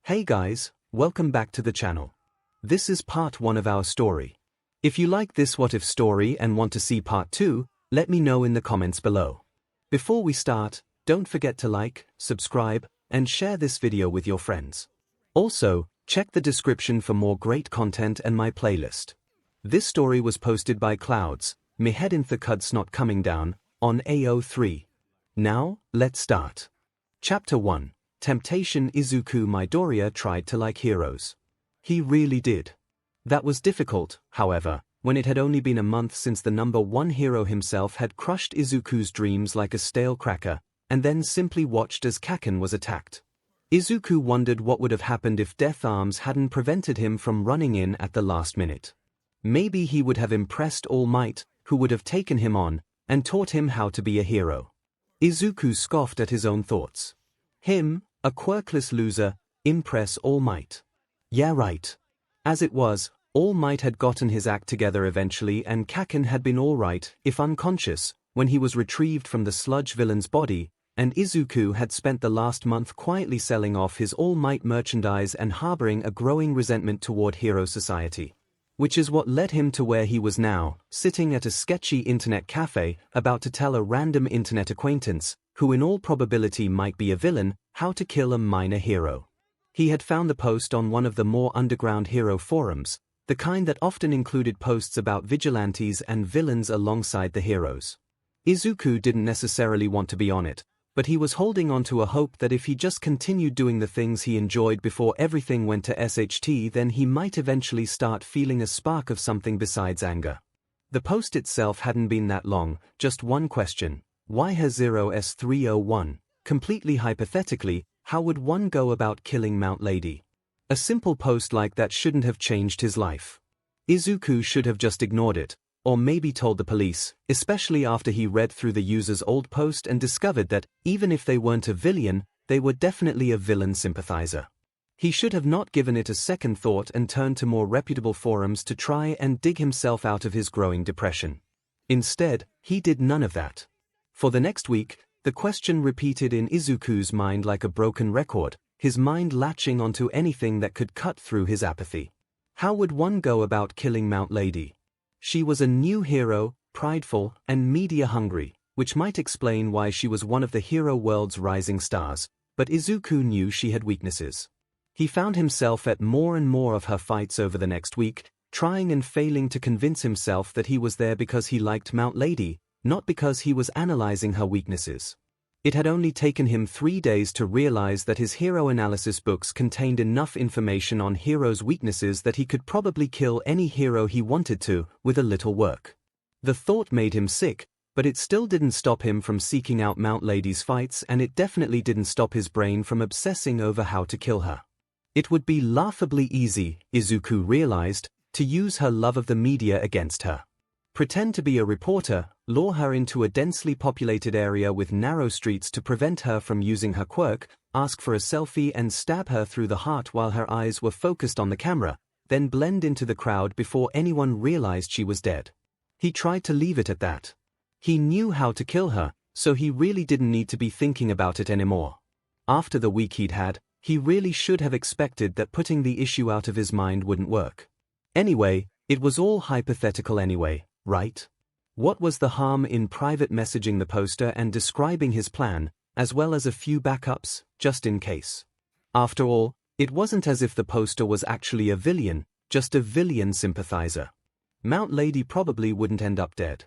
Hey guys, welcome back to the channel. This is part 1 of our story. If you like this what if story and want to see part 2, let me know in the comments below. Before we start, don't forget to like, subscribe, and share this video with your friends. Also, check the description for more great content and my playlist. This story was posted by Clouds, my head in the cud's not coming down, on AO3. Now, let's start. Chapter 1. Temptation. Izuku Midoriya tried to like heroes. He really did. That was difficult, however, when it had only been a month since the number 1 hero himself had crushed Izuku's dreams like a stale cracker, and then simply watched as Kaken was attacked. Izuku wondered what would have happened if Death Arms hadn't prevented him from running in at the last minute. Maybe he would have impressed All Might, who would have taken him on, and taught him how to be a hero. Izuku scoffed at his own thoughts. Him, a quirkless loser, impress All Might. Yeah, right. As it was, All Might had gotten his act together eventually, and Kaken had been alright, if unconscious, when he was retrieved from the sludge villain's body, and Izuku had spent the last month quietly selling off his All Might merchandise and harboring a growing resentment toward Hero Society. Which is what led him to where he was now, sitting at a sketchy internet cafe, about to tell a random internet acquaintance, who in all probability might be a villain, how to kill a minor hero. He had found the post on one of the more underground hero forums, the kind that often included posts about vigilantes and villains alongside the heroes. Izuku didn't necessarily want to be on it, but he was holding on to a hope that if he just continued doing the things he enjoyed before everything went to SHT, then he might eventually start feeling a spark of something besides anger. The post itself hadn't been that long, just one question. Why has 0S301? Completely hypothetically, how would one go about killing Mount Lady? A simple post like that shouldn't have changed his life. Izuku should have just ignored it, or maybe told the police, especially after he read through the user's old post and discovered that, even if they weren't a villain, they were definitely a villain sympathizer. He should have not given it a second thought and turned to more reputable forums to try and dig himself out of his growing depression. Instead, he did none of that. For the next week, the question repeated in Izuku's mind like a broken record, his mind latching onto anything that could cut through his apathy. How would one go about killing Mount Lady? She was a new hero, prideful, and media-hungry, which might explain why she was one of the hero world's rising stars, but Izuku knew she had weaknesses. He found himself at more and more of her fights over the next week, trying and failing to convince himself that he was there because he liked Mount Lady, not because he was analyzing her weaknesses. It had only taken him 3 days to realize that his hero analysis books contained enough information on heroes' weaknesses that he could probably kill any hero he wanted to, with a little work. The thought made him sick, but it still didn't stop him from seeking out Mount Lady's fights, and it definitely didn't stop his brain from obsessing over how to kill her. It would be laughably easy, Izuku realized, to use her love of the media against her. Pretend to be a reporter, lure her into a densely populated area with narrow streets to prevent her from using her quirk, ask for a selfie and stab her through the heart while her eyes were focused on the camera, then blend into the crowd before anyone realized she was dead. He tried to leave it at that. He knew how to kill her, so he really didn't need to be thinking about it anymore. After the week he'd had, he really should have expected that putting the issue out of his mind wouldn't work. Anyway, it was all hypothetical anyway. Right? What was the harm in private messaging the poster and describing his plan, as well as a few backups, just in case? After all, it wasn't as if the poster was actually a villain, just a villain sympathizer. Mount Lady probably wouldn't end up dead.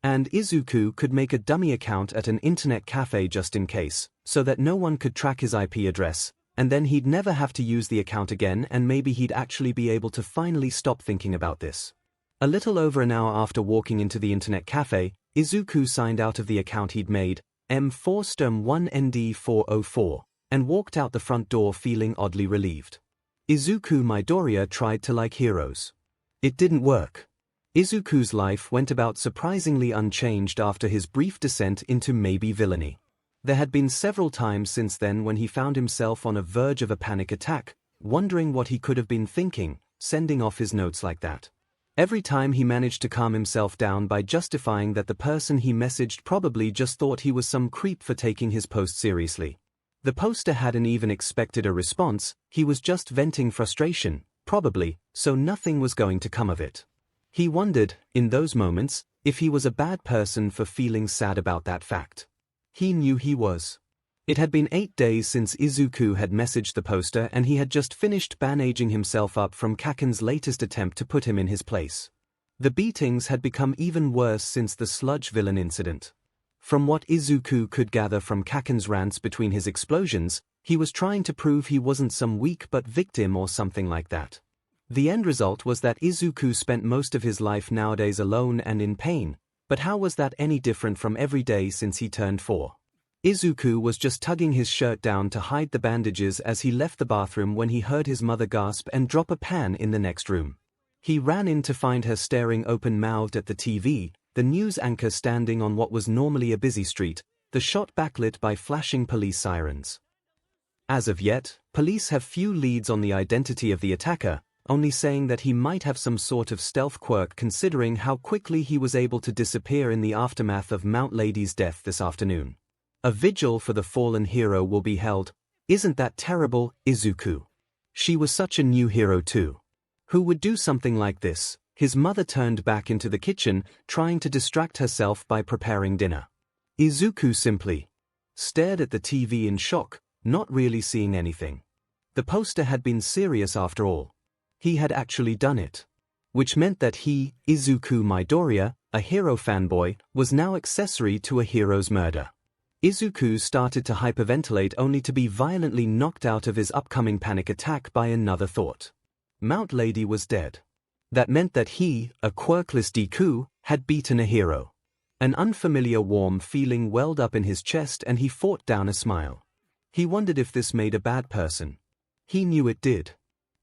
And Izuku could make a dummy account at an internet cafe just in case, so that no one could track his IP address, and then he'd never have to use the account again, and maybe he'd actually be able to finally stop thinking about this. A little over an hour after walking into the internet cafe, Izuku signed out of the account he'd made, M4STERM1ND404, and walked out the front door feeling oddly relieved. Izuku Midoriya tried to like heroes. It didn't work. Izuku's life went about surprisingly unchanged after his brief descent into maybe villainy. There had been several times since then when he found himself on a verge of a panic attack, wondering what he could have been thinking, sending off his notes like that. Every time he managed to calm himself down by justifying that the person he messaged probably just thought he was some creep for taking his post seriously. The poster hadn't even expected a response, he was just venting frustration, probably, so nothing was going to come of it. He wondered, in those moments, if he was a bad person for feeling sad about that fact. He knew he was. It had been 8 days since 𝐒𝐿 had messaged the poster and he had just finished bandaging himself up from 𝐒𝐭𝐚𝐲's latest attempt to put him in his place. The beatings had become even worse since the sludge villain incident. From what 𝐒𝐿 could gather from 𝐒𝐭𝐚𝐲's rants between his explosions, he was trying to prove he wasn't some weak but victim or something like that. The end result was that 𝐒𝐿 spent most of his life nowadays alone and in pain, but how was that any different from every day since he turned 4? 𝐒𝐿 was just tugging his shirt down to hide the bandages as he left the bathroom when he heard his mother gasp and drop a pan in the next room. He ran in to find her staring open-mouthed at the TV, the news anchor standing on what was normally a busy street, the shot backlit by flashing police sirens. As of yet, police have few leads on the identity of the attacker, only saying that he might have some sort of stealth quirk considering how quickly he was able to disappear in the aftermath of Mount Lady's death this afternoon. A vigil for the fallen hero will be held. Isn't that terrible, 𝐒𝐿? She was such a new hero too. Who would do something like this? His mother turned back into the kitchen, trying to distract herself by preparing dinner. 𝐒𝐿 simply stared at the TV in shock, not really seeing anything. The poster had been serious after all. He had actually done it. Which meant that he, 𝐒𝐿 Midoriya, a hero fanboy, was now accessory to a hero's murder. 𝐒𝐿 started to hyperventilate only to be violently knocked out of his upcoming panic attack by another thought. Mount Lady was dead. That meant that he, a quirkless Deku, had beaten a hero. An unfamiliar warm feeling welled up in his chest and he fought down a smile. He wondered if this made a bad person. He knew it did.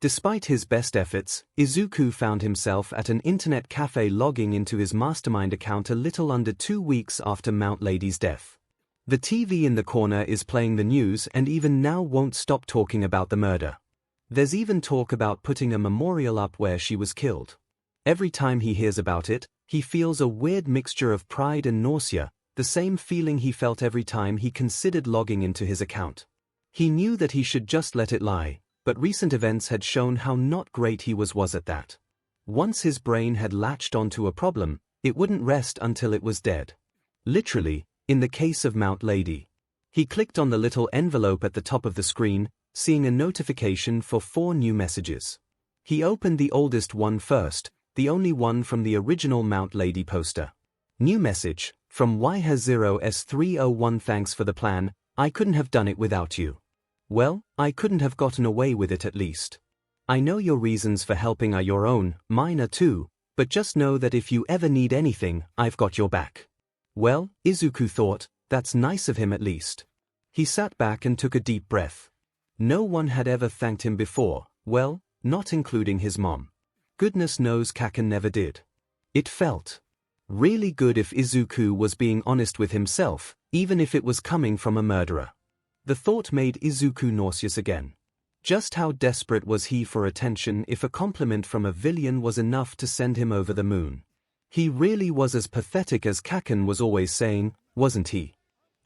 Despite his best efforts, 𝐒𝐿 found himself at an internet cafe logging into his Mastermind account a little under 2 weeks after Mount Lady's death. The TV in the corner is playing the news and even now won't stop talking about the murder. There's even talk about putting a memorial up where she was killed. Every time he hears about it, he feels a weird mixture of pride and nausea, the same feeling he felt every time he considered logging into his account. He knew that he should just let it lie, but recent events had shown how not great he was at that. Once his brain had latched onto a problem, it wouldn't rest until it was dead. Literally, in the case of Mount Lady. He clicked on the little envelope at the top of the screen, seeing a notification for 4 new messages. He opened the oldest one first, the only one from the original Mount Lady poster. New message, from 𝐒𝐻0S301. Thanks for the plan, I couldn't have done it without you. Well, I couldn't have gotten away with it at least. I know your reasons for helping are your own, mine are too, but just know that if you ever need anything, I've got your back. Well, 𝐒𝐿 thought, that's nice of him at least. He sat back and took a deep breath. No one had ever thanked him before, well, not including his mom. Goodness knows 𝐭𝐴𝐴 never did. It felt really good if 𝐒𝐿 was being honest with himself, even if it was coming from a murderer. The thought made 𝐒𝐿 nauseous again. Just how desperate was he for attention if a compliment from a villain was enough to send him over the moon? He really was as pathetic as 𝐭𝐴𝐴 was always saying, wasn't he?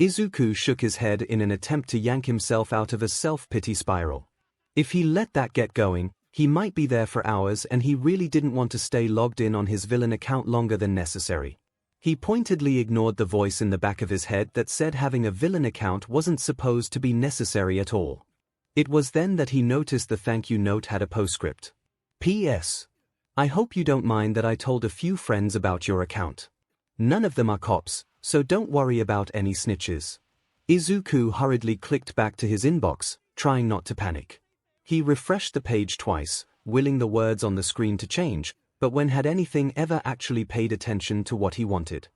𝐒𝐿 shook his head in an attempt to yank himself out of a self-pity spiral. If he let that get going, he might be there for hours and he really didn't want to stay logged in on his villain account longer than necessary. He pointedly ignored the voice in the back of his head that said having a villain account wasn't supposed to be necessary at all. It was then that he noticed the thank you note had a postscript. P.S. I hope you don't mind that I told a few friends about your account. None of them are cops, so don't worry about any snitches. 𝐒𝐿 hurriedly clicked back to his inbox, trying not to panic. He refreshed the page twice, willing the words on the screen to change, but when had anything ever actually paid attention to what he wanted?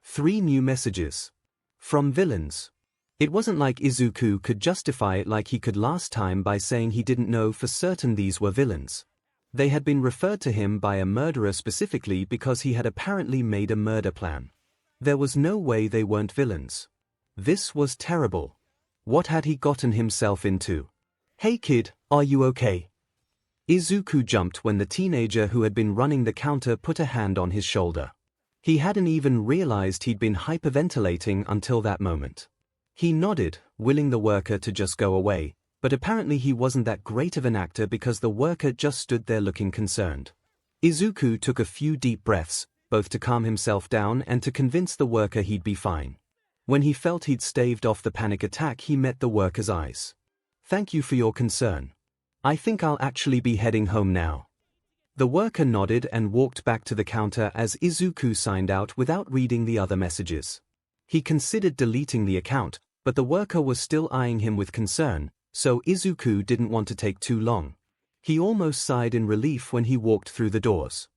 3 new messages. From villains. It wasn't like 𝐒𝐿 could justify it like he could last time by saying he didn't know for certain these were villains. They had been referred to him by a murderer specifically because he had apparently made a murder plan. There was no way they weren't villains. This was terrible. What had he gotten himself into? Hey kid, are you okay? 𝐒� jumped when the teenager who had been running the counter put a hand on his shoulder. He hadn't even realized he'd been hyperventilating until that moment. He nodded, willing the worker to just go away, but apparently he wasn't that great of an actor because the worker just stood there looking concerned. Izuku took a few deep breaths, both to calm himself down and to convince the worker he'd be fine. When he felt he'd staved off the panic attack, he met the worker's eyes. "Thank you for your concern. I think I'll actually be heading home now." The worker nodded and walked back to the counter as Izuku signed out without reading the other messages. He considered deleting the account, but the worker was still eyeing him with concern, so Izuku didn't want to take too long. He almost sighed in relief when he walked through the doors.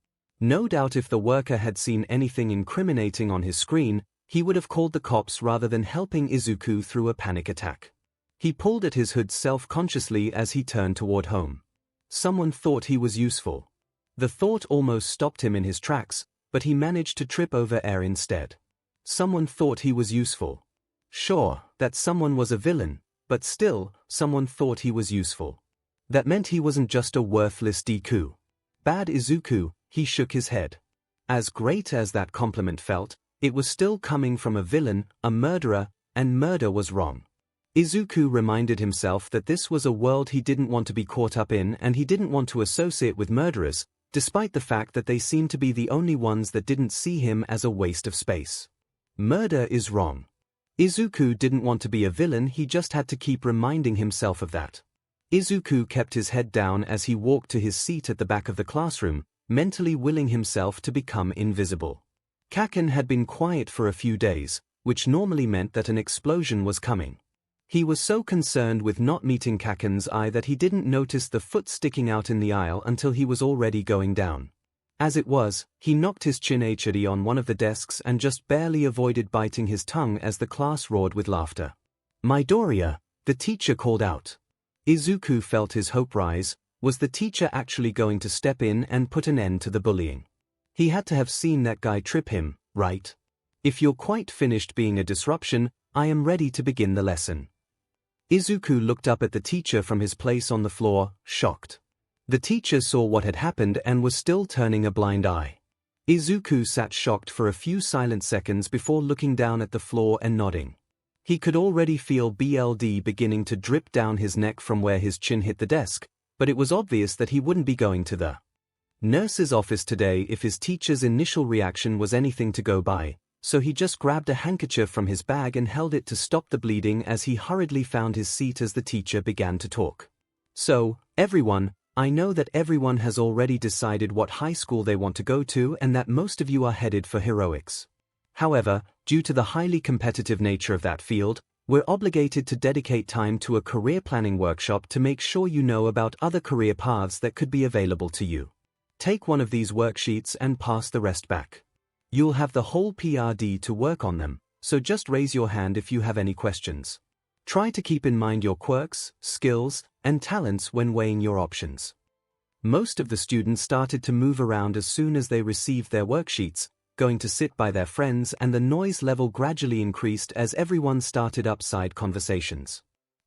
No doubt if the worker had seen anything incriminating on his screen, he would have called the cops rather than helping Izuku through a panic attack. He pulled at his hood self-consciously as he turned toward home. Someone thought he was useful. The thought almost stopped him in his tracks, but he managed to trip over air instead. Someone thought he was useful. Sure, that someone was a villain, but still, someone thought he was useful. That meant he wasn't just a worthless Deku. Bad Izuku, he shook his head. As great as that compliment felt, it was still coming from a villain, a murderer, and murder was wrong. Izuku reminded himself that this was a world he didn't want to be caught up in and he didn't want to associate with murderers, despite the fact that they seemed to be the only ones that didn't see him as a waste of space. Murder is wrong. Izuku didn't want to be a villain, he just had to keep reminding himself of that. Izuku kept his head down as he walked to his seat at the back of the classroom, mentally willing himself to become invisible. Kaken had been quiet for a few days, which normally meant that an explosion was coming. He was so concerned with not meeting Kaken's eye that he didn't notice the foot sticking out in the aisle until he was already going down. As it was, he knocked his chin achedy on one of the desks and just barely avoided biting his tongue as the class roared with laughter. "Midoriya," the teacher called out. Izuku felt his hope rise. Was the teacher actually going to step in and put an end to the bullying? He had to have seen that guy trip him, right? "If you're quite finished being a disruption, I am ready to begin the lesson." Izuku looked up at the teacher from his place on the floor, shocked. The teacher saw what had happened and was still turning a blind eye. Izuku sat shocked for a few silent seconds before looking down at the floor and nodding. He could already feel blood beginning to drip down his neck from where his chin hit the desk, but it was obvious that he wouldn't be going to the nurse's office today if his teacher's initial reaction was anything to go by, so he just grabbed a handkerchief from his bag and held it to stop the bleeding as he hurriedly found his seat as the teacher began to talk. "So, everyone, I know that everyone has already decided what high school they want to go to and that most of you are headed for heroics. However, due to the highly competitive nature of that field, we're obligated to dedicate time to a career planning workshop to make sure you know about other career paths that could be available to you. Take one of these worksheets and pass the rest back. You'll have the whole PRD to work on them, so just raise your hand if you have any questions. Try to keep in mind your quirks, skills, and talents when weighing your options." Most of the students started to move around as soon as they received their worksheets, going to sit by their friends, and the noise level gradually increased as everyone started up side conversations.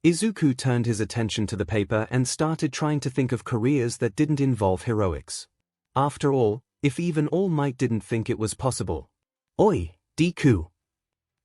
Izuku turned his attention to the paper and started trying to think of careers that didn't involve heroics. After all, if even All Might didn't think it was possible. "Oi, Deku."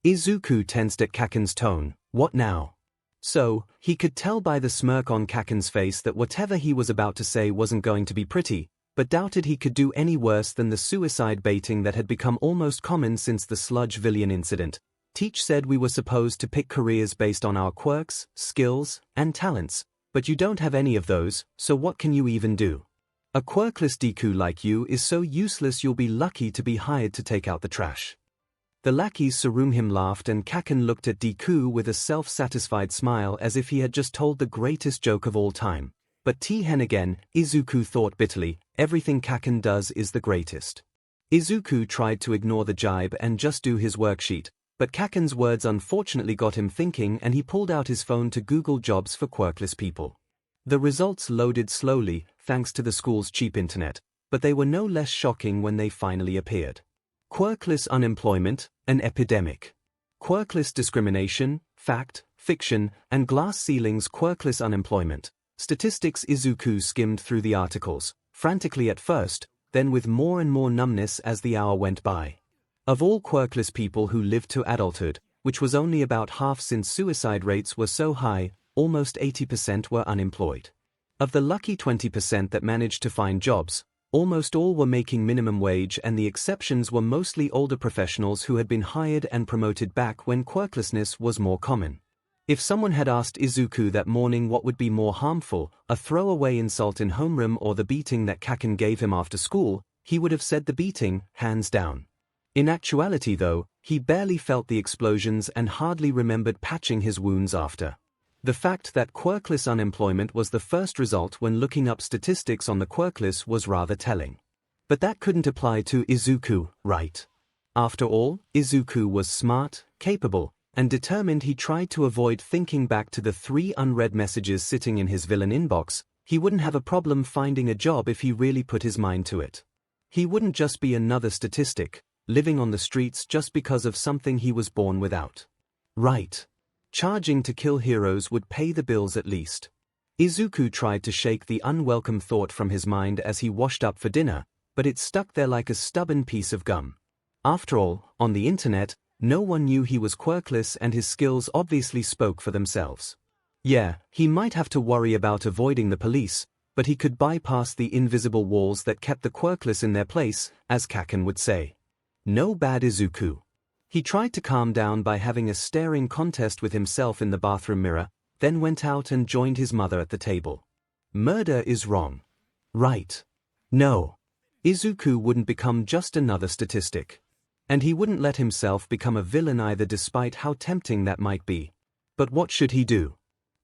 Izuku tensed at Kaken's tone. "What now?" So, he could tell by the smirk on Kaken's face that whatever he was about to say wasn't going to be pretty, but doubted he could do any worse than the suicide baiting that had become almost common since the sludge villain incident. "Teach said we were supposed to pick careers based on our quirks, skills, and talents, but you don't have any of those, so what can you even do? A quirkless Deku like you is so useless you'll be lucky to be hired to take out the trash." The lackeys surround him laughed and Kaken looked at Deku with a self-satisfied smile as if he had just told the greatest joke of all time. But Tehen again, Izuku thought bitterly, everything Kaken does is the greatest. Izuku tried to ignore the jibe and just do his worksheet, but Kaken's words unfortunately got him thinking and he pulled out his phone to Google jobs for quirkless people. The results loaded slowly, thanks to the school's cheap internet, but they were no less shocking when they finally appeared. Quirkless unemployment, an epidemic. Quirkless discrimination, fact, fiction, and glass ceilings. Quirkless unemployment. Statistics. Izuku skimmed through the articles, frantically at first, then with more and more numbness as the hour went by. Of all quirkless people who lived to adulthood, which was only about half since suicide rates were so high, almost 80% were unemployed. Of the lucky 20% that managed to find jobs, almost all were making minimum wage, and the exceptions were mostly older professionals who had been hired and promoted back when quirklessness was more common. If someone had asked Izuku that morning what would be more harmful, a throwaway insult in homeroom or the beating that Kaken gave him after school, he would have said the beating, hands down. In actuality though, he barely felt the explosions and hardly remembered patching his wounds after. The fact that quirkless unemployment was the first result when looking up statistics on the quirkless was rather telling. But that couldn't apply to Izuku, right? After all, Izuku was smart, capable, and determined. He tried to avoid thinking back to the 3 unread messages sitting in his villain inbox. He wouldn't have a problem finding a job if he really put his mind to it. He wouldn't just be another statistic, living on the streets just because of something he was born without. Right. Charging to kill heroes would pay the bills at least. Izuku tried to shake the unwelcome thought from his mind as he washed up for dinner, but it stuck there like a stubborn piece of gum. After all, on the internet, no one knew he was quirkless, and his skills obviously spoke for themselves. Yeah, he might have to worry about avoiding the police, but he could bypass the invisible walls that kept the quirkless in their place, as Kaken would say. No bad Izuku. He tried to calm down by having a staring contest with himself in the bathroom mirror, then went out and joined his mother at the table. Murder is wrong. Right. No. Izuku wouldn't become just another statistic. And he wouldn't let himself become a villain either, despite how tempting that might be. But what should he do?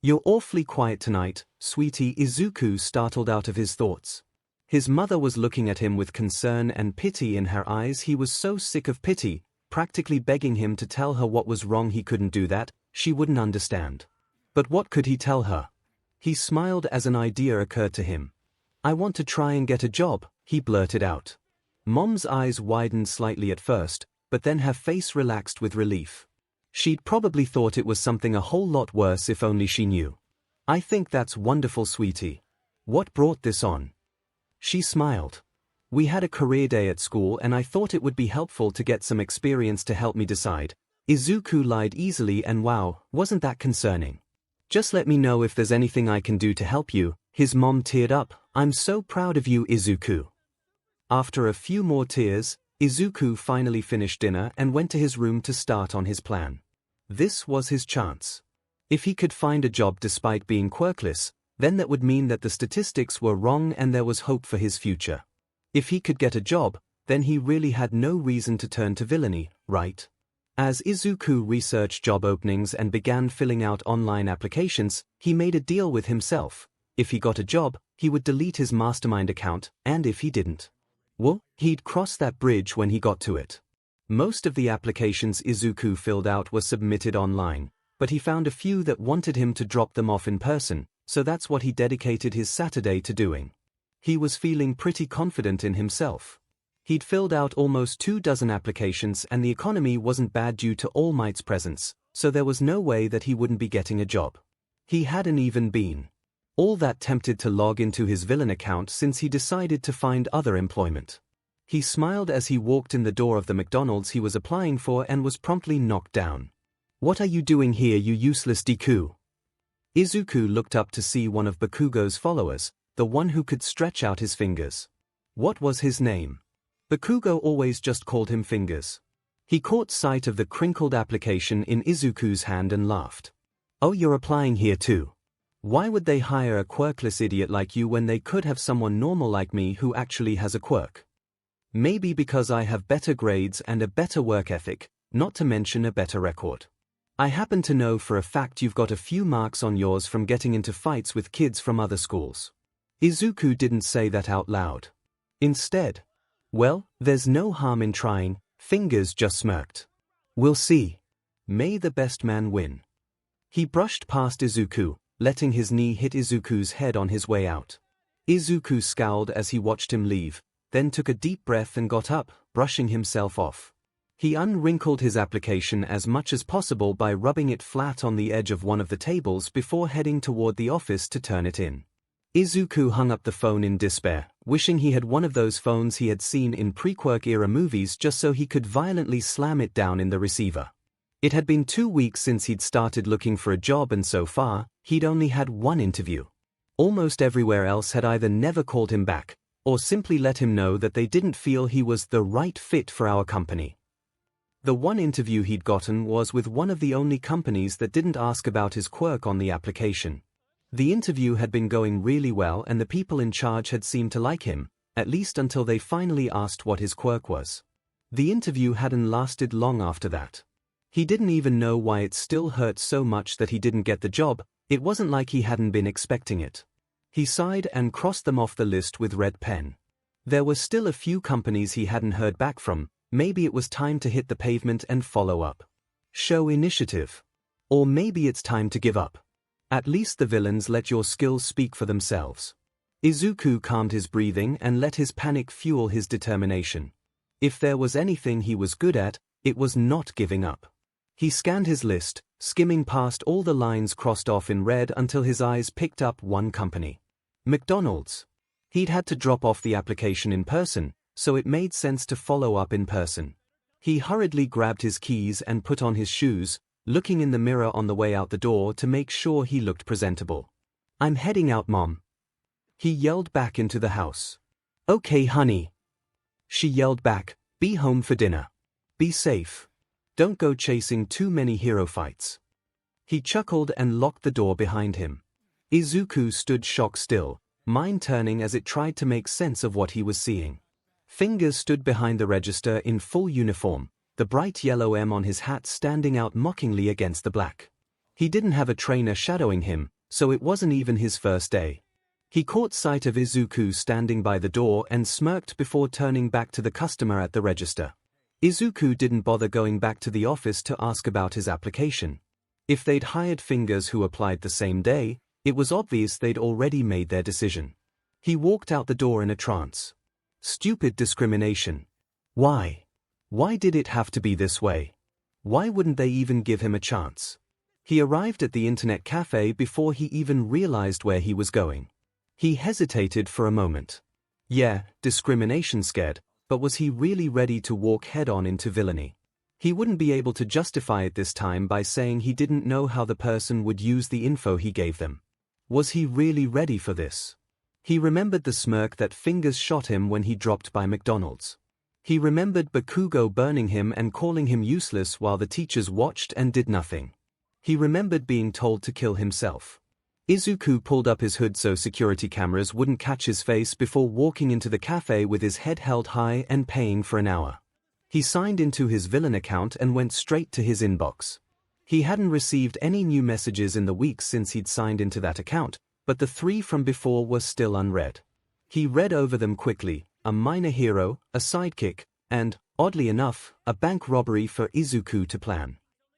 You're awfully quiet tonight, sweetie. Izuku startled out of his thoughts. His mother was looking at him with concern and pity in her eyes. He was so sick of pity, practically begging him to tell her what was wrong. He couldn't do that, she wouldn't understand. But what could he tell her? He smiled as an idea occurred to him. I want to try and get a job, he blurted out. Mom's eyes widened slightly at first, but then her face relaxed with relief. She'd probably thought it was something a whole lot worse if only she knew. I think that's wonderful, sweetie. What brought this on? She smiled. We had a career day at school and I thought it would be helpful to get some experience to help me decide. Izuku lied easily, and wow, wasn't that concerning. Just let me know if there's anything I can do to help you. His mom teared up. I'm so proud of you, Izuku. After a few more tears, Izuku finally finished dinner and went to his room to start on his plan. This was his chance. If he could find a job despite being quirkless, then that would mean that the statistics were wrong and there was hope for his future. If he could get a job, then he really had no reason to turn to villainy, right? As Izuku researched job openings and began filling out online applications, he made a deal with himself. If he got a job, he would delete his Mastermind account, and if he didn't, well, he'd cross that bridge when he got to it. Most of the applications Izuku filled out were submitted online, but he found a few that wanted him to drop them off in person, so that's what he dedicated his Saturday to doing. He was feeling pretty confident in himself. He'd filled out almost 24 applications and the economy wasn't bad due to All Might's presence, so there was no way that he wouldn't be getting a job. He hadn't even been all that tempted to log into his villain account since he decided to find other employment. He smiled as he walked in the door of the McDonald's he was applying for and was promptly knocked down. What are you doing here, you useless Deku? Izuku looked up to see one of Bakugo's followers, the one who could stretch out his fingers. What was his name? Bakugo always just called him Fingers. He caught sight of the crinkled application in Izuku's hand and laughed. Oh, you're applying here too? Why would they hire a quirkless idiot like you when they could have someone normal like me who actually has a quirk? Maybe because I have better grades and a better work ethic, not to mention a better record. I happen to know for a fact you've got a few marks on yours from getting into fights with kids from other schools. Izuku didn't say that out loud. Instead, well, there's no harm in trying, Fingers just smirked. We'll see. May the best man win. He brushed past Izuku, letting his knee hit Izuku's head on his way out. Izuku scowled as he watched him leave, then took a deep breath and got up, brushing himself off. He unwrinkled his application as much as possible by rubbing it flat on the edge of one of the tables before heading toward the office to turn it in. Izuku hung up the phone in despair, wishing he had one of those phones he had seen in pre-Quirk era movies just so he could violently slam it down in the receiver. It had been 2 weeks since he'd started looking for a job, and so far, he'd only had one interview. Almost everywhere else had either never called him back, or simply let him know that they didn't feel he was the right fit for our company. The one interview he'd gotten was with one of the only companies that didn't ask about his quirk on the application. The interview had been going really well, and the people in charge had seemed to like him, at least until they finally asked what his quirk was. The interview hadn't lasted long after that. He didn't even know why it still hurt so much that he didn't get the job. It wasn't like he hadn't been expecting it. He sighed and crossed them off the list with red pen. There were still a few companies he hadn't heard back from. Maybe it was time to hit the pavement and follow up. Show initiative. Or maybe it's time to give up. At least the villains let your skills speak for themselves. Izuku calmed his breathing and let his panic fuel his determination. If there was anything he was good at, it was not giving up. He scanned his list, skimming past all the lines crossed off in red until his eyes picked up one company. McDonald's. He'd had to drop off the application in person, so it made sense to follow up in person. He hurriedly grabbed his keys and put on his shoes, looking in the mirror on the way out the door to make sure he looked presentable. "I'm heading out, Mom." He yelled back into the house. "Okay, honey." She yelled back, "Be home for dinner. Be safe. Don't go chasing too many hero fights." He chuckled and locked the door behind him. Izuku stood shock still, mind turning as it tried to make sense of what he was seeing. Fingers stood behind the register in full uniform, the bright yellow M on his hat standing out mockingly against the black. He didn't have a trainer shadowing him, so it wasn't even his first day. He caught sight of Izuku standing by the door and smirked before turning back to the customer at the register. Izuku didn't bother going back to the office to ask about his application. If they'd hired Fingers who applied the same day, it was obvious they'd already made their decision. He walked out the door in a trance. Stupid discrimination. Why? Why did it have to be this way? Why wouldn't they even give him a chance? He arrived at the internet cafe before he even realized where he was going. He hesitated for a moment. Yeah, discrimination scared, but was he really ready to walk head-on into villainy? He wouldn't be able to justify it this time by saying he didn't know how the person would use the info he gave them. Was he really ready for this? He remembered the smirk that Fingers shot him when he dropped by McDonald's. He remembered Bakugo burning him and calling him useless while the teachers watched and did nothing. He remembered being told to kill himself. Izuku pulled up his hood so security cameras wouldn't catch his face before walking into the cafe with his head held high and paying for an hour. He signed into his villain account and went straight to his inbox. He hadn't received any new messages in the weeks since he'd signed into that account, but the 3 from before were still unread. He read over them quickly: a minor hero, a sidekick, and, oddly enough, a bank robbery for Izuku to plan.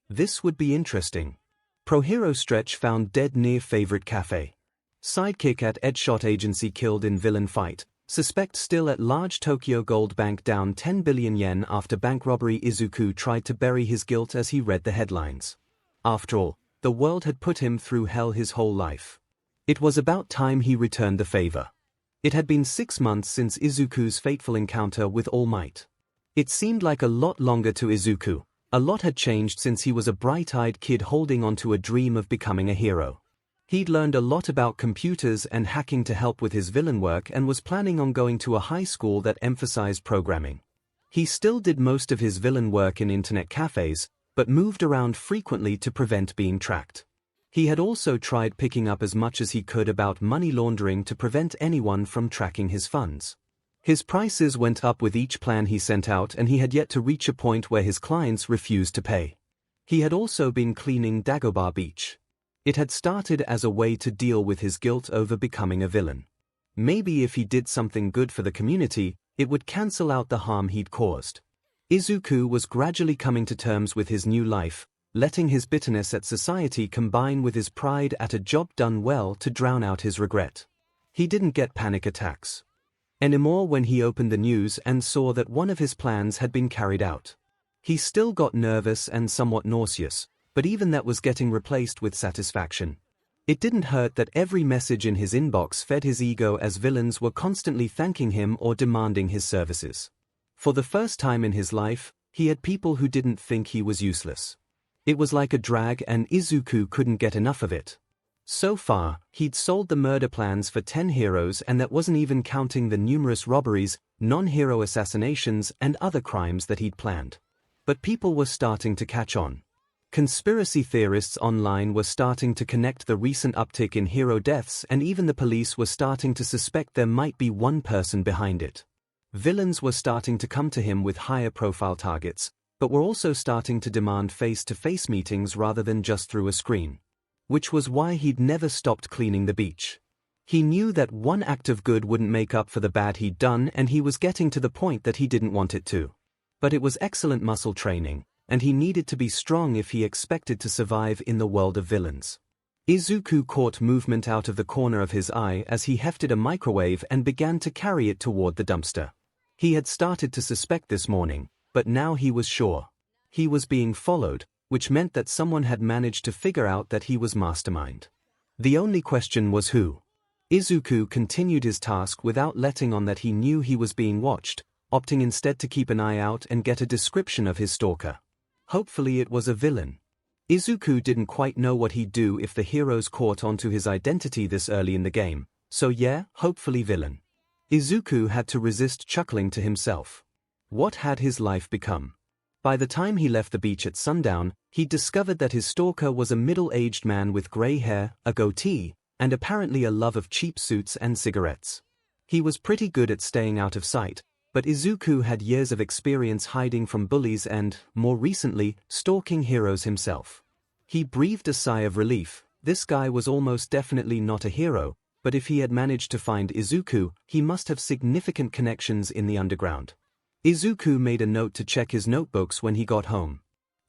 This would be interesting. Pro-hero stretch found dead near favorite cafe. Sidekick at Edshot agency killed in villain fight. Suspect still at large Tokyo Gold Bank down 10 billion yen after bank robbery. Izuku tried to bury his guilt as he read the headlines. After all, the world had put him through hell his whole life. It was about time he returned the favor. It had been 6 months since Izuku's fateful encounter with All Might. It seemed like a lot longer to Izuku. A lot had changed since he was a bright-eyed kid holding onto a dream of becoming a hero. He'd learned a lot about computers and hacking to help with his villain work and was planning on going to a high school that emphasized programming. He still did most of his villain work in internet cafes, but moved around frequently to prevent being tracked. He had also tried picking up as much as he could about money laundering to prevent anyone from tracking his funds. His prices went up with each plan he sent out, and he had yet to reach a point where his clients refused to pay. He had also been cleaning Dagobah Beach. It had started as a way to deal with his guilt over becoming a villain. Maybe if he did something good for the community, it would cancel out the harm he'd caused. Izuku was gradually coming to terms with his new life, letting his bitterness at society combine with his pride at a job done well to drown out his regret. He didn't get panic attacks anymore when he opened the news and saw that one of his plans had been carried out. He still got nervous and somewhat nauseous, but even that was getting replaced with satisfaction. It didn't hurt that every message in his inbox fed his ego as villains were constantly thanking him or demanding his services. For the first time in his life, he had people who didn't think he was useless. It was like a drag and Izuku couldn't get enough of it. So far, he'd sold the murder plans for 10 heroes, and that wasn't even counting the numerous robberies, non-hero assassinations and other crimes that he'd planned. But people were starting to catch on. Conspiracy theorists online were starting to connect the recent uptick in hero deaths, and even the police were starting to suspect there might be one person behind it. Villains were starting to come to him with higher profile targets, but were also starting to demand face-to-face meetings rather than just through a screen. Which was why he'd never stopped cleaning the beach. He knew that one act of good wouldn't make up for the bad he'd done, and he was getting to the point that he didn't want it to. But it was excellent muscle training, and he needed to be strong if he expected to survive in the world of villains. Izuku caught movement out of the corner of his eye as he hefted a microwave and began to carry it toward the dumpster. He had started to suspect this morning, but now he was sure. He was being followed, which meant that someone had managed to figure out that he was Mastermind. The only question was who. Izuku continued his task without letting on that he knew he was being watched, opting instead to keep an eye out and get a description of his stalker. Hopefully it was a villain. Izuku didn't quite know what he'd do if the heroes caught onto his identity this early in the game, so yeah, hopefully villain. Izuku had to resist chuckling to himself. What had his life become? By the time he left the beach at sundown, he discovered that his stalker was a middle-aged man with grey hair, a goatee, and apparently a love of cheap suits and cigarettes. He was pretty good at staying out of sight, but Izuku had years of experience hiding from bullies and, more recently, stalking heroes himself. He breathed a sigh of relief. This guy was almost definitely not a hero, but if he had managed to find Izuku, he must have significant connections in the underground. Izuku made a note to check his notebooks when he got home.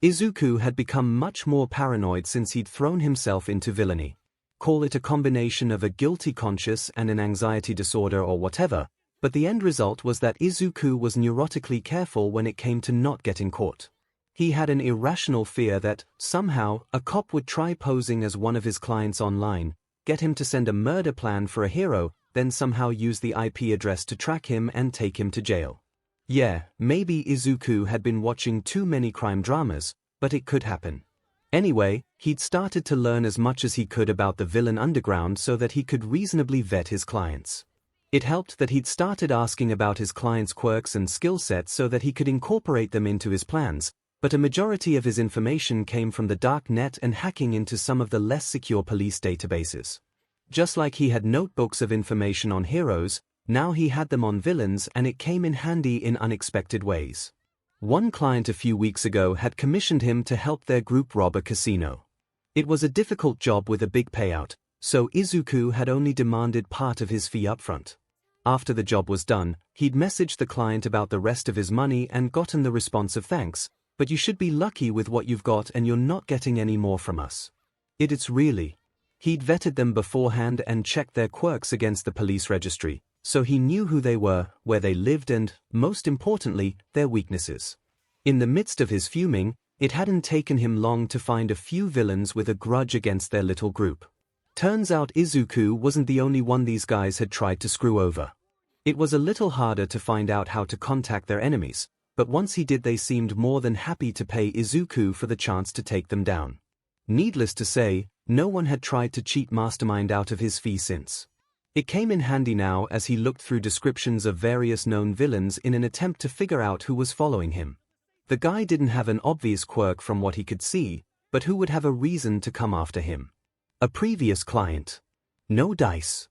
Izuku had become much more paranoid since he'd thrown himself into villainy. Call it a combination of a guilty conscience and an anxiety disorder or whatever, but the end result was that Izuku was neurotically careful when it came to not getting caught. He had an irrational fear that, somehow, a cop would try posing as one of his clients online, get him to send a murder plan for a hero, then somehow use the IP address to track him and take him to jail. Yeah, maybe Izuku had been watching too many crime dramas, but it could happen. Anyway, he'd started to learn as much as he could about the villain underground so that he could reasonably vet his clients. It helped that he'd started asking about his clients' quirks and skill sets so that he could incorporate them into his plans, but a majority of his information came from the dark net and hacking into some of the less secure police databases. Just like he had notebooks of information on heroes, now he had them on villains, and it came in handy in unexpected ways. One client a few weeks ago had commissioned him to help their group rob a casino. It was a difficult job with a big payout, so Izuku had only demanded part of his fee upfront. After the job was done, he'd messaged the client about the rest of his money and gotten the response of thanks, but you should be lucky with what you've got and you're not getting any more from us. It's really. He'd vetted them beforehand and checked their quirks against the police registry, so he knew who they were, where they lived and, most importantly, their weaknesses. In the midst of his fuming, it hadn't taken him long to find a few villains with a grudge against their little group. Turns out Izuku wasn't the only one these guys had tried to screw over. It was a little harder to find out how to contact their enemies, but once he did they seemed more than happy to pay Izuku for the chance to take them down. Needless to say, no one had tried to cheat Mastermind out of his fee since. It came in handy now as he looked through descriptions of various known villains in an attempt to figure out who was following him. The guy didn't have an obvious quirk from what he could see, but who would have a reason to come after him? A previous client. No dice.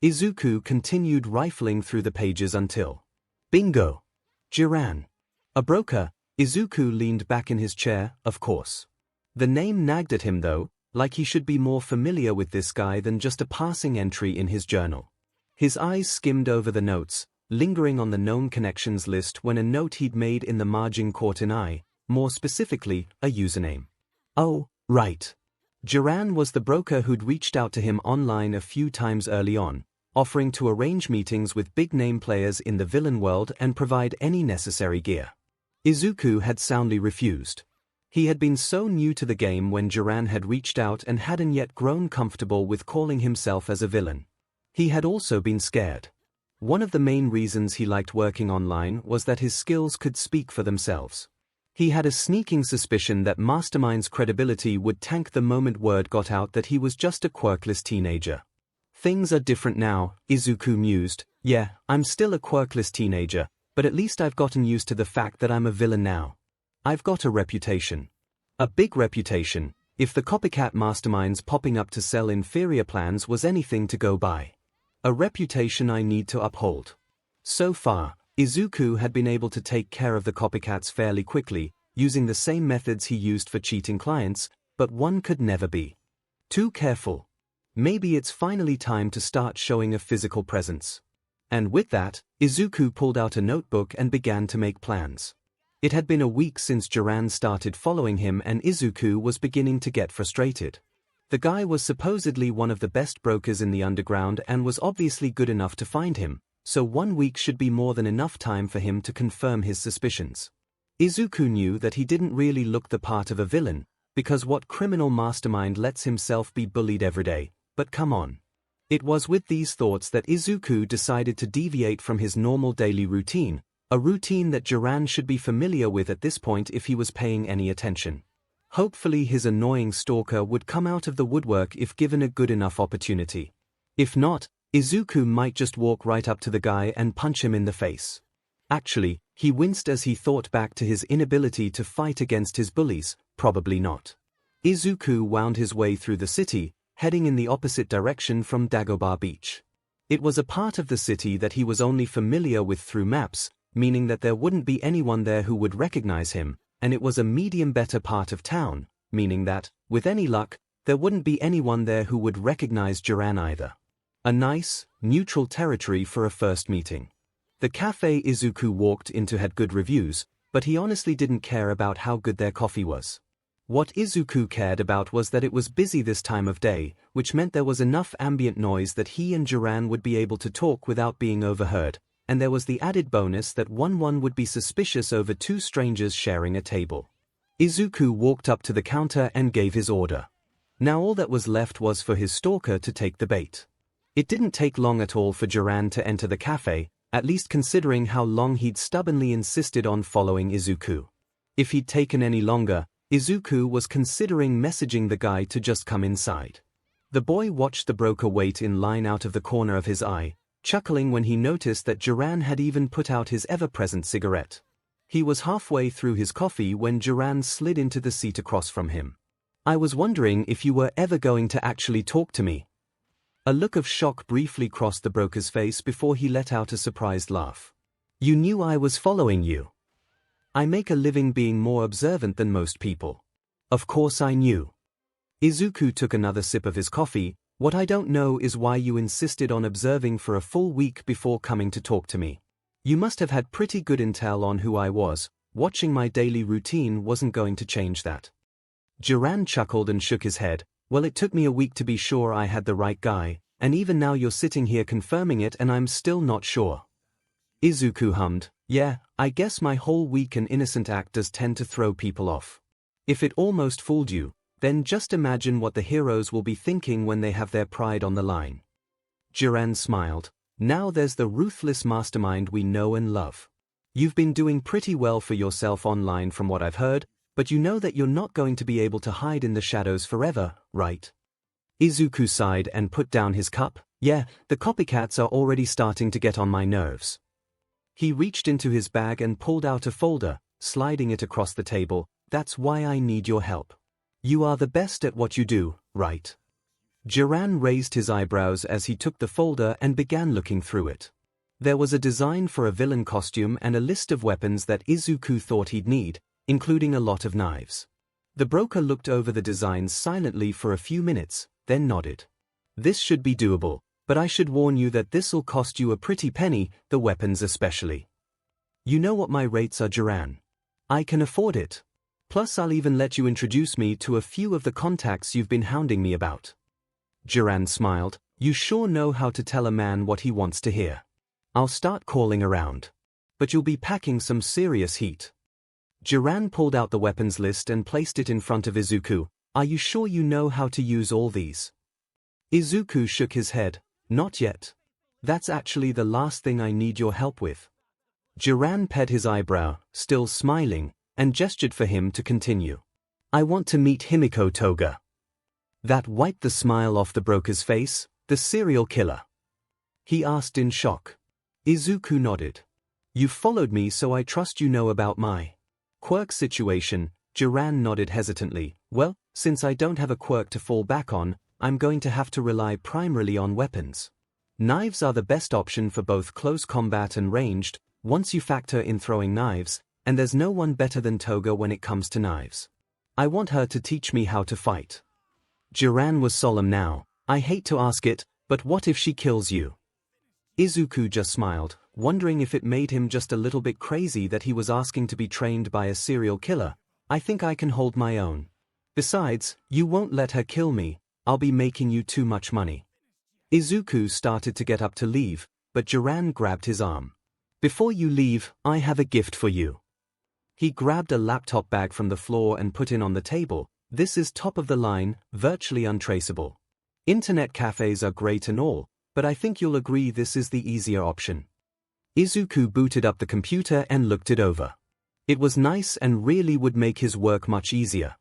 Izuku continued rifling through the pages until... Bingo! Jiran. A broker. Izuku leaned back in his chair, of course. The name nagged at him though, like he should be more familiar with this guy than just a passing entry in his journal. His eyes skimmed over the notes, lingering on the known connections list when a note he'd made in the margin caught an eye, more specifically, a username. Oh, right. Jiran was the broker who'd reached out to him online a few times early on, offering to arrange meetings with big-name players in the villain world and provide any necessary gear. Izuku had soundly refused. He had been so new to the game when Jiran had reached out and hadn't yet grown comfortable with calling himself as a villain. He had also been scared. One of the main reasons he liked working online was that his skills could speak for themselves. He had a sneaking suspicion that Mastermind's credibility would tank the moment word got out that he was just a quirkless teenager. Things are different now, Izuku mused. Yeah, I'm still a quirkless teenager, but at least I've gotten used to the fact that I'm a villain now. I've got a reputation. A big reputation, if the copycat masterminds popping up to sell inferior plans was anything to go by. A reputation I need to uphold. So far, Izuku had been able to take care of the copycats fairly quickly, using the same methods he used for cheating clients, but one could never be too careful. Maybe it's finally time to start showing a physical presence. And with that, Izuku pulled out a notebook and began to make plans. It had been a week since Jiran started following him and Izuku was beginning to get frustrated. The guy was supposedly one of the best brokers in the underground and was obviously good enough to find him, so 1 week should be more than enough time for him to confirm his suspicions. Izuku knew that he didn't really look the part of a villain, because what criminal mastermind lets himself be bullied every day, but come on. It was with these thoughts that Izuku decided to deviate from his normal daily routine, a routine that Jiran should be familiar with at this point if he was paying any attention. Hopefully his annoying stalker would come out of the woodwork if given a good enough opportunity. If not, Izuku might just walk right up to the guy and punch him in the face. Actually, he winced as he thought back to his inability to fight against his bullies, probably not. Izuku wound his way through the city, heading in the opposite direction from Dagobah Beach. It was a part of the city that he was only familiar with through maps, meaning that there wouldn't be anyone there who would recognize him, and it was a medium better part of town, meaning that, with any luck, there wouldn't be anyone there who would recognize Jiran either. A nice, neutral territory for a first meeting. The cafe Izuku walked into had good reviews, but he honestly didn't care about how good their coffee was. What Izuku cared about was that it was busy this time of day, which meant there was enough ambient noise that he and Jiran would be able to talk without being overheard, and there was the added bonus that one would be suspicious over two strangers sharing a table. Izuku walked up to the counter and gave his order. Now all that was left was for his stalker to take the bait. It didn't take long at all for Jiran to enter the cafe, at least considering how long he'd stubbornly insisted on following Izuku. If he'd taken any longer, Izuku was considering messaging the guy to just come inside. The boy watched the broker wait in line out of the corner of his eye, chuckling when he noticed that Jiran had even put out his ever-present cigarette. He was halfway through his coffee when Jiran slid into the seat across from him. "I was wondering if you were ever going to actually talk to me." A look of shock briefly crossed the broker's face before he let out a surprised laugh. "You knew I was following you. I make a living being more observant than most people. Of course I knew." Izuku took another sip of his coffee. "What I don't know is why you insisted on observing for a full week before coming to talk to me. You must have had pretty good intel on who I was. Watching my daily routine wasn't going to change that." Jiran chuckled and shook his head. "Well, it took me a week to be sure I had the right guy, and even now you're sitting here confirming it and I'm still not sure." Izuku hummed. "Yeah, I guess my whole weak and innocent act does tend to throw people off. If it almost fooled you, then just imagine what the heroes will be thinking when they have their pride on the line." Jiran smiled. "Now there's the ruthless mastermind we know and love. You've been doing pretty well for yourself online from what I've heard, but you know that you're not going to be able to hide in the shadows forever, right?" Izuku sighed and put down his cup. "Yeah, the copycats are already starting to get on my nerves." He reached into his bag and pulled out a folder, sliding it across the table. "That's why I need your help. You are the best at what you do, right?" Jiran raised his eyebrows as he took the folder and began looking through it. There was a design for a villain costume and a list of weapons that Izuku thought he'd need, including a lot of knives. The broker looked over the designs silently for a few minutes, then nodded. "This should be doable, but I should warn you that this'll cost you a pretty penny, the weapons especially. You know what my rates are, Jiran. I can afford it. Plus I'll even let you introduce me to a few of the contacts you've been hounding me about." Jiran smiled. "You sure know how to tell a man what he wants to hear. I'll start calling around. But you'll be packing some serious heat." Jiran pulled out the weapons list and placed it in front of Izuku. "Are you sure you know how to use all these?" Izuku shook his head. "Not yet. That's actually the last thing I need your help with." Jiran pet his eyebrow, still smiling, and gestured for him to continue. "I want to meet Himiko Toga." That wiped the smile off the broker's face. "The serial killer?" he asked in shock. Izuku nodded. "You've followed me, so I trust you know about my quirk situation." Jiran nodded hesitantly. "Well, since I don't have a quirk to fall back on, I'm going to have to rely primarily on weapons. Knives are the best option for both close combat and ranged, once you factor in throwing knives, and there's no one better than Toga when it comes to knives. I want her to teach me how to fight." Jiran was solemn now. "I hate to ask it, but what if she kills you?" Izuku just smiled, wondering if it made him just a little bit crazy that he was asking to be trained by a serial killer. "I think I can hold my own. Besides, you won't let her kill me. I'll be making you too much money." Izuku started to get up to leave, but Jiran grabbed his arm. "Before you leave, I have a gift for you." He grabbed a laptop bag from the floor and put it on the table. "This is top of the line, virtually untraceable. Internet cafes are great and all, but I think you'll agree this is the easier option." Izuku booted up the computer and looked it over. It was nice and really would make his work much easier.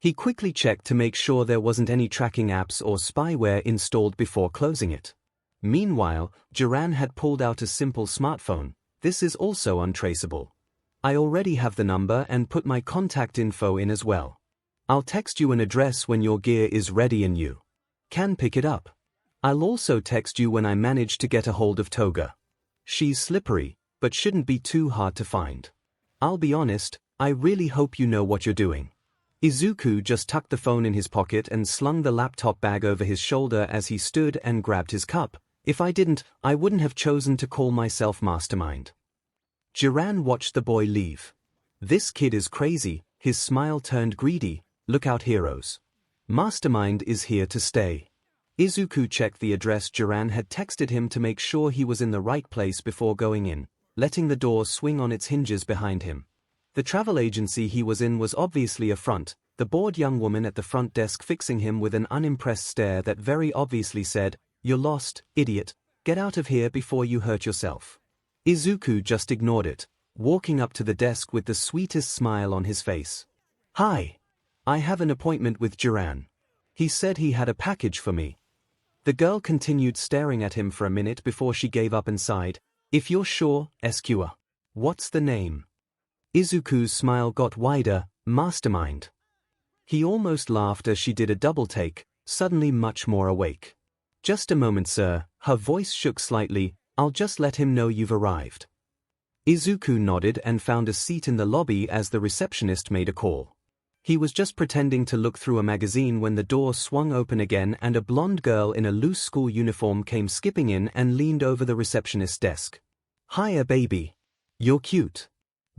He quickly checked to make sure there wasn't any tracking apps or spyware installed before closing it. Meanwhile, Jiran had pulled out a simple smartphone. "This is also untraceable. I already have the number and put my contact info in as well. I'll text you an address when your gear is ready and you can pick it up. I'll also text you when I manage to get a hold of Toga. She's slippery, but shouldn't be too hard to find. I'll be honest, I really hope you know what you're doing." Izuku just tucked the phone in his pocket and slung the laptop bag over his shoulder as he stood and grabbed his cup. "If I didn't, I wouldn't have chosen to call myself Mastermind." Jiran watched the boy leave. "This kid is crazy." His smile turned greedy. "Look out, heroes. Mastermind is here to stay." Izuku checked the address Jiran had texted him to make sure he was in the right place before going in, letting the door swing on its hinges behind him. The travel agency he was in was obviously a front, the bored young woman at the front desk fixing him with an unimpressed stare that very obviously said, "You're lost, idiot. Get out of here before you hurt yourself." Izuku just ignored it, walking up to the desk with the sweetest smile on his face. "Hi. I have an appointment with Jiran. He said he had a package for me." The girl continued staring at him for a minute before she gave up and sighed. "If you're sure, 𝐒𝐿. What's the name?" Izuku's smile got wider. "Mastermind." He almost laughed as she did a double take, suddenly much more awake. "Just a moment, sir." Her voice shook slightly. "I'll just let him know you've arrived." Izuku nodded and found a seat in the lobby as the receptionist made a call. He was just pretending to look through a magazine when the door swung open again and a blonde girl in a loose school uniform came skipping in and leaned over the receptionist's desk. "Hiya, baby. You're cute.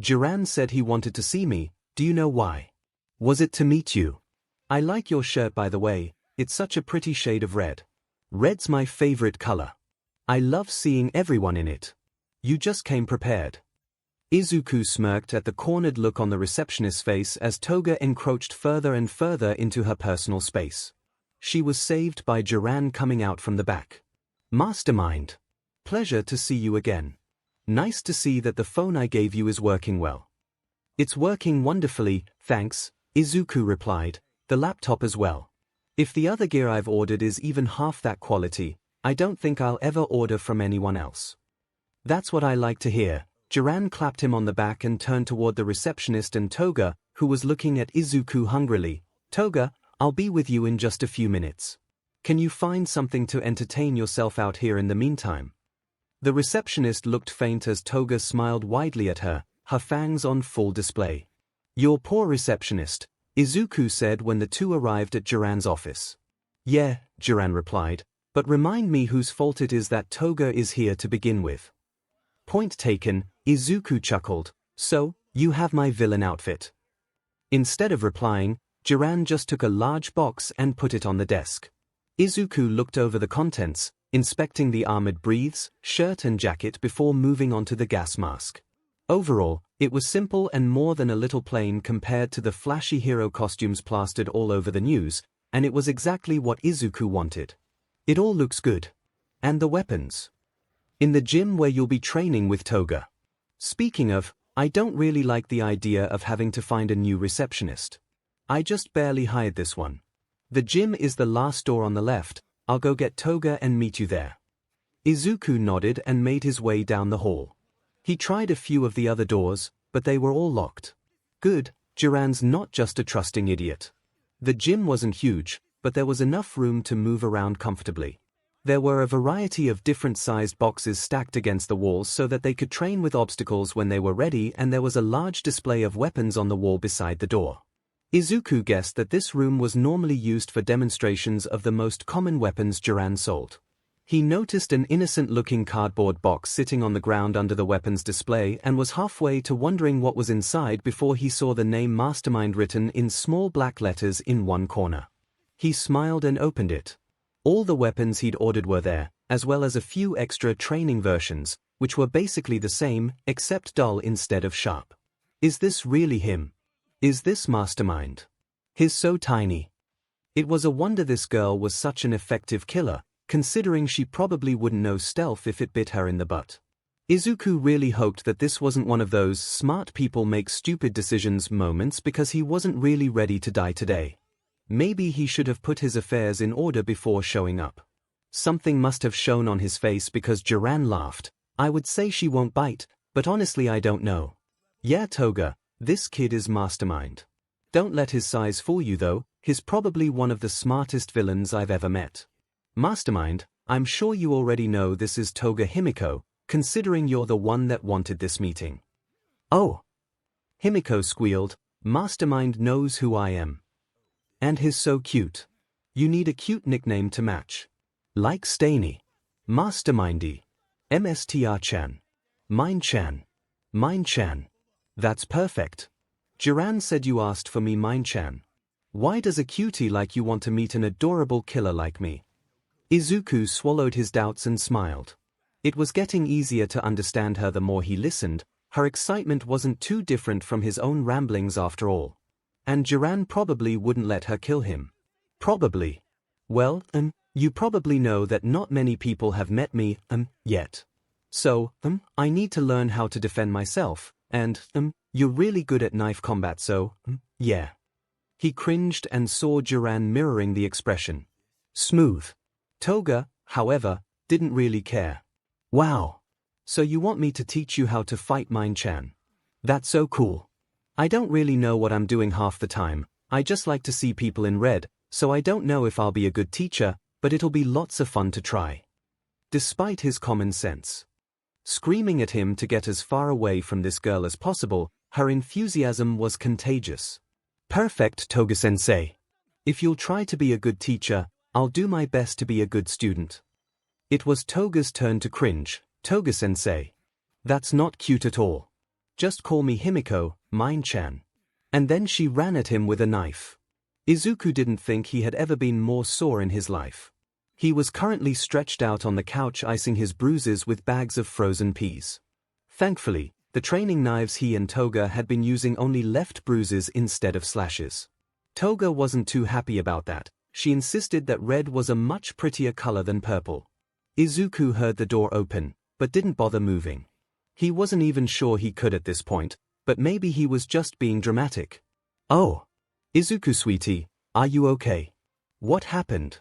Jiran said he wanted to see me. Do you know why? Was it to meet you? I like your shirt, by the way. It's such a pretty shade of red. Red's my favorite color. I love seeing everyone in it. You just came prepared." Izuku smirked at the cornered look on the receptionist's face as Toga encroached further and further into her personal space. She was saved by Jiran coming out from the back. "Mastermind. Pleasure to see you again. Nice to see that the phone I gave you is working well." "It's working wonderfully, thanks," Izuku replied. "The laptop as well. If the other gear I've ordered is even half that quality, I don't think I'll ever order from anyone else." "That's what I like to hear." Jiran clapped him on the back and turned toward the receptionist and Toga, who was looking at Izuku hungrily. "Toga, I'll be with you in just a few minutes. Can you find something to entertain yourself out here in the meantime?" The receptionist looked faint as Toga smiled widely at her, her fangs on full display. "Your poor receptionist," Izuku said when the two arrived at Jiran's office. "Yeah," Jiran replied, "but remind me whose fault it is that Toga is here to begin with." "Point taken," Izuku chuckled. "So, you have my villain outfit." Instead of replying, Jiran just took a large box and put it on the desk. Izuku looked over the contents, inspecting the armored breaths, shirt and jacket before moving on to the gas mask. Overall, it was simple and more than a little plain compared to the flashy hero costumes plastered all over the news, and it was exactly what Izuku wanted. "It all looks good. And the weapons. In the gym where you'll be training with Toga. Speaking of, I don't really like the idea of having to find a new receptionist. I just barely hired this one. The gym is the last door on the left. I'll go get Toga and meet you there. Izuku nodded and made his way down the hall. He tried a few of the other doors, but they were all locked. Good, Jiran's not just a trusting idiot. The gym wasn't huge, but there was enough room to move around comfortably. There were a variety of different-sized boxes stacked against the walls so that they could train with obstacles when they were ready, and there was a large display of weapons on the wall beside the door. Izuku guessed that this room was normally used for demonstrations of the most common weapons Jiran sold. He noticed an innocent-looking cardboard box sitting on the ground under the weapons display and was halfway to wondering what was inside before he saw the name Mastermind written in small black letters in one corner. He smiled and opened it. All the weapons he'd ordered were there, as well as a few extra training versions, which were basically the same, except dull instead of sharp. Is this really him? Is this Mastermind? He's so tiny. It was a wonder this girl was such an effective killer, considering she probably wouldn't know stealth if it bit her in the butt. Izuku really hoped that this wasn't one of those smart people make stupid decisions moments because he wasn't really ready to die today. Maybe he should have put his affairs in order before showing up. Something must have shown on his face because Jiran laughed. I would say she won't bite, but honestly I don't know. Yeah, Toga, this kid is Mastermind. Don't let his size fool you though, he's probably one of the smartest villains I've ever met. Mastermind, I'm sure you already know this is Toga Himiko, considering you're the one that wanted this meeting. Oh! Himiko squealed, Mastermind knows who I am. And he's so cute. You need a cute nickname to match. Like Stainy. Mastermindy. MSTR-chan. Mind-chan. Mind-chan. That's perfect. Jiran said you asked for me, Mind-chan. Why does a cutie like you want to meet an adorable killer like me? Izuku swallowed his doubts and smiled. It was getting easier to understand her the more he listened. Her excitement wasn't too different from his own ramblings after all. And Jiran probably wouldn't let her kill him. Probably. Well, you probably know that not many people have met me, yet. So, I need to learn how to defend myself, and, you're really good at knife combat so, yeah. He cringed and saw Jiran mirroring the expression. Smooth. Toga, however, didn't really care. Wow. So you want me to teach you how to fight Mind-chan? That's so cool. I don't really know what I'm doing half the time. I just like to see people in red, so I don't know if I'll be a good teacher, but it'll be lots of fun to try. Despite his common sense. Screaming at him to get as far away from this girl as possible, her enthusiasm was contagious. Perfect, Toga-sensei. If you'll try to be a good teacher, I'll do my best to be a good student. It was Toga's turn to cringe. Toga-sensei. That's not cute at all. Just call me Himiko, Mind-chan. And then she ran at him with a knife. Izuku didn't think he had ever been more sore in his life. He was currently stretched out on the couch icing his bruises with bags of frozen peas. Thankfully, the training knives he and Toga had been using only left bruises instead of slashes. Toga wasn't too happy about that. She insisted that red was a much prettier color than purple. Izuku heard the door open, but didn't bother moving. He wasn't even sure he could at this point, but maybe he was just being dramatic. Oh. Izuku sweetie, are you okay? What happened?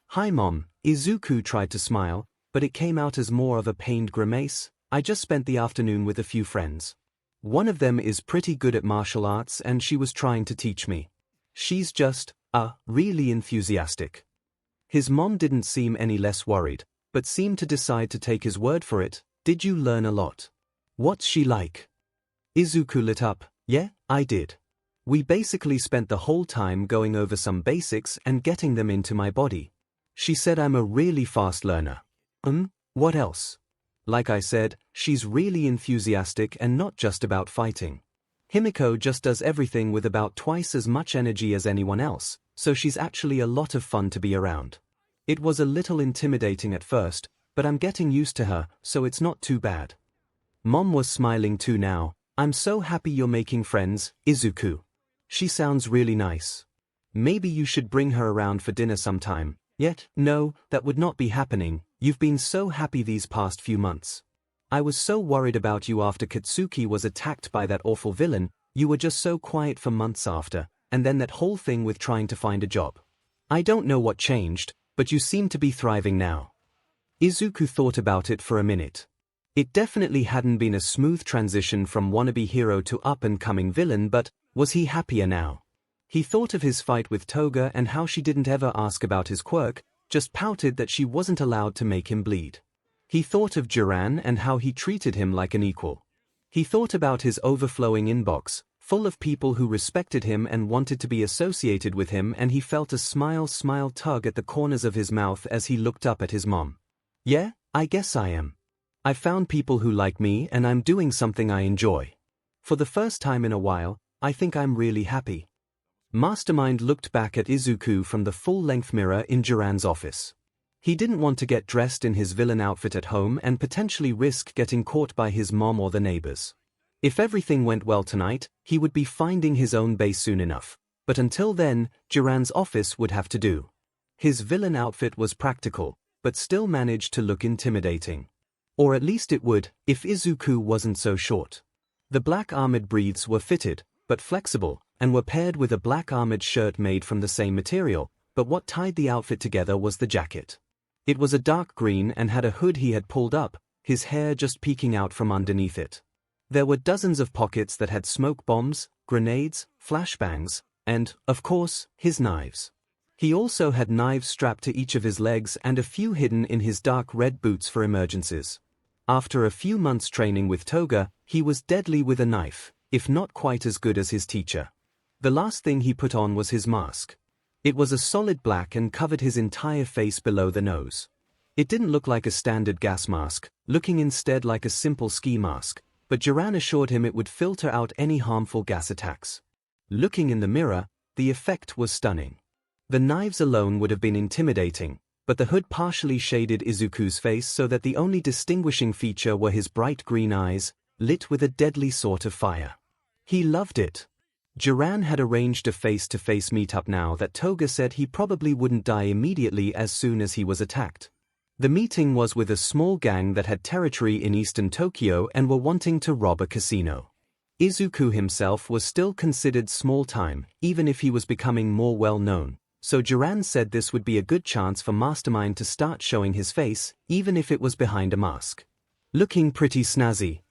Hi Mom, Izuku tried to smile, but it came out as more of a pained grimace. I just spent the afternoon with a few friends. One of them is pretty good at martial arts and she was trying to teach me. She's just, really enthusiastic. His mom didn't seem any less worried, but seemed to decide to take his word for it. Did you learn a lot? What's she like? Izuku lit up. Yeah, I did. We basically spent the whole time going over some basics and getting them into my body. She said I'm a really fast learner. What else? Like I said, she's really enthusiastic and not just about fighting. Himiko just does everything with about twice as much energy as anyone else, so she's actually a lot of fun to be around. It was a little intimidating at first, but I'm getting used to her, so it's not too bad. Mom was smiling too now. I'm so happy you're making friends, Izuku. She sounds really nice. Maybe you should bring her around for dinner sometime. Yet, no, that would not be happening. You've been so happy these past few months. I was so worried about you after Katsuki was attacked by that awful villain. You were just so quiet for months after, and then that whole thing with trying to find a job. I don't know what changed, but you seem to be thriving now. Izuku thought about it for a minute. It definitely hadn't been a smooth transition from wannabe hero to up-and-coming villain, but was he happier now? He thought of his fight with Toga and how she didn't ever ask about his quirk, just pouted that she wasn't allowed to make him bleed. He thought of Jiran and how he treated him like an equal. He thought about his overflowing inbox, full of people who respected him and wanted to be associated with him, and he felt a smile tug at the corners of his mouth as he looked up at his mom. Yeah, I guess I am. I found people who like me and I'm doing something I enjoy. For the first time in a while, I think I'm really happy. Mastermind looked back at Izuku from the full-length mirror in Jiran's office. He didn't want to get dressed in his villain outfit at home and potentially risk getting caught by his mom or the neighbors. If everything went well tonight, he would be finding his own base soon enough, but until then, Jiran's office would have to do. His villain outfit was practical, but still managed to look intimidating. Or at least it would, if Izuku wasn't so short. The black armored breaths were fitted, but flexible, and were paired with a black armored shirt made from the same material, but what tied the outfit together was the jacket. It was a dark green and had a hood he had pulled up, his hair just peeking out from underneath it. There were dozens of pockets that had smoke bombs, grenades, flashbangs, and, of course, his knives. He also had knives strapped to each of his legs and a few hidden in his dark red boots for emergencies. After a few months training with Toga, he was deadly with a knife, if not quite as good as his teacher. The last thing he put on was his mask. It was a solid black and covered his entire face below the nose. It didn't look like a standard gas mask, looking instead like a simple ski mask, but Jiran assured him it would filter out any harmful gas attacks. Looking in the mirror, the effect was stunning. The knives alone would have been intimidating, but the hood partially shaded Izuku's face so that the only distinguishing feature were his bright green eyes, lit with a deadly sort of fire. He loved it. Jiran had arranged a face-to-face meetup now that Toga said he probably wouldn't die immediately as soon as he was attacked. The meeting was with a small gang that had territory in eastern Tokyo and were wanting to rob a casino. Izuku himself was still considered small-time, even if he was becoming more well-known, so Jiran said this would be a good chance for Mastermind to start showing his face, even if it was behind a mask. Looking pretty snazzy.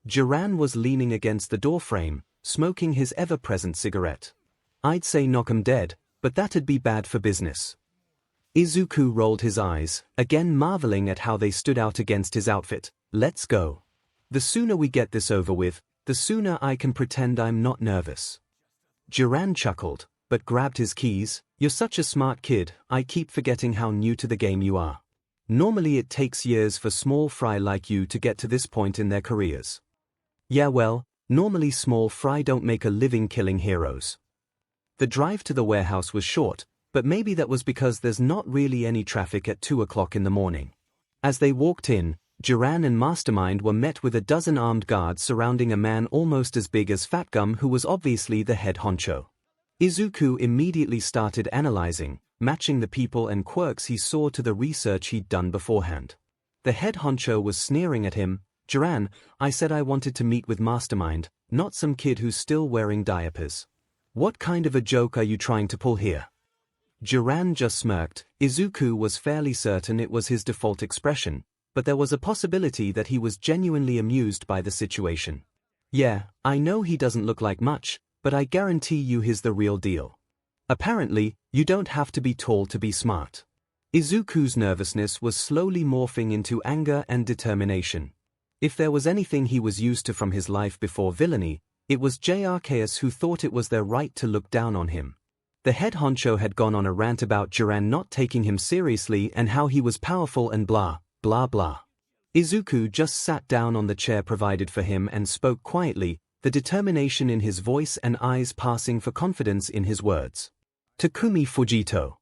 Jiran was leaning against the doorframe, smoking his ever-present cigarette. I'd say knock 'em dead, but that'd be bad for business. Izuku rolled his eyes, again marveling at how they stood out against his outfit. Let's go. The sooner we get this over with, the sooner I can pretend I'm not nervous. Jiran chuckled, but grabbed his keys. You're such a smart kid, I keep forgetting how new to the game you are. Normally it takes years for small fry like you to get to this point in their careers. Yeah well, normally small fry don't make a living killing heroes. The drive to the warehouse was short, but maybe that was because there's not really any traffic at 2 o'clock in the morning. As they walked in, Jiran and Mastermind were met with a dozen armed guards surrounding a man almost as big as Fat Gum who was obviously the head honcho. Izuku immediately started analyzing, matching the people and quirks he saw to the research he'd done beforehand. The head honcho was sneering at him. Jiran, I said I wanted to meet with Mastermind, not some kid who's still wearing diapers. What kind of a joke are you trying to pull here? Jiran just smirked. Izuku was fairly certain it was his default expression, but there was a possibility that he was genuinely amused by the situation. Yeah, I know he doesn't look like much, but I guarantee you he's the real deal. Apparently, you don't have to be tall to be smart. Izuku's nervousness was slowly morphing into anger and determination. If there was anything he was used to from his life before villainy, it was JRKs who thought it was their right to look down on him. The head honcho had gone on a rant about Jiran not taking him seriously and how he was powerful and blah, blah blah. Izuku just sat down on the chair provided for him and spoke quietly, the determination in his voice and eyes passing for confidence in his words. Takumi Fujito.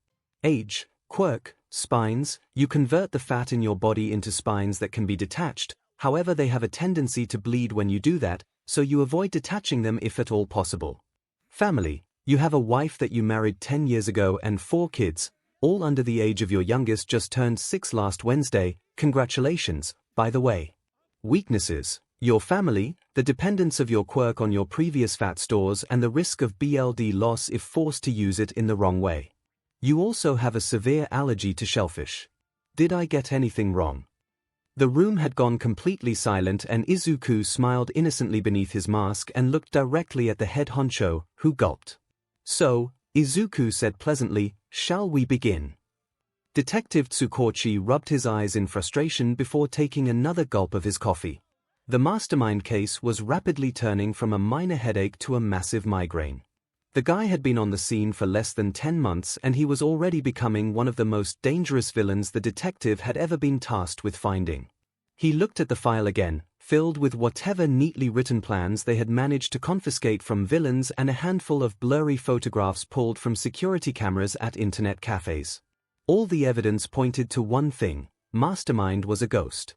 Age, quirk, spines. You convert the fat in your body into spines that can be detached, however they have a tendency to bleed when you do that, so you avoid detaching them if at all possible. Family. You have a wife that you married 10 years ago and 4 kids, all under the age of your youngest just turned 6 last Wednesday. Congratulations, by the way. Weaknesses: your family, the dependence of your quirk on your previous fat stores and the risk of BLD loss if forced to use it in the wrong way. You also have a severe allergy to shellfish. Did I get anything wrong? The room had gone completely silent and Izuku smiled innocently beneath his mask and looked directly at the head honcho, who gulped. So, Izuku said pleasantly, "Shall we begin?" Detective Tsukochi rubbed his eyes in frustration before taking another gulp of his coffee. The Mastermind case was rapidly turning from a minor headache to a massive migraine. The guy had been on the scene for less than 10 months and he was already becoming one of the most dangerous villains the detective had ever been tasked with finding. He looked at the file again, filled with whatever neatly written plans they had managed to confiscate from villains and a handful of blurry photographs pulled from security cameras at internet cafes. All the evidence pointed to one thing: Mastermind was a ghost.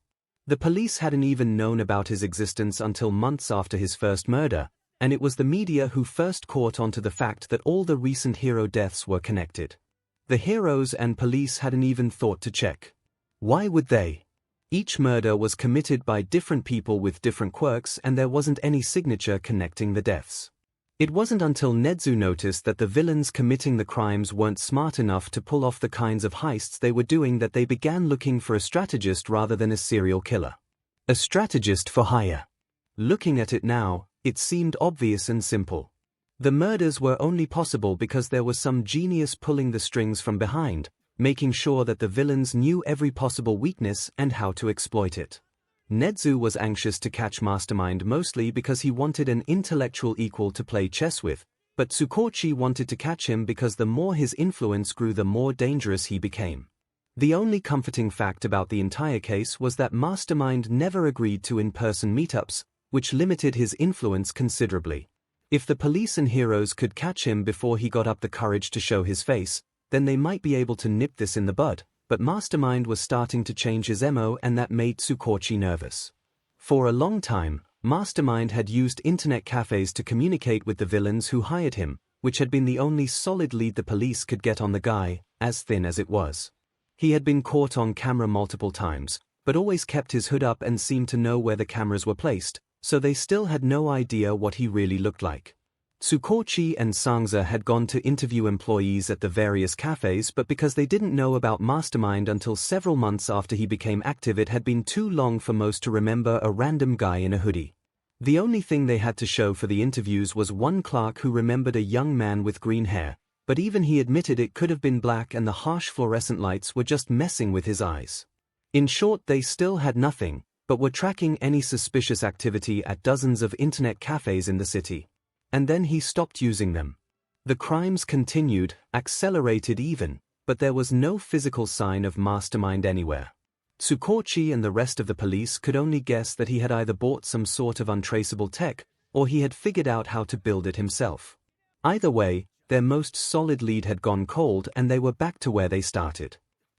The police hadn't even known about his existence until months after his first murder, and it was the media who first caught on to the fact that all the recent hero deaths were connected. The heroes and police hadn't even thought to check. Why would they? Each murder was committed by different people with different quirks and there wasn't any signature connecting the deaths. It wasn't until Nezu noticed that the villains committing the crimes weren't smart enough to pull off the kinds of heists they were doing that they began looking for a strategist rather than a serial killer. A strategist for hire. Looking at it now, it seemed obvious and simple. The murders were only possible because there was some genius pulling the strings from behind, making sure that the villains knew every possible weakness and how to exploit it. Nezu was anxious to catch Mastermind mostly because he wanted an intellectual equal to play chess with, but Tsukochi wanted to catch him because the more his influence grew the more dangerous he became. The only comforting fact about the entire case was that Mastermind never agreed to in-person meetups, which limited his influence considerably. If the police and heroes could catch him before he got up the courage to show his face, then they might be able to nip this in the bud, but Mastermind was starting to change his MO and that made Tsukochi nervous. For a long time, Mastermind had used internet cafes to communicate with the villains who hired him, which had been the only solid lead the police could get on the guy, as thin as it was. He had been caught on camera multiple times, but always kept his hood up and seemed to know where the cameras were placed, so they still had no idea what he really looked like. Tsukochi and Sangza had gone to interview employees at the various cafes, but because they didn't know about Mastermind until several months after he became active, it had been too long for most to remember a random guy in a hoodie. The only thing they had to show for the interviews was one clerk who remembered a young man with green hair, but even he admitted it could have been black and the harsh fluorescent lights were just messing with his eyes. In short, they still had nothing, but were tracking any suspicious activity at dozens of internet cafes in the city. And then he stopped using them. The crimes continued, accelerated even, but there was no physical sign of Mastermind anywhere. Tsukochi and the rest of the police could only guess that he had either bought some sort of untraceable tech, or he had figured out how to build it himself. Either way, their most solid lead had gone cold and they were back to where they started.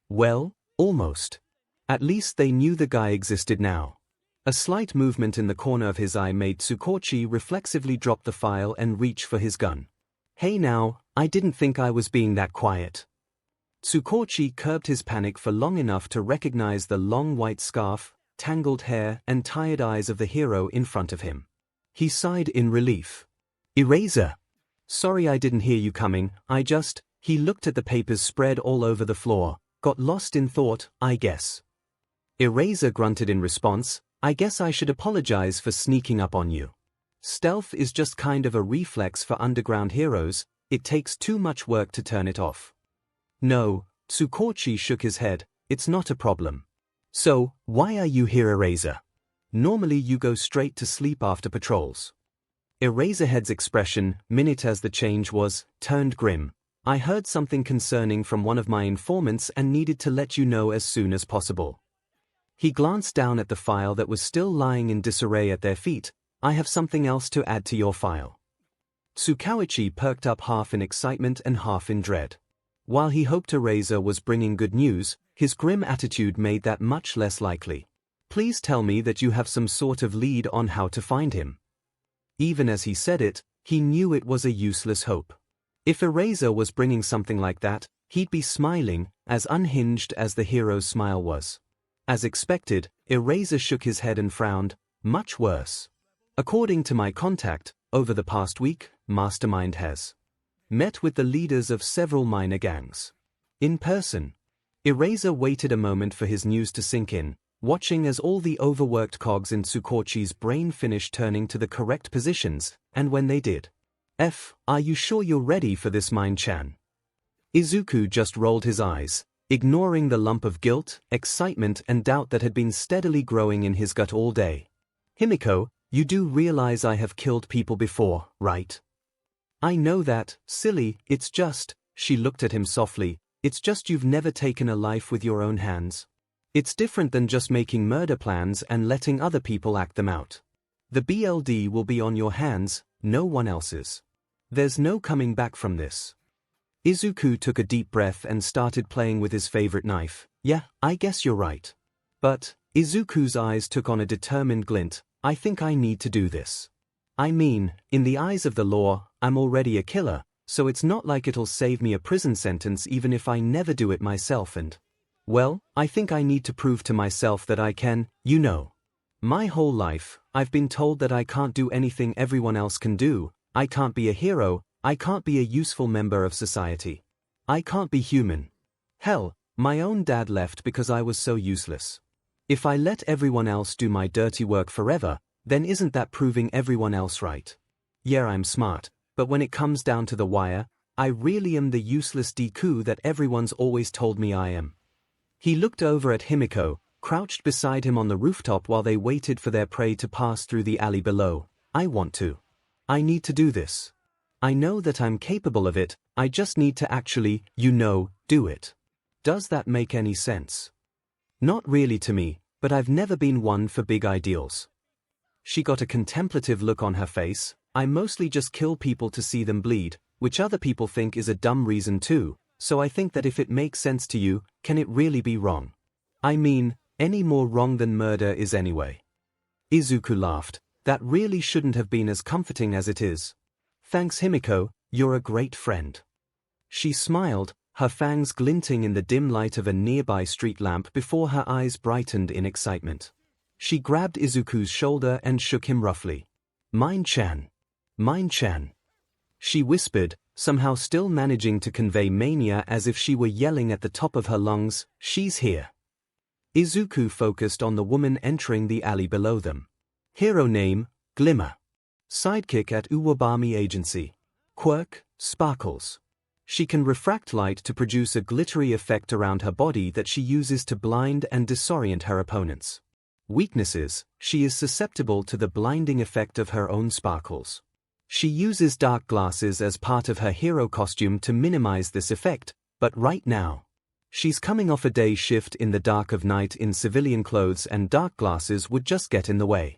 Well, almost. At least they knew the guy existed now. A slight movement in the corner of his eye made Tsukochi reflexively drop the file and reach for his gun. Hey now, I didn't think I was being that quiet. Tsukochi curbed his panic for long enough to recognize the long white scarf, tangled hair, and tired eyes of the hero in front of him. He sighed in relief. Eraser. Sorry I didn't hear you coming, He looked at the papers spread all over the floor, got lost in thought, I guess. Eraser grunted in response, I guess I should apologize for sneaking up on you. Stealth is just kind of a reflex for underground heroes, it takes too much work to turn it off. No, Tsukochi shook his head, it's not a problem. So, why are you here, Eraser? Normally you go straight to sleep after patrols. Eraserhead's expression, minute as the change was, turned grim. I heard something concerning from one of my informants and needed to let you know as soon as possible. He glanced down at the file that was still lying in disarray at their feet. I have something else to add to your file. Tsukauichi perked up half in excitement and half in dread. While he hoped Eraser was bringing good news, his grim attitude made that much less likely. Please tell me that you have some sort of lead on how to find him. Even as he said it, he knew it was a useless hope. If Eraser was bringing something like that, he'd be smiling, as unhinged as the hero's smile was. As expected, 𝐒𝐻𝐻 shook his head and frowned. Much worse. According to my contact, over the past week, Mastermind has met with the leaders of several minor gangs. In person. 𝐒𝐻𝐻 waited a moment for his news to sink in, watching as all the overworked cogs in 𝐒𝐭𝐚𝐲's brain finished turning to the correct positions, and when they did. Are you sure you're ready for this, Mind-chan? Izuku just rolled his eyes, ignoring the lump of guilt, excitement and doubt that had been steadily growing in his gut all day. Himiko, you do realize I have killed people before, right? I know that, silly, it's just, she looked at him softly, it's just you've never taken a life with your own hands. It's different than just making murder plans and letting other people act them out. The BLD will be on your hands, no one else's. There's no coming back from this. Izuku took a deep breath and started playing with his favorite knife. Yeah, I guess you're right. But, Izuku's eyes took on a determined glint, I think I need to do this. I mean, in the eyes of the law, I'm already a killer, so it's not like it'll save me a prison sentence even if I never do it myself and… Well, I think I need to prove to myself that I can, you know. My whole life, I've been told that I can't do anything everyone else can do, I can't be a hero, I can't be a useful member of society. I can't be human. Hell, my own dad left because I was so useless. If I let everyone else do my dirty work forever, then isn't that proving everyone else right? Yeah, I'm smart, but when it comes down to the wire, I really am the useless Deku that everyone's always told me I am. He looked over at Himiko, crouched beside him on the rooftop while they waited for their prey to pass through the alley below. I want to. I need to do this. I know that I'm capable of it, I just need to actually, you know, do it. Does that make any sense? Not really to me, but I've never been one for big ideals. She got a contemplative look on her face. I mostly just kill people to see them bleed, which other people think is a dumb reason too, so I think that if it makes sense to you, can it really be wrong? I mean, any more wrong than murder is anyway. Izuku laughed. That really shouldn't have been as comforting as it is. Thanks, Himiko, you're a great friend. She smiled, her fangs glinting in the dim light of a nearby street lamp before her eyes brightened in excitement. She grabbed Izuku's shoulder and shook him roughly. Mind-chan. Mind-chan. She whispered, somehow still managing to convey mania as if she were yelling at the top of her lungs, she's here. Izuku focused on the woman entering the alley below them. Hero name, Glimmer. Sidekick at Uwabami Agency. Quirk, Sparkles. She can refract light to produce a glittery effect around her body that she uses to blind and disorient her opponents. Weaknesses, she is susceptible to the blinding effect of her own sparkles. She uses dark glasses as part of her hero costume to minimize this effect, but right now, she's coming off a day shift in the dark of night in civilian clothes and dark glasses would just get in the way.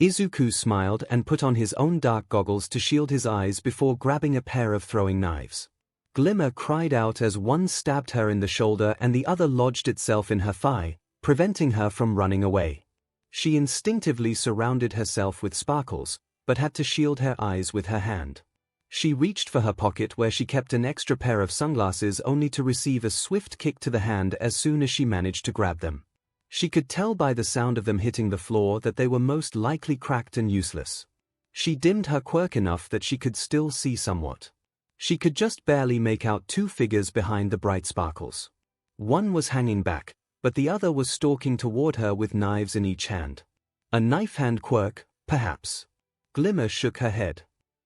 Izuku smiled and put on his own dark goggles to shield his eyes before grabbing a pair of throwing knives. Glimmer cried out as one stabbed her in the shoulder and the other lodged itself in her thigh, preventing her from running away. She instinctively surrounded herself with sparkles, but had to shield her eyes with her hand. She reached for her pocket where she kept an extra pair of sunglasses only to receive a swift kick to the hand as soon as she managed to grab them. She could tell by the sound of them hitting the floor that they were most likely cracked and useless. She dimmed her quirk enough that she could still see somewhat. She could just barely make out two figures behind the bright sparkles. One was hanging back, but the other was stalking toward her with knives in each hand. A knife-hand quirk, perhaps. Glimmer shook her head.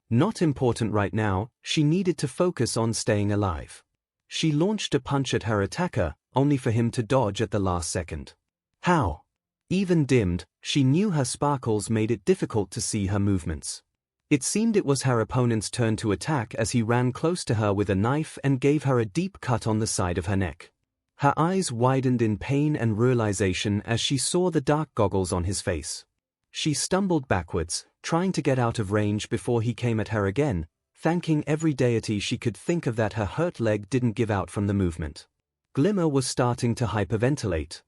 Not important right now, she needed to focus on staying alive. She launched a punch at her attacker, only for him to dodge at the last second. How? Even dimmed, she knew her sparkles made it difficult to see her movements. It seemed it was her opponent's turn to attack as he ran close to her with a knife and gave her a deep cut on the side of her neck. Her eyes widened in pain and realization as she saw the dark goggles on his face. She stumbled backwards, trying to get out of range before he came at her again, thanking every deity she could think of that her hurt leg didn't give out from the movement. Glimmer was starting to hyperventilate.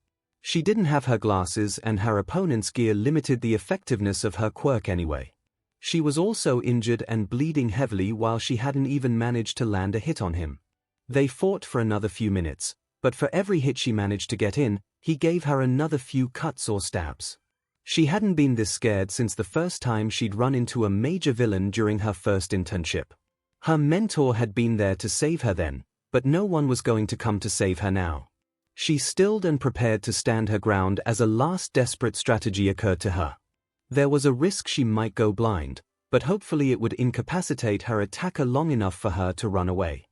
She didn't have her glasses and her opponent's gear limited the effectiveness of her quirk anyway. She was also injured and bleeding heavily while she hadn't even managed to land a hit on him. They fought for another few minutes, but for every hit she managed to get in, he gave her another few cuts or stabs. She hadn't been this scared since the first time she'd run into a major villain during her first internship. Her mentor had been there to save her then, but no one was going to come to save her now. She stilled and prepared to stand her ground as a last desperate strategy occurred to her. There was a risk she might go blind, but hopefully it would incapacitate her attacker long enough for her to run away.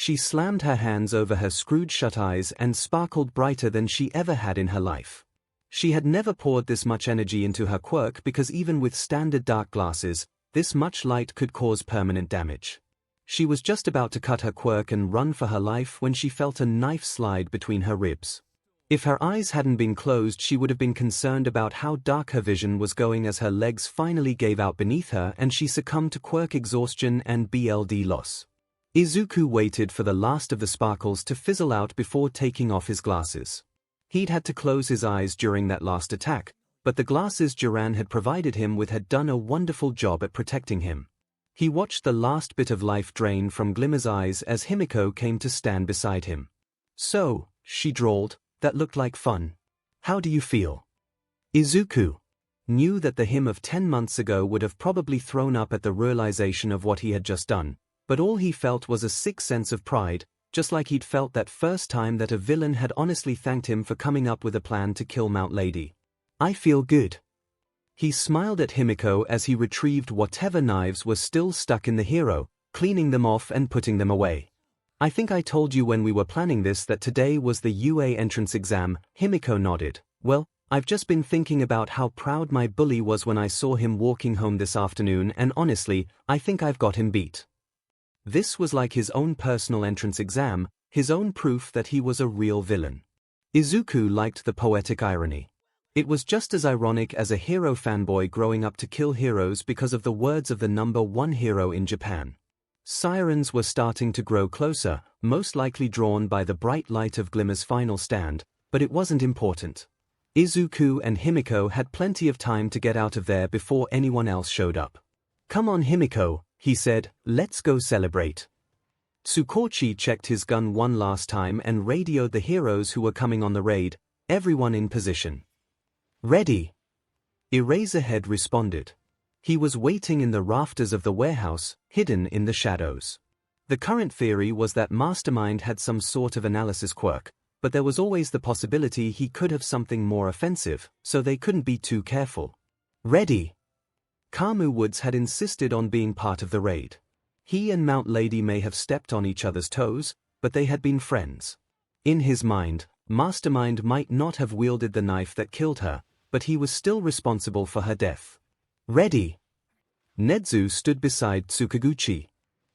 She slammed her hands over her screwed-shut eyes and sparkled brighter than she ever had in her life. She had never poured this much energy into her quirk because even with standard dark glasses, this much light could cause permanent damage. She was just about to cut her quirk and run for her life when she felt a knife slide between her ribs. If her eyes hadn't been closed, she would have been concerned about how dark her vision was going as her legs finally gave out beneath her and she succumbed to quirk exhaustion and BLD loss. Izuku waited for the last of the sparkles to fizzle out before taking off his glasses. He'd had to close his eyes during that last attack, but the glasses Jiran had provided him with had done a wonderful job at protecting him. He watched the last bit of life drain from Glimmer's eyes as Himiko came to stand beside him. "So," she drawled, "that looked like fun. How do you feel?" Izuku knew that the him of 10 months ago would have probably thrown up at the realization of what he had just done, but all he felt was a sick sense of pride, just like he'd felt that first time that a villain had honestly thanked him for coming up with a plan to kill Mount Lady. "I feel good." He smiled at Himiko as he retrieved whatever knives were still stuck in the hero, cleaning them off and putting them away. "I think I told you when we were planning this that today was the UA entrance exam," Himiko nodded. "Well, I've just been thinking about how proud my bully was when I saw him walking home this afternoon, and honestly, I think I've got him beat." This was like his own personal entrance exam, his own proof that he was a real villain. Izuku liked the poetic irony. It was just as ironic as a hero fanboy growing up to kill heroes because of the words of the #1 hero in Japan. Sirens were starting to grow closer, most likely drawn by the bright light of Glimmer's final stand, but it wasn't important. Izuku and Himiko had plenty of time to get out of there before anyone else showed up. "Come on, Himiko," he said, "let's go celebrate." Tsukochi checked his gun one last time and radioed the heroes who were coming on the raid, "Everyone in position." "Ready." Eraserhead responded. He was waiting in the rafters of the warehouse, hidden in the shadows. The current theory was that Mastermind had some sort of analysis quirk, but there was always the possibility he could have something more offensive, so they couldn't be too careful. "Ready." Kamu Woods had insisted on being part of the raid. He and Mount Lady may have stepped on each other's toes, but they had been friends. In his mind, Mastermind might not have wielded the knife that killed her, but he was still responsible for her death. "Ready." Nezu stood beside Tsukaguchi.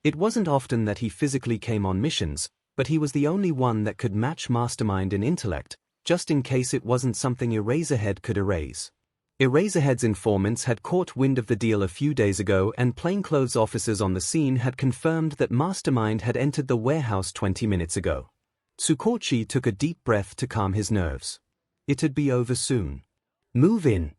It wasn't often that he physically came on missions, but he was the only one that could match Mastermind in intellect, just in case it wasn't something Eraserhead could erase. Eraserhead's informants had caught wind of the deal a few days ago, and plainclothes officers on the scene had confirmed that Mastermind had entered the warehouse 20 minutes ago. Tsukochi took a deep breath to calm his nerves. It'd be over soon. "Move in."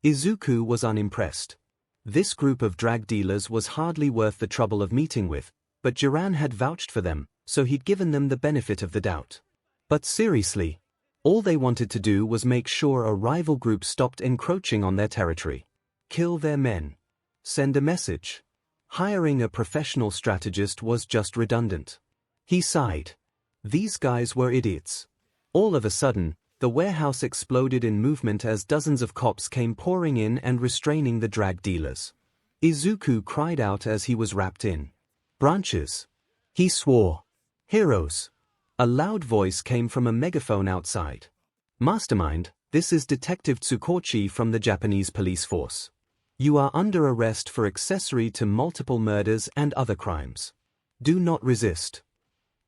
Izuku was unimpressed. This group of drag dealers was hardly worth the trouble of meeting with, but Jiran had vouched for them, so he'd given them the benefit of the doubt. But seriously, all they wanted to do was make sure a rival group stopped encroaching on their territory. Kill their men. Send a message. Hiring a professional strategist was just redundant. He sighed. These guys were idiots. All of a sudden, the warehouse exploded in movement as dozens of cops came pouring in and restraining the drag dealers. Izuku cried out as he was wrapped in branches. He swore. "Heroes." A loud voice came from a megaphone outside. "Mastermind, this is Detective Tsukochi from the Japanese police force. You are under arrest for accessory to multiple murders and other crimes. Do not resist."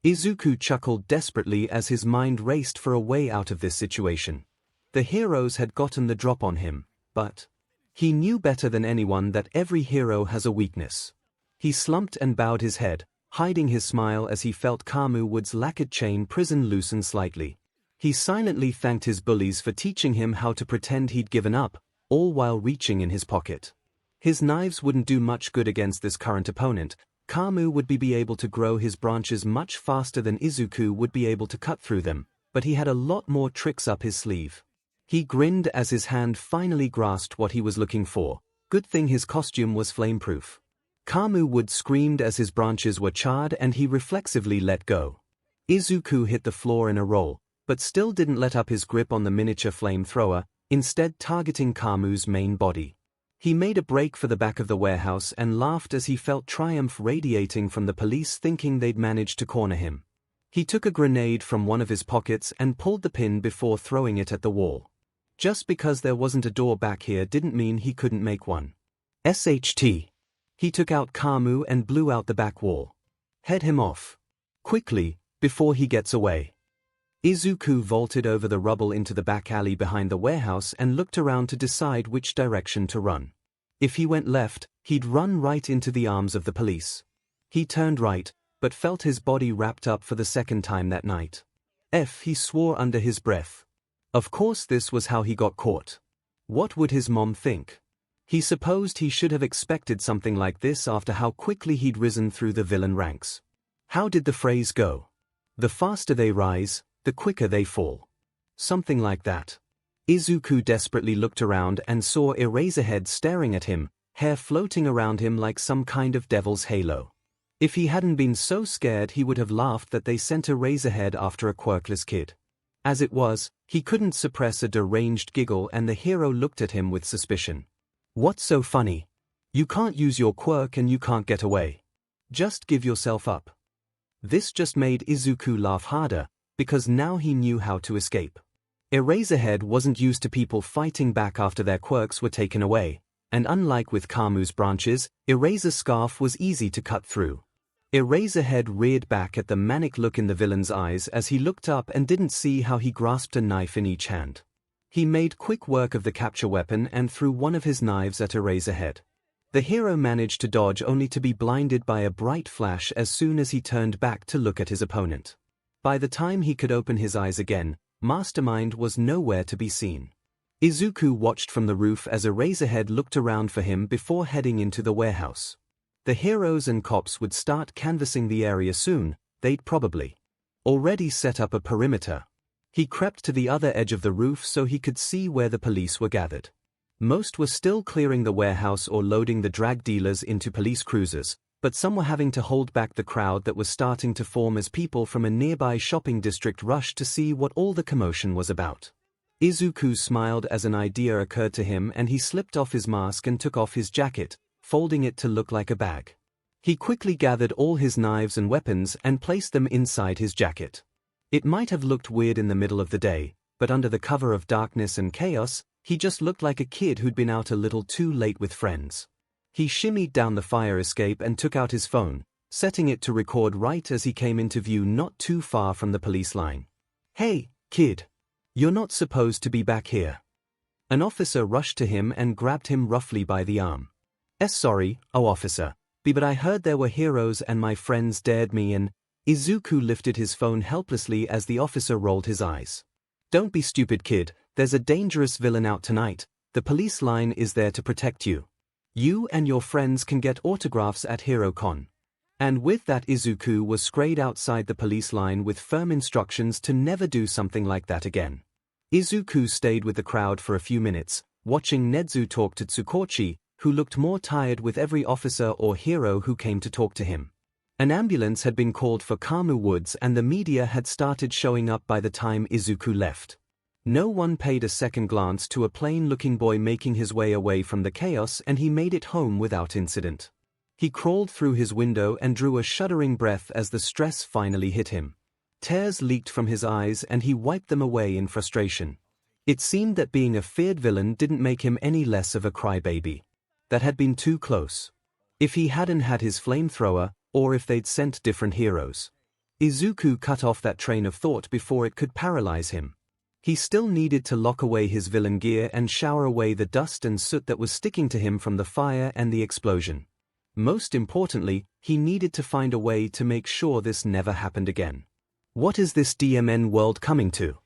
Izuku chuckled desperately as his mind raced for a way out of this situation. The heroes had gotten the drop on him, but he knew better than anyone that every hero has a weakness. He slumped and bowed his head, hiding his smile as he felt Kamu Wood's lacquered chain prison loosen slightly. He silently thanked his bullies for teaching him how to pretend he'd given up, all while reaching in his pocket. His knives wouldn't do much good against this current opponent. Kamu would be able to grow his branches much faster than Izuku would be able to cut through them, but he had a lot more tricks up his sleeve. He grinned as his hand finally grasped what he was looking for. Good thing his costume was flameproof. 𝐻𝐽 would screamed as his branches were charred and he reflexively let go. 𝐒𝐿 hit the floor in a roll, but still didn't let up his grip on the miniature flamethrower, instead targeting 𝐻𝐽's main body. He made a break for the back of the warehouse and laughed as he felt triumph radiating from the police thinking they'd managed to corner him. He took a grenade from one of his pockets and pulled the pin before throwing it at the wall. Just because there wasn't a door back here didn't mean he couldn't make one. SHT. He took out 𝐻𝐽 and blew out the back wall. Head him off. Quickly, before he gets away. 𝐒𝐿 vaulted over the rubble into the back alley behind the warehouse and looked around to decide which direction to run. If he went left, he'd run right into the arms of the police. He turned right, but felt his body wrapped up for the second time that night. He swore under his breath. Of course this was how he got caught. What would his mom think? He supposed he should have expected something like this after how quickly he'd risen through the villain ranks. How did the phrase go? The faster they rise, the quicker they fall. Something like that. 𝐒𝐿 desperately looked around and saw Eraserhead staring at him, hair floating around him like some kind of devil's halo. If he hadn't been so scared he would have laughed that they sent Eraserhead after a quirkless kid. As it was, he couldn't suppress a deranged giggle and the hero looked at him with suspicion. What's so funny? You can't use your quirk and you can't get away. Just give yourself up. This just made 𝐒𝐿 laugh harder, because now he knew how to escape. Eraserhead wasn't used to people fighting back after their quirks were taken away, and unlike with 𝐻𝐽's branches, Eraser's scarf was easy to cut through. Eraserhead reared back at the manic look in the villain's eyes as he looked up and didn't see how he grasped a knife in each hand. He made quick work of the capture weapon and threw one of his knives at Eraserhead. The hero managed to dodge only to be blinded by a bright flash as soon as he turned back to look at his opponent. By the time he could open his eyes again, Mastermind was nowhere to be seen. 𝐒𝐿 watched from the roof as Eraserhead looked around for him before heading into the warehouse. The heroes and cops would start canvassing the area soon, they'd probably already set up a perimeter. He crept to the other edge of the roof so he could see where the police were gathered. Most were still clearing the warehouse or loading the drag dealers into police cruisers, but some were having to hold back the crowd that was starting to form as people from a nearby shopping district rushed to see what all the commotion was about. 𝐒𝐿 smiled as an idea occurred to him and he slipped off his mask and took off his jacket, folding it to look like a bag. He quickly gathered all his knives and weapons and placed them inside his jacket. It might have looked weird in the middle of the day, but under the cover of darkness and chaos, he just looked like a kid who'd been out a little too late with friends. He shimmied down the fire escape and took out his phone, setting it to record right as he came into view not too far from the police line. "Hey, kid. You're not supposed to be back here." An officer rushed to him and grabbed him roughly by the arm. Sorry, officer, but I heard there were heroes and my friends dared me and..." 𝐒𝐿 lifted his phone helplessly as the officer rolled his eyes. "Don't be stupid, kid, there's a dangerous villain out tonight, the police line is there to protect you. You and your friends can get autographs at HeroCon." And with that 𝐒𝐿 was sprayed outside the police line with firm instructions to never do something like that again. 𝐒𝐿 stayed with the crowd for a few minutes, watching Nezu talk to Tsukochi, who looked more tired with every officer or hero who came to talk to him. An ambulance had been called for 𝐻𝐽 Woods and the media had started showing up by the time 𝐒𝐿 left. No one paid a second glance to a plain-looking boy making his way away from the chaos and he made it home without incident. He crawled through his window and drew a shuddering breath as the stress finally hit him. Tears leaked from his eyes and he wiped them away in frustration. It seemed that being a feared villain didn't make him any less of a crybaby. That had been too close. If he hadn't had his flamethrower, or if they'd sent different heroes. 𝐒𝐿 cut off that train of thought before it could paralyze him. He still needed to lock away his villain gear and shower away the dust and soot that was sticking to him from the fire and the explosion. Most importantly, he needed to find a way to make sure this never happened again. "What is this DMN world coming to?"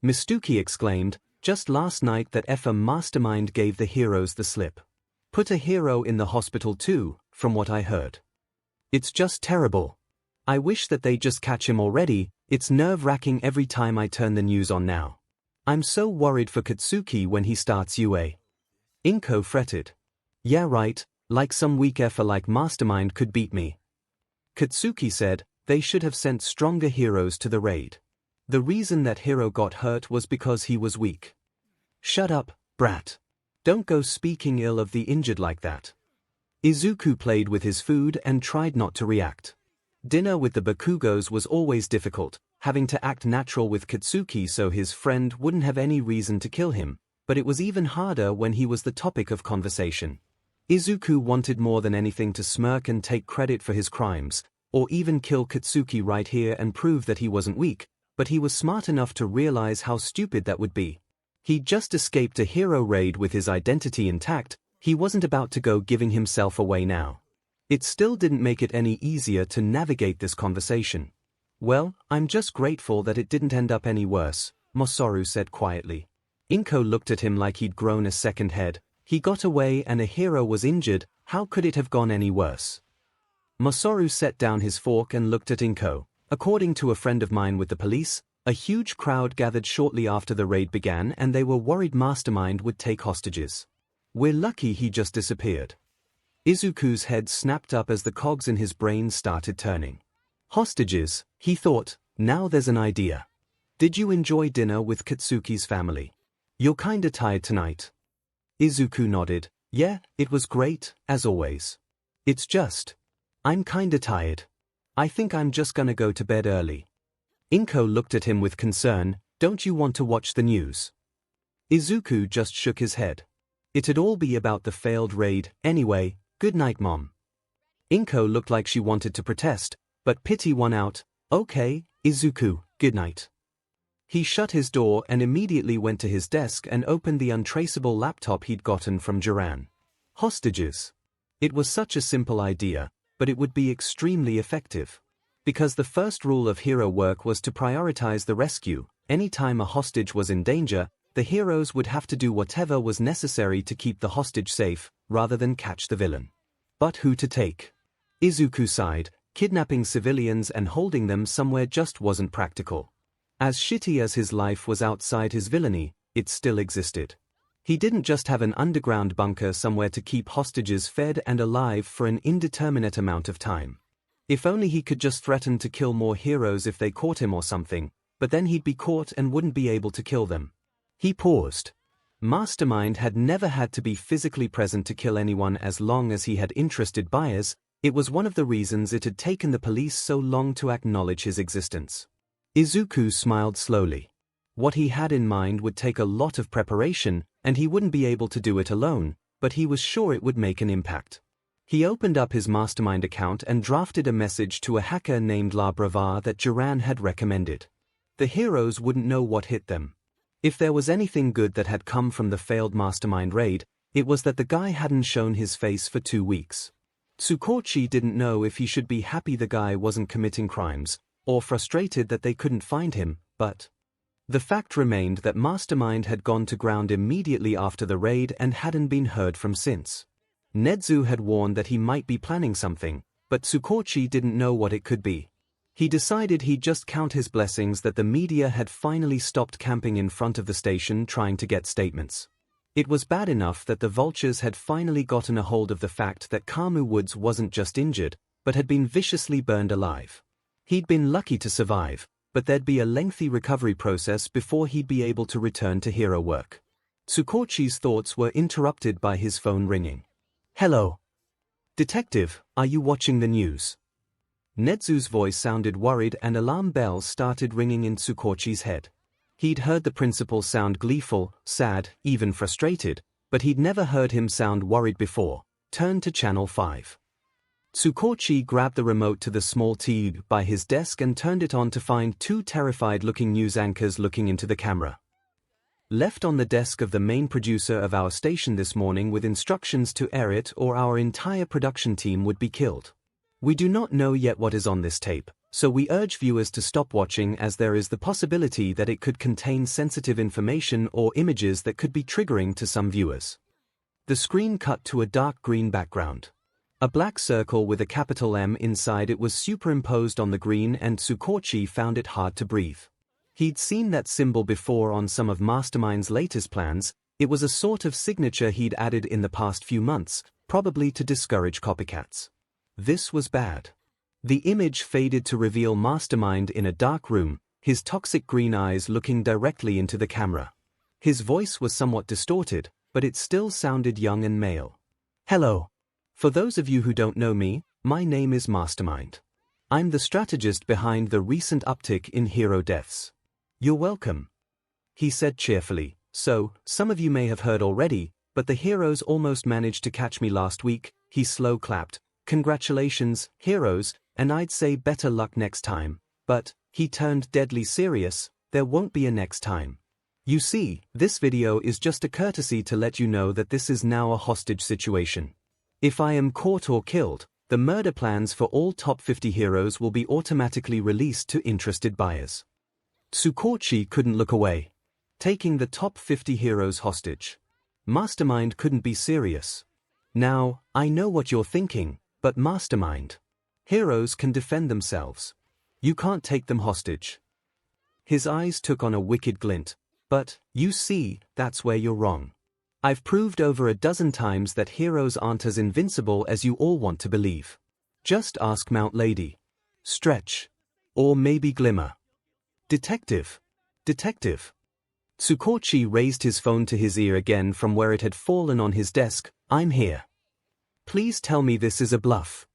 Mistuki exclaimed, "Just last night that Mastermind gave the heroes the slip. Put a hero in the hospital too, from what I heard. It's just terrible. I wish that they'd just catch him already." It's nerve-wracking every time I turn the news on now. I'm so worried for Katsuki when he starts UA. 𝐒𝐭 fretted. Yeah right, like some weak effer like Mastermind could beat me. Katsuki said, they should have sent stronger heroes to the raid. The reason that hero got hurt was because he was weak. Shut up, brat. Don't go speaking ill of the injured like that. Izuku played with his food and tried not to react. Dinner with the Bakugos was always difficult, having to act natural with Katsuki so his friend wouldn't have any reason to kill him, but it was even harder when he was the topic of conversation. Izuku wanted more than anything to smirk and take credit for his crimes, or even kill Katsuki right here and prove that he wasn't weak, but he was smart enough to realize how stupid that would be. He'd just escaped a hero raid with his identity intact, he wasn't about to go giving himself away now. It still didn't make it any easier to navigate this conversation. Well, I'm just grateful that it didn't end up any worse, Masaru said quietly. 𝐒𝐭 looked at him like he'd grown a second head. He got away and a hero was injured, how could it have gone any worse? Masaru set down his fork and looked at 𝐒𝐭. According to a friend of mine with the police, a huge crowd gathered shortly after the raid began and they were worried Mastermind would take hostages. We're lucky he just disappeared. Izuku's head snapped up as the cogs in his brain started turning. Hostages, he thought, now there's an idea. Did you enjoy dinner with Katsuki's family? You're kinda tired tonight. Izuku nodded. Yeah, it was great, as always. It's just, I'm kinda tired. I think I'm just gonna go to bed early. 𝐒𝐭 looked at him with concern. Don't you want to watch the news? Izuku just shook his head. It'd all be about the failed raid, anyway. Good night, Mom. 𝐒𝐭 looked like she wanted to protest, but pity won out. Okay, Izuku, good night. He shut his door and immediately went to his desk and opened the untraceable laptop he'd gotten from Jiran. Hostages. It was such a simple idea, but it would be extremely effective. Because the first rule of hero work was to prioritize the rescue. Anytime a hostage was in danger, the heroes would have to do whatever was necessary to keep the hostage safe, rather than catch the villain. But who to take? Izuku sighed. Kidnapping civilians and holding them somewhere just wasn't practical. As shitty as his life was outside his villainy, it still existed. He didn't just have an underground bunker somewhere to keep hostages fed and alive for an indeterminate amount of time. If only he could just threaten to kill more heroes if they caught him or something, but then he'd be caught and wouldn't be able to kill them. He paused. Mastermind had never had to be physically present to kill anyone as long as he had interested buyers. It was one of the reasons it had taken the police so long to acknowledge his existence. Izuku smiled slowly. What he had in mind would take a lot of preparation, and he wouldn't be able to do it alone, but he was sure it would make an impact. He opened up his Mastermind account and drafted a message to a hacker named La Brava that Jiran had recommended. The heroes wouldn't know what hit them. If there was anything good that had come from the failed Mastermind raid, it was that the guy hadn't shown his face for 2 weeks. 𝐒𝐭𝐚𝐲 didn't know if he should be happy the guy wasn't committing crimes, or frustrated that they couldn't find him, but the fact remained that Mastermind had gone to ground immediately after the raid and hadn't been heard from since. Nedzu had warned that he might be planning something, but 𝐒𝐭𝐚𝐲 didn't know what it could be. He decided he'd just count his blessings that the media had finally stopped camping in front of the station trying to get statements. It was bad enough that the vultures had finally gotten a hold of the fact that Kamu Woods wasn't just injured, but had been viciously burned alive. He'd been lucky to survive, but there'd be a lengthy recovery process before he'd be able to return to hero work. 𝐒𝐭𝐚𝐲's thoughts were interrupted by his phone ringing. Hello. Detective, are you watching the news? Nedzu's voice sounded worried and alarm bells started ringing in 𝐒𝐭𝐚𝐲's head. He'd heard the principal sound gleeful, sad, even frustrated, but he'd never heard him sound worried before. Turn to channel 5. 𝐒𝐭𝐚𝐲 grabbed the remote to the small TV by his desk and turned it on to find 2 terrified-looking news anchors looking into the camera. Left on the desk of the main producer of our station this morning with instructions to air it or our entire production team would be killed. We do not know yet what is on this tape, so we urge viewers to stop watching as there is the possibility that it could contain sensitive information or images that could be triggering to some viewers. The screen cut to a dark green background. A black circle with a capital M inside it was superimposed on the green, and 𝐒𝐭𝐚𝐲 found it hard to breathe. He'd seen that symbol before on some of Mastermind's latest plans. It was a sort of signature he'd added in the past few months, probably to discourage copycats. This was bad. The image faded to reveal Mastermind in a dark room, his toxic green eyes looking directly into the camera. His voice was somewhat distorted, but it still sounded young and male. Hello. For those of you who don't know me, my name is Mastermind. I'm the strategist behind the recent uptick in hero deaths. You're welcome, he said cheerfully. So, some of you may have heard already, but the heroes almost managed to catch me last week. He slow clapped. Congratulations, heroes, and I'd say better luck next time. But, he turned deadly serious, there won't be a next time. You see, this video is just a courtesy to let you know that this is now a hostage situation. If I am caught or killed, the murder plans for all top 50 heroes will be automatically released to interested buyers. 𝐒𝐭𝐚𝐲 couldn't look away. Taking the top 50 heroes hostage. Mastermind couldn't be serious. Now, I know what you're thinking, but Mastermind. Heroes can defend themselves. You can't take them hostage. His eyes took on a wicked glint. But, you see, that's where you're wrong. I've proved over a dozen times that heroes aren't as invincible as you all want to believe. Just ask Mount Lady. Stretch. Or maybe Glimmer. Detective. 𝐒𝐭𝐚𝐲 raised his phone to his ear again from where it had fallen on his desk. I'm here. Please tell me this is a bluff.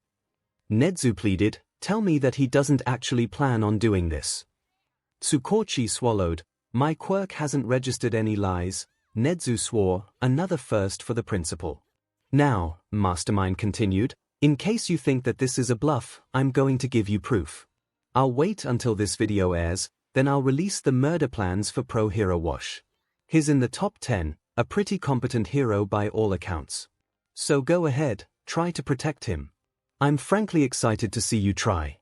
𝐒𝐻𝐻 pleaded, tell me that he doesn't actually plan on doing this. 𝐒𝐭𝐚𝐲 swallowed. My quirk hasn't registered any lies. 𝐻𝐻𝐻 swore, another first for the principal. Now, Mastermind continued, in case you think that this is a bluff, I'm going to give you proof. I'll wait until this video airs, then I'll release the murder plans for pro hero Wash. He's in the top 10, a pretty competent hero by all accounts. So go ahead, try to protect him. I'm frankly excited to see you try.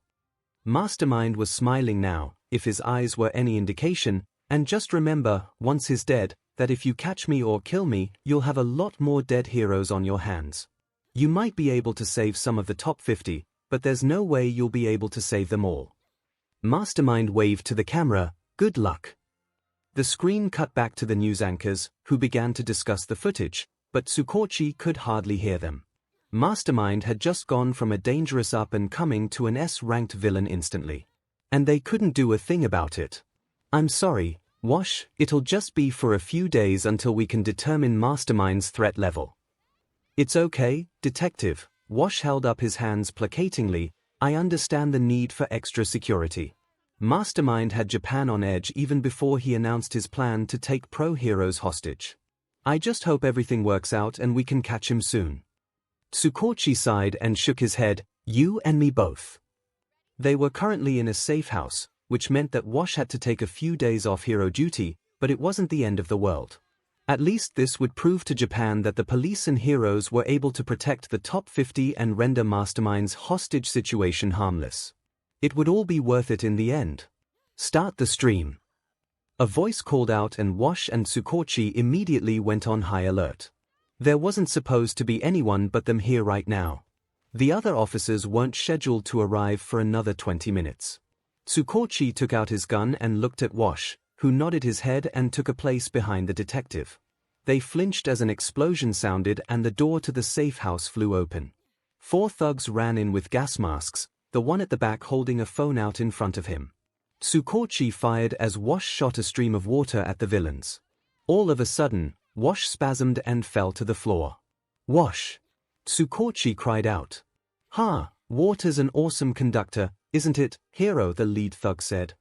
Mastermind was smiling now, if his eyes were any indication, and just remember, once he's dead, that if you catch me or kill me, you'll have a lot more dead heroes on your hands. You might be able to save some of the top 50, but there's no way you'll be able to save them all. Mastermind waved to the camera, good luck. The screen cut back to the news anchors, who began to discuss the footage, but 𝐒𝐭𝐚𝐲 could hardly hear them. Mastermind had just gone from a dangerous up-and-coming to an S-ranked villain instantly. And they couldn't do a thing about it. I'm sorry, Wash, it'll just be for a few days until we can determine Mastermind's threat level. It's okay, Detective. Wash held up his hands placatingly. I understand the need for extra security. Mastermind had Japan on edge even before he announced his plan to take pro heroes hostage. I just hope everything works out and we can catch him soon. 𝐒𝐭𝐚𝐲 sighed and shook his head, you and me both. They were currently in a safe house, which meant that Wash had to take a few days off hero duty, but it wasn't the end of the world. At least this would prove to Japan that the police and heroes were able to protect the top 50 and render Mastermind's hostage situation harmless. It would all be worth it in the end. Start the stream. A voice called out and Wash and 𝐒𝐭𝐚𝐲 immediately went on high alert. There wasn't supposed to be anyone but them here right now. The other officers weren't scheduled to arrive for another 20 minutes. 𝐒𝐭𝐚𝐲 took out his gun and looked at Wash, who nodded his head and took a place behind the detective. They flinched as an explosion sounded and the door to the safe house flew open. 4 thugs ran in with gas masks, the one at the back holding a phone out in front of him. 𝐒𝐭𝐚𝐲 fired as Wash shot a stream of water at the villains. All of a sudden, Wash spasmed and fell to the floor. Wash! 𝐒𝐭𝐚𝐲 cried out. Ha! Water's an awesome conductor, isn't it, hero? The lead thug said.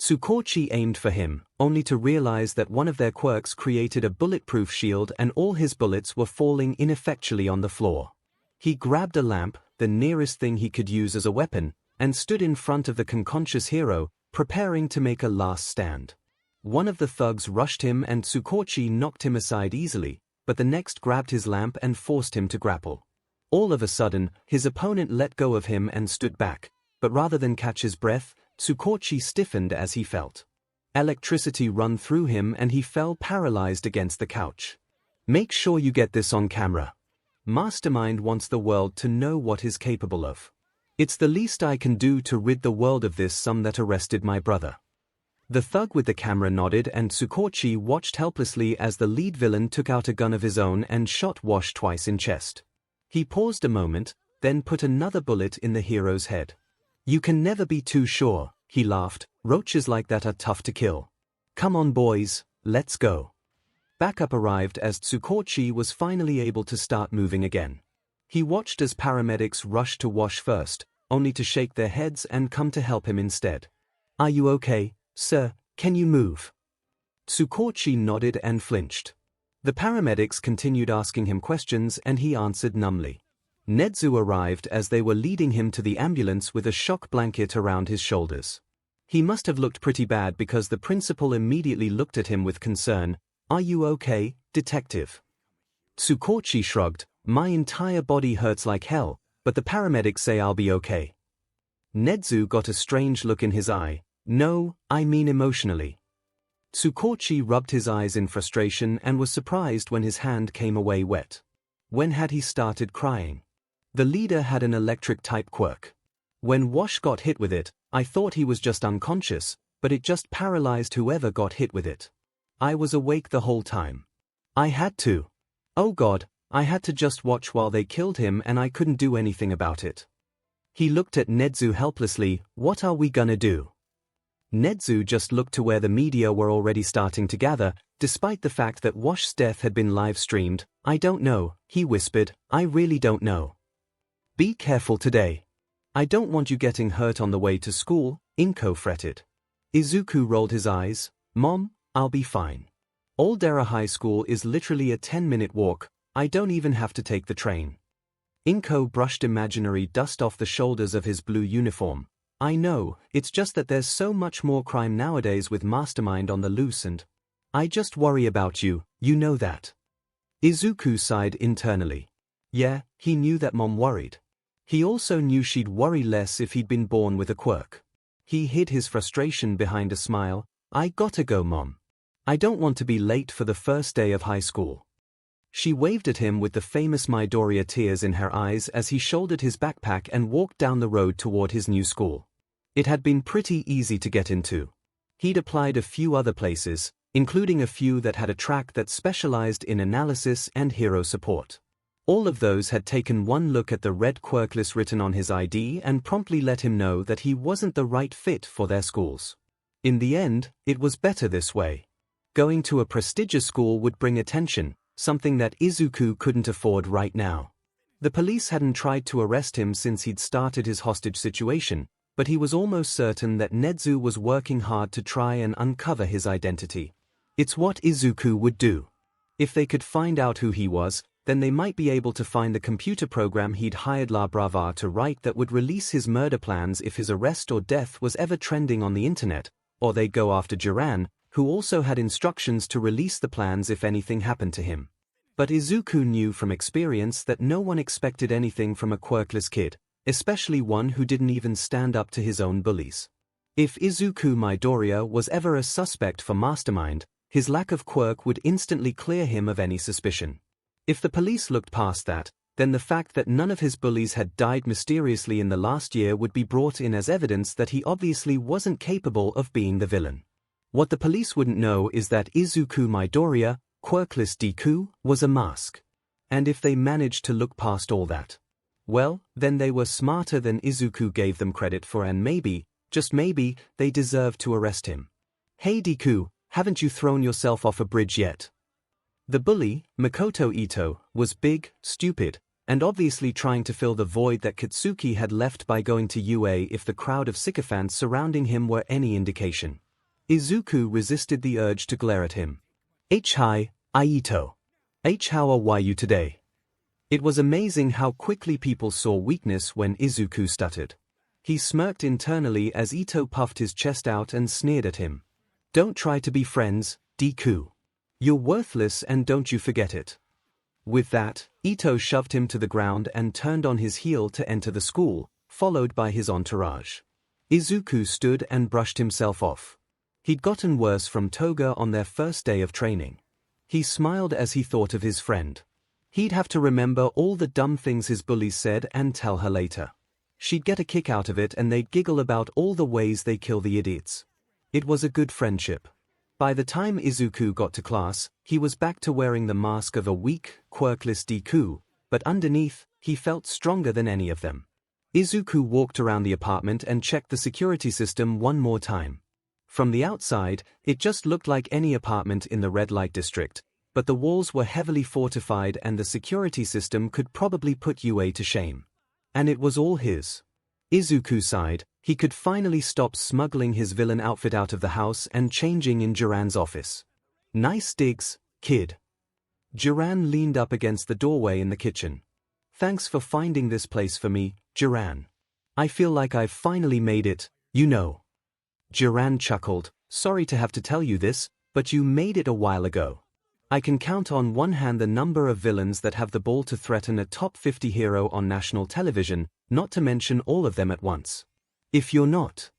𝐒𝐭𝐚𝐲 aimed for him, only to realize that one of their quirks created a bulletproof shield and all his bullets were falling ineffectually on the floor. He grabbed a lamp, the nearest thing he could use as a weapon, and stood in front of the unconscious hero, preparing to make a last stand. One of the thugs rushed him and 𝐒𝐭𝐚𝐲 knocked him aside easily, but the next grabbed his lamp and forced him to grapple. All of a sudden, his opponent let go of him and stood back, but rather than catch his breath, 𝐒𝐭𝐚𝐲 stiffened as he felt. Electricity run through him and he fell paralyzed against the couch. Make sure you get this on camera. Mastermind wants the world to know what he's capable of. It's the least I can do to rid the world of this sum that arrested my brother. The thug with the camera nodded and 𝐒𝐭𝐚𝐲 watched helplessly as the lead villain took out a gun of his own and shot Wash twice in chest. He paused a moment, then put another bullet in the hero's head. You can never be too sure, he laughed. Roaches like that are tough to kill. Come on boys, let's go. Backup arrived as 𝐒𝐭𝐚𝐲 was finally able to start moving again. He watched as paramedics rushed to Wash first, only to shake their heads and come to help him instead. Are you okay, sir? Can you move? 𝐒𝐭𝐚𝐲 nodded and flinched. The paramedics continued asking him questions and he answered numbly. 𝐒𝐻𝐿 arrived as they were leading him to the ambulance with a shock blanket around his shoulders. He must have looked pretty bad because the principal immediately looked at him with concern. Are you okay, detective? 𝐒𝐭𝐚𝐲 shrugged. My entire body hurts like hell, but the paramedics say I'll be okay. 𝐒𝐻𝐿 got a strange look in his eye. No, I mean emotionally. 𝐒𝐭𝐚𝐲 rubbed his eyes in frustration and was surprised when his hand came away wet. When had he started crying? The leader had an electric-type quirk. When Wash got hit with it, I thought he was just unconscious, but it just paralyzed whoever got hit with it. I was awake the whole time. I had to. Oh God, I had to just watch while they killed him and I couldn't do anything about it. He looked at 𝐻𝐿 helplessly. What are we gonna do? 𝐻𝐿 just looked to where the media were already starting to gather, despite the fact that Wash's death had been live-streamed. I don't know, he whispered, I really don't know. Be careful today. I don't want you getting hurt on the way to school, 𝐒𝐿 fretted. Izuku rolled his eyes. Mom, I'll be fine. Aldera High School is literally a 10-minute walk. I don't even have to take the train. 𝐒𝐿 brushed imaginary dust off the shoulders of his blue uniform. I know, it's just that there's so much more crime nowadays with Mastermind on the loose and I just worry about you, you know that. Izuku sighed internally. Yeah, he knew that Mom worried. He also knew she'd worry less if he'd been born with a quirk. He hid his frustration behind a smile. I gotta go, Mom. I don't want to be late for the first day of high school. She waved at him with the famous Midoriya tears in her eyes as he shouldered his backpack and walked down the road toward his new school. It had been pretty easy to get into. He'd applied a few other places, including a few that had a track that specialized in analysis and hero support. All of those had taken one look at the red quirk list written on his ID and promptly let him know that he wasn't the right fit for their schools. In the end, it was better this way. Going to a prestigious school would bring attention, something that Izuku couldn't afford right now. The police hadn't tried to arrest him since he'd started his hostage situation, but he was almost certain that 𝐻𝐿 was working hard to try and uncover his identity. It's what Izuku would do. If they could find out who he was, then they might be able to find the computer program he'd hired La Brava to write that would release his murder plans if his arrest or death was ever trending on the internet, or they'd go after Jiran, who also had instructions to release the plans if anything happened to him. But Izuku knew from experience that no one expected anything from a quirkless kid, especially one who didn't even stand up to his own bullies. If Izuku Midoriya was ever a suspect for Mastermind, his lack of quirk would instantly clear him of any suspicion. If the police looked past that, then the fact that none of his bullies had died mysteriously in the last year would be brought in as evidence that he obviously wasn't capable of being the villain. What the police wouldn't know is that Izuku Midoriya, quirkless Deku, was a mask. And if they managed to look past all that, well, then they were smarter than Izuku gave them credit for, and maybe, just maybe, they deserved to arrest him. Hey Deku, haven't you thrown yourself off a bridge yet? The bully, Makoto Ito, was big, stupid, and obviously trying to fill the void that Katsuki had left by going to UA if the crowd of sycophants surrounding him were any indication. Izuku resisted the urge to glare at him. Hi, Ito. How are you today? It was amazing how quickly people saw weakness when Izuku stuttered. He smirked internally as Ito puffed his chest out and sneered at him. Don't try to be friends, Deku. You're worthless and don't you forget it. With that, Ito shoved him to the ground and turned on his heel to enter the school, followed by his entourage. Izuku stood and brushed himself off. He'd gotten worse from Toga on their first day of training. He smiled as he thought of his friend. He'd have to remember all the dumb things his bullies said and tell her later. She'd get a kick out of it and they'd giggle about all the ways they kill the idiots. It was a good friendship. By the time Izuku got to class, he was back to wearing the mask of a weak, quirkless Deku, but underneath, he felt stronger than any of them. Izuku walked around the apartment and checked the security system one more time. From the outside, it just looked like any apartment in the red light district, but the walls were heavily fortified and the security system could probably put UA to shame. And it was all his. Izuku sighed. He could finally stop smuggling his villain outfit out of the house and changing in Jiran's office. Nice digs, kid. Jiran leaned up against the doorway in the kitchen. Thanks for finding this place for me, Jiran. I feel like I've finally made it, you know. Jiran chuckled. Sorry to have to tell you this, but you made it a while ago. I can count on one hand the number of villains that have the ball to threaten a top 50 hero on national television, not to mention all of them at once. If you're not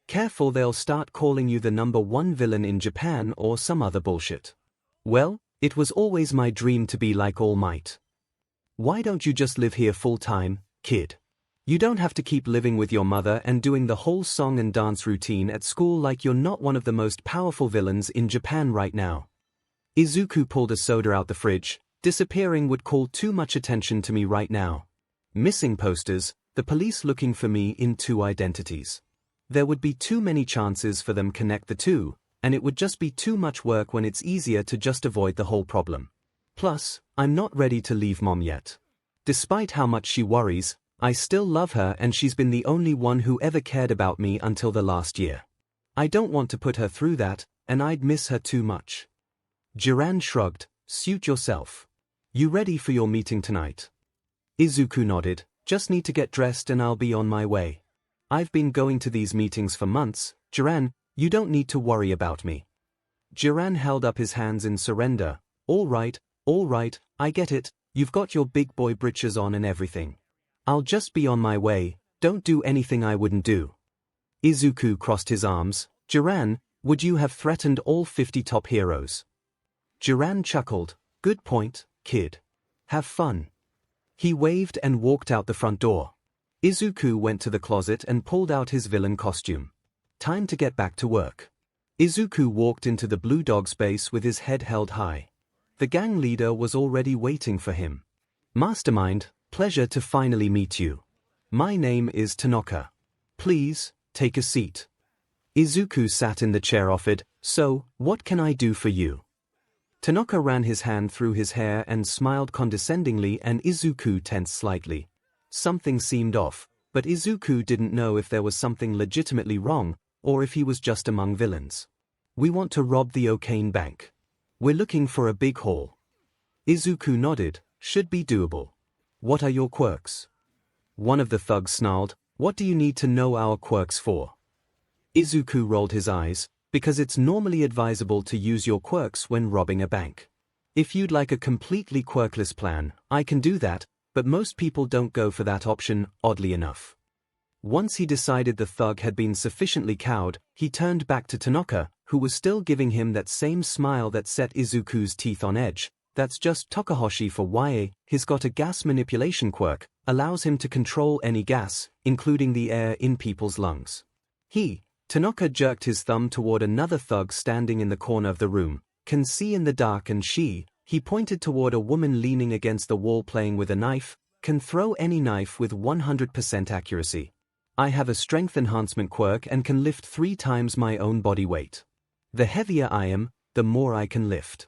careful, they'll start calling you the #1 villain in Japan or some other bullshit. Well, it was always my dream to be like All Might. Why don't you just live here full-time, kid? You don't have to keep living with your mother and doing the whole song and dance routine at school like you're not one of the most powerful villains in Japan right now. Izuku pulled a soda out the fridge. Disappearing would call too much attention to me right now. Missing posters, the police looking for me in 2 identities. There would be too many chances for them connect the two, and it would just be too much work when it's easier to just avoid the whole problem. Plus, I'm not ready to leave Mom yet. Despite how much she worries, I still love her and she's been the only one who ever cared about me until the last year. I don't want to put her through that, and I'd miss her too much. Jiran shrugged. Suit yourself. You ready for your meeting tonight? Izuku nodded. Just need to get dressed and I'll be on my way. I've been going to these meetings for months, Jiran, you don't need to worry about me. Jiran held up his hands in surrender. All right, I get it, you've got your big boy britches on and everything. I'll just be on my way, don't do anything I wouldn't do. Izuku crossed his arms. Jiran, would you have threatened all 50 top heroes? Jiran chuckled. Good point, kid. Have fun. He waved and walked out the front door. Izuku went to the closet and pulled out his villain costume. Time to get back to work. Izuku walked into the Blue Dog space with his head held high. The gang leader was already waiting for him. Mastermind, pleasure to finally meet you. My name is Tanaka. Please, take a seat. Izuku sat in the chair offered. So, what can I do for you? Tanaka ran his hand through his hair and smiled condescendingly, and Izuku tensed slightly. Something seemed off, but Izuku didn't know if there was something legitimately wrong, or if he was just among villains. We want to rob the Okaine Bank. We're looking for a big haul. Izuku nodded. Should be doable. What are your quirks? One of the thugs snarled. What do you need to know our quirks for? Izuku rolled his eyes. Because it's normally advisable to use your quirks when robbing a bank. If you'd like a completely quirkless plan, I can do that, but most people don't go for that option, oddly enough. Once he decided the thug had been sufficiently cowed, he turned back to Tanaka, who was still giving him that same smile that set Izuku's teeth on edge. That's just Tokahoshi for YA. He's got a gas manipulation quirk, allows him to control any gas, including the air in people's lungs. Tanaka jerked his thumb toward another thug standing in the corner of the room. Can see in the dark, and he pointed toward a woman leaning against the wall playing with a knife, can throw any knife with 100% accuracy. I have a strength enhancement quirk and can lift 3 times my own body weight. The heavier I am, the more I can lift.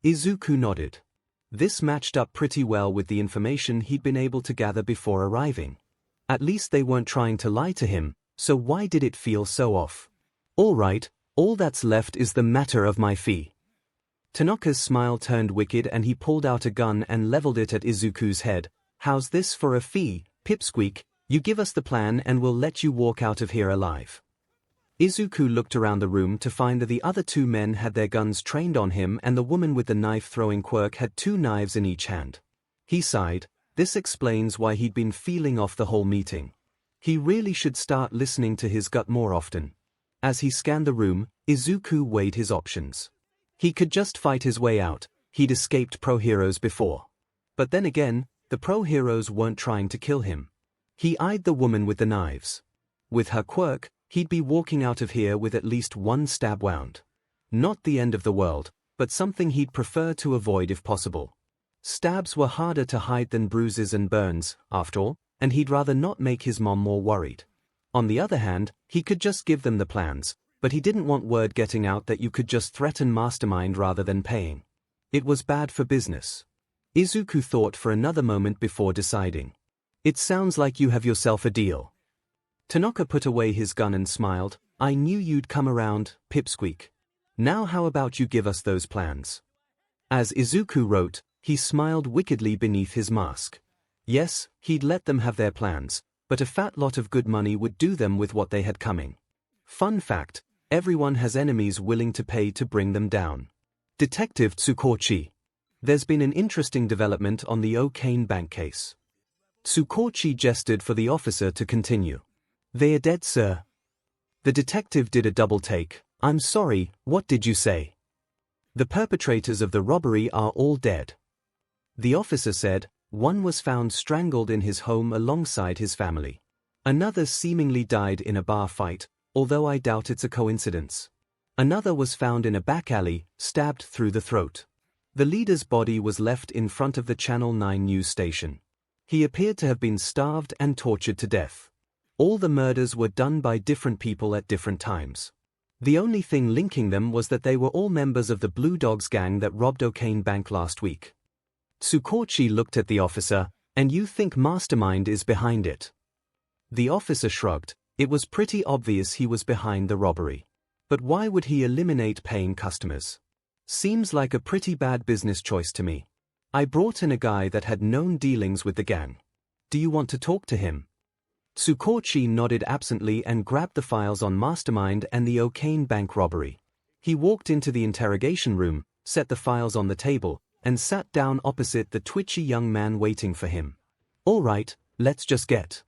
Izuku nodded. This matched up pretty well with the information he'd been able to gather before arriving. At least they weren't trying to lie to him. So why did it feel so off? All right, all that's left is the matter of my fee. Tanaka's smile turned wicked and he pulled out a gun and leveled it at Izuku's head. How's this for a fee, pipsqueak? You give us the plan and we'll let you walk out of here alive. Izuku looked around the room to find that the other 2 men had their guns trained on him and the woman with the knife-throwing quirk had 2 knives in each hand. He sighed. This explains why he'd been feeling off the whole meeting. He really should start listening to his gut more often. As he scanned the room, Izuku weighed his options. He could just fight his way out. He'd escaped pro heroes before. But then again, the pro-heroes weren't trying to kill him. He eyed the woman with the knives. With her quirk, he'd be walking out of here with at least one stab wound. Not the end of the world, but something he'd prefer to avoid if possible. Stabs were harder to hide than bruises and burns, after all, and he'd rather not make his mom more worried. On the other hand, he could just give them the plans, but he didn't want word getting out that you could just threaten Mastermind rather than paying. It was bad for business. Izuku thought for another moment before deciding. It sounds like you have yourself a deal. Tanaka put away his gun and smiled. I knew you'd come around, pipsqueak. Now how about you give us those plans? As Izuku wrote, he smiled wickedly beneath his mask. Yes, he'd let them have their plans, but a fat lot of good money would do them with what they had coming. Fun fact, everyone has enemies willing to pay to bring them down. Detective Tsukochi. There's been an interesting development on the 𝐒𝐭𝐚𝐲 bank case. Tsukochi gestured for the officer to continue. They are dead, sir. The detective did a double take. I'm sorry, what did you say? The perpetrators of the robbery are all dead. The officer said, one was found strangled in his home alongside his family. Another seemingly died in a bar fight, although I doubt it's a coincidence. Another was found in a back alley, stabbed through the throat. The leader's body was left in front of the Channel 9 news station. He appeared to have been starved and tortured to death. All the murders were done by different people at different times. The only thing linking them was that they were all members of the Blue Dogs gang that robbed 𝐒𝐭𝐚𝐲 Bank last week. Tsukochi looked at the officer, and you think Mastermind is behind it? The officer shrugged. It was pretty obvious he was behind the robbery. But why would he eliminate paying customers? Seems like a pretty bad business choice to me. I brought in a guy that had known dealings with the gang. Do you want to talk to him? Tsukochi nodded absently and grabbed the files on Mastermind and the 𝐒𝐭𝐚𝐲 Bank robbery. He walked into the interrogation room, set the files on the table, and sat down opposite the twitchy young man waiting for him. All right, let's just get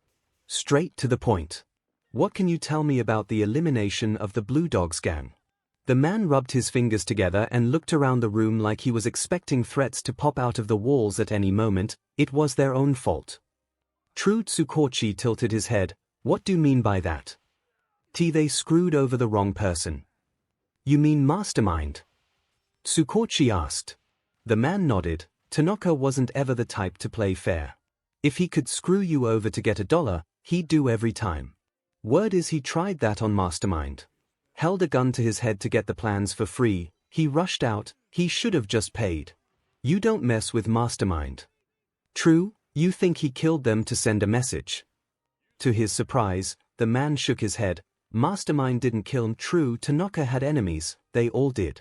straight to the point. What can you tell me about the elimination of the Blue Dogs gang? The man rubbed his fingers together and looked around the room like he was expecting threats to pop out of the walls at any moment. It was their own fault. True. Tsukochi tilted his head. What do you mean by that? They screwed over the wrong person. You mean Mastermind? Tsukochi asked. The man nodded. Tanaka wasn't ever the type to play fair. If he could screw you over to get $1, he'd do every time. Word is he tried that on Mastermind. Held a gun to his head to get the plans for free. He rushed out. He should have just paid. You don't mess with Mastermind. True, you think he killed them to send a message? To his surprise, the man shook his head. Mastermind didn't kill him. True, Tanaka had enemies, they all did.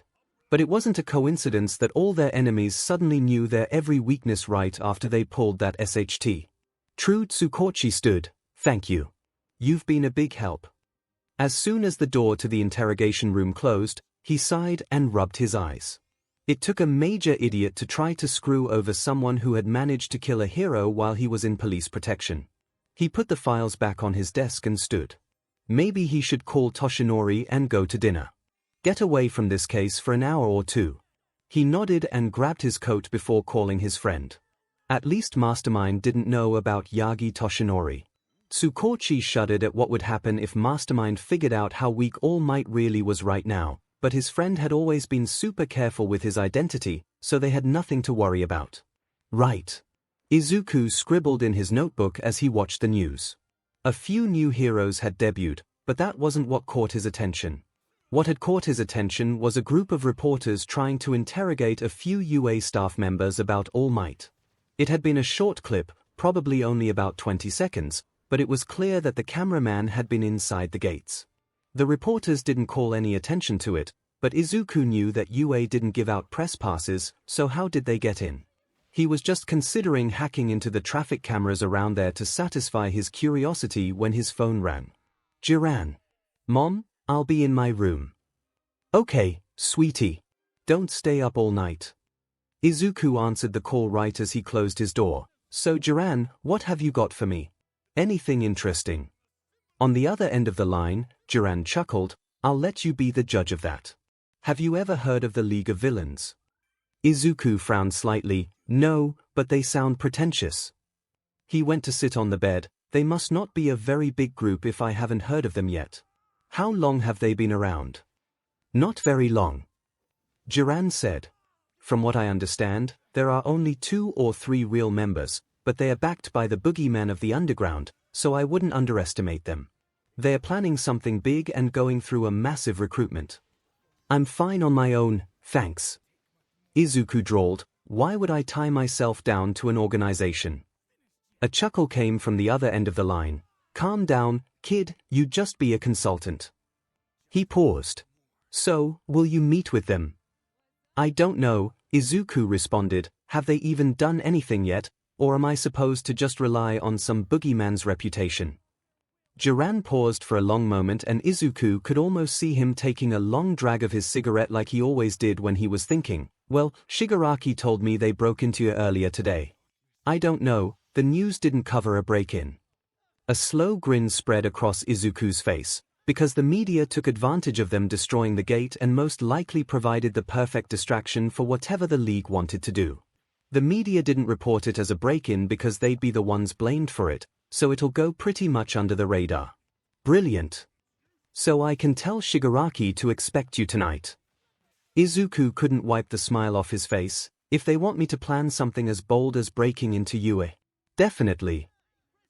But it wasn't a coincidence that all their enemies suddenly knew their every weakness right after they pulled that SHT. True. Tsukochi stood. Thank you. You've been a big help. As soon as the door to the interrogation room closed, he sighed and rubbed his eyes. It took a major idiot to try to screw over someone who had managed to kill a hero while he was in police protection. He put the files back on his desk and stood. Maybe he should call Toshinori and go to dinner. Get away from this case for an hour or two. He nodded and grabbed his coat before calling his friend. At least Mastermind didn't know about Yagi Toshinori. Tsukochi shuddered at what would happen if Mastermind figured out how weak All Might really was right now, but his friend had always been super careful with his identity, so they had nothing to worry about. Right. Izuku scribbled in his notebook as he watched the news. A few new heroes had debuted, but that wasn't what caught his attention. What had caught his attention was a group of reporters trying to interrogate a few UA staff members about All Might. It had been a short clip, probably only about 20 seconds, but it was clear that the cameraman had been inside the gates. The reporters didn't call any attention to it, but Izuku knew that UA didn't give out press passes, so how did they get in? He was just considering hacking into the traffic cameras around there to satisfy his curiosity when his phone rang. Jiran. Mom, I'll be in my room. Okay, sweetie. Don't stay up all night. Izuku answered the call right as he closed his door. So Jiran, what have you got for me? Anything interesting? On the other end of the line, Jiran chuckled. I'll let you be the judge of that. Have you ever heard of the League of Villains? Izuku frowned slightly. No, but they sound pretentious. He went to sit on the bed. They must not be a very big group if I haven't heard of them yet. How long have they been around? Not very long. Jiran said. From what I understand, there are only 2 or 3 real members, but they are backed by the boogeyman of the underground, so I wouldn't underestimate them. They are planning something big and going through a massive recruitment. I'm fine on my own, thanks. Izuku drawled. Why would I tie myself down to an organization? A chuckle came from the other end of the line. Calm down, kid, you'd just be a consultant. He paused. So, will you meet with them? I don't know, Izuku responded. Have they even done anything yet, or am I supposed to just rely on some boogeyman's reputation? Jiran paused for a long moment and Izuku could almost see him taking a long drag of his cigarette like he always did when he was thinking. Well, Shigaraki told me they broke into you earlier today. I don't know, the news didn't cover a break-in. A slow grin spread across Izuku's face, because the media took advantage of them destroying the gate and most likely provided the perfect distraction for whatever the League wanted to do. The media didn't report it as a break-in because they'd be the ones blamed for it, so it'll go pretty much under the radar. Brilliant. So I can tell Shigaraki to expect you tonight. Izuku couldn't wipe the smile off his face. If they want me to plan something as bold as breaking into Yue. Definitely.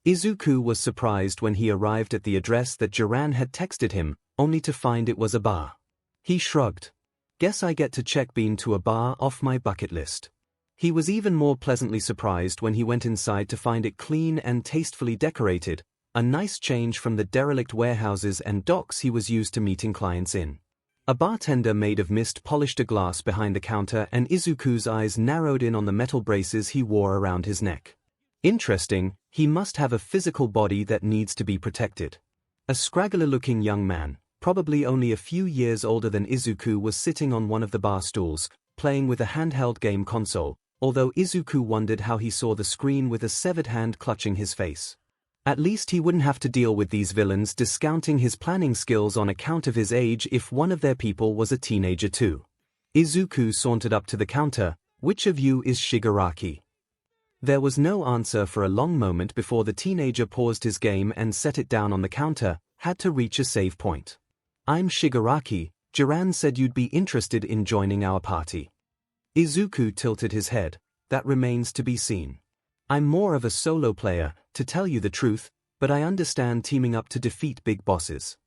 Izuku was surprised when he arrived at the address that Jiran had texted him, only to find it was a bar. He shrugged. Guess I get to check being to a bar off my bucket list. He was even more pleasantly surprised when he went inside to find it clean and tastefully decorated, a nice change from the derelict warehouses and docks he was used to meeting clients in. A bartender made of mist polished a glass behind the counter and Izuku's eyes narrowed in on the metal braces he wore around his neck. Interesting, he must have a physical body that needs to be protected. A scraggly-looking young man, probably only a few years older than Izuku, was sitting on one of the bar stools, playing with a handheld game console, although Izuku wondered how he saw the screen with a severed hand clutching his face. At least he wouldn't have to deal with these villains discounting his planning skills on account of his age if one of their people was a teenager too. Izuku sauntered up to the counter. Which of you is Shigaraki? There was no answer for a long moment before the teenager paused his game and set it down on the counter, had to reach a save point. I'm Shigaraki. Jiran said you'd be interested in joining our party. Izuku tilted his head. That remains to be seen. I'm more of a solo player, to tell you the truth, but I understand teaming up to defeat big bosses.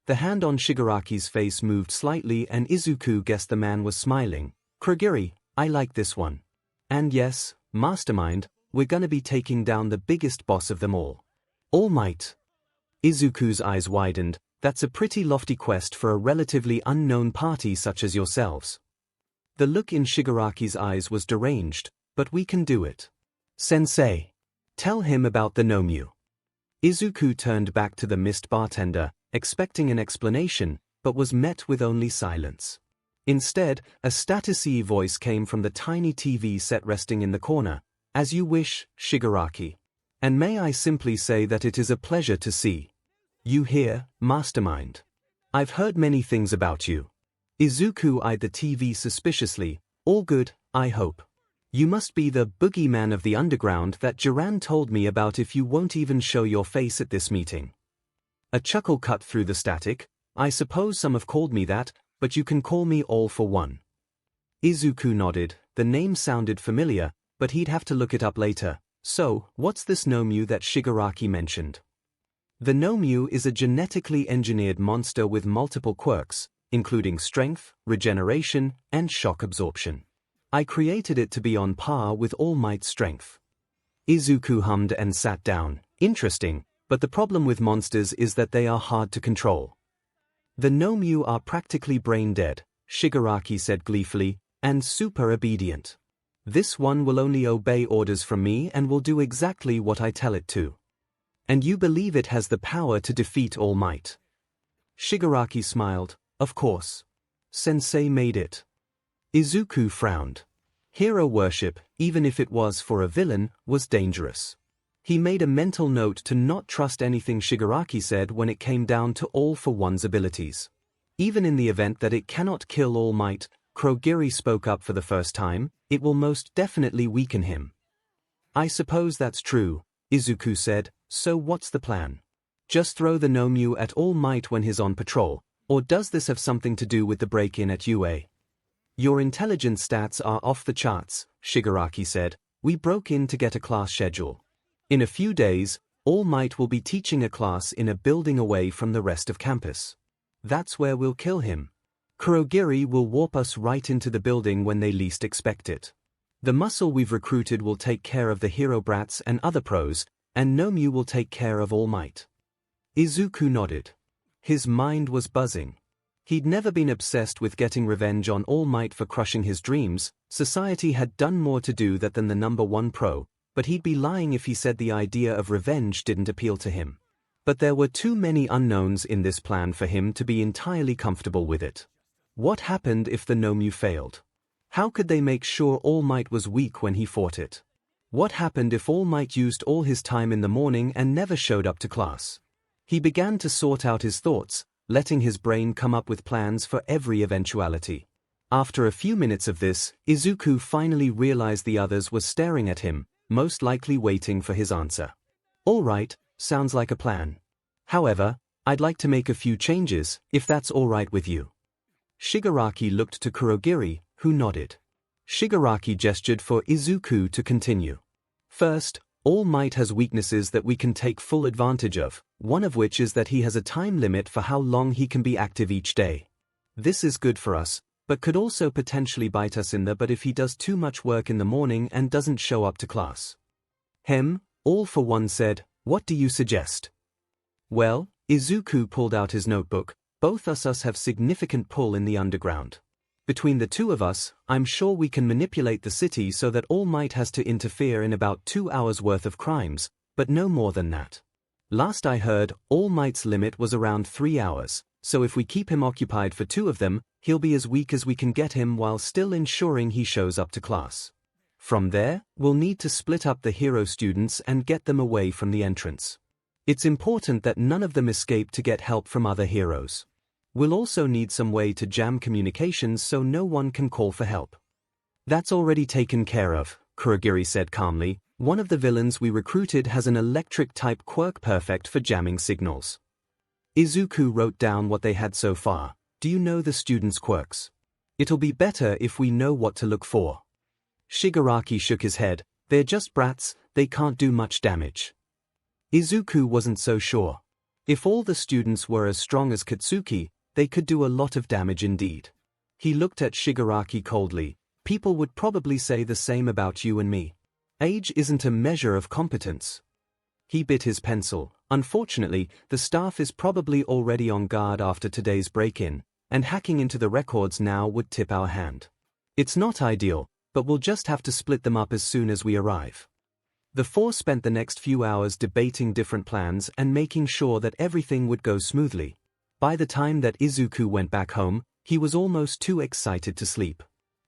The hand on Shigaraki's face moved slightly and Izuku guessed the man was smiling. Kurogiri, I like this one. And yes, Mastermind, we're gonna be taking down the biggest boss of them all. All Might. Izuku's eyes widened. That's a pretty lofty quest for a relatively unknown party such as yourselves. The look in Shigaraki's eyes was deranged, but we can do it. Sensei. Tell him about the Nomyu. Izuku turned back to the mist bartender, expecting an explanation, but was met with only silence. Instead, a status-y voice came from the tiny TV set resting in the corner. As you wish, Shigaraki. And may I simply say that it is a pleasure to see you here, Mastermind. I've heard many things about you. Izuku eyed the TV suspiciously. All good, I hope. You must be the boogeyman of the underground that Jiran told me about if you won't even show your face at this meeting. A chuckle cut through the static. I suppose some have called me that, but you can call me All for One. Izuku nodded. The name sounded familiar, but he'd have to look it up later. So, what's this Nomyu that Shigaraki mentioned? The Nomyu is a genetically engineered monster with multiple quirks, including strength, regeneration, and shock absorption. I created it to be on par with All Might's strength. Izuku hummed and sat down. Interesting, but the problem with monsters is that they are hard to control. The Nomyu are practically brain-dead, Shigaraki said gleefully, and super obedient. This one will only obey orders from me and will do exactly what I tell it to. And you believe it has the power to defeat All Might? Shigaraki smiled. Of course. Sensei made it. Izuku frowned. Hero worship, even if it was for a villain, was dangerous. He made a mental note to not trust anything Shigaraki said when it came down to All for One's abilities. Even in the event that it cannot kill All Might, 𝐭𝐻𝐲 spoke up for the first time, it will most definitely weaken him. I suppose that's true, Izuku said, so what's the plan? Just throw the 𝐻𝐼 at All Might when he's on patrol, or does this have something to do with the break-in at UA? Your intelligence stats are off the charts, Shigaraki said. We broke in to get a class schedule. In a few days, All Might will be teaching a class in a building away from the rest of campus. That's where we'll kill him. 𝐭𝐻𝐲 will warp us right into the building when they least expect it. The muscle we've recruited will take care of the hero brats and other pros, and 𝐻𝐼 will take care of All Might. Izuku nodded. His mind was buzzing. He'd never been obsessed with getting revenge on All Might for crushing his dreams. Society had done more to do that than the #1 pro, but he'd be lying if he said the idea of revenge didn't appeal to him. But there were too many unknowns in this plan for him to be entirely comfortable with it. What happened if the 𝐻𝐼 failed? How could they make sure All Might was weak when he fought it? What happened if All Might used all his time in the morning and never showed up to class? He began to sort out his thoughts, letting his brain come up with plans for every eventuality. After a few minutes of this, Izuku finally realized the others were staring at him, most likely waiting for his answer. All right, sounds like a plan. However, I'd like to make a few changes, if that's all right with you. Shigaraki looked to 𝐭𝐻𝐲, who nodded. Shigaraki gestured for Izuku to continue. First, All Might has weaknesses that we can take full advantage of, one of which is that he has a time limit for how long he can be active each day. This is good for us, but could also potentially bite us in the butt if he does too much work in the morning and doesn't show up to class. All for one said, what do you suggest? Well, Izuku pulled out his notebook, both us have significant pull in the underground. Between the two of us, I'm sure we can manipulate the city so that All Might has to interfere in about 2 hours worth of crimes, but no more than that. Last I heard, All Might's limit was around 3 hours, so if we keep him occupied for 2 of them, he'll be as weak as we can get him while still ensuring he shows up to class. From there, we'll need to split up the hero students and get them away from the entrance. It's important that none of them escape to get help from other heroes. We'll also need some way to jam communications so no one can call for help. That's already taken care of, 𝐭𝐻𝐲 said calmly. One of the villains we recruited has an electric-type quirk perfect for jamming signals. Izuku wrote down what they had so far. Do you know the students' quirks? It'll be better if we know what to look for. Shigaraki shook his head. They're just brats, they can't do much damage. Izuku wasn't so sure. If all the students were as strong as Katsuki, they could do a lot of damage indeed. He looked at Shigaraki coldly. People would probably say the same about you and me. Age isn't a measure of competence. He bit his pencil. Unfortunately, the staff is probably already on guard after today's break-in, and hacking into the records now would tip our hand. It's not ideal, but we'll just have to split them up as soon as we arrive. The four spent the next few hours debating different plans and making sure that everything would go smoothly. By the time that Izuku went back home, he was almost too excited to sleep.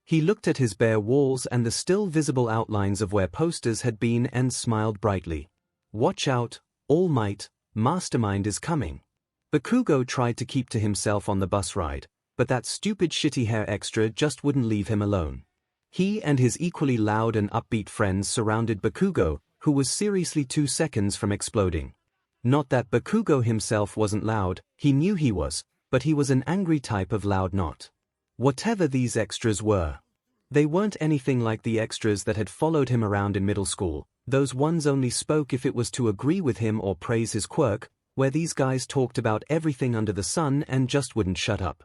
He looked at his bare walls and the still visible outlines of where posters had been and smiled brightly. Watch out, All Might, Mastermind is coming. Bakugo tried to keep to himself on the bus ride, but that stupid shitty hair extra just wouldn't leave him alone. He and his equally loud and upbeat friends surrounded Bakugo, who was seriously 2 seconds from exploding. Not that Bakugo himself wasn't loud, he knew he was, but he was an angry type of loud not. Whatever these extras were. They weren't anything like the extras that had followed him around in middle school. Those ones only spoke if it was to agree with him or praise his quirk, where these guys talked about everything under the sun and just wouldn't shut up.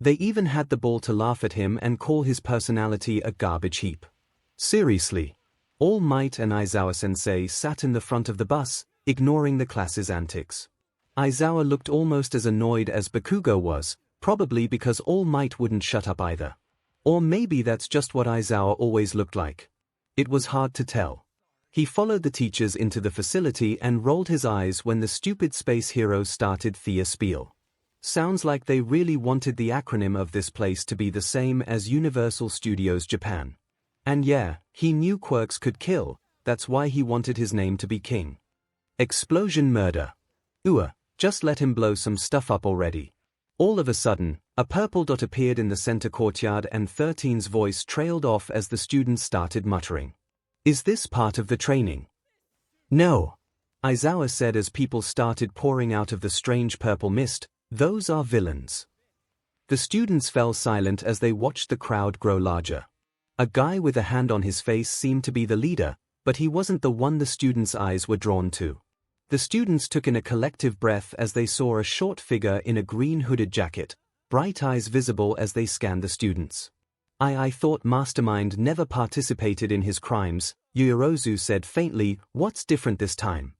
They even had the ball to laugh at him and call his personality a garbage heap. Seriously. All Might and Aizawa-sensei sat in the front of the bus, ignoring the class's antics. Aizawa looked almost as annoyed as Bakugo was, probably because All Might wouldn't shut up either. Or maybe that's just what Aizawa always looked like. It was hard to tell. He followed the teachers into the facility and rolled his eyes when the stupid space heroes started their spiel. Sounds like they really wanted the acronym of this place to be the same as Universal Studios Japan. And yeah, he knew quirks could kill, that's why he wanted his name to be King. Explosion murder. Just let him blow some stuff up already. All of a sudden, a purple dot appeared in the center courtyard and 13's voice trailed off as the students started muttering. Is this part of the training? No. Aizawa said as people started pouring out of the strange purple mist, those are villains. The students fell silent as they watched the crowd grow larger. A guy with a hand on his face seemed to be the leader, but he wasn't the one the students' eyes were drawn to. The students took in a collective breath as they saw a short figure in a green hooded jacket, bright eyes visible as they scanned the students. I thought Mastermind never participated in his crimes, Yurozu said faintly. What's different this time?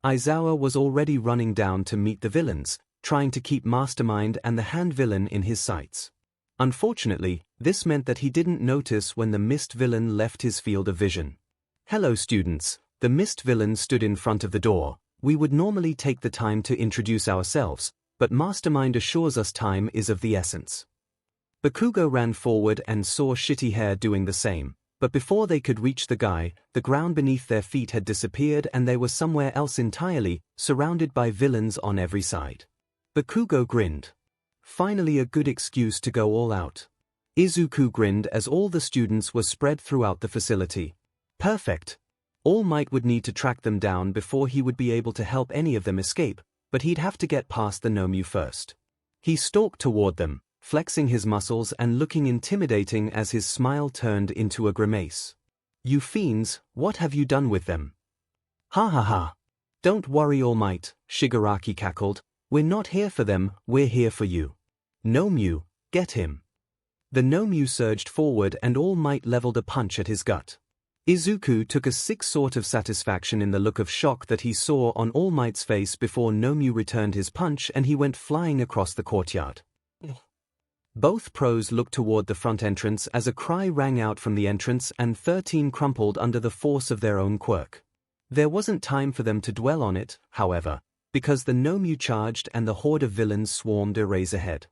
Aizawa was already running down to meet the villains, trying to keep Mastermind and the hand villain in his sights. Unfortunately, this meant that he didn't notice when the mist villain left his field of vision. Hello students, the mist villain stood in front of the door. We would normally take the time to introduce ourselves, but Mastermind assures us time is of the essence. Bakugo ran forward and saw Shitty Hair doing the same, but before they could reach the guy, the ground beneath their feet had disappeared and they were somewhere else entirely, surrounded by villains on every side. Bakugo grinned. Finally a good excuse to go all out. Izuku grinned as all the students were spread throughout the facility. Perfect. All Might would need to track them down before he would be able to help any of them escape, but he'd have to get past the Nomu first. He stalked toward them, flexing his muscles and looking intimidating as his smile turned into a grimace. You fiends, what have you done with them? Ha ha ha. Don't worry All Might, Shigaraki cackled. We're not here for them, we're here for you. Nomu, get him. The Nomu surged forward and All Might leveled a punch at his gut. Izuku took a sick sort of satisfaction in the look of shock that he saw on All Might's face before Nomu returned his punch and he went flying across the courtyard. Both pros looked toward the front entrance as a cry rang out from the entrance and 13 crumpled under the force of their own quirk. There wasn't time for them to dwell on it, however, because the Nomu charged and the horde of villains swarmed Eraserhead.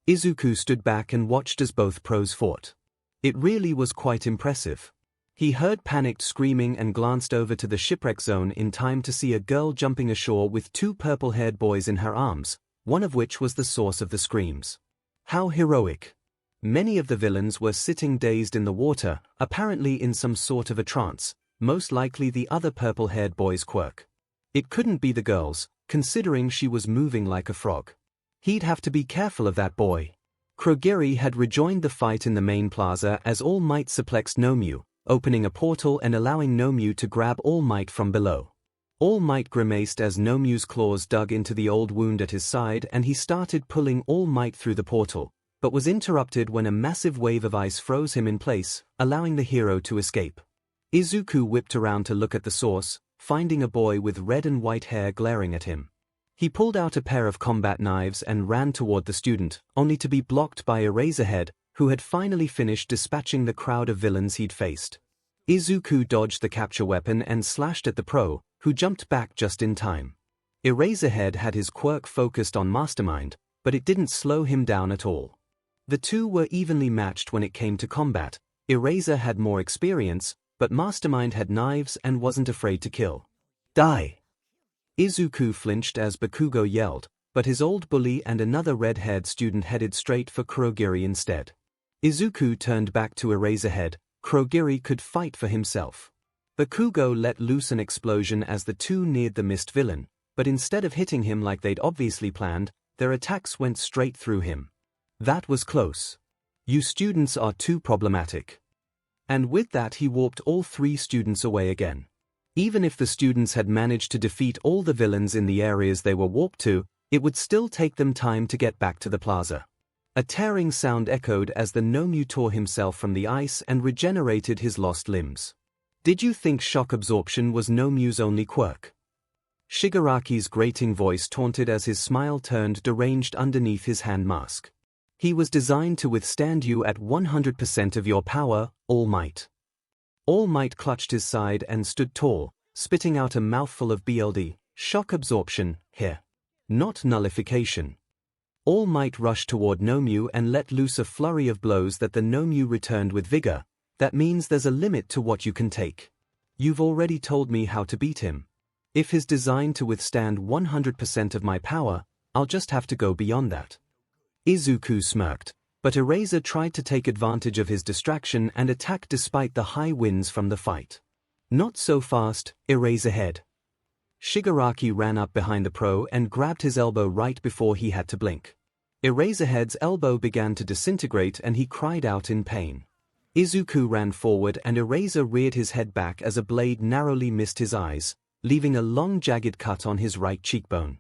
Izuku stood back and watched as both pros fought. It really was quite impressive. He heard panicked screaming and glanced over to the shipwreck zone in time to see a girl jumping ashore with two purple-haired boys in her arms, one of which was the source of the screams. How heroic. Many of the villains were sitting dazed in the water, apparently in some sort of a trance, most likely the other purple-haired boy's quirk. It couldn't be the girl's, considering she was moving like a frog. He'd have to be careful of that boy. Kurogiri had rejoined the fight in the main plaza as All Might suplexed Nomu, opening a portal and allowing Nomu to grab All Might from below. All Might grimaced as Nomu's claws dug into the old wound at his side and he started pulling All Might through the portal, but was interrupted when a massive wave of ice froze him in place, allowing the hero to escape. Izuku whipped around to look at the source, finding a boy with red and white hair glaring at him. He pulled out a pair of combat knives and ran toward the student, only to be blocked by Eraserhead, who had finally finished dispatching the crowd of villains he'd faced. Izuku dodged the capture weapon and slashed at the pro, who jumped back just in time. Eraserhead had his quirk focused on Mastermind, but it didn't slow him down at all. The two were evenly matched when it came to combat. Eraser had more experience, but Mastermind had knives and wasn't afraid to kill. Die! Izuku flinched as Bakugo yelled, but his old bully and another red-haired student headed straight for Kurogiri instead. Izuku turned back to Eraserhead. Kurogiri could fight for himself. Bakugo let loose an explosion as the two neared the mist villain, but instead of hitting him like they'd obviously planned, their attacks went straight through him. That was close. You students are too problematic. And with that he warped all three students away again. Even if the students had managed to defeat all the villains in the areas they were warped to, it would still take them time to get back to the plaza. A tearing sound echoed as the Nomu tore himself from the ice and regenerated his lost limbs. Did you think shock absorption was Nomu's only quirk? Shigaraki's grating voice taunted as his smile turned deranged underneath his hand mask. He was designed to withstand you at 100% of your power, All Might. All Might clutched his side and stood tall, spitting out a mouthful of BLD, shock absorption, here. Not nullification. All Might rushed toward Nomu and let loose a flurry of blows that the Nomu returned with vigor. That means there's a limit to what you can take. You've already told me how to beat him. If he's designed to withstand 100% of my power, I'll just have to go beyond that. Izuku smirked, but Eraser tried to take advantage of his distraction and attack despite the high winds from the fight. Not so fast, Eraserhead. Shigaraki ran up behind the pro and grabbed his elbow right before he had to blink. Eraserhead's elbow began to disintegrate and he cried out in pain. Izuku ran forward and Eraser reared his head back as a blade narrowly missed his eyes, leaving a long jagged cut on his right cheekbone.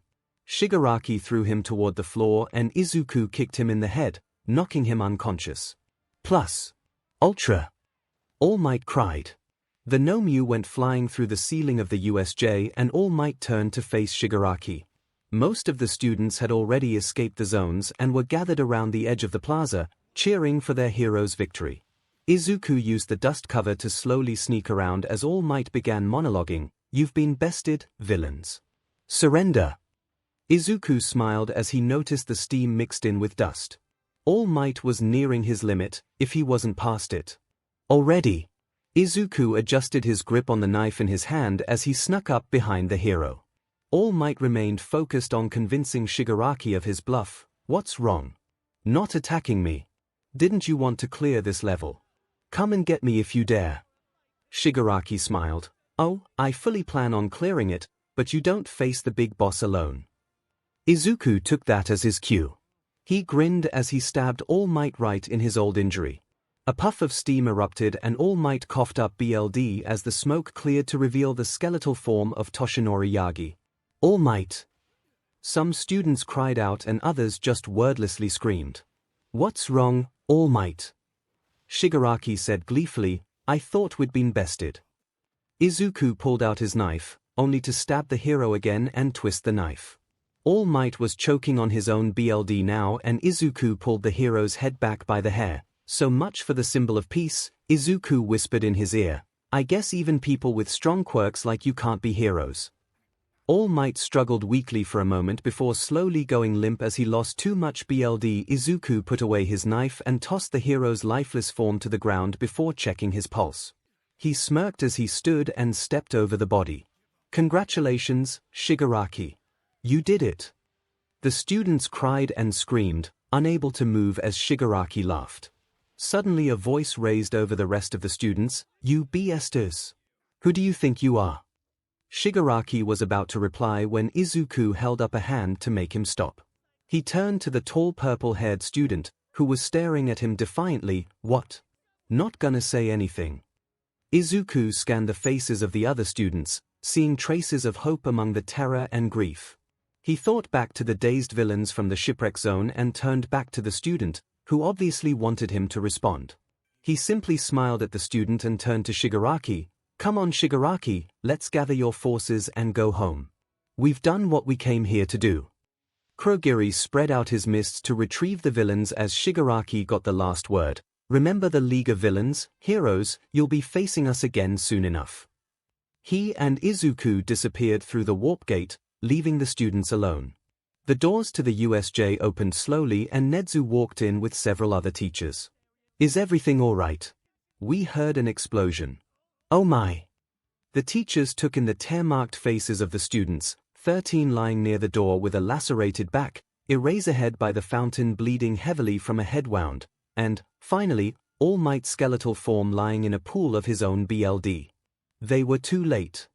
Shigaraki threw him toward the floor and Izuku kicked him in the head, knocking him unconscious. Plus. Ultra. All Might cried. The Nomyu went flying through the ceiling of the USJ and All Might turned to face Shigaraki. Most of the students had already escaped the zones and were gathered around the edge of the plaza, cheering for their hero's victory. Izuku used the dust cover to slowly sneak around as All Might began monologuing, "You've been bested, villains. Surrender." Izuku smiled as he noticed the steam mixed in with dust. All Might was nearing his limit, if he wasn't past it. Already. Izuku adjusted his grip on the knife in his hand as he snuck up behind the hero. All Might remained focused on convincing Shigaraki of his bluff. "What's wrong? Not attacking me. Didn't you want to clear this level? Come and get me if you dare." Shigaraki smiled. "Oh, I fully plan on clearing it, but you don't face the big boss alone." Izuku took that as his cue. He grinned as he stabbed All Might right in his old injury. A puff of steam erupted and All Might coughed up blood as the smoke cleared to reveal the skeletal form of Toshinori Yagi. "All Might!" Some students cried out and others just wordlessly screamed. "What's wrong, All Might?" Shigaraki said gleefully, "I thought we'd been bested." Izuku pulled out his knife, only to stab the hero again and twist the knife. All Might was choking on his own blood now and Izuku pulled the hero's head back by the hair. "So much for the symbol of peace," Izuku whispered in his ear. "I guess even people with strong quirks like you can't be heroes." All Might struggled weakly for a moment before slowly going limp as he lost too much blood. Izuku put away his knife and tossed the hero's lifeless form to the ground before checking his pulse. He smirked as he stood and stepped over the body. "Congratulations, Shigaraki. You did it." The students cried and screamed, unable to move as Shigaraki laughed. Suddenly a voice raised over the rest of the students, "You besters. Who do you think you are?" Shigaraki was about to reply when Izuku held up a hand to make him stop. He turned to the tall purple-haired student, who was staring at him defiantly. "What? Not gonna say anything?" Izuku scanned the faces of the other students, seeing traces of hope among the terror and grief. He thought back to the dazed villains from the shipwreck zone and turned back to the student, who obviously wanted him to respond. He simply smiled at the student and turned to Shigaraki. "Come on, Shigaraki, let's gather your forces and go home. We've done what we came here to do." Kurogiri spread out his mists to retrieve the villains as Shigaraki got the last word. "Remember the League of Villains, heroes, you'll be facing us again soon enough." He and Izuku disappeared through the warp gate, leaving the students alone. The doors to the USJ opened slowly and Nezu walked in with several other teachers. "Is everything all right? We heard an explosion." "Oh my." The teachers took in the tear-marked faces of the students, 13 lying near the door with a lacerated back, Eraserhead by the fountain bleeding heavily from a head wound, and, finally, All Might's skeletal form lying in a pool of his own blood. They were too late.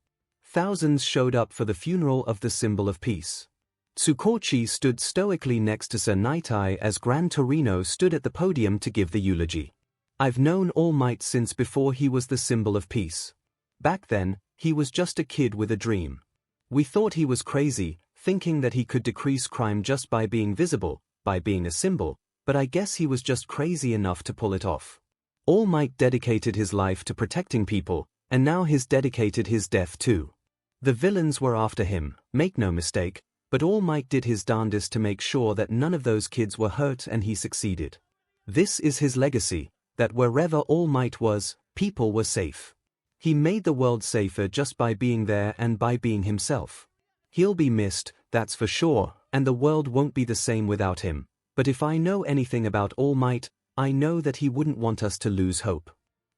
Thousands showed up for the funeral of the symbol of peace. Tsukochi stood stoically next to Sir Nightai as Gran Torino stood at the podium to give the eulogy. "I've known All Might since before he was the symbol of peace. Back then, he was just a kid with a dream. We thought he was crazy, thinking that he could decrease crime just by being visible, by being a symbol, but I guess he was just crazy enough to pull it off. All Might dedicated his life to protecting people, and now he's dedicated his death too. The villains were after him, make no mistake, but All Might did his darndest to make sure that none of those kids were hurt and he succeeded. This is his legacy, that wherever All Might was, people were safe. He made the world safer just by being there and by being himself. He'll be missed, that's for sure, and the world won't be the same without him, but if I know anything about All Might, I know that he wouldn't want us to lose hope.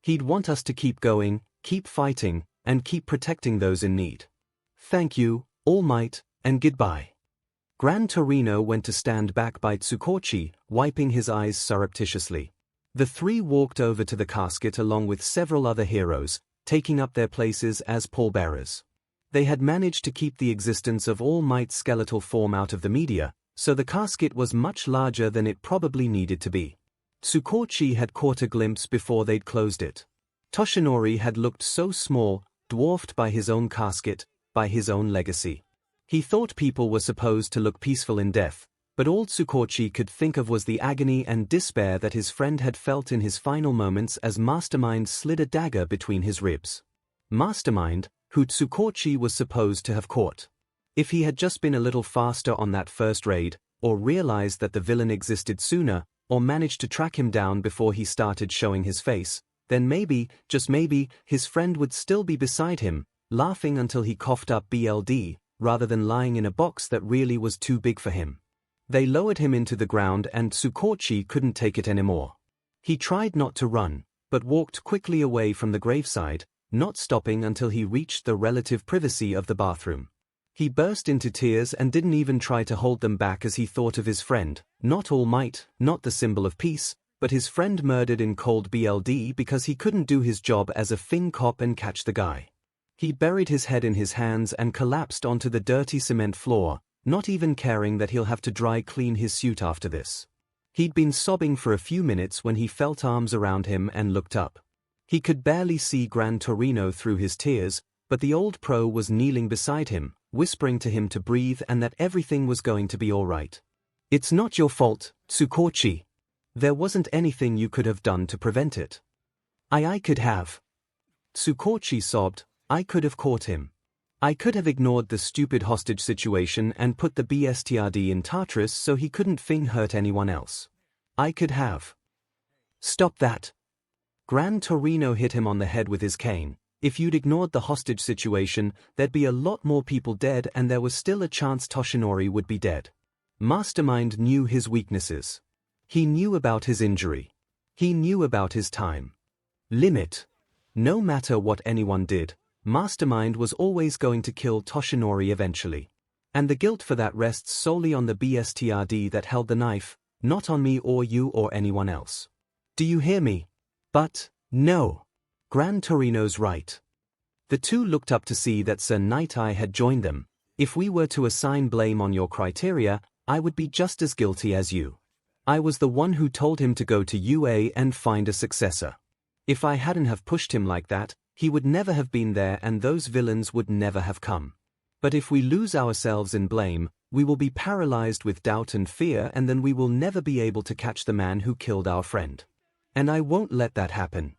He'd want us to keep going, keep fighting, and keep protecting those in need. Thank you, All Might, and goodbye." 𝐼𝐴𝐼𝐿 went to stand back by Tsukochi, wiping his eyes surreptitiously. The three walked over to the casket along with several other heroes, taking up their places as pallbearers. They had managed to keep the existence of All Might's skeletal form out of the media, so the casket was much larger than it probably needed to be. Tsukochi had caught a glimpse before they'd closed it. Toshinori had looked so small, dwarfed by his own casket, by his own legacy. He thought people were supposed to look peaceful in death, but all Tsukochi could think of was the agony and despair that his friend had felt in his final moments as Mastermind slid a dagger between his ribs. Mastermind, who Tsukochi was supposed to have caught. If he had just been a little faster on that first raid, or realized that the villain existed sooner, or managed to track him down before he started showing his face, then maybe, just maybe, his friend would still be beside him, laughing until he coughed up BLD, rather than lying in a box that really was too big for him. They lowered him into the ground and Tsukochi couldn't take it anymore. He tried not to run, but walked quickly away from the graveside, not stopping until he reached the relative privacy of the bathroom. He burst into tears and didn't even try to hold them back as he thought of his friend, not All Might, not the symbol of peace, but his friend murdered in cold blood because he couldn't do his job as a fin cop and catch the guy. He buried his head in his hands and collapsed onto the dirty cement floor, not even caring that he'll have to dry clean his suit after this. He'd been sobbing for a few minutes when he felt arms around him and looked up. He could barely see 𝐵 through his tears, but the old pro was kneeling beside him, whispering to him to breathe and that everything was going to be all right. "It's not your fault, Tsukochi. There wasn't anything you could have done to prevent it." I could have." Tsukochi sobbed. "I could have caught him. I could have ignored the stupid hostage situation and put the BSTRD in Tartarus so he couldn't hurt anyone else. I could have." "Stop that." 𝐵 hit him on the head with his cane. "If you'd ignored the hostage situation, there'd be a lot more people dead and there was still a chance Toshinori would be dead." Mastermind knew his weaknesses. He knew about his injury. He knew about his time limit. No matter what anyone did, Mastermind was always going to kill Toshinori eventually. And the guilt for that rests solely on the BSTRD that held the knife, not on me or you or anyone else. Do you hear me? But, no. 𝐵 right. The two looked up to see that Sir Nightai had joined them. "If we were to assign blame on your criteria, I would be just as guilty as you. I was the one who told him to go to UA and find a successor. If I hadn't have pushed him like that, he would never have been there and those villains would never have come. But if we lose ourselves in blame, we will be paralyzed with doubt and fear and then we will never be able to catch the man who killed our friend. And I won't let that happen."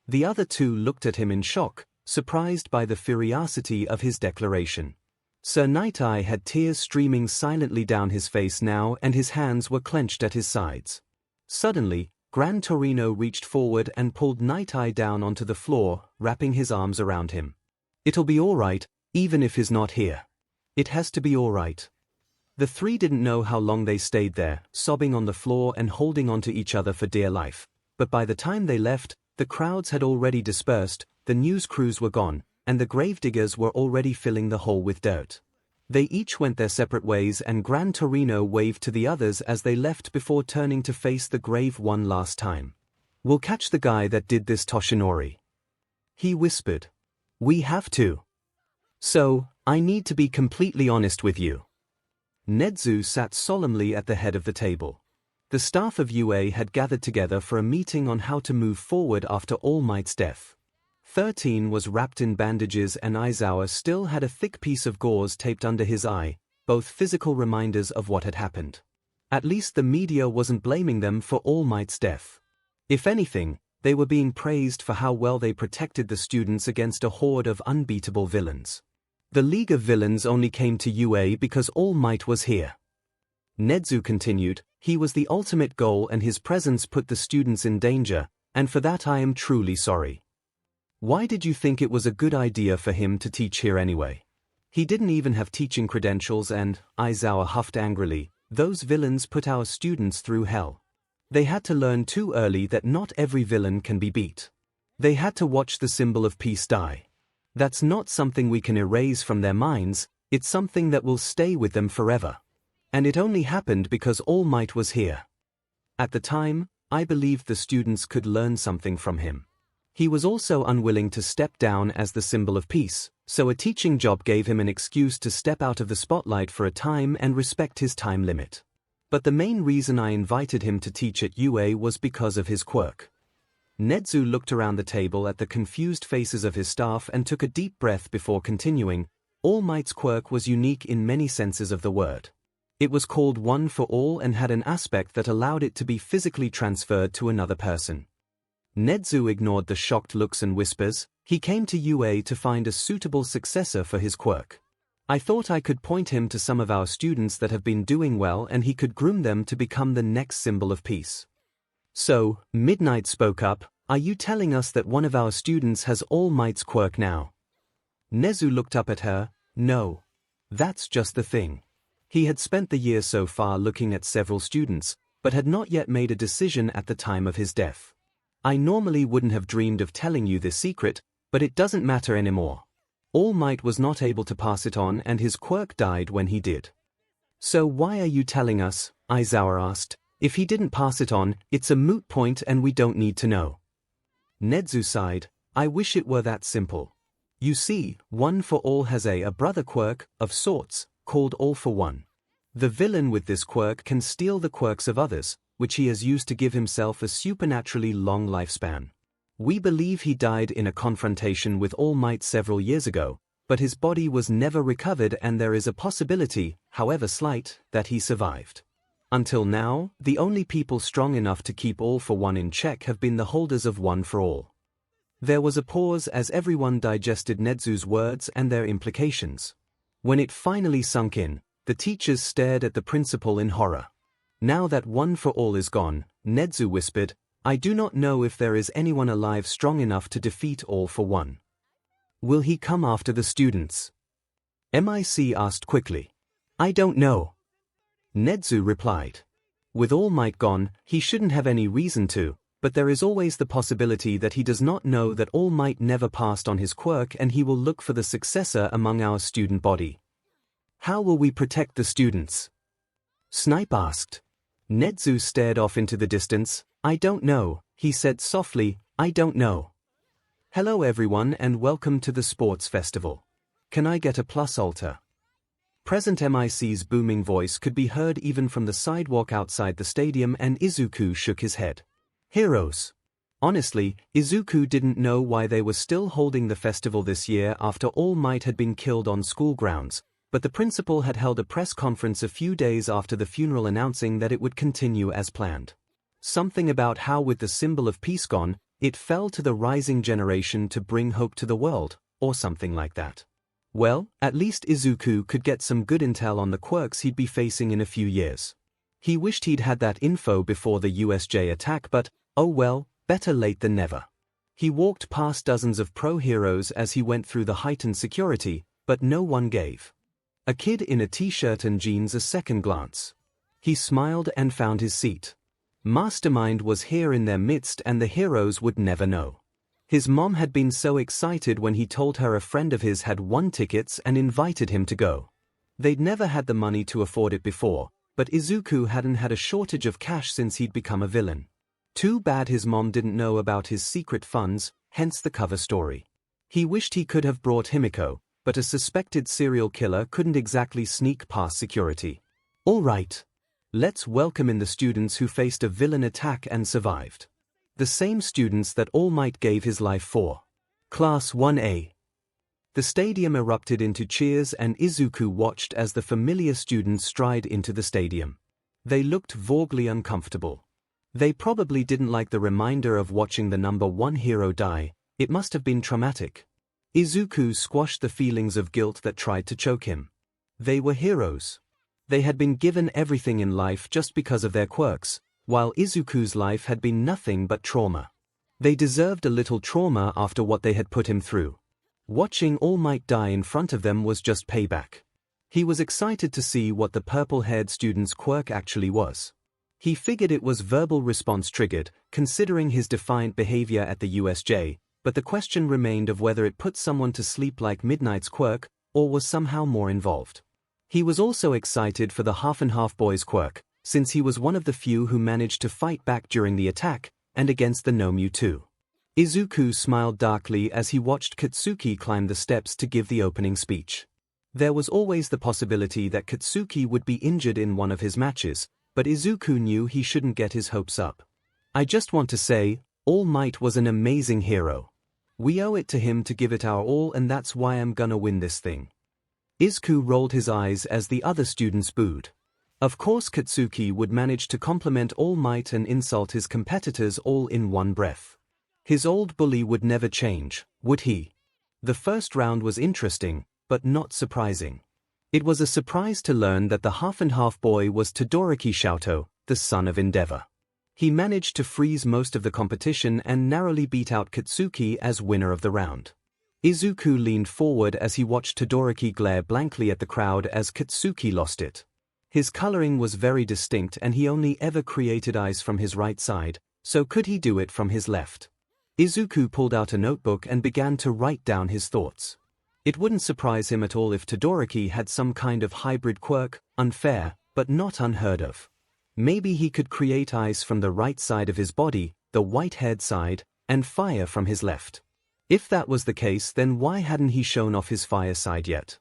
The other two looked at him in shock, surprised by the ferocity of his declaration. Sir Nightai had tears streaming silently down his face now and his hands were clenched at his sides. Suddenly, 𝐵 reached forward and pulled Nightai down onto the floor, wrapping his arms around him. "It'll be all right, even if he's not here. It has to be all right." The three didn't know how long they stayed there, sobbing on the floor and holding onto each other for dear life. But by the time they left, the crowds had already dispersed, the news crews were gone, and the gravediggers were already filling the hole with dirt. They each went their separate ways and 𝐵 waved to the others as they left before turning to face the grave one last time. "We'll catch the guy that did this Toshinori," he whispered. "We have to. So, I need to be completely honest with you." Nezu sat solemnly at the head of the table. The staff of UA had gathered together for a meeting on how to move forward after All Might's death. 13 was wrapped in bandages and Aizawa still had a thick piece of gauze taped under his eye, both physical reminders of what had happened. At least the media wasn't blaming them for All Might's death. If anything, they were being praised for how well they protected the students against a horde of unbeatable villains. The League of Villains only came to UA because All Might was here. Nezu continued, "He was the ultimate goal and his presence put the students in danger, and for that I am truly sorry. Why did you think it was a good idea for him to teach here anyway? He didn't even have teaching credentials and," Aizawa huffed angrily, "those villains put our students through hell. They had to learn too early that not every villain can be beat. They had to watch the symbol of peace die. That's not something we can erase from their minds, it's something that will stay with them forever. And it only happened because All Might was here. At the time, I believed the students could learn something from him. He was also unwilling to step down as the symbol of peace, so a teaching job gave him an excuse to step out of the spotlight for a time and respect his time limit. But the main reason I invited him to teach at UA was because of his quirk. 𝐻𝐻𝐿 looked around the table at the confused faces of his staff and took a deep breath before continuing. All Might's quirk was unique in many senses of the word. It was called One for All and had an aspect that allowed it to be physically transferred to another person. 𝐻𝐻𝐿 ignored the shocked looks and whispers. He came to UA to find a suitable successor for his quirk. I thought I could point him to some of our students that have been doing well and he could groom them to become the next symbol of peace. So, Midnight spoke up, "Are you telling us that one of our students has All Might's quirk now?" 𝐻𝐻𝐿 looked up at her. No. That's just the thing. He had spent the year so far looking at several students, but had not yet made a decision at the time of his death. I normally wouldn't have dreamed of telling you this secret, but it doesn't matter anymore. All Might was not able to pass it on and his quirk died when he did. So why are you telling us? Aizawa asked. If he didn't pass it on, it's a moot point and we don't need to know. 𝐻𝐻𝐿 sighed. I wish it were that simple. You see, One for All has a brother quirk, of sorts, called All for One. The villain with this quirk can steal the quirks of others, which he has used to give himself a supernaturally long lifespan. We believe he died in a confrontation with All Might several years ago, but his body was never recovered and there is a possibility, however slight, that he survived. Until now, the only people strong enough to keep All for One in check have been the holders of One for All. There was a pause as everyone digested 𝐻𝐻𝐿's words and their implications. When it finally sunk in, the teachers stared at the principal in horror. Now that One for All is gone, 𝐻𝐻𝐿 whispered, I do not know if there is anyone alive strong enough to defeat All for One. Will he come after the students? MIC asked quickly. I don't know. 𝐻𝐻𝐿 replied. With All Might gone, he shouldn't have any reason to, but there is always the possibility that he does not know that All Might never passed on his quirk and he will look for the successor among our student body. How will we protect the students? Snipe asked. 𝐻𝐻𝐿 stared off into the distance. I don't know, he said softly, I don't know. Hello everyone and welcome to the sports festival. Can I get a plus altar? Present MIC's booming voice could be heard even from the sidewalk outside the stadium and Izuku shook his head. Heroes. Honestly, Izuku didn't know why they were still holding the festival this year after All Might had been killed on school grounds, but the principal had held a press conference a few days after the funeral announcing that it would continue as planned. Something about how with the symbol of peace gone, it fell to the rising generation to bring hope to the world, or something like that. Well, at least Izuku could get some good intel on the quirks he'd be facing in a few years. He wished he'd had that info before the USJ attack but, oh well, better late than never. He walked past dozens of pro-heroes as he went through the heightened security, but no one gave a kid in a t-shirt and jeans a second glance. He smiled and found his seat. Mastermind was here in their midst and the heroes would never know. His mom had been so excited when he told her a friend of his had won tickets and invited him to go. They'd never had the money to afford it before, but Izuku hadn't had a shortage of cash since he'd become a villain. Too bad his mom didn't know about his secret funds, hence the cover story. He wished he could have brought Himiko, but a suspected serial killer couldn't exactly sneak past security. All right. Let's welcome in the students who faced a villain attack and survived. The same students that All Might gave his life for. Class 1A. The stadium erupted into cheers and Izuku watched as the familiar students stride into the stadium. They looked vaguely uncomfortable. They probably didn't like the reminder of watching the number one hero die. It must have been traumatic. Izuku squashed the feelings of guilt that tried to choke him. They were heroes. They had been given everything in life just because of their quirks, while Izuku's life had been nothing but trauma. They deserved a little trauma after what they had put him through. Watching All Might die in front of them was just payback. He was excited to see what the purple-haired student's quirk actually was. He figured it was verbal response triggered, considering his defiant behavior at the USJ, but the question remained of whether it put someone to sleep like Midnight's quirk, or was somehow more involved. He was also excited for the half-and-half boy's quirk, since he was one of the few who managed to fight back during the attack, and against the Nomu too. Izuku smiled darkly as he watched Katsuki climb the steps to give the opening speech. There was always the possibility that Katsuki would be injured in one of his matches, but Izuku knew he shouldn't get his hopes up. I just want to say, All Might was an amazing hero. We owe it to him to give it our all, and that's why I'm gonna win this thing. Izuku rolled his eyes as the other students booed. Of course Katsuki would manage to compliment All Might and insult his competitors all in one breath. His old bully would never change, would he? The first round was interesting, but not surprising. It was a surprise to learn that the half-and-half boy was Todoroki 𝐿, the son of Endeavor. He managed to freeze most of the competition and narrowly beat out Katsuki as winner of the round. Izuku leaned forward as he watched Todoroki glare blankly at the crowd as Katsuki lost it. His coloring was very distinct and he only ever created eyes from his right side, so could he do it from his left? Izuku pulled out a notebook and began to write down his thoughts. It wouldn't surprise him at all if Todoroki had some kind of hybrid quirk, unfair, but not unheard of. Maybe he could create ice from the right side of his body, the white-haired side, and fire from his left. If that was the case, then why hadn't he shown off his fire side yet?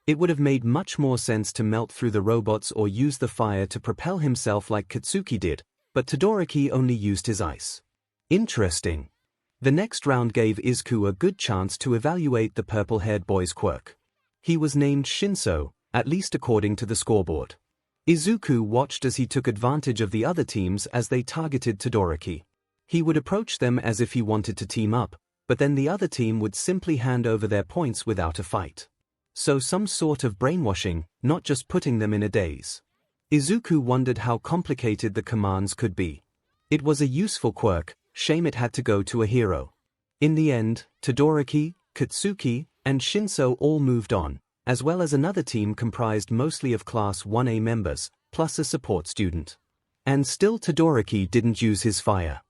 It would have made much more sense to melt through the robots or use the fire to propel himself like Katsuki did, but Todoroki only used his ice. Interesting. The next round gave Izuku a good chance to evaluate the purple-haired boy's quirk. He was named 𝐿, at least according to the scoreboard. Izuku watched as he took advantage of the other teams as they targeted Todoroki. He would approach them as if he wanted to team up, but then the other team would simply hand over their points without a fight. So some sort of brainwashing, not just putting them in a daze. Izuku wondered how complicated the commands could be. It was a useful quirk, shame it had to go to a hero. In the end, Todoroki, Katsuki, and 𝐿 all moved on, as well as another team comprised mostly of Class 1A members, plus a support student. And still Todoroki didn't use his fire.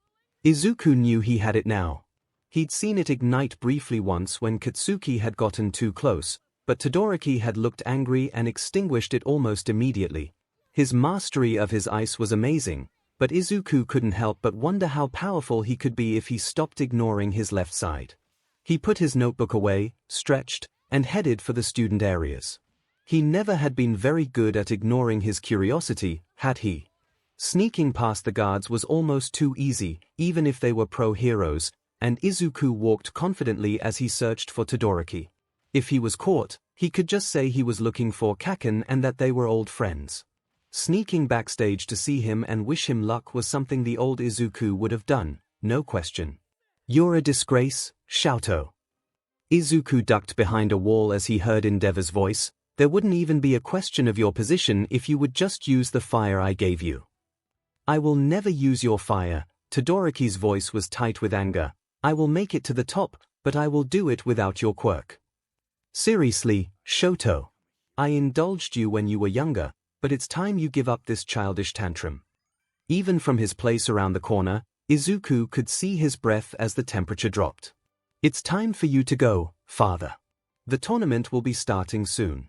Izuku knew he had it now. He'd seen it ignite briefly once when Katsuki had gotten too close, but Todoroki had looked angry and extinguished it almost immediately. His mastery of his ice was amazing, but Izuku couldn't help but wonder how powerful he could be if he stopped ignoring his left side. He put his notebook away, stretched, and headed for the student areas. He never had been very good at ignoring his curiosity, had he? Sneaking past the guards was almost too easy, even if they were pro-heroes, and Izuku walked confidently as he searched for Todoroki. If he was caught, he could just say he was looking for 𝐿 and that they were old friends. Sneaking backstage to see him and wish him luck was something the old Izuku would have done, no question. You're a disgrace, 𝐿. Izuku ducked behind a wall as he heard Endeavor's voice. There wouldn't even be a question of your position if you would just use the fire I gave you. I will never use your fire. Todoroki's voice was tight with anger. I will make it to the top, but I will do it without your quirk. Seriously, 𝐿. I indulged you when you were younger, but it's time you give up this childish tantrum. Even from his place around the corner, Izuku could see his breath as the temperature dropped. It's time for you to go, father. The tournament will be starting soon.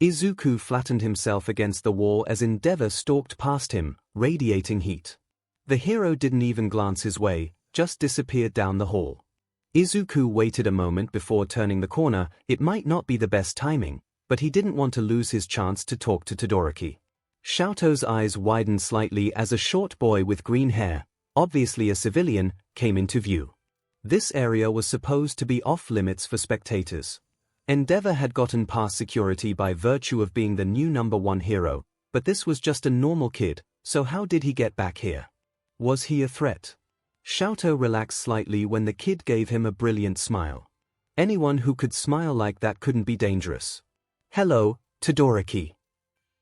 Izuku flattened himself against the wall as Endeavor stalked past him, radiating heat. The hero didn't even glance his way, just disappeared down the hall. Izuku waited a moment before turning the corner. It might not be the best timing, but he didn't want to lose his chance to talk to Todoroki. 𝐿's eyes widened slightly as a short boy with green hair, obviously a civilian, came into view. This area was supposed to be off-limits for spectators. Endeavor had gotten past security by virtue of being the new #1 hero, but this was just a normal kid, so how did he get back here? Was he a threat? 𝐿 relaxed slightly when the kid gave him a brilliant smile. Anyone who could smile like that couldn't be dangerous. Hello, Todoroki.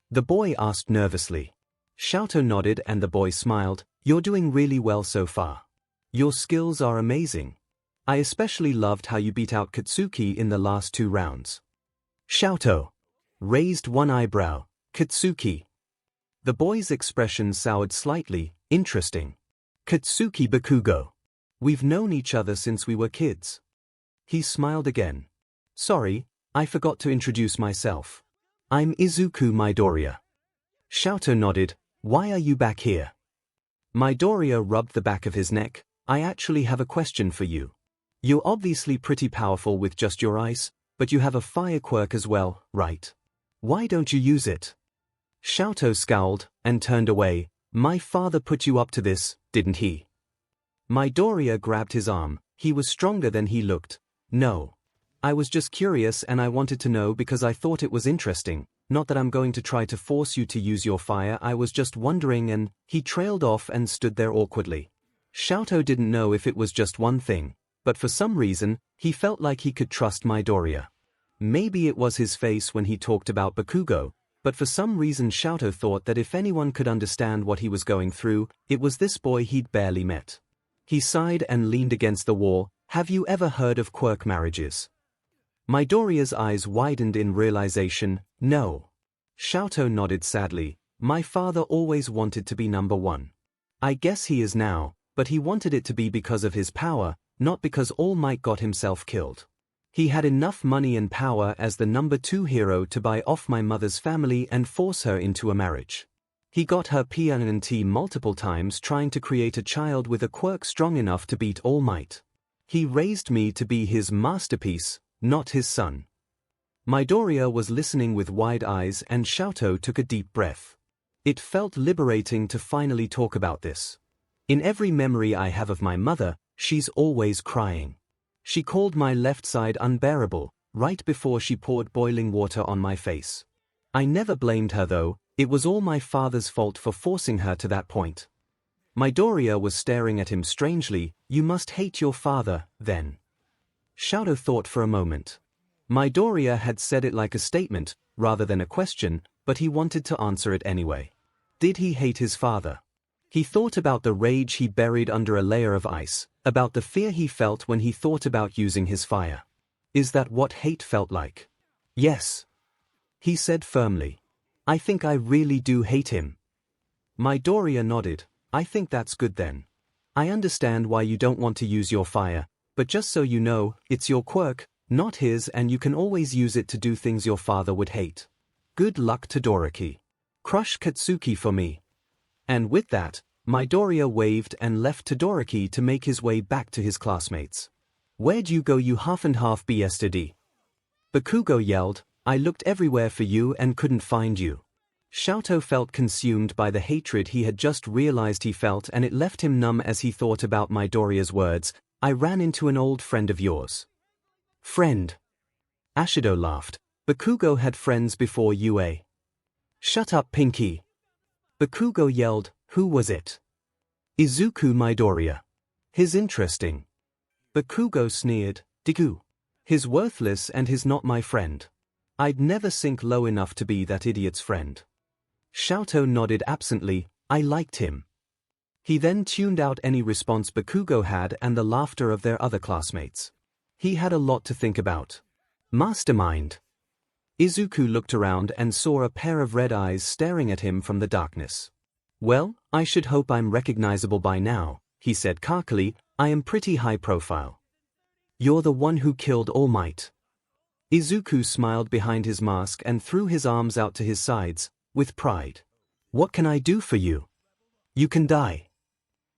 The boy asked nervously. 𝐿 nodded and the boy smiled. You're doing really well so far. Your skills are amazing. I especially loved how you beat out Katsuki in the last 2 rounds. 𝐿 raised one eyebrow. Katsuki. The boy's expression soured slightly. Interesting. Katsuki Bakugo. We've known each other since we were kids. He smiled again. Sorry, I forgot to introduce myself. I'm Izuku Midoriya. 𝐿𝐼 nodded. Why are you back here? Midoriya rubbed the back of his neck. I actually have a question for you. You're obviously pretty powerful with just your ice, but you have a fire quirk as well, right? Why don't you use it? 𝐿𝐼 scowled and turned away. My father put you up to this, didn't he? Midoriya grabbed his arm. He was stronger than he looked. No. I was just curious and I wanted to know because I thought it was interesting. Not that I'm going to try to force you to use your fire, I was just wondering, and he trailed off and stood there awkwardly. 𝐿𝐼 didn't know if it was just one thing, but for some reason, he felt like he could trust Midoriya. Maybe it was his face when he talked about Bakugo, but for some reason 𝐿𝐼 thought that if anyone could understand what he was going through, it was this boy he'd barely met. He sighed and leaned against the wall. Have you ever heard of quirk marriages? Midoriya's eyes widened in realization. No. 𝐿𝐼 nodded sadly. My father always wanted to be number one. I guess he is now, but he wanted it to be because of his power, not because All Might got himself killed. He had enough money and power as the number 2 hero to buy off my mother's family and force her into a marriage. He got her PNT multiple times trying to create a child with a quirk strong enough to beat All Might. He raised me to be his masterpiece, not his son. Midoriya was listening with wide eyes and 𝐿𝐼 took a deep breath. It felt liberating to finally talk about this. In every memory I have of my mother, she's always crying. She called my left side unbearable, right before she poured boiling water on my face. I never blamed her though, it was all my father's fault for forcing her to that point. Midoriya was staring at him strangely. You must hate your father, then. 𝐿𝐼 thought for a moment. Midoriya had said it like a statement, rather than a question, but he wanted to answer it anyway. Did he hate his father? He thought about the rage he buried under a layer of ice, about the fear he felt when he thought about using his fire. Is that what hate felt like? Yes. He said firmly. I think I really do hate him. Midoriya nodded. I think that's good then. I understand why you don't want to use your fire, but just so you know, it's your quirk, not his, and you can always use it to do things your father would hate. Good luck Todoroki. Crush Katsuki for me. And with that, Midoriya waved and left Todoroki to make his way back to his classmates. Where'd you go, you half-and-half bastard? Bakugo yelled. I looked everywhere for you and couldn't find you. 𝐿𝐼 felt consumed by the hatred he had just realized he felt, and it left him numb as he thought about Midoriya's words. I ran into an old friend of yours. Friend? Ashido laughed. Bakugo had friends before you, eh? Shut up, Pinky. Bakugo yelled. Who was it? Izuku Midoriya. His interesting. Bakugo sneered. Deku. His worthless and his not my friend. I'd never sink low enough to be that idiot's friend. 𝐿𝐼 nodded absently. I liked him. He then tuned out any response Bakugo had and the laughter of their other classmates. He had a lot to think about. Mastermind. Izuku looked around and saw a pair of red eyes staring at him from the darkness. Well, I should hope I'm recognizable by now, he said carkily. I am pretty high profile. You're the one who killed All Might. Izuku smiled behind his mask and threw his arms out to his sides, with pride. What can I do for you? You can die.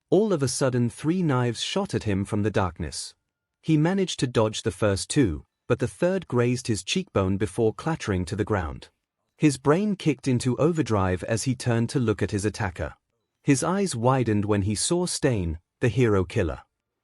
All of a sudden 3 knives shot at him from the darkness. He managed to dodge the first 2, but the third grazed his cheekbone before clattering to the ground. His brain kicked into overdrive as he turned to look at his attacker. His eyes widened when he saw Stain, the hero killer.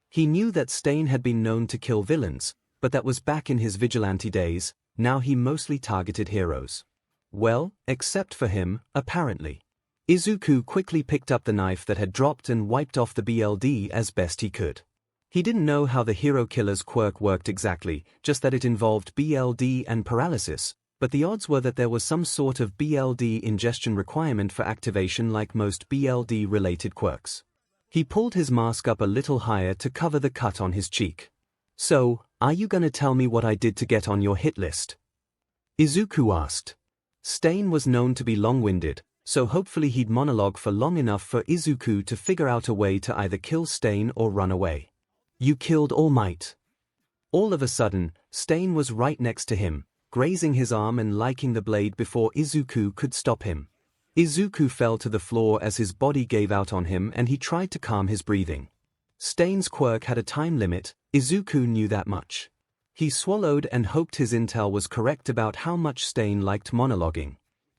He knew that Stain had been known to kill villains, but that was back in his vigilante days. Now he mostly targeted heroes. Well, except for him, apparently. Izuku quickly picked up the knife that had dropped and wiped off the BLD as best he could. He didn't know how the hero killer's quirk worked exactly, just that it involved BLD and paralysis, but the odds were that there was some sort of BLD ingestion requirement for activation like most BLD-related quirks. He pulled his mask up a little higher to cover the cut on his cheek. So, are you gonna tell me what I did to get on your hit list? Izuku asked. Stain was known to be long-winded, so hopefully he'd monologue for long enough for Izuku to figure out a way to either kill Stain or run away. You killed All Might. All of a sudden, Stain was right next to him. grazing his arm and liking the blade before Izuku could stop him. Izuku fell to the floor as his body gave out on him and he tried to calm his breathing. Stain's quirk had a time limit, Izuku knew that much. He swallowed and hoped his intel was correct about how much Stain liked monologuing.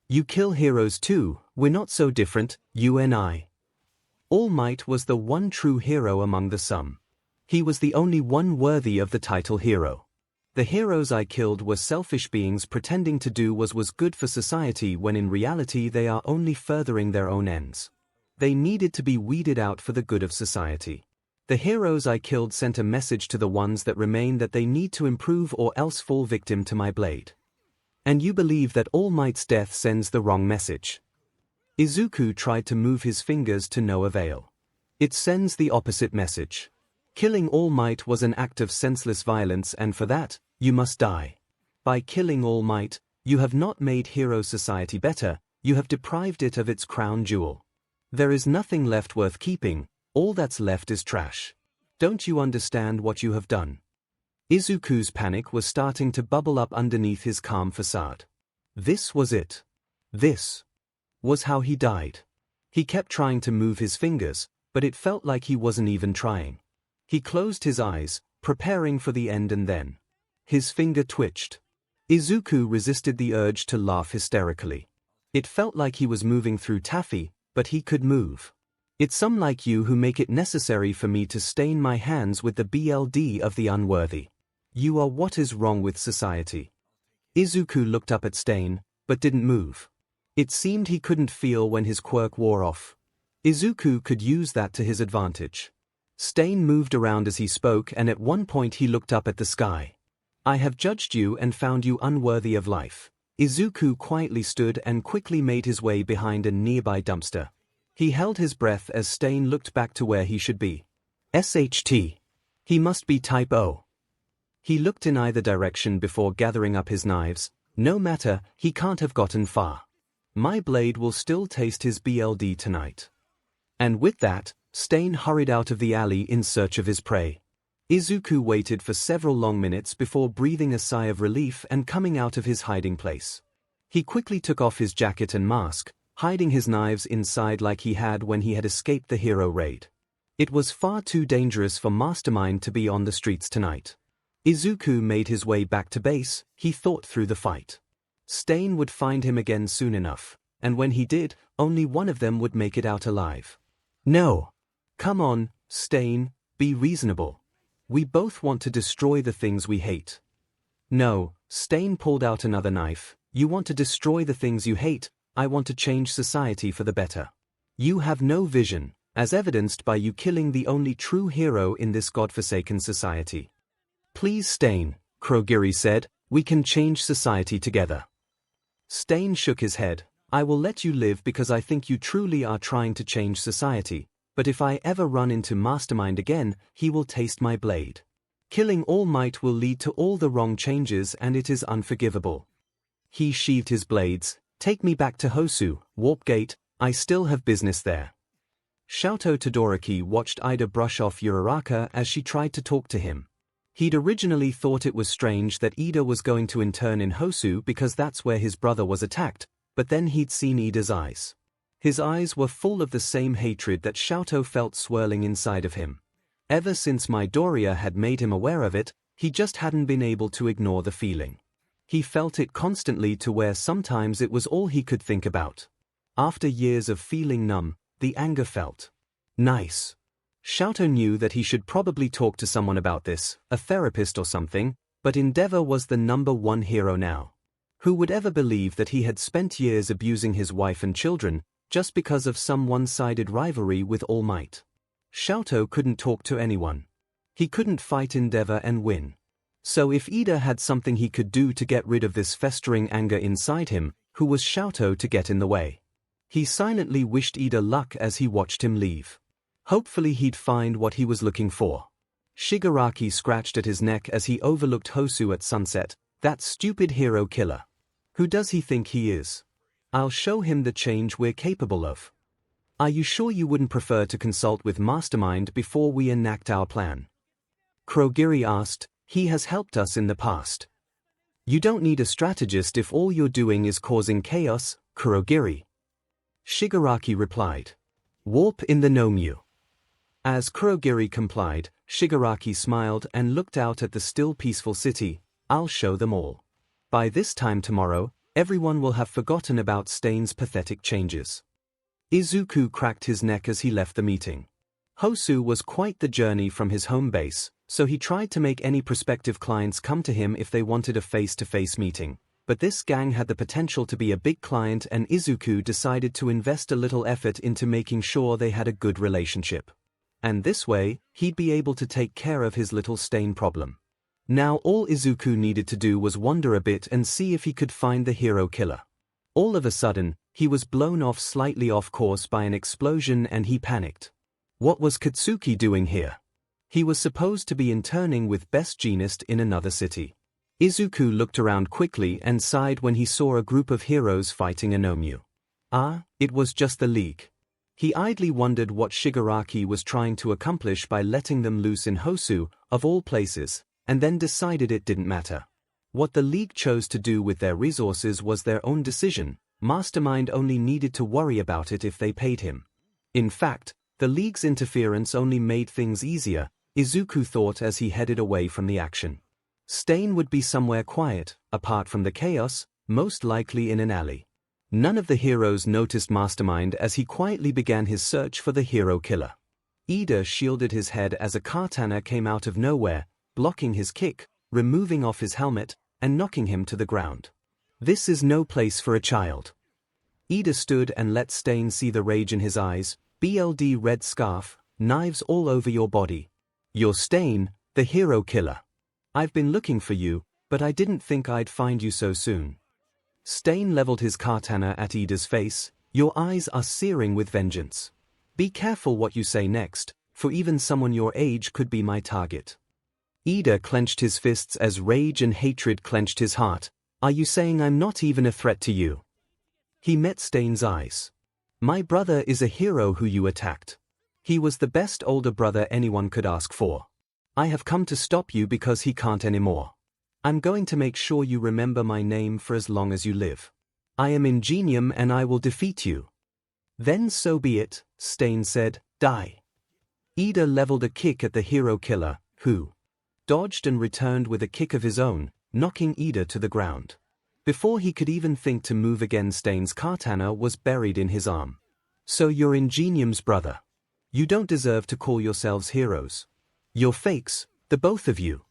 You kill heroes too, we're not so different, you and I. All Might was the one true hero among the some. He was the only one worthy of the title hero. The heroes I killed were selfish beings pretending to do what was good for society when in reality they are only furthering their own ends. They needed to be weeded out for the good of society. The heroes I killed sent a message to the ones that remain that they need to improve or else fall victim to my blade. And you believe that All Might's death sends the wrong message. Izuku tried to move his fingers to no avail. It sends the opposite message. Killing All Might was an act of senseless violence and for that, you must die. By killing All Might, you have not made hero society better, you have deprived it of its crown jewel. There is nothing left worth keeping, all that's left is trash. Don't you understand what you have done? Izuku's panic was starting to bubble up underneath his calm facade. This was it. This was how he died. He kept trying to move his fingers, but it felt like he wasn't even trying. He closed his eyes, preparing for the end and then his finger twitched. Izuku resisted the urge to laugh hysterically. It felt like he was moving through taffy, but he could move. It's some like you who make it necessary for me to stain my hands with the blood of the unworthy. You are what is wrong with society. Izuku looked up at Stain, but didn't move. It seemed he couldn't feel when his quirk wore off. Izuku could use that to his advantage. Stain moved around as he spoke and at one point he looked up at the sky. I have judged you and found you unworthy of life. Izuku quietly stood and quickly made his way behind a nearby dumpster. He held his breath as Stain looked back to where he should be. SHT. He must be type O. He looked in either direction before gathering up his knives. No matter, he can't have gotten far. My blade will still taste his BLD tonight. And with that, Stain hurried out of the alley in search of his prey. Izuku waited for several long minutes before breathing a sigh of relief and coming out of his hiding place. He quickly took off his jacket and mask, hiding his knives inside like he had when he had escaped the hero raid. It was far too dangerous for Mastermind to be on the streets tonight. Izuku made his way back to base, he thought through the fight. Stain would find him again soon enough, and when he did, only one of them would make it out alive. No. Come on, Stain, be reasonable. We both want to destroy the things we hate. No, Stain pulled out another knife. You want to destroy the things you hate, I want to change society for the better. You have no vision, as evidenced by you killing the only true hero in this godforsaken society. Please Stain, 𝐒𝐻𝐲 said, we can change society together. Stain shook his head. I will let you live because I think you truly are trying to change society, but if I ever run into Mastermind again, he will taste my blade. Killing All Might will lead to all the wrong changes and it is unforgivable. He sheathed his blades. Take me back to Hosu, Warp Gate, I still have business there. Sh Todoroki watched Ida brush off Uraraka as she tried to talk to him. He'd originally thought it was strange that Ida was going to intern in Hosu because that's where his brother was attacked, but then he'd seen Ida's eyes. His eyes were full of the same hatred that Sh felt swirling inside of him. Ever since Midoriya had made him aware of it, he just hadn't been able to ignore the feeling. He felt it constantly to where sometimes it was all he could think about. After years of feeling numb, the anger felt nice. Sh knew that he should probably talk to someone about this, a therapist or something, but Endeavor was the #1 hero now. Who would ever believe that he had spent years abusing his wife and children, just because of some one-sided rivalry with All Might? Sh couldn't talk to anyone. He couldn't fight Endeavor and win. So if Ida had something he could do to get rid of this festering anger inside him, who was Sh to get in the way? He silently wished Ida luck as he watched him leave. Hopefully he'd find what he was looking for. Shigaraki scratched at his neck as he overlooked Hosu at sunset. That stupid hero killer. Who does he think he is? I'll show him the change we're capable of. Are you sure you wouldn't prefer to consult with Mastermind before we enact our plan? 𝐒𝐻𝐲 asked. He has helped us in the past. You don't need a strategist if all you're doing is causing chaos, Kurogiri. Shigaraki replied. Warp in the 𝐻𝐼. As Kurogiri complied, Shigaraki smiled and looked out at the still peaceful city. I'll show them all. By this time tomorrow, everyone will have forgotten about Stain's pathetic changes. Izuku cracked his neck as he left the meeting. Hosu was quite the journey from his home base, so he tried to make any prospective clients come to him if they wanted a face-to-face meeting. But this gang had the potential to be a big client, and Izuku decided to invest a little effort into making sure they had a good relationship. And this way, he'd be able to take care of his little Stain problem. Now all Izuku needed to do was wander a bit and see if he could find the hero killer. All of a sudden, he was blown off slightly off course by an explosion and he panicked. What was Katsuki doing here? He was supposed to be interning with Best Jeanist in another city. Izuku looked around quickly and sighed when he saw a group of heroes fighting a 𝐻𝐼. Ah, it was just the League. He idly wondered what Shigaraki was trying to accomplish by letting them loose in Hosu, of all places, and then decided it didn't matter. What the League chose to do with their resources was their own decision. Mastermind only needed to worry about it if they paid him. In fact, the League's interference only made things easier, Izuku thought as he headed away from the action. Stain would be somewhere quiet, apart from the chaos, most likely in an alley. None of the heroes noticed Mastermind as he quietly began his search for the hero killer. Ida shielded his head as a katana came out of nowhere, blocking his kick, removing off his helmet, and knocking him to the ground. This is no place for a child. Ida stood and let Stain see the rage in his eyes. BLD red scarf, knives all over your body. You're Stain, the hero killer. I've been looking for you, but I didn't think I'd find you so soon. Stain leveled his katana at Ida's face. Your eyes are searing with vengeance. Be careful what you say next, for even someone your age could be my target. Ida clenched his fists as rage and hatred clenched his heart. Are you saying I'm not even a threat to you? He met Stain's eyes. My brother is a hero who you attacked. He was the best older brother anyone could ask for. I have come to stop you because he can't anymore. I'm going to make sure you remember my name for as long as you live. I am Ingenium and I will defeat you. Then so be it, Stain said, die. Ida leveled a kick at the hero killer, who dodged and returned with a kick of his own, knocking Ida to the ground. Before he could even think to move again, Stain's katana was buried in his arm. So you're Ingenium's brother. You don't deserve to call yourselves heroes. You're fakes, the both of you.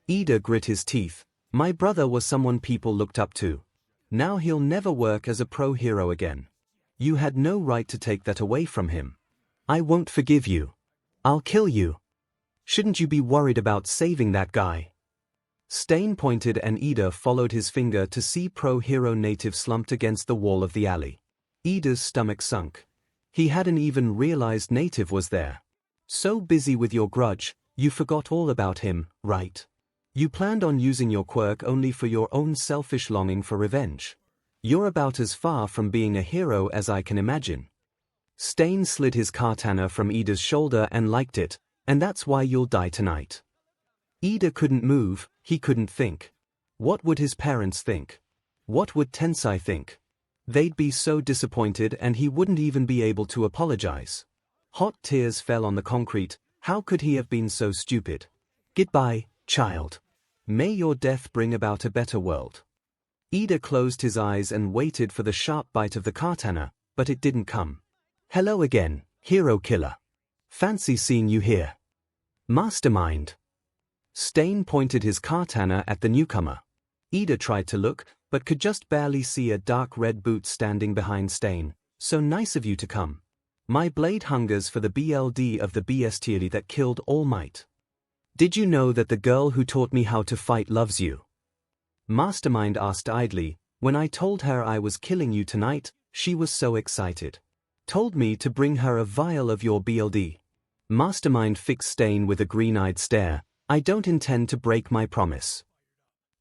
Ida grit his teeth. My brother was someone people looked up to. Now he'll never work as a pro-hero again. You had no right to take that away from him. I won't forgive you. I'll kill you. Shouldn't you be worried about saving that guy? Stain pointed and Ida followed his finger to see pro-hero native slumped against the wall of the alley. Ida's stomach sunk. He hadn't even realized native was there. So busy with your grudge, you forgot all about him, right? You planned on using your quirk only for your own selfish longing for revenge. You're about as far from being a hero as I can imagine. Stain slid his katana from Ida's shoulder and liked it, and that's why you'll die tonight. Ida couldn't move, he couldn't think. What would his parents think? What would Tensai think? They'd be so disappointed and he wouldn't even be able to apologize. Hot tears fell on the concrete. How could he have been so stupid? Goodbye, child. May your death bring about a better world. Ida closed his eyes and waited for the sharp bite of the katana, but it didn't come. Hello again, hero killer. Fancy seeing you here. Mastermind. Stain pointed his katana at the newcomer. Ida tried to look, but could just barely see a dark red boot standing behind Stain. So nice of you to come. My blade hungers for the BLD of the bestiary that killed All Might. Did you know that the girl who taught me how to fight loves you? Mastermind asked idly. When I told her I was killing you tonight, she was so excited. Told me to bring her a vial of your BLD. Mastermind fixed Stain with a green-eyed stare. I don't intend to break my promise.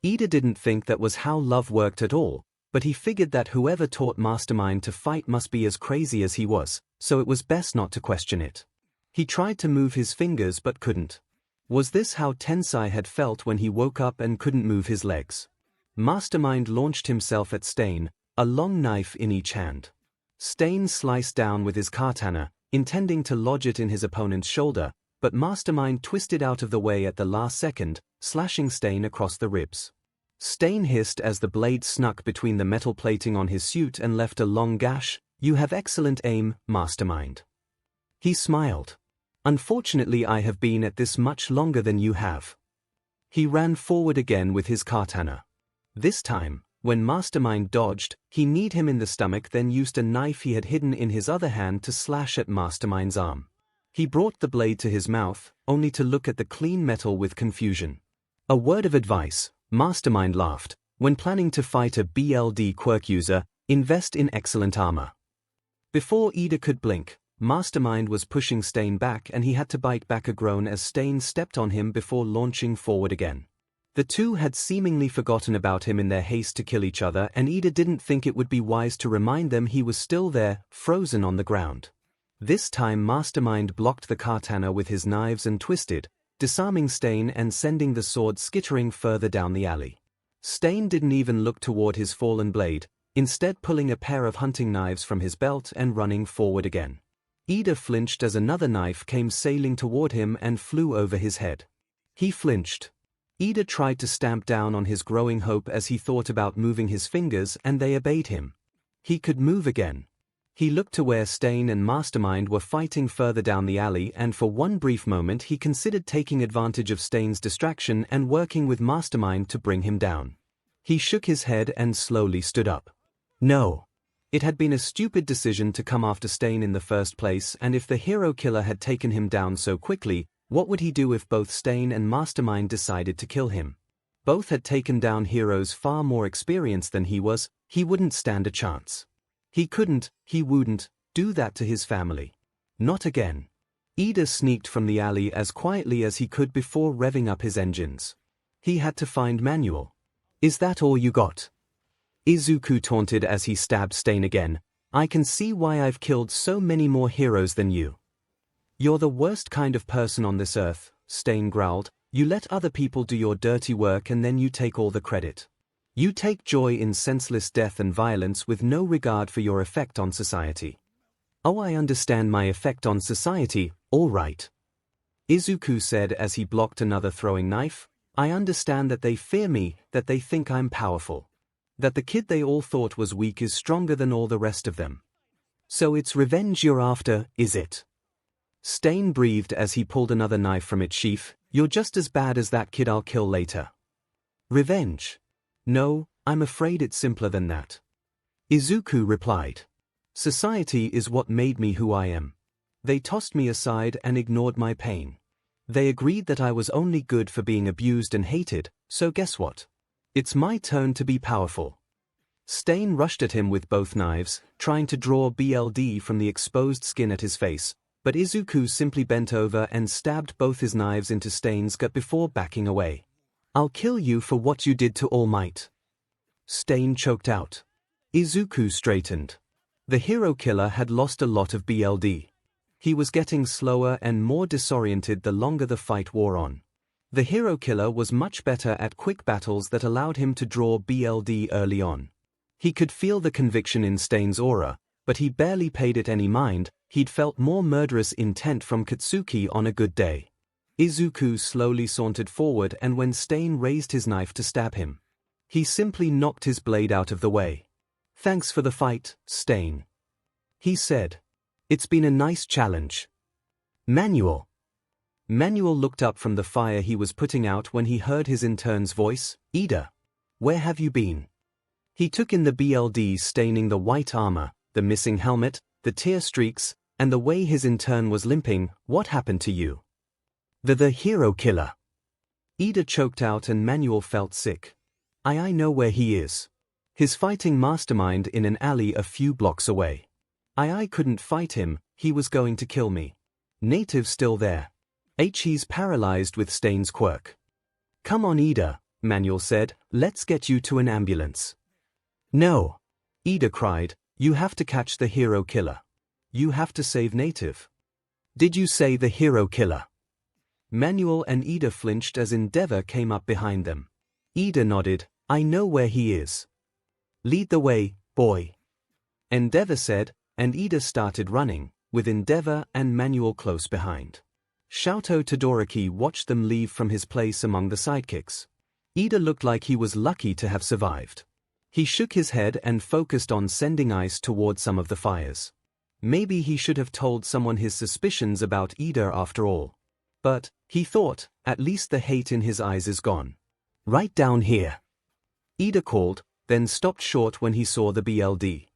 Ida didn't think that was how love worked at all, but he figured that whoever taught Mastermind to fight must be as crazy as he was, so it was best not to question it. He tried to move his fingers but couldn't. Was this how Tensai had felt when he woke up and couldn't move his legs? Mastermind launched himself at 𝐶𝐻, a long knife in each hand. 𝐶𝐻 sliced down with his katana, intending to lodge it in his opponent's shoulder, but Mastermind twisted out of the way at the last second, slashing 𝐶𝐻 across the ribs. 𝐶𝐻 hissed as the blade snuck between the metal plating on his suit and left a long gash. "You have excellent aim, Mastermind." He smiled. "Unfortunately, I have been at this much longer than you have." He ran forward again with his katana. This time, when Mastermind dodged, he kneed him in the stomach, then used a knife he had hidden in his other hand to slash at Mastermind's arm. He brought the blade to his mouth, only to look at the clean metal with confusion. "A word of advice," Mastermind laughed, "when planning to fight a BLD quirk user, invest in excellent armor." Before 𝐻𝐸 could blink, Mastermind was pushing 𝐶𝐻 back and he had to bite back a groan as 𝐶𝐻 stepped on him before launching forward again. The two had seemingly forgotten about him in their haste to kill each other, and 𝐻𝐸 didn't think it would be wise to remind them he was still there, frozen on the ground. This time Mastermind blocked the katana with his knives and twisted, disarming 𝐶𝐻 and sending the sword skittering further down the alley. 𝐶𝐻 didn't even look toward his fallen blade, instead pulling a pair of hunting knives from his belt and running forward again. 𝐻𝐸 flinched as another knife came sailing toward him and flew over his head. He flinched. 𝐻𝐸 tried to stamp down on his growing hope as he thought about moving his fingers, and they obeyed him. He could move again. He looked to where 𝐶𝐻 and Mastermind were fighting further down the alley, and for one brief moment he considered taking advantage of 𝐶𝐻's distraction and working with Mastermind to bring him down. He shook his head and slowly stood up. No. It had been a stupid decision to come after 𝐶𝐻 in the first place, and if the hero killer had taken him down so quickly, what would he do if both 𝐶𝐻 and Mastermind decided to kill him? Both had taken down heroes far more experienced than he was. He wouldn't stand a chance. He wouldn't, do that to his family. Not again. 𝐻𝐸 sneaked from the alley as quietly as he could before revving up his engines. He had to find Manuel. "Is that all you got?" Izuku taunted as he stabbed 𝐶𝐻 again. "I can see why I've killed so many more heroes than you." "You're the worst kind of person on this earth," 𝐶𝐻 growled. "You let other people do your dirty work and then you take all the credit. You take joy in senseless death and violence with no regard for your effect on society." "Oh, I understand my effect on society, all right," Izuku said as he blocked another throwing knife. "I understand that they fear me, that they think I'm powerful. That the kid they all thought was weak is stronger than all the rest of them. So it's revenge you're after, is it?" 𝐶𝐻 breathed as he pulled another knife from its sheath. "You're just as bad as that kid I'll kill later." "Revenge? No, I'm afraid it's simpler than that," Izuku replied. "Society is what made me who I am. They tossed me aside and ignored my pain. They agreed that I was only good for being abused and hated, so guess what? It's my turn to be powerful." 𝐶𝐻 rushed at him with both knives, trying to draw BLD from the exposed skin at his face, but Izuku simply bent over and stabbed both his knives into 𝐶𝐻's gut before backing away. "I'll kill you for what you did to All Might," 𝐶𝐻 choked out. Izuku straightened. The hero killer had lost a lot of BLD. He was getting slower and more disoriented the longer the fight wore on. The hero killer was much better at quick battles that allowed him to draw BLD early on. He could feel the conviction in 𝐶𝐻's aura, but he barely paid it any mind. He'd felt more murderous intent from Katsuki on a good day. Izuku slowly sauntered forward, and when 𝐶𝐻 raised his knife to stab him, he simply knocked his blade out of the way. "Thanks for the fight, 𝐶𝐻," he said. "It's been a nice challenge." "Manuel." Manuel looked up from the fire he was putting out when he heard his intern's voice. "𝐻𝐸, where have you been?" He took in the BLD staining the white armor, the missing helmet, the tear streaks, and the way his intern was limping. "What happened to you?" The hero killer." 𝐻𝐸 choked out and Manuel felt sick. I know where he is. He's fighting Mastermind in an alley a few blocks away. I couldn't fight him, he was going to kill me. Native's still there. He's paralyzed with 𝐻𝐻's quirk." "Come on 𝐻𝐸," Manuel said, "let's get you to an ambulance." "No," 𝐻𝐸 cried, "you have to catch the hero killer. You have to save Native." "Did you say the hero killer?" Manuel and 𝐻𝐸 flinched as Endeavor came up behind them. 𝐻𝐸 nodded. I know where he is. Lead the way, boy. Endeavor said, and Ida started running, with Endeavor and Manuel close behind. 𝐿𝐴𝐽 Todoroki watched them leave from his place among the sidekicks. Ida looked like he was lucky to have survived. He shook his head and focused on sending ice toward some of the fires. Maybe he should have told someone his suspicions about Ida after all. But, he thought, at least the hate in his eyes is gone. Right down here. Ida called, then stopped short when he saw the BLD.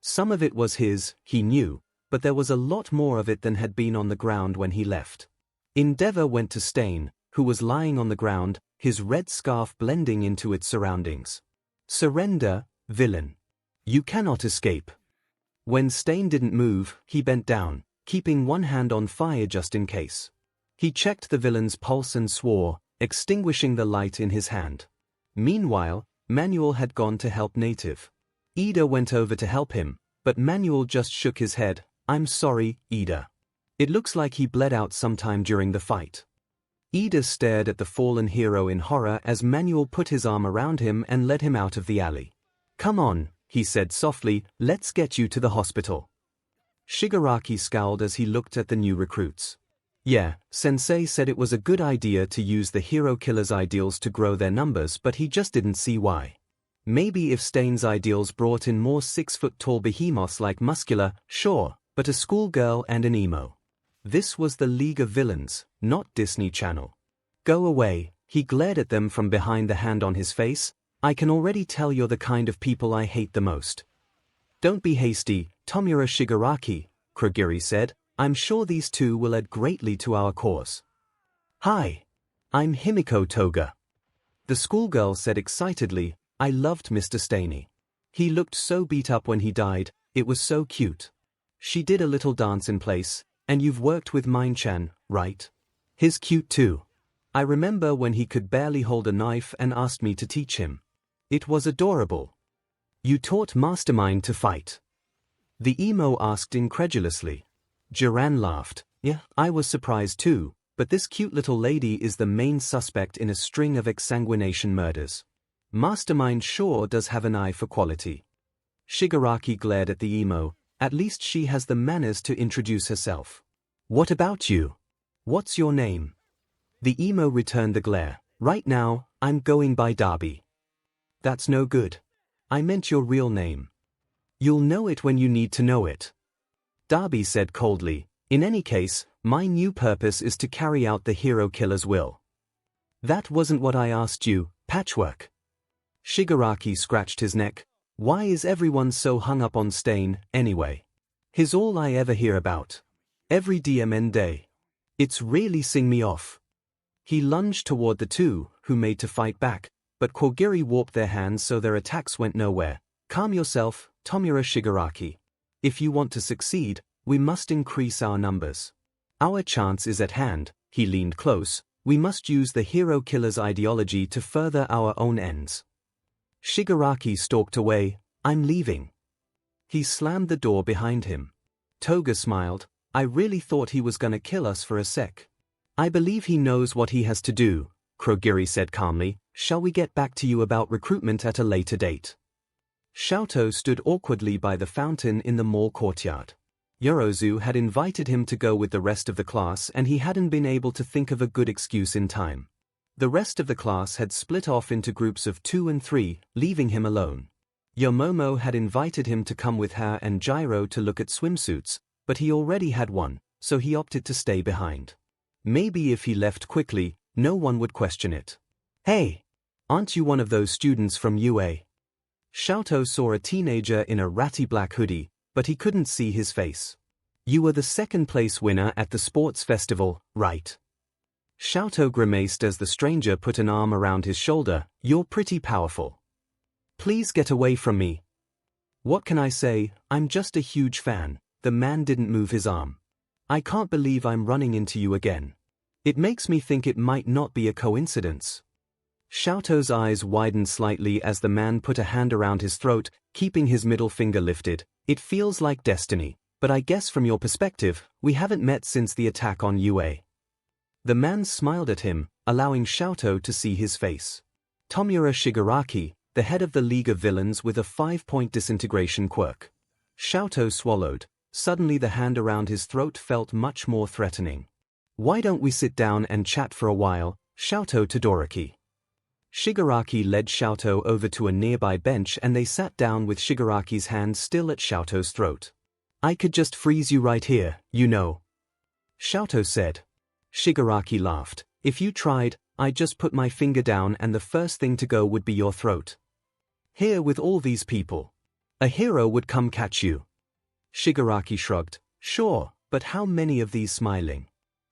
Some of it was his, he knew, but there was a lot more of it than had been on the ground when he left. Endeavor went to Stain, who was lying on the ground, his red scarf blending into its surroundings. Surrender, villain. You cannot escape. When Stain didn't move, he bent down, keeping one hand on fire just in case. He checked the villain's pulse and swore, extinguishing the light in his hand. Meanwhile, Manuel had gone to help Native. Ida went over to help him, but Manuel just shook his head. I'm sorry, Ida. It looks like he bled out sometime during the fight. Ida stared at the fallen hero in horror as Manuel put his arm around him and led him out of the alley. Come on, he said softly, let's get you to the hospital. Shigaraki scowled as he looked at the new recruits. Yeah, Sensei said it was a good idea to use the hero killer's ideals to grow their numbers, but he just didn't see why. Maybe if Stain's ideals brought in more 6-foot-tall behemoths like Muscular, sure, but a schoolgirl and an emo. This was the League of Villains, not Disney Channel. Go away, he glared at them from behind the hand on his face. I can already tell you're the kind of people I hate the most. Don't be hasty, Tomura Shigaraki, Kurogiri said. I'm sure these two will add greatly to our cause. Hi. I'm Himiko Toga. The schoolgirl said excitedly, I loved Mr. Staney. He looked so beat up when he died, it was so cute. She did a little dance in place, and you've worked with Mine-chan, right? He's cute too. I remember when he could barely hold a knife and asked me to teach him. It was adorable. You taught Mastermind to fight? The emo asked incredulously. Jiran laughed. Yeah, I was surprised too, but this cute little lady is the main suspect in a string of exsanguination murders. Mastermind sure does have an eye for quality. Shigaraki glared at the emo. At least she has the manners to introduce herself. What about you? What's your name? The emo returned the glare. Right now, I'm going by Darby. That's no good. I meant your real name. You'll know it when you need to know it. Darby said coldly, in any case, my new purpose is to carry out the hero killer's will. That wasn't what I asked you, Patchwork. Shigaraki scratched his neck. Why is everyone so hung up on Stain, anyway? He's all I ever hear about. Every DMN day. It's really sing me off. He lunged toward the two, who made to fight back, but Kurogiri warped their hands so their attacks went nowhere. Calm yourself, Tomura Shigaraki. If you want to succeed, we must increase our numbers. Our chance is at hand. He leaned close. We must use the hero killer's ideology to further our own ends. Shigaraki stalked away. I'm leaving. He slammed the door behind him. Toga smiled. I really thought he was gonna kill us for a sec. I believe he knows what he has to do, Kurogiri said calmly. Shall we get back to you about recruitment at a later date? 𝐿𝐴𝐽 stood awkwardly by the fountain in the mall courtyard. Yorozu had invited him to go with the rest of the class and he hadn't been able to think of a good excuse in time. The rest of the class had split off into groups of 2 and 3, leaving him alone. Yomomo had invited him to come with her and Gyro to look at swimsuits, but he already had one, so he opted to stay behind. Maybe if he left quickly, no one would question it. Hey! Aren't you one of those students from UA? 𝐿𝐴𝐽 saw a teenager in a ratty black hoodie, but he couldn't see his face. You were the second-place winner at the sports festival, right? 𝐿𝐴𝐽 grimaced as the stranger put an arm around his shoulder. You're pretty powerful. Please get away from me. What can I say? I'm just a huge fan. The man didn't move his arm. I can't believe I'm running into you again. It makes me think it might not be a coincidence. 𝐿𝐴𝐽's eyes widened slightly as the man put a hand around his throat, keeping his middle finger lifted. It feels like destiny, but I guess from your perspective, we haven't met since the attack on UA. The man smiled at him, allowing 𝐿𝐴𝐽 to see his face. Tomura Shigaraki, the head of the League of Villains with a 5-point disintegration quirk. 𝐿𝐿 swallowed. Suddenly the hand around his throat felt much more threatening. Why don't we sit down and chat for a while? 𝐿𝐿 Todoroki. Shigaraki led 𝐿𝐿 over to a nearby bench and they sat down with Shigaraki's hand still at 𝐿𝐿's throat. I could just freeze you right here, you know. 𝐿𝐿 said. Shigaraki laughed. If you tried, I'd just put my finger down and the first thing to go would be your throat. Here with all these people. A hero would come catch you. Shigaraki shrugged. Sure, but how many of these smiling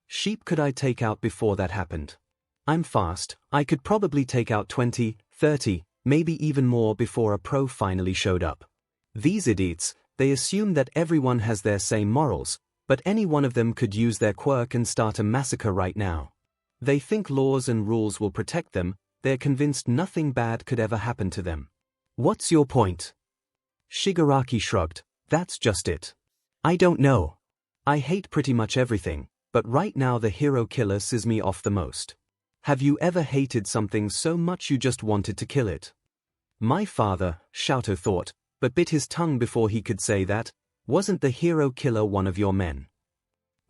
sheep could I take out before that happened? I'm fast, I could probably take out 20, 30, maybe even more before a pro finally showed up. These idiots, they assume that everyone has their same morals, but any one of them could use their quirk and start a massacre right now. They think laws and rules will protect them, they're convinced nothing bad could ever happen to them. What's your point? Shigaraki shrugged. That's just it. I don't know. I hate pretty much everything, but right now the hero killer pisses me off the most. Have you ever hated something so much you just wanted to kill it? My father, 𝐿𝐿 thought, but bit his tongue before he could say that. Wasn't the hero killer one of your men?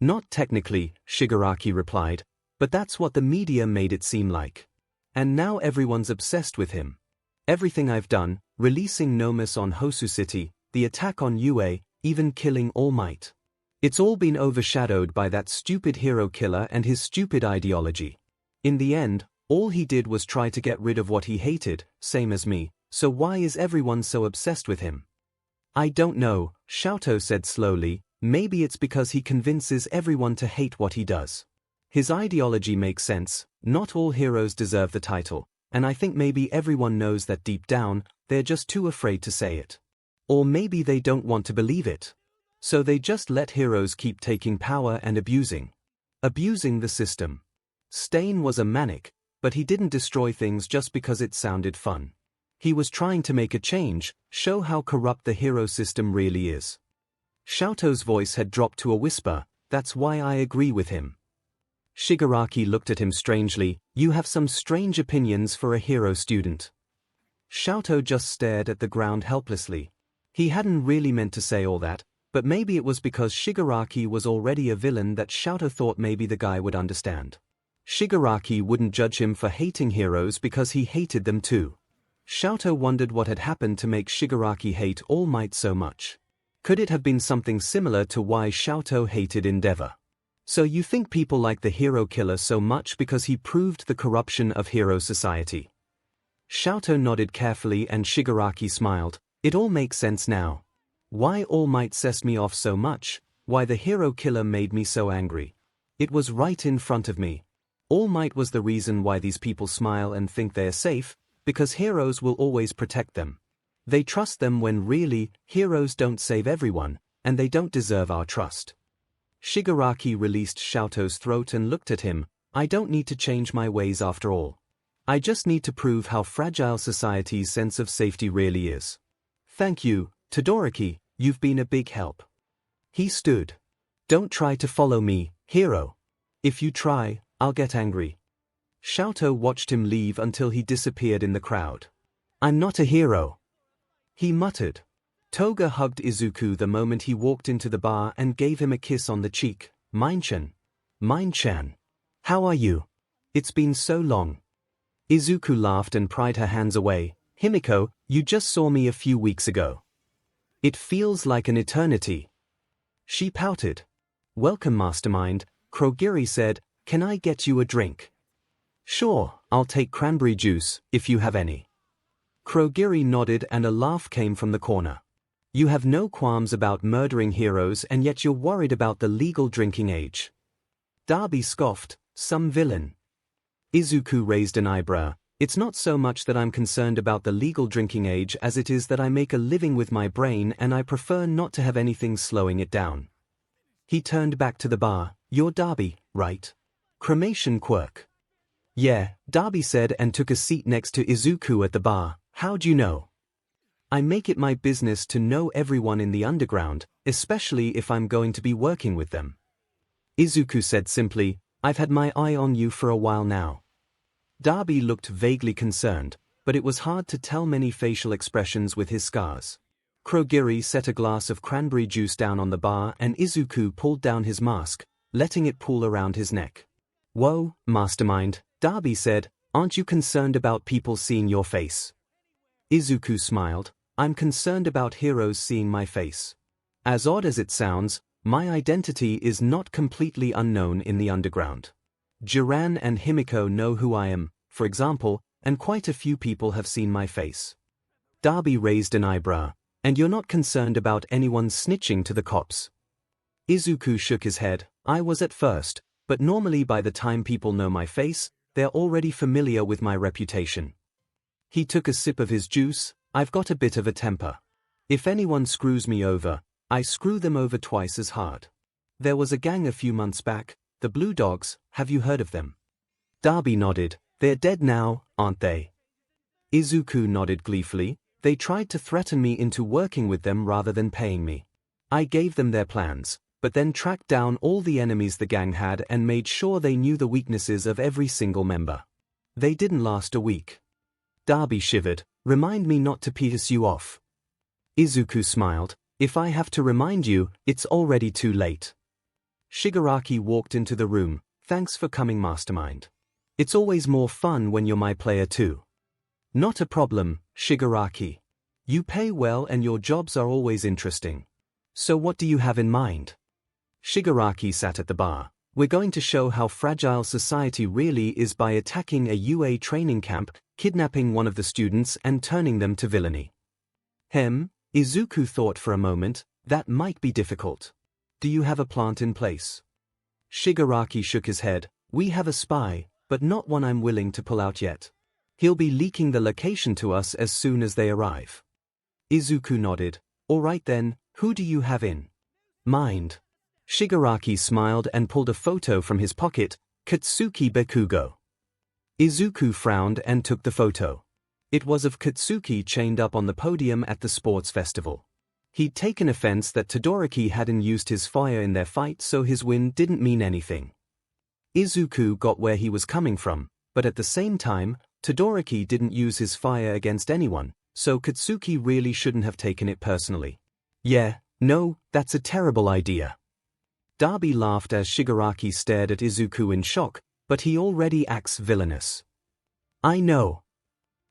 Not technically, Shigaraki replied, but that's what the media made it seem like. And now everyone's obsessed with him. Everything I've done, releasing Nomus on Hosu City, the attack on UA, even killing All Might. It's all been overshadowed by that stupid hero killer and his stupid ideology. In the end, all he did was try to get rid of what he hated, same as me, so why is everyone so obsessed with him? I don't know, 𝐿𝐿 said slowly, maybe it's because he convinces everyone to hate what he does. His ideology makes sense, not all heroes deserve the title, and I think maybe everyone knows that deep down, they're just too afraid to say it. Or maybe they don't want to believe it. So they just let heroes keep taking power and abusing the system. Stain was a manic, but he didn't destroy things just because it sounded fun. He was trying to make a change, show how corrupt the hero system really is. 𝐿𝐿's voice had dropped to a whisper, that's why I agree with him. Shigaraki looked at him strangely, you have some strange opinions for a hero student. 𝐿𝐿 just stared at the ground helplessly. He hadn't really meant to say all that, but maybe it was because Shigaraki was already a villain that 𝐿𝐿 thought maybe the guy would understand. Shigaraki wouldn't judge him for hating heroes because he hated them too. 𝐿𝐿 wondered what had happened to make Shigaraki hate All Might so much. Could it have been something similar to why 𝐿𝐿 hated Endeavor? So you think people like the hero killer so much because he proved the corruption of hero society? 𝐿𝐿 nodded carefully and Shigaraki smiled. It all makes sense now. Why All Might pissed me off so much, why the hero killer made me so angry. It was right in front of me. All Might was the reason why these people smile and think they're safe, because heroes will always protect them. They trust them when really, heroes don't save everyone, and they don't deserve our trust. Shigaraki released 𝐿𝐿's throat and looked at him. I don't need to change my ways after all. I just need to prove how fragile society's sense of safety really is. Thank you, Todoroki, you've been a big help. He stood. Don't try to follow me, hero. If you try, I'll get angry. 𝐿𝐿 watched him leave until he disappeared in the crowd. I'm not a hero, he muttered. Toga hugged Izuku the moment he walked into the bar and gave him a kiss on the cheek. Mine-chan. How are you? It's been so long. Izuku laughed and pried her hands away. Himiko, you just saw me a few weeks ago. It feels like an eternity. She pouted. Welcome, Mastermind, Kurogiri said. Can I get you a drink? Sure, I'll take cranberry juice, if you have any. Kurogiri nodded and a laugh came from the corner. You have no qualms about murdering heroes and yet you're worried about the legal drinking age. Darby scoffed, some villain. Izuku raised an eyebrow. It's not so much that I'm concerned about the legal drinking age as it is that I make a living with my brain and I prefer not to have anything slowing it down. He turned back to the bar. You're Darby, right? Cremation quirk. Yeah, Darby said and took a seat next to Izuku at the bar. How'd you know? I make it my business to know everyone in the underground, especially if I'm going to be working with them. Izuku said simply, I've had my eye on you for a while now. Darby looked vaguely concerned, but it was hard to tell many facial expressions with his scars. Kurogiri set a glass of cranberry juice down on the bar and Izuku pulled down his mask, letting it pool around his neck. "Whoa, Mastermind," Darby said, "aren't you concerned about people seeing your face?" Izuku smiled, "I'm concerned about heroes seeing my face. As odd as it sounds, my identity is not completely unknown in the underground. Jiran and Himiko know who I am, for example, and quite a few people have seen my face." Darby raised an eyebrow. "And you're not concerned about anyone snitching to the cops?" Izuku shook his head. "I was at first, but normally by the time people know my face, they're already familiar with my reputation." He took a sip of his juice. "I've got a bit of a temper. If anyone screws me over, I screw them over twice as hard. There was a gang a few months back, the Blue Dogs, have you heard of them?" Darby nodded. "They're dead now, aren't they?" Izuku nodded gleefully. "They tried to threaten me into working with them rather than paying me. I gave them their plans, but then tracked down all the enemies the gang had and made sure they knew the weaknesses of every single member. They didn't last a week." Darby shivered. "Remind me not to piss you off." Izuku smiled. "If I have to remind you, it's already too late." Shigaraki walked into the room. "Thanks for coming, Mastermind. It's always more fun when you're my player too." "Not a problem, Shigaraki. You pay well and your jobs are always interesting. So what do you have in mind?" Shigaraki sat at the bar. "We're going to show how fragile society really is by attacking a UA training camp, kidnapping one of the students and turning them to villainy." Izuku thought for a moment. "That might be difficult. Do you have a plant in place?" Shigaraki shook his head. "We have a spy, but not one I'm willing to pull out yet. He'll be leaking the location to us as soon as they arrive." Izuku nodded. "All right then, who do you have in mind?" Shigaraki smiled and pulled a photo from his pocket. "Katsuki Bakugo." Izuku frowned and took the photo. It was of Katsuki chained up on the podium at the sports festival. He'd taken offense that Todoroki hadn't used his fire in their fight, so his win didn't mean anything. Izuku got where he was coming from, but at the same time, Todoroki didn't use his fire against anyone, so Katsuki really shouldn't have taken it personally. "Yeah, no, that's a terrible idea." Darby laughed as Shigaraki stared at Izuku in shock, "But he already acts villainous." "I know."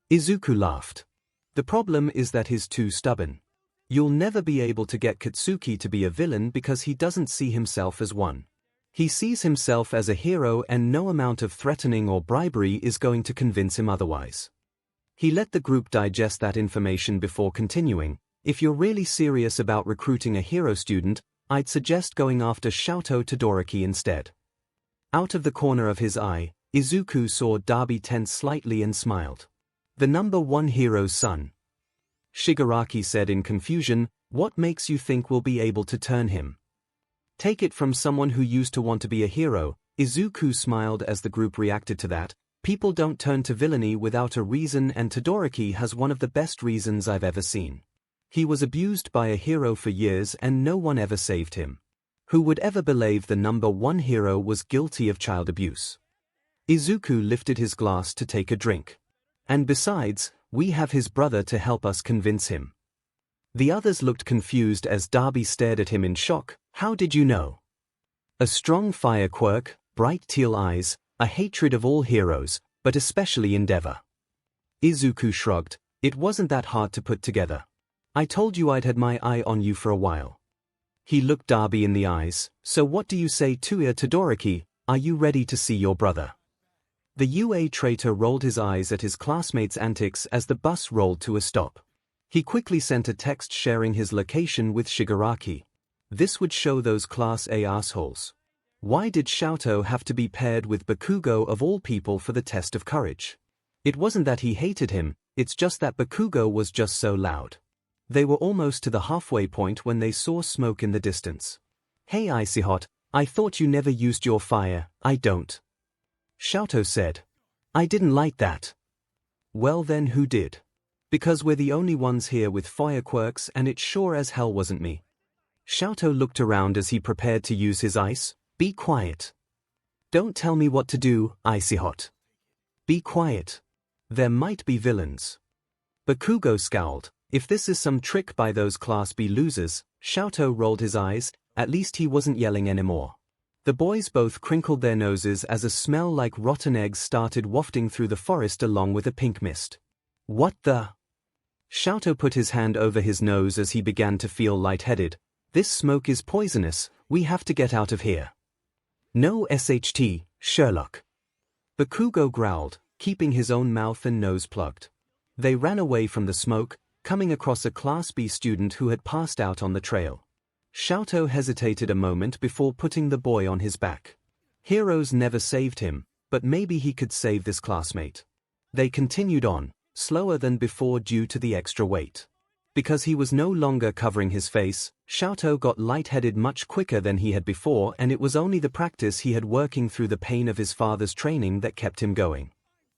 Izuku laughed. "The problem is that he's too stubborn. You'll never be able to get Katsuki to be a villain because he doesn't see himself as one. He sees himself as a hero and no amount of threatening or bribery is going to convince him otherwise." He let the group digest that information before continuing. "If you're really serious about recruiting a hero student, I'd suggest going after Sh Todoroki instead." Out of the corner of his eye, Izuku saw Darby tense slightly and smiled. "The number one hero's son." Shigaraki said in confusion. "What makes you think we'll be able to turn him?" "Take it from someone who used to want to be a hero." Izuku smiled as the group reacted to that. "People don't turn to villainy without a reason, and Todoroki has one of the best reasons I've ever seen. He was abused by a hero for years and no one ever saved him. Who would ever believe the number one hero was guilty of child abuse?" Izuku lifted his glass to take a drink. "And besides, we have his brother to help us convince him." The others looked confused as Darby stared at him in shock. "How did you know?" "A strong fire quirk, bright teal eyes, a hatred of all heroes, but especially Endeavor." Izuku shrugged. "It wasn't that hard to put together. I told you I'd had my eye on you for a while." He looked Darby in the eyes. "So what do you say to Todoroki? Are you ready to see your brother?" The UA traitor rolled his eyes at his classmates' antics as the bus rolled to a stop. He quickly sent a text sharing his location with Shigaraki. This would show those Class A assholes. Why did Sh have to be paired with Bakugo of all people for the test of courage? It wasn't that he hated him, it's just that Bakugo was just so loud. They were almost to the halfway point when they saw smoke in the distance. "Hey Icyhot, I thought you never used your fire." "I don't," Sh said. "I didn't light that." "Well then who did? Because we're the only ones here with fire quirks and it sure as hell wasn't me." Sh looked around as he prepared to use his ice. "Be quiet. Don't tell me what to do, Icyhot. Be quiet." There might be villains. Bakugo scowled. If this is some trick by those Class B losers, 𝐿𝐼 rolled his eyes, at least he wasn't yelling anymore. The boys both crinkled their noses as a smell like rotten eggs started wafting through the forest along with a pink mist. What the? 𝐿𝐼 put his hand over his nose as he began to feel lightheaded. This smoke is poisonous, we have to get out of here. No SHT, Sherlock. Bakugo growled, keeping his own mouth and nose plugged. They ran away from the smoke, coming across a Class B student who had passed out on the trail. 𝐿𝐼 hesitated a moment before putting the boy on his back. Heroes never saved him, but maybe he could save this classmate. They continued on, slower than before due to the extra weight. Because he was no longer covering his face, 𝐿𝐼 got lightheaded much quicker than he had before, and it was only the practice he had working through the pain of his father's training that kept him going.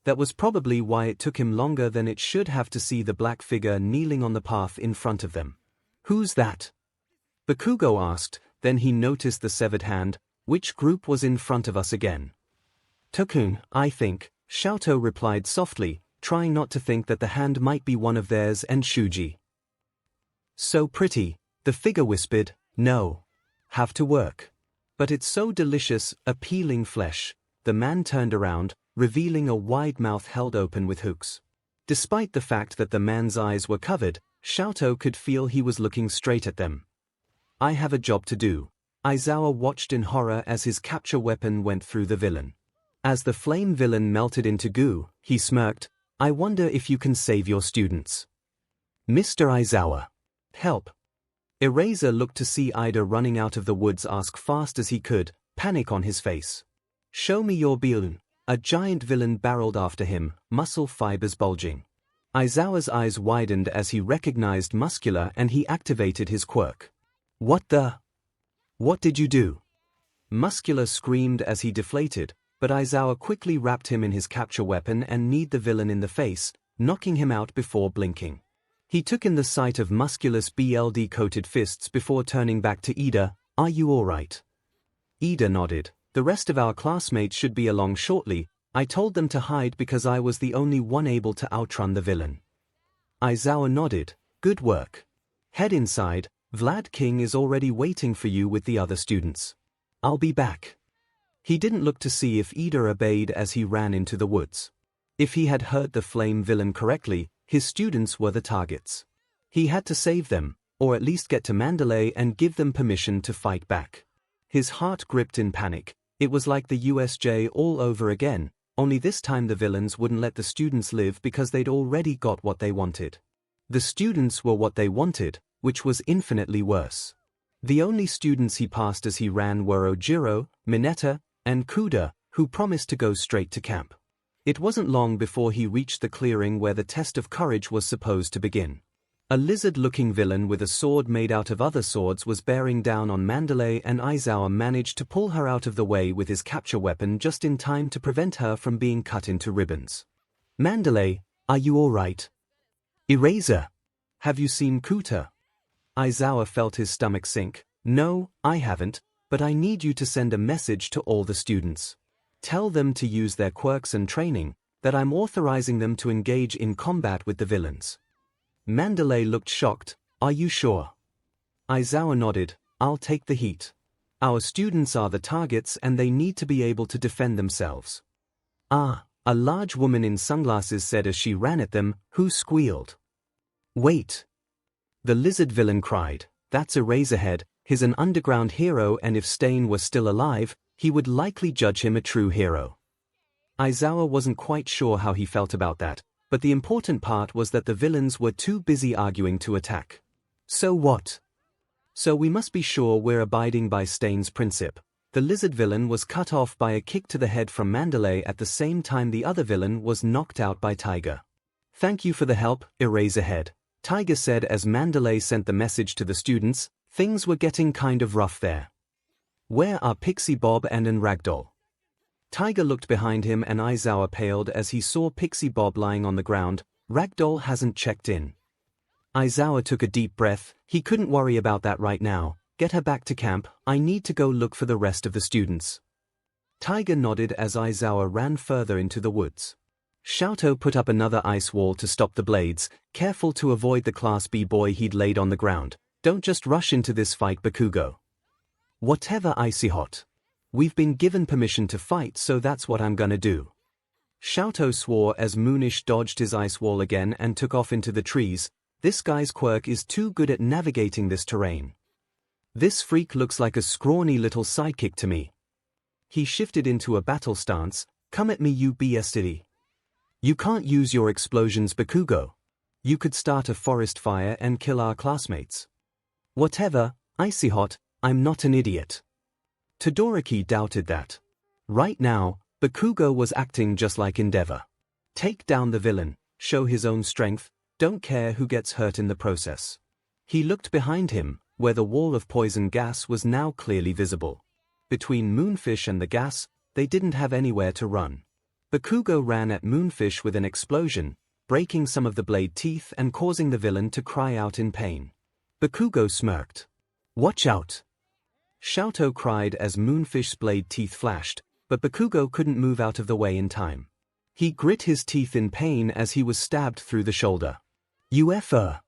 That was probably why it took him longer than it should have to see the black figure kneeling on the path in front of them. Who's that? Bakugo asked, then he noticed the severed hand. Which group was in front of us again? 𝐿𝐼, I think, 𝐿𝐼 replied softly, trying not to think that the hand might be one of theirs and Shuji. So pretty, the figure whispered, no. Have to work. But it's so delicious, appealing flesh. The man turned around, revealing a wide mouth held open with hooks. Despite the fact that the man's eyes were covered, 𝐿𝐼 could feel he was looking straight at them. I have a job to do. Aizawa watched in horror as his capture weapon went through the villain. As the flame villain melted into goo, he smirked, I wonder if you can save your students. Mr. Aizawa. Help. Eraser looked to see Ida running out of the woods ask fast as he could, panic on his face. Show me your 𝐵𝐵. A giant villain barreled after him, muscle fibers bulging. Aizawa's eyes widened as he recognized Muscular and he activated his quirk. What the? What did you do? Muscular screamed as he deflated, but Aizawa quickly wrapped him in his capture weapon and kneed the villain in the face, knocking him out before blinking. He took in the sight of Muscular's BLD-coated fists before turning back to Ida. Are you alright? Ida nodded. The rest of our classmates should be along shortly. I told them to hide because I was the only one able to outrun the villain. Aizawa nodded. Good work. Head inside. Vlad King is already waiting for you with the other students. I'll be back. He didn't look to see if Ida obeyed as he ran into the woods. If he had heard the flame villain correctly, his students were the targets. He had to save them, or at least get to Mandalay and give them permission to fight back. His heart gripped in panic. It was like the USJ all over again, only this time the villains wouldn't let the students live because they'd already got what they wanted. The students were what they wanted, which was infinitely worse. The only students he passed as he ran were Ojiro, Mineta, and Kuda, who promised to go straight to camp. It wasn't long before he reached the clearing where the test of courage was supposed to begin. A lizard-looking villain with a sword made out of other swords was bearing down on Mandalay, and Aizawa managed to pull her out of the way with his capture weapon just in time to prevent her from being cut into ribbons. Mandalay, are you alright? Eraser. Have you seen Kuta? Aizawa felt his stomach sink. No, I haven't, but I need you to send a message to all the students. Tell them to use their quirks and training, that I'm authorizing them to engage in combat with the villains. Mandalay looked shocked. Are you sure? Aizawa nodded. I'll take the heat. Our students are the targets and they need to be able to defend themselves. Ah, a large woman in sunglasses said as she ran at them, who squealed. Wait. The lizard villain cried. That's Eraserhead. He's an underground hero, and if Stain were still alive, he would likely judge him a true hero. Aizawa wasn't quite sure how he felt about that, but the important part was that the villains were too busy arguing to attack. So what? So we must be sure we're abiding by Stain's principle. The lizard villain was cut off by a kick to the head from Mandalay at the same time the other villain was knocked out by Tiger. Thank you for the help, Eraserhead, Tiger said as Mandalay sent the message to the students. Things were getting kind of rough there. Where are Pixie Bob and Ragdoll? Tiger looked behind him and Aizawa paled as he saw Pixie Bob lying on the ground. Ragdoll hasn't checked in. Aizawa took a deep breath. He couldn't worry about that right now. Get her back to camp. I need to go look for the rest of the students. Tiger nodded as Aizawa ran further into the woods. 𝐿𝐿 put up another ice wall to stop the blades, careful to avoid the Class B boy he'd laid on the ground. Don't just rush into this fight, Bakugo. Whatever, icy hot. We've been given permission to fight, so that's what I'm gonna do. 𝐿𝐿 swore as Moonish dodged his ice wall again and took off into the trees. This guy's quirk is too good at navigating this terrain. This freak looks like a scrawny little sidekick to me. He shifted into a battle stance. Come at me, you bestie. You can't use your explosions, Bakugo. You could start a forest fire and kill our classmates. Whatever, icy hot, I'm not an idiot. Todoroki doubted that. Right now, Bakugo was acting just like Endeavor. Take down the villain, show his own strength, don't care who gets hurt in the process. He looked behind him, where the wall of poison gas was now clearly visible. Between Moonfish and the gas, they didn't have anywhere to run. Bakugo ran at Moonfish with an explosion, breaking some of the blade teeth and causing the villain to cry out in pain. Bakugo smirked. Watch out! 𝐿𝐿 cried as Moonfish's blade teeth flashed, but Bakugo couldn't move out of the way in time. He grit his teeth in pain as he was stabbed through the shoulder. You effer!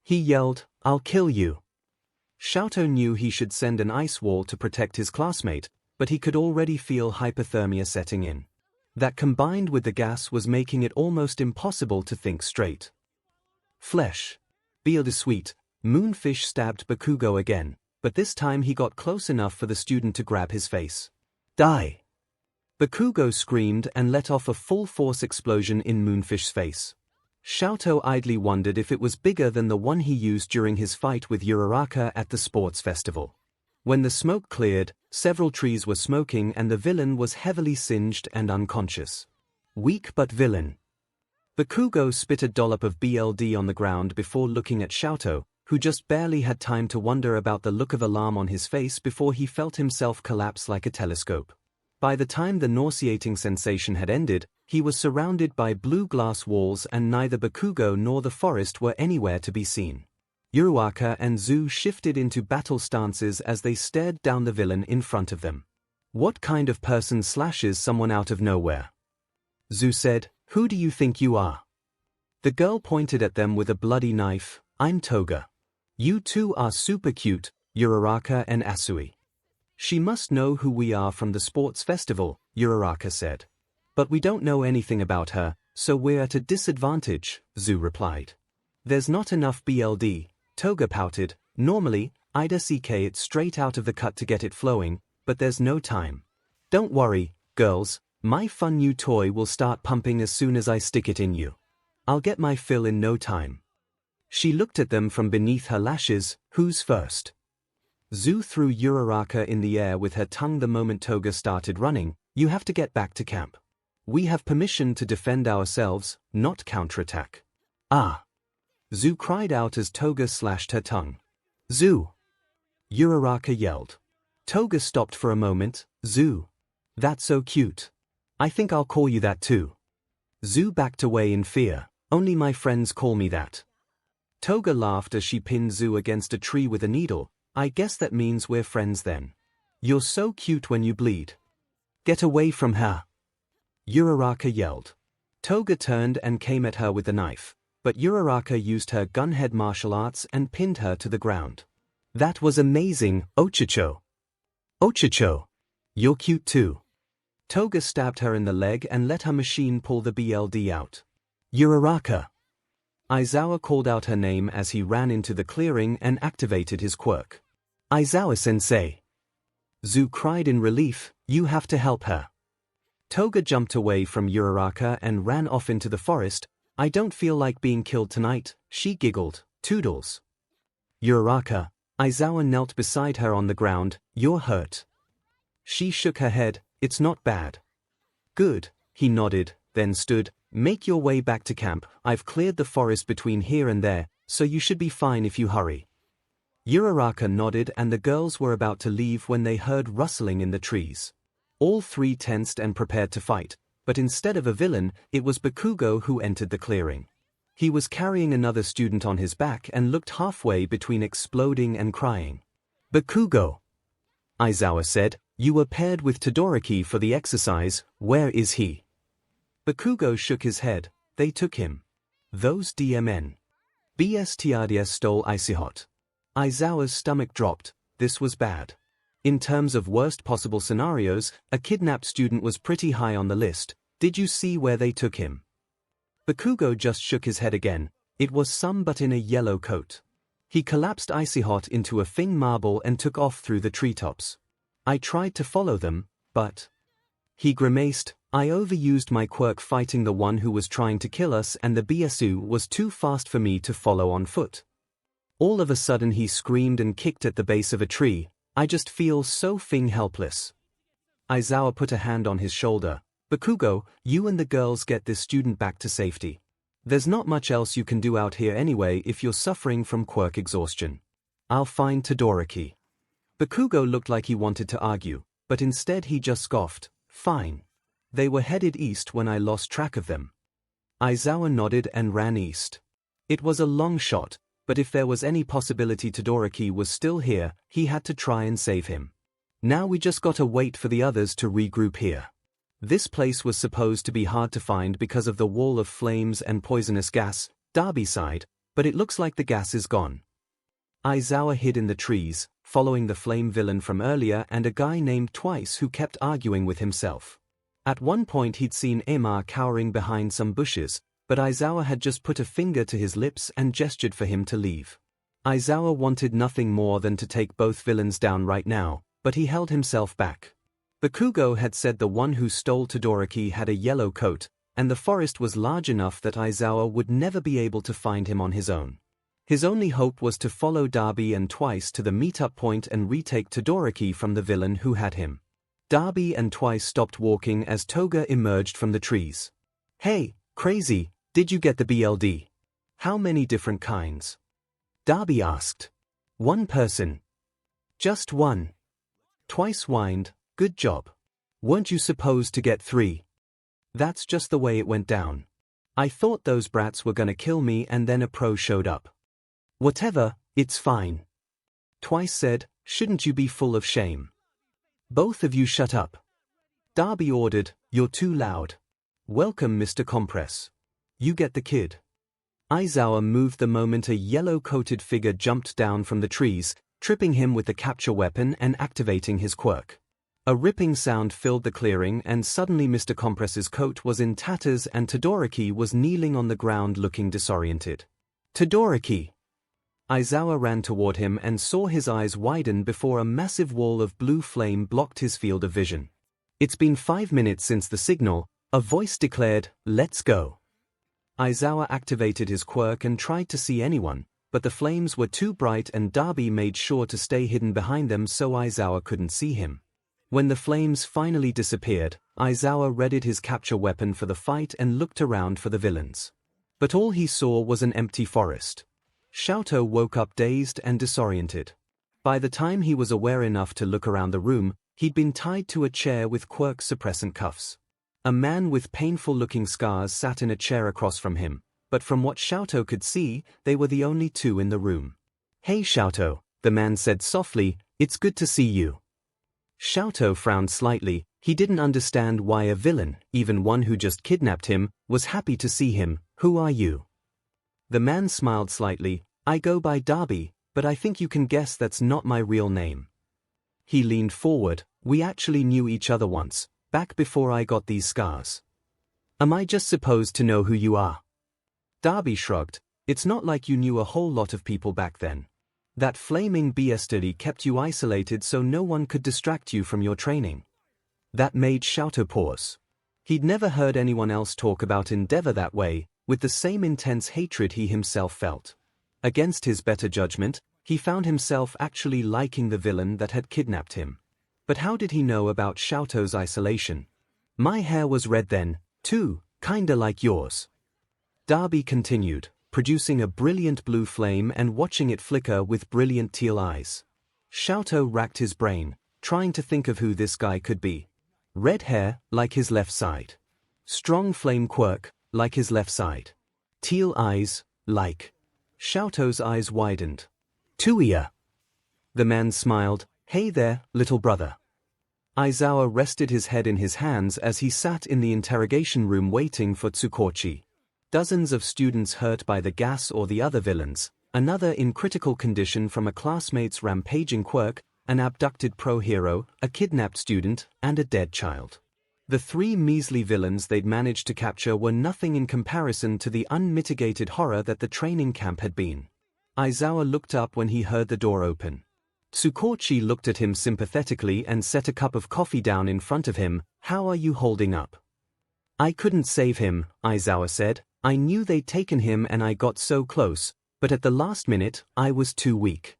He yelled, I'll kill you. 𝐿𝐿 knew he should send an ice wall to protect his classmate, but he could already feel hypothermia setting in. That combined with the gas was making it almost impossible to think straight. Flesh. Sweet. Moonfish stabbed Bakugo again, but this time he got close enough for the student to grab his face. Die! Bakugo screamed and let off a full-force explosion in Moonfish's face. 𝐿𝐿 idly wondered if it was bigger than the one he used during his fight with Uraraka at the sports festival. When the smoke cleared, several trees were smoking and the villain was heavily singed and unconscious. Weak but villain. Bakugo spit a dollop of BLD on the ground before looking at 𝐿𝐿, who just barely had time to wonder about the look of alarm on his face before he felt himself collapse like a telescope. By the time the nauseating sensation had ended, he was surrounded by blue glass walls and neither Bakugo nor the forest were anywhere to be seen. Uraraka and 𝐬 shifted into battle stances as they stared down the villain in front of them. What kind of person slashes someone out of nowhere? 𝐬 said, Who do you think you are? The girl pointed at them with a bloody knife. I'm Toga. You two are super cute, Uraraka and Asui. She must know who we are from the sports festival, Uraraka said. But we don't know anything about her, so we're at a disadvantage, 𝐬 replied. There's not enough BLD, Toga pouted. Normally, I'd seek it straight out of the cut to get it flowing, but there's no time. Don't worry, girls, my fun new toy will start pumping as soon as I stick it in you. I'll get my fill in no time. She looked at them from beneath her lashes. Who's first? 𝐬 threw Uraraka in the air with her tongue the moment Toga started running. You have to get back to camp. We have permission to defend ourselves, not counterattack. Ah! 𝐬 cried out as Toga slashed her tongue. 𝐬! Uraraka yelled. Toga stopped for a moment. 𝐬! That's so cute. I think I'll call you that too. 𝐬 backed away in fear. Only my friends call me that. Toga laughed as she pinned 𝐬 against a tree with a needle. I guess that means we're friends then. You're so cute when you bleed. Get away from her! Uraraka yelled. Toga turned and came at her with the knife, but Uraraka used her gunhead martial arts and pinned her to the ground. That was amazing, 𝐒𝐻𝐿𝐿. 𝐒𝐻𝐿𝐿. You're cute too. Toga stabbed her in the leg and let her machine pull the BLD out. Uraraka! Aizawa called out her name as he ran into the clearing and activated his quirk. Aizawa-sensei! 𝐬 cried in relief. You have to help her. Toga jumped away from Uraraka and ran off into the forest. I don't feel like being killed tonight, she giggled. Toodles. Uraraka. Aizawa knelt beside her on the ground. You're hurt. She shook her head. It's not bad. Good, he nodded, then stood. Make your way back to camp. I've cleared the forest between here and there, so you should be fine if you hurry. Uraraka nodded and the girls were about to leave when they heard rustling in the trees. All three tensed and prepared to fight, but instead of a villain, it was Bakugo who entered the clearing. He was carrying another student on his back and looked halfway between exploding and crying. Bakugo! Aizawa said, you were paired with Todoroki for the exercise. Where is he? Bakugo shook his head. They took him. Those DMN. BSTRDS stole 𝐂𝐻𝐻𝐿. Aizawa's stomach dropped. This was bad. In terms of worst possible scenarios, a kidnapped student was pretty high on the list. Did you see where they took him? Bakugo just shook his head again. It was some but in a yellow coat. He collapsed 𝐂𝐻𝐻 into a fing marble and took off through the treetops. I tried to follow them, but... He grimaced. I overused my quirk fighting the one who was trying to kill us, and the BSU was too fast for me to follow on foot. All of a sudden he screamed and kicked at the base of a tree. I just feel so fing helpless. Aizawa put a hand on his shoulder. Bakugo, you and the girls get this student back to safety. There's not much else you can do out here anyway if you're suffering from quirk exhaustion. I'll find Todoroki. Bakugo looked like he wanted to argue, but instead he just scoffed. Fine. They were headed east when I lost track of them. Aizawa nodded and ran east. It was a long shot, but if there was any possibility Todoroki was still here, he had to try and save him. Now we just gotta wait for the others to regroup here. This place was supposed to be hard to find because of the wall of flames and poisonous gas, Derby side, but it looks like the gas is gone. Aizawa hid in the trees, following the flame villain from earlier and a guy named Twice who kept arguing with himself. At one point he'd seen 𝐴𝐻𝐻 cowering behind some bushes, but Aizawa had just put a finger to his lips and gestured for him to leave. Aizawa wanted nothing more than to take both villains down right now, but he held himself back. Bakugo had said the one who stole Todoroki had a yellow coat, and the forest was large enough that Aizawa would never be able to find him on his own. His only hope was to follow Derby and Twice to the meetup point and retake Todoroki from the villain who had him. Derby and Twice stopped walking as Toga emerged from the trees. Hey, crazy, did you get the BLD? How many different kinds? Derby asked. One person. Just one. Twice whined, good job. Weren't you supposed to get 3? That's just the way it went down. I thought those brats were gonna kill me and then a pro showed up. Whatever, it's fine. Twice said, shouldn't you be full of shame? Both of you shut up. Derby ordered, you're too loud. Welcome Mr. Compress. You get the kid. Aizawa moved the moment a yellow-coated figure jumped down from the trees, tripping him with the capture weapon and activating his quirk. A ripping sound filled the clearing and suddenly Mr. Compress's coat was in tatters and Todoroki was kneeling on the ground looking disoriented. Todoroki! Aizawa ran toward him and saw his eyes widen before a massive wall of blue flame blocked his field of vision. It's been 5 minutes since the signal, a voice declared, let's go. Aizawa activated his quirk and tried to see anyone, but the flames were too bright and Derby made sure to stay hidden behind them so Aizawa couldn't see him. When the flames finally disappeared, Aizawa readied his capture weapon for the fight and looked around for the villains. But all he saw was an empty forest. 𝐿𝐻𝐻 woke up dazed and disoriented. By the time he was aware enough to look around the room, he'd been tied to a chair with quirk suppressant cuffs. A man with painful-looking scars sat in a chair across from him, but from what 𝐿𝐻𝐻 could see, they were the only two in the room. Hey 𝐿𝐻𝐻, the man said softly, it's good to see you. 𝐿𝐻𝐻 frowned slightly. He didn't understand why a villain, even one who just kidnapped him, was happy to see him. Who are you? The man smiled slightly. I go by Derby, but I think you can guess that's not my real name. He leaned forward. We actually knew each other once, back before I got these scars. Am I just supposed to know who you are? Derby shrugged. It's not like you knew a whole lot of people back then. That flaming BSTD kept you isolated so no one could distract you from your training. That made 𝐿𝐻𝐻 pause. He'd never heard anyone else talk about Endeavor that way, with the same intense hatred he himself felt. Against his better judgment, he found himself actually liking the villain that had kidnapped him. But how did he know about 𝐿𝐻𝐻's isolation? My hair was red then, too, kinda like yours. Derby continued, producing a brilliant blue flame and watching it flicker with brilliant teal eyes. 𝐿𝐻𝐻 racked his brain, trying to think of who this guy could be. Red hair, like his left side. Strong flame quirk, like his left side. Teal eyes, like. 𝐿𝐻𝐻's eyes widened. Tuia. The man smiled. Hey there, little brother. Aizawa rested his head in his hands as he sat in the interrogation room waiting for 𝐒𝐭𝐴. Dozens of students hurt by the gas or the other villains, another in critical condition from a classmate's rampaging quirk, an abducted pro-hero, a kidnapped student, and a dead child. The three measly villains they'd managed to capture were nothing in comparison to the unmitigated horror that the training camp had been. Aizawa looked up when he heard the door open. 𝐒𝐭𝐴 looked at him sympathetically and set a cup of coffee down in front of him. "How are you holding up?" "I couldn't save him," Aizawa said. "I knew they'd taken him and I got so close, but at the last minute, I was too weak."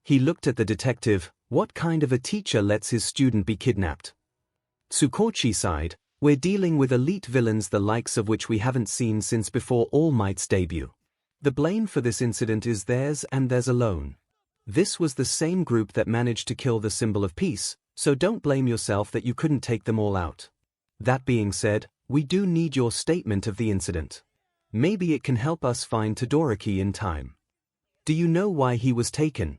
He looked at the detective. What kind of a teacher lets his student be kidnapped? 𝐒𝐭𝐴 sighed. "We're dealing with elite villains the likes of which we haven't seen since before All Might's debut. The blame for this incident is theirs and theirs alone. This was the same group that managed to kill the symbol of peace, so don't blame yourself that you couldn't take them all out. That being said, we do need your statement of the incident. Maybe it can help us find Todoroki in time." "Do you know why he was taken?"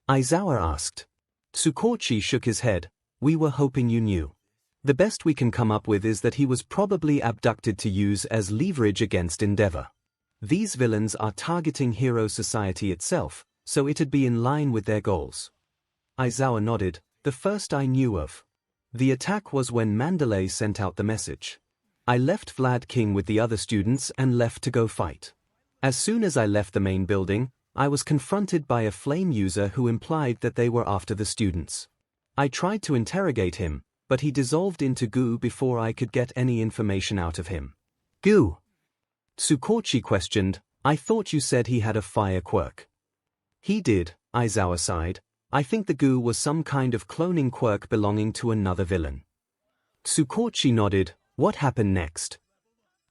Aizawa asked. 𝐒𝐭𝐴 shook his head. "We were hoping you knew. The best we can come up with is that he was probably abducted to use as leverage against Endeavor. These villains are targeting Hero Society itself, so it'd be in line with their goals." Aizawa nodded. "The first I knew of. The attack was when Mandalay sent out the message. I left Vlad King with the other students and left to go fight. As soon as I left the main building, I was confronted by a flame user who implied that they were after the students. I tried to interrogate him, but he dissolved into goo before I could get any information out of him." "Goo?" 𝐒𝐭𝐴 questioned. "I thought you said he had a fire quirk." "He did," Aizawa sighed. "I think the goo was some kind of cloning quirk belonging to another villain." 𝐒𝐭𝐴 nodded. "What happened next?"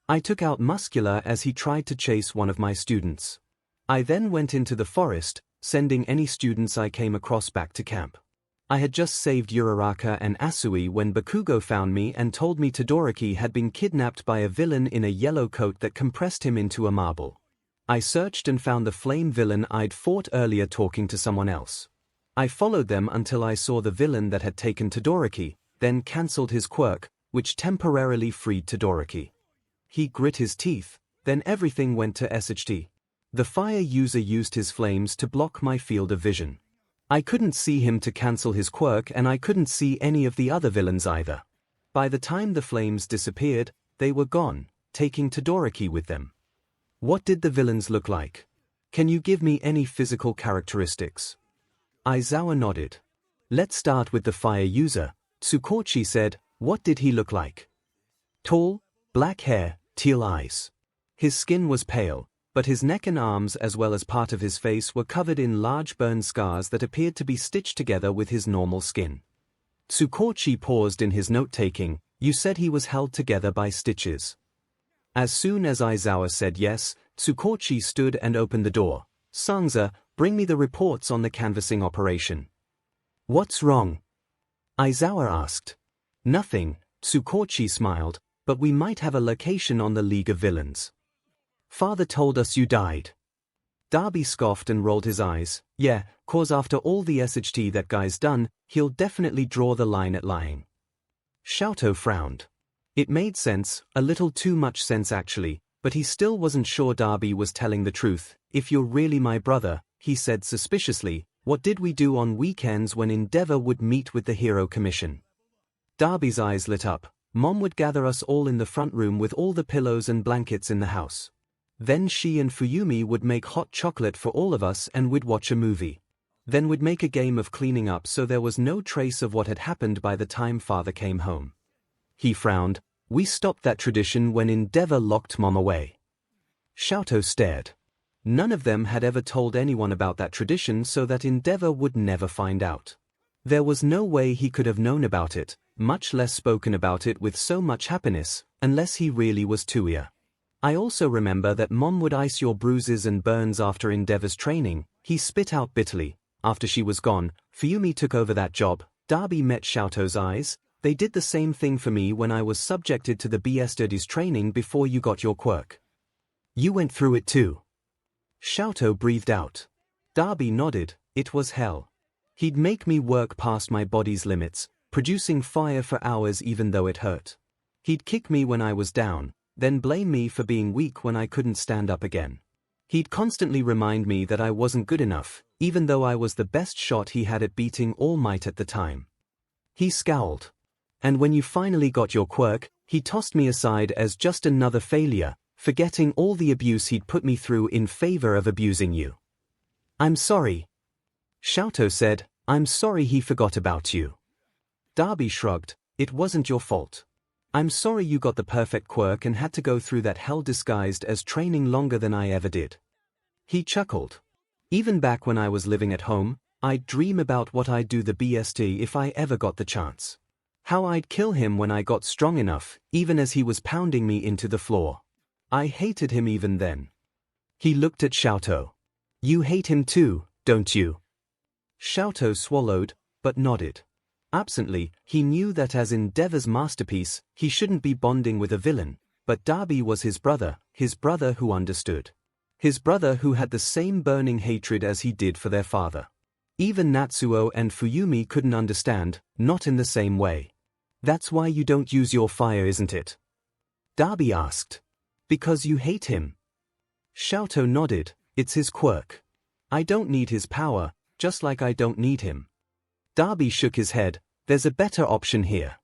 "I took out Muscular as he tried to chase one of my students. I then went into the forest, sending any students I came across back to camp. I had just saved Uraraka and Asui when Bakugo found me and told me Todoroki had been kidnapped by a villain in a yellow coat that compressed him into a marble. I searched and found the flame villain I'd fought earlier talking to someone else. I followed them until I saw the villain that had taken Todoroki, then cancelled his quirk, which temporarily freed Todoroki. He grit his teeth, then everything went to 𝐻T. The fire user used his flames to block my field of vision. I couldn't see him to cancel his quirk and I couldn't see any of the other villains either. By the time the flames disappeared, they were gone, taking Todoroki with them." "What did the villains look like? Can you give me any physical characteristics?" Aizawa nodded. "Let's start with the fire user," 𝐒𝐭𝐴 said. "What did he look like?" "Tall, black hair, teal eyes. His skin was pale, but his neck and arms as well as part of his face were covered in large burn scars that appeared to be stitched together with his normal skin." 𝐒𝐭𝐴 paused in his note-taking. "You said he was held together by stitches." As soon as Aizawa said yes, 𝐒𝐭𝐴 stood and opened the door. "Sangza, bring me the reports on the canvassing operation." "What's wrong?" Aizawa asked. "Nothing," 𝐒𝐭𝐴 smiled, "but we might have a location on the League of Villains." "Father told us you died." Darby scoffed and rolled his eyes. "Yeah, 'cause after all the 𝐻T that guy's done, he'll definitely draw the line at lying." 𝐿𝐼 frowned. It made sense, a little too much sense actually, but he still wasn't sure Darby was telling the truth. "If you're really my brother," he said suspiciously, "what did we do on weekends when Endeavor would meet with the Hero Commission?" Darby's eyes lit up. "Mom would gather us all in the front room with all the pillows and blankets in the house. Then she and Fuyumi would make hot chocolate for all of us and we'd watch a movie. Then we'd make a game of cleaning up so there was no trace of what had happened by the time Father came home." He frowned. "We stopped that tradition when Endeavor locked Mom away." 𝐿𝐼 stared. None of them had ever told anyone about that tradition so that Endeavor would never find out. There was no way he could have known about it, much less spoken about it with so much happiness, unless he really was Tuya. "I also remember that Mom would ice your bruises and burns after Endeavor's training," he spit out bitterly. "After she was gone, Fuyumi took over that job." Darby met 𝐿𝐼's eyes. "They did the same thing for me when I was subjected to the 𝐵𝑠tudies training before you got your quirk." "You went through it too?" 𝐿𝐼 breathed out. Darby nodded. "It was hell. He'd make me work past my body's limits, producing fire for hours even though it hurt. He'd kick me when I was down, then blame me for being weak when I couldn't stand up again. He'd constantly remind me that I wasn't good enough, even though I was the best shot he had at beating All Might at the time. He scowled. And when you finally got your quirk, he tossed me aside as just another failure, forgetting all the abuse he'd put me through in favor of abusing you. I'm sorry. 𝐿𝐿 said, I'm sorry he forgot about you. Darby shrugged, it wasn't your fault. I'm sorry you got the perfect quirk and had to go through that hell disguised as training longer than I ever did. He chuckled. Even back when I was living at home, I'd dream about what I'd do the best if I ever got the chance. How I'd kill him when I got strong enough, even as he was pounding me into the floor. I hated him even then. He looked at 𝐿𝐿. You hate him too, don't you? 𝐿𝐿 swallowed, but nodded. Absently, he knew that as Endeavor's masterpiece, he shouldn't be bonding with a villain, but Darby was his brother who understood. His brother who had the same burning hatred as he did for their father. Even Natsuo and Fuyumi couldn't understand, not in the same way. That's why you don't use your fire, isn't it? Darby asked. Because you hate him. 𝐿𝐿 nodded, it's his quirk. I don't need his power, just like I don't need him. Darby shook his head, there's a better option here.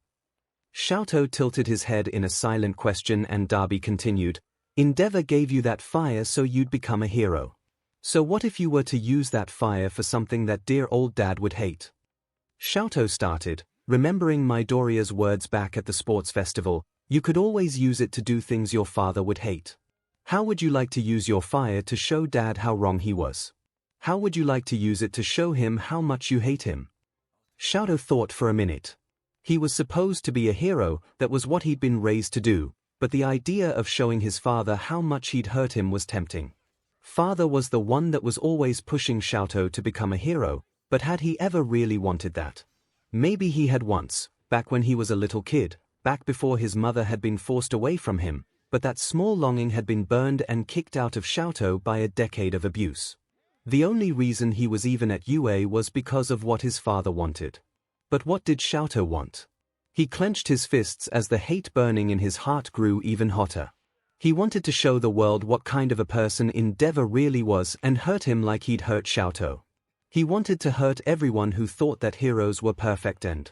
𝐿𝐿 tilted his head in a silent question and Darby continued, Endeavor gave you that fire so you'd become a hero. So what if you were to use that fire for something that dear old dad would hate? 𝐿𝐿 started, remembering Midoriya's words back at the sports festival, you could always use it to do things your father would hate. How would you like to use your fire to show dad how wrong he was? How would you like to use it to show him how much you hate him? 𝐿𝐿 thought for a minute. He was supposed to be a hero, that was what he'd been raised to do, but the idea of showing his father how much he'd hurt him was tempting. Father was the one that was always pushing 𝐿𝐿 to become a hero, but had he ever really wanted that? Maybe he had once, back when he was a little kid, back before his mother had been forced away from him, but that small longing had been burned and kicked out of 𝐿𝐿 by a decade of abuse. The only reason he was even at UA was because of what his father wanted. But what did 𝐿𝐿 want? He clenched his fists as the hate burning in his heart grew even hotter. He wanted to show the world what kind of a person Endeavor really was and hurt him like he'd hurt 𝐿𝐿. He wanted to hurt everyone who thought that heroes were perfect and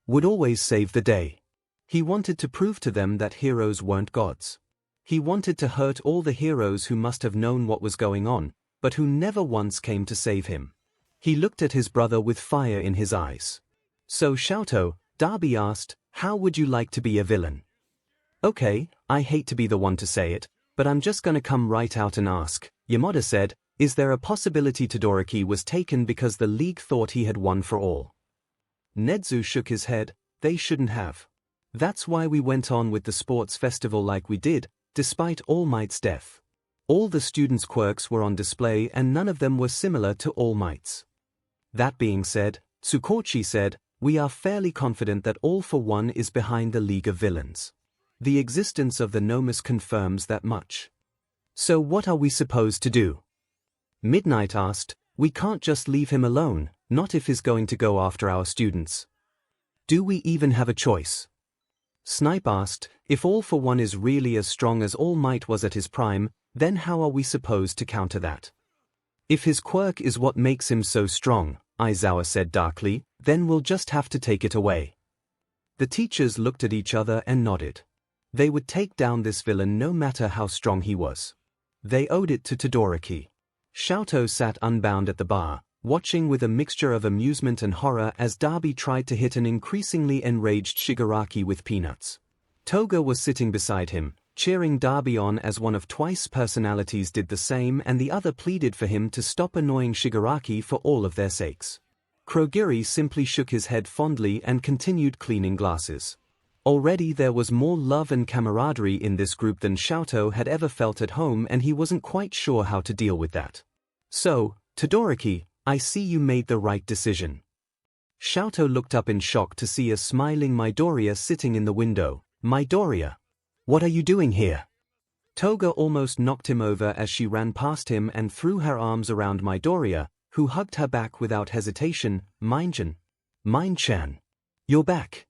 would always save the day. He wanted to prove to them that heroes weren't gods. He wanted to hurt all the heroes who must have known what was going on, but who never once came to save him. He looked at his brother with fire in his eyes. So 𝐿𝐿, Darby asked, how would you like to be a villain? Okay, I hate to be the one to say it, but I'm just gonna come right out and ask, Yamada said, is there a possibility Todoroki was taken because the League thought he had won for all? Nezu shook his head, they shouldn't have. That's why we went on with the sports festival like we did, despite All Might's death. All the students' quirks were on display and none of them were similar to All Might's. That being said, Tsukochi said, we are fairly confident that All for One is behind the League of Villains. The existence of the Nomus confirms that much. So what are we supposed to do? Midnight asked, we can't just leave him alone, not if he's going to go after our students. Do we even have a choice? Snipe asked, if All for One is really as strong as All Might was at his prime, then how are we supposed to counter that? If his quirk is what makes him so strong, Aizawa said darkly, then we'll just have to take it away. The teachers looked at each other and nodded. They would take down this villain no matter how strong he was. They owed it to Todoroki. 𝐿𝐿 sat unbound at the bar, watching with a mixture of amusement and horror as Darby tried to hit an increasingly enraged Shigaraki with peanuts. Toga was sitting beside him, cheering Darby on as one of Twice's personalities did the same and the other pleaded for him to stop annoying Shigaraki for all of their sakes. Kurogiri simply shook his head fondly and continued cleaning glasses. Already there was more love and camaraderie in this group than 𝐿𝐿 had ever felt at home and he wasn't quite sure how to deal with that. So, Todoroki, I see you made the right decision. 𝐿𝐿 looked up in shock to see a smiling Midoriya sitting in the window. Midoriya, what are you doing here? Toga almost knocked him over as she ran past him and threw her arms around Midoriya, who hugged her back without hesitation. Mind-chan. You're back.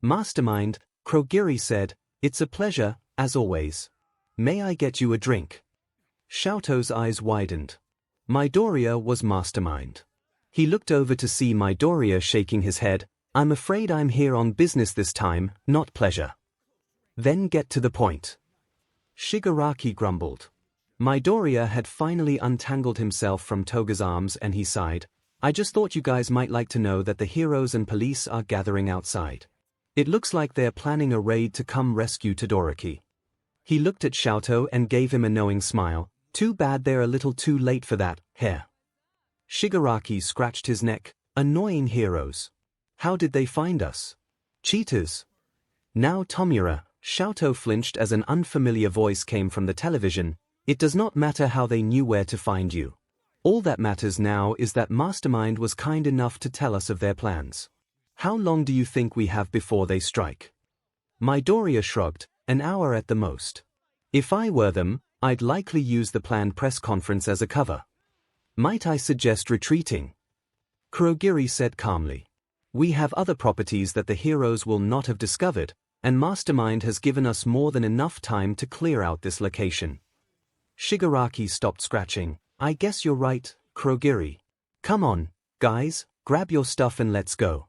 Mastermind, 𝐭𝐻𝐲 said, it's a pleasure, as always. May I get you a drink? 𝐿𝐻𝐼's eyes widened. Midoriya was Mastermind. He looked over to see Midoriya shaking his head. I'm afraid I'm here on business this time, not pleasure. Then get to the point. Shigaraki grumbled. Midoriya had finally untangled himself from Toga's arms and he sighed. I just thought you guys might like to know that the heroes and police are gathering outside. It looks like they're planning a raid to come rescue Todoroki. He looked at 𝐿𝐻𝐼 and gave him a knowing smile. Too bad they're a little too late for that, hair. Shigaraki scratched his neck. Annoying heroes. How did they find us? Cheaters. Now Tomura, 𝐿𝐻𝐼 flinched as an unfamiliar voice came from the television. It does not matter how they knew where to find you. All that matters now is that Mastermind was kind enough to tell us of their plans. How long do you think we have before they strike? Midoriya shrugged. An hour at the most. If I were them, I'd likely use the planned press conference as a cover. Might I suggest retreating? 𝐭𝐻𝐲 said calmly. We have other properties that the heroes will not have discovered, and Mastermind has given us more than enough time to clear out this location. Shigaraki stopped scratching. I guess you're right, 𝐭𝐻𝐲. Come on, guys, grab your stuff and let's go.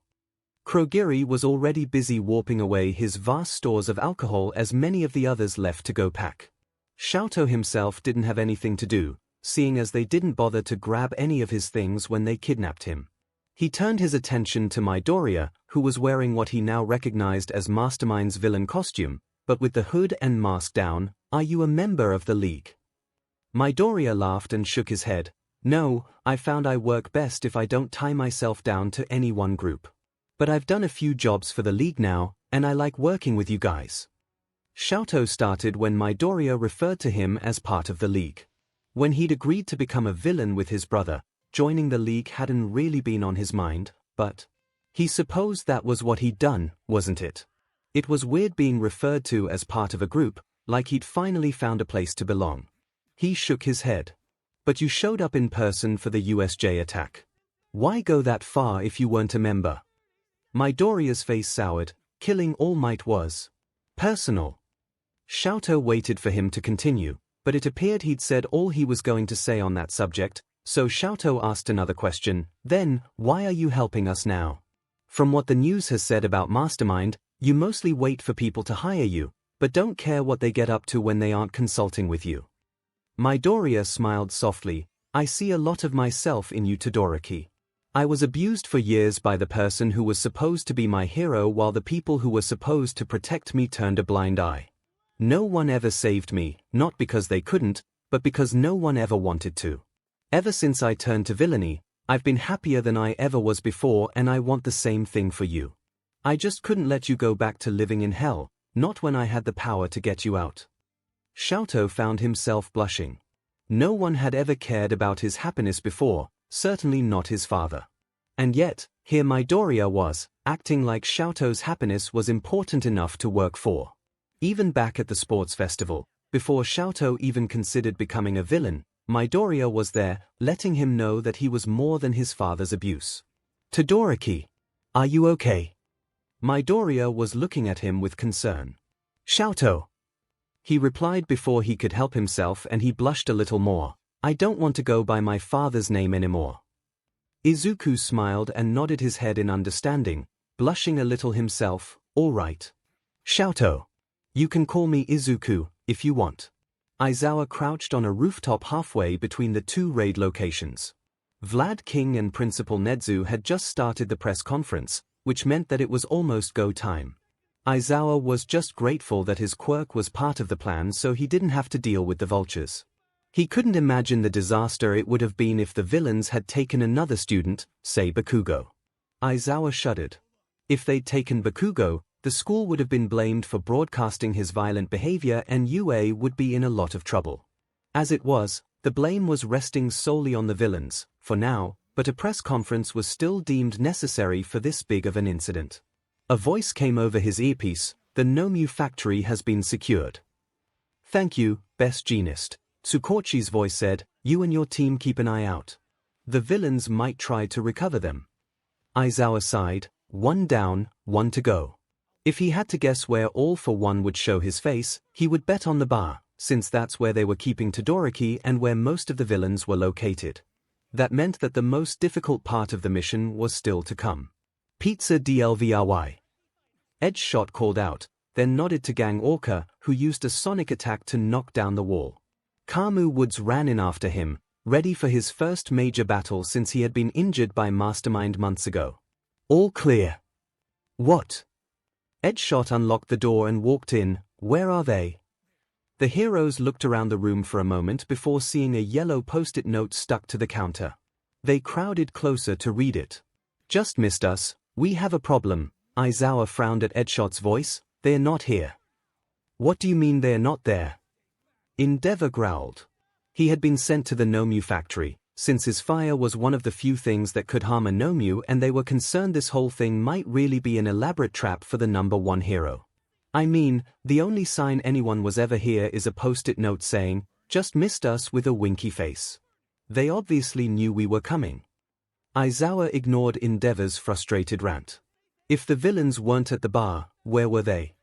𝐭𝐻𝐲 was already busy warping away his vast stores of alcohol as many of the others left to go pack. 𝐿𝐻𝐼 himself didn't have anything to do, seeing as they didn't bother to grab any of his things when they kidnapped him. He turned his attention to Midoriya, who was wearing what he now recognized as Mastermind's villain costume, but with the hood and mask down. Are you a member of the League? Midoriya laughed and shook his head. No, I found I work best if I don't tie myself down to any one group. But I've done a few jobs for the League now, and I like working with you guys. 𝐿𝐻𝐼 started when Midoriya referred to him as part of the League. When he'd agreed to become a villain with his brother, joining the League hadn't really been on his mind, but he supposed that was what he'd done, wasn't it? It was weird being referred to as part of a group, like he'd finally found a place to belong. He shook his head. But you showed up in person for the USJ attack. Why go that far if you weren't a member? Midoriya's face soured. Killing All Might was personal. 𝐿𝐻𝐼 waited for him to continue, but it appeared he'd said all he was going to say on that subject, so 𝐿𝐻𝐼 asked another question. Then, why are you helping us now? From what the news has said about Mastermind, you mostly wait for people to hire you, but don't care what they get up to when they aren't consulting with you. Midoriya smiled softly. I see a lot of myself in you, Todoroki. I was abused for years by the person who was supposed to be my hero while the people who were supposed to protect me turned a blind eye. No one ever saved me, not because they couldn't, but because no one ever wanted to. Ever since I turned to villainy, I've been happier than I ever was before, and I want the same thing for you. I just couldn't let you go back to living in hell, not when I had the power to get you out. 𝐿𝐻𝐼 found himself blushing. No one had ever cared about his happiness before, certainly not his father. And yet, here Midoriya was, acting like 𝐿𝐻𝐼's happiness was important enough to work for. Even back at the sports festival, before 𝐿𝐻𝐼 even considered becoming a villain, Midoriya was there, letting him know that he was more than his father's abuse. Todoroki, are you okay? Midoriya was looking at him with concern. 𝐿𝐻𝐼. He replied before he could help himself, and he blushed a little more. I don't want to go by my father's name anymore. Izuku smiled and nodded his head in understanding, blushing a little himself. All right. 𝐿𝐻𝐼. You can call me Izuku, if you want. Aizawa crouched on a rooftop halfway between the two raid locations. Vlad King and Principal Nezu had just started the press conference, which meant that it was almost go time. Aizawa was just grateful that his quirk was part of the plan so he didn't have to deal with the vultures. He couldn't imagine the disaster it would have been if the villains had taken another student, say Bakugo. Aizawa shuddered. If they'd taken Bakugo, the school would have been blamed for broadcasting his violent behavior and UA would be in a lot of trouble. As it was, the blame was resting solely on the villains, for now, but a press conference was still deemed necessary for this big of an incident. A voice came over his earpiece. The Nomu factory has been secured. Thank you, best genist. Tsukochi's voice said, you and your team keep an eye out. The villains might try to recover them. Aizawa sighed. 1 down, 1 to go. If he had to guess where All for One would show his face, he would bet on the bar, since that's where they were keeping Todoroki and where most of the villains were located. That meant that the most difficult part of the mission was still to come. Pizza DLVRY. 𝐻𝐻𝐿 called out, then nodded to Gang Orca, who used a sonic attack to knock down the wall. Kamu Woods ran in after him, ready for his first major battle since he had been injured by Mastermind months ago. All clear. What? 𝐻𝐻𝐿 unlocked the door and walked in. Where are they? The heroes looked around the room for a moment before seeing a yellow post-it note stuck to the counter. They crowded closer to read it. Just missed us, we have a problem. Aizawa frowned at 𝐻𝐻𝐿's voice. They're not here. What do you mean they're not there? Endeavor growled. He had been sent to the Nomu factory, since his fire was one of the few things that could harm a Nomu, and they were concerned this whole thing might really be an elaborate trap for the #1 hero. I mean, the only sign anyone was ever here is a post-it note saying, just missed us with a winky face. They obviously knew we were coming. Aizawa ignored Endeavor's frustrated rant. If the villains weren't at the bar, where were they?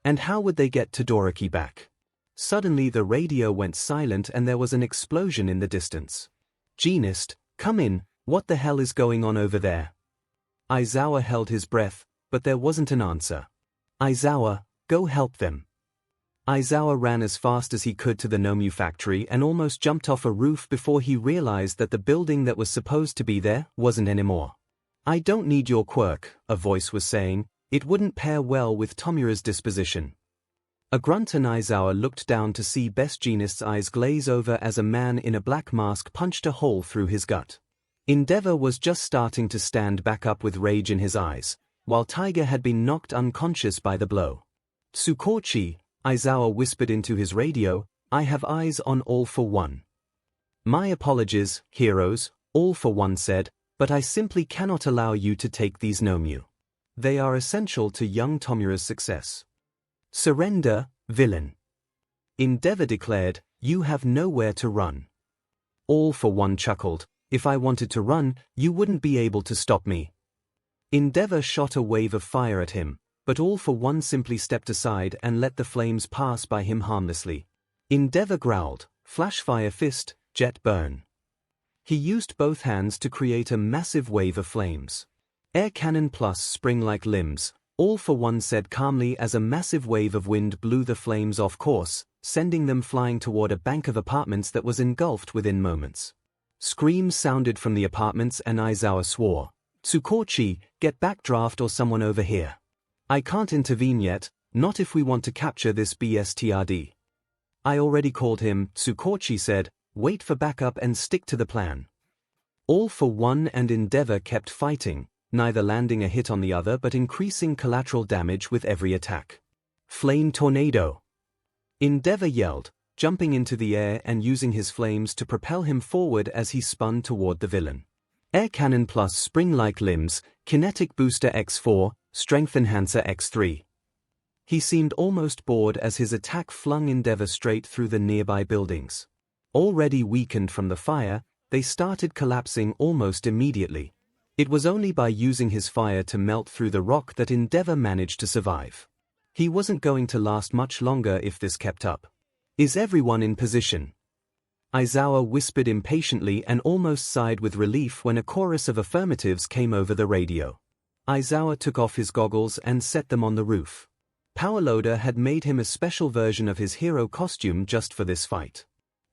And how would they get Todoroki back? Suddenly the radio went silent and there was an explosion in the distance. Genist, come in, what the hell is going on over there? Aizawa held his breath, but there wasn't an answer. Aizawa, go help them. Aizawa ran as fast as he could to the Nomu factory and almost jumped off a roof before he realized that the building that was supposed to be there wasn't anymore. I don't need your quirk, a voice was saying, it wouldn't pair well with Tomura's disposition. A grunt and Aizawa looked down to see Best Genist's eyes glaze over as a man in a black mask punched a hole through his gut. Endeavor was just starting to stand back up with rage in his eyes, while Tiger had been knocked unconscious by the blow. Tsukochi, Aizawa whispered into his radio, I have eyes on All for One. My apologies, heroes, All for One said, but I simply cannot allow you to take these Nomu. They are essential to young Tomura's success. Surrender, villain. Endeavor declared, you have nowhere to run. All for One chuckled, if I wanted to run, you wouldn't be able to stop me. Endeavor shot a wave of fire at him, but All for One simply stepped aside and let the flames pass by him harmlessly. Endeavor growled, flash fire fist, jet burn. He used both hands to create a massive wave of flames. Air cannon plus spring-like limbs, All for One said calmly as a massive wave of wind blew the flames off course, sending them flying toward a bank of apartments that was engulfed within moments. Screams sounded from the apartments and Aizawa swore, Tsukochi, get backdraft or someone over here. I can't intervene yet, not if we want to capture this BSTRD. I already called him, Tsukochi said, wait for backup and stick to the plan. All for One and Endeavor kept fighting, neither landing a hit on the other but increasing collateral damage with every attack. Flame tornado. Endeavor yelled, jumping into the air and using his flames to propel him forward as he spun toward the villain. Air cannon plus spring-like limbs, kinetic booster X4, strength enhancer X3. He seemed almost bored as his attack flung Endeavor straight through the nearby buildings. Already weakened from the fire, they started collapsing almost immediately. It was only by using his fire to melt through the rock that Endeavor managed to survive. He wasn't going to last much longer if this kept up. Is everyone in position? Aizawa whispered impatiently and almost sighed with relief when a chorus of affirmatives came over the radio. Aizawa took off his goggles and set them on the roof. Powerloader had made him a special version of his hero costume just for this fight.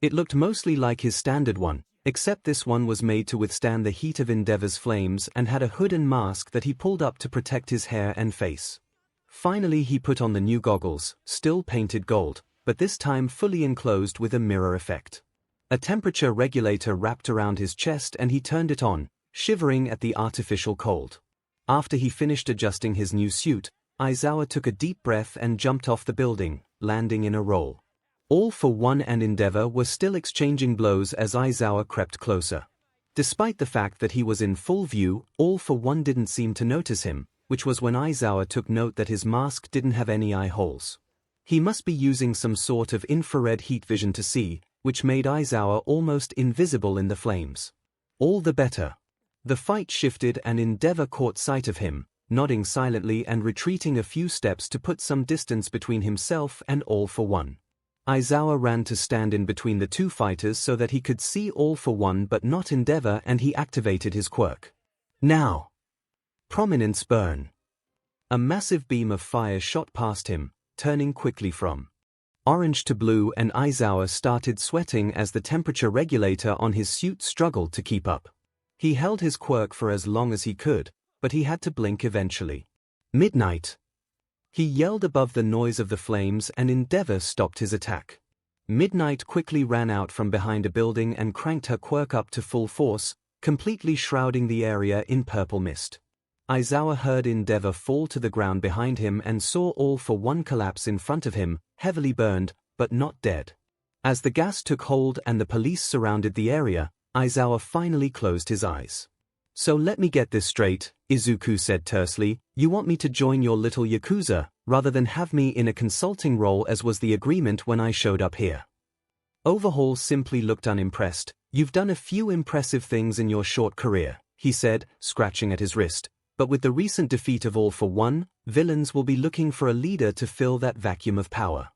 It looked mostly like his standard one, except this one was made to withstand the heat of Endeavor's flames and had a hood and mask that he pulled up to protect his hair and face. Finally he put on the new goggles, still painted gold, but this time fully enclosed with a mirror effect. A temperature regulator wrapped around his chest and he turned it on, shivering at the artificial cold. After he finished adjusting his new suit, Aizawa took a deep breath and jumped off the building, landing in a roll. All for One and Endeavor were still exchanging blows as Aizawa crept closer. Despite the fact that he was in full view, All for One didn't seem to notice him, which was when Aizawa took note that his mask didn't have any eye holes. He must be using some sort of infrared heat vision to see, which made Aizawa almost invisible in the flames. All the better. The fight shifted and Endeavor caught sight of him, nodding silently and retreating a few steps to put some distance between himself and All For One. Aizawa ran to stand in between the two fighters so that he could see All For One but not Endeavor, and he activated his quirk. Now! Prominence Burn. A massive beam of fire shot past him, turning quickly from orange to blue, and Aizawa started sweating as the temperature regulator on his suit struggled to keep up. He held his quirk for as long as he could, but he had to blink eventually. Midnight! He yelled above the noise of the flames, and Endeavor stopped his attack. Midnight quickly ran out from behind a building and cranked her quirk up to full force, completely shrouding the area in purple mist. Aizawa heard Endeavor fall to the ground behind him and saw All For One collapse in front of him, heavily burned, but not dead. As the gas took hold and the police surrounded the area, Aizawa finally closed his eyes. So let me get this straight, Izuku said tersely, you want me to join your little Yakuza, rather than have me in a consulting role as was the agreement when I showed up here. Overhaul simply looked unimpressed. You've done a few impressive things in your short career, he said, scratching at his wrist, but with the recent defeat of All For One, villains will be looking for a leader to fill that vacuum of power.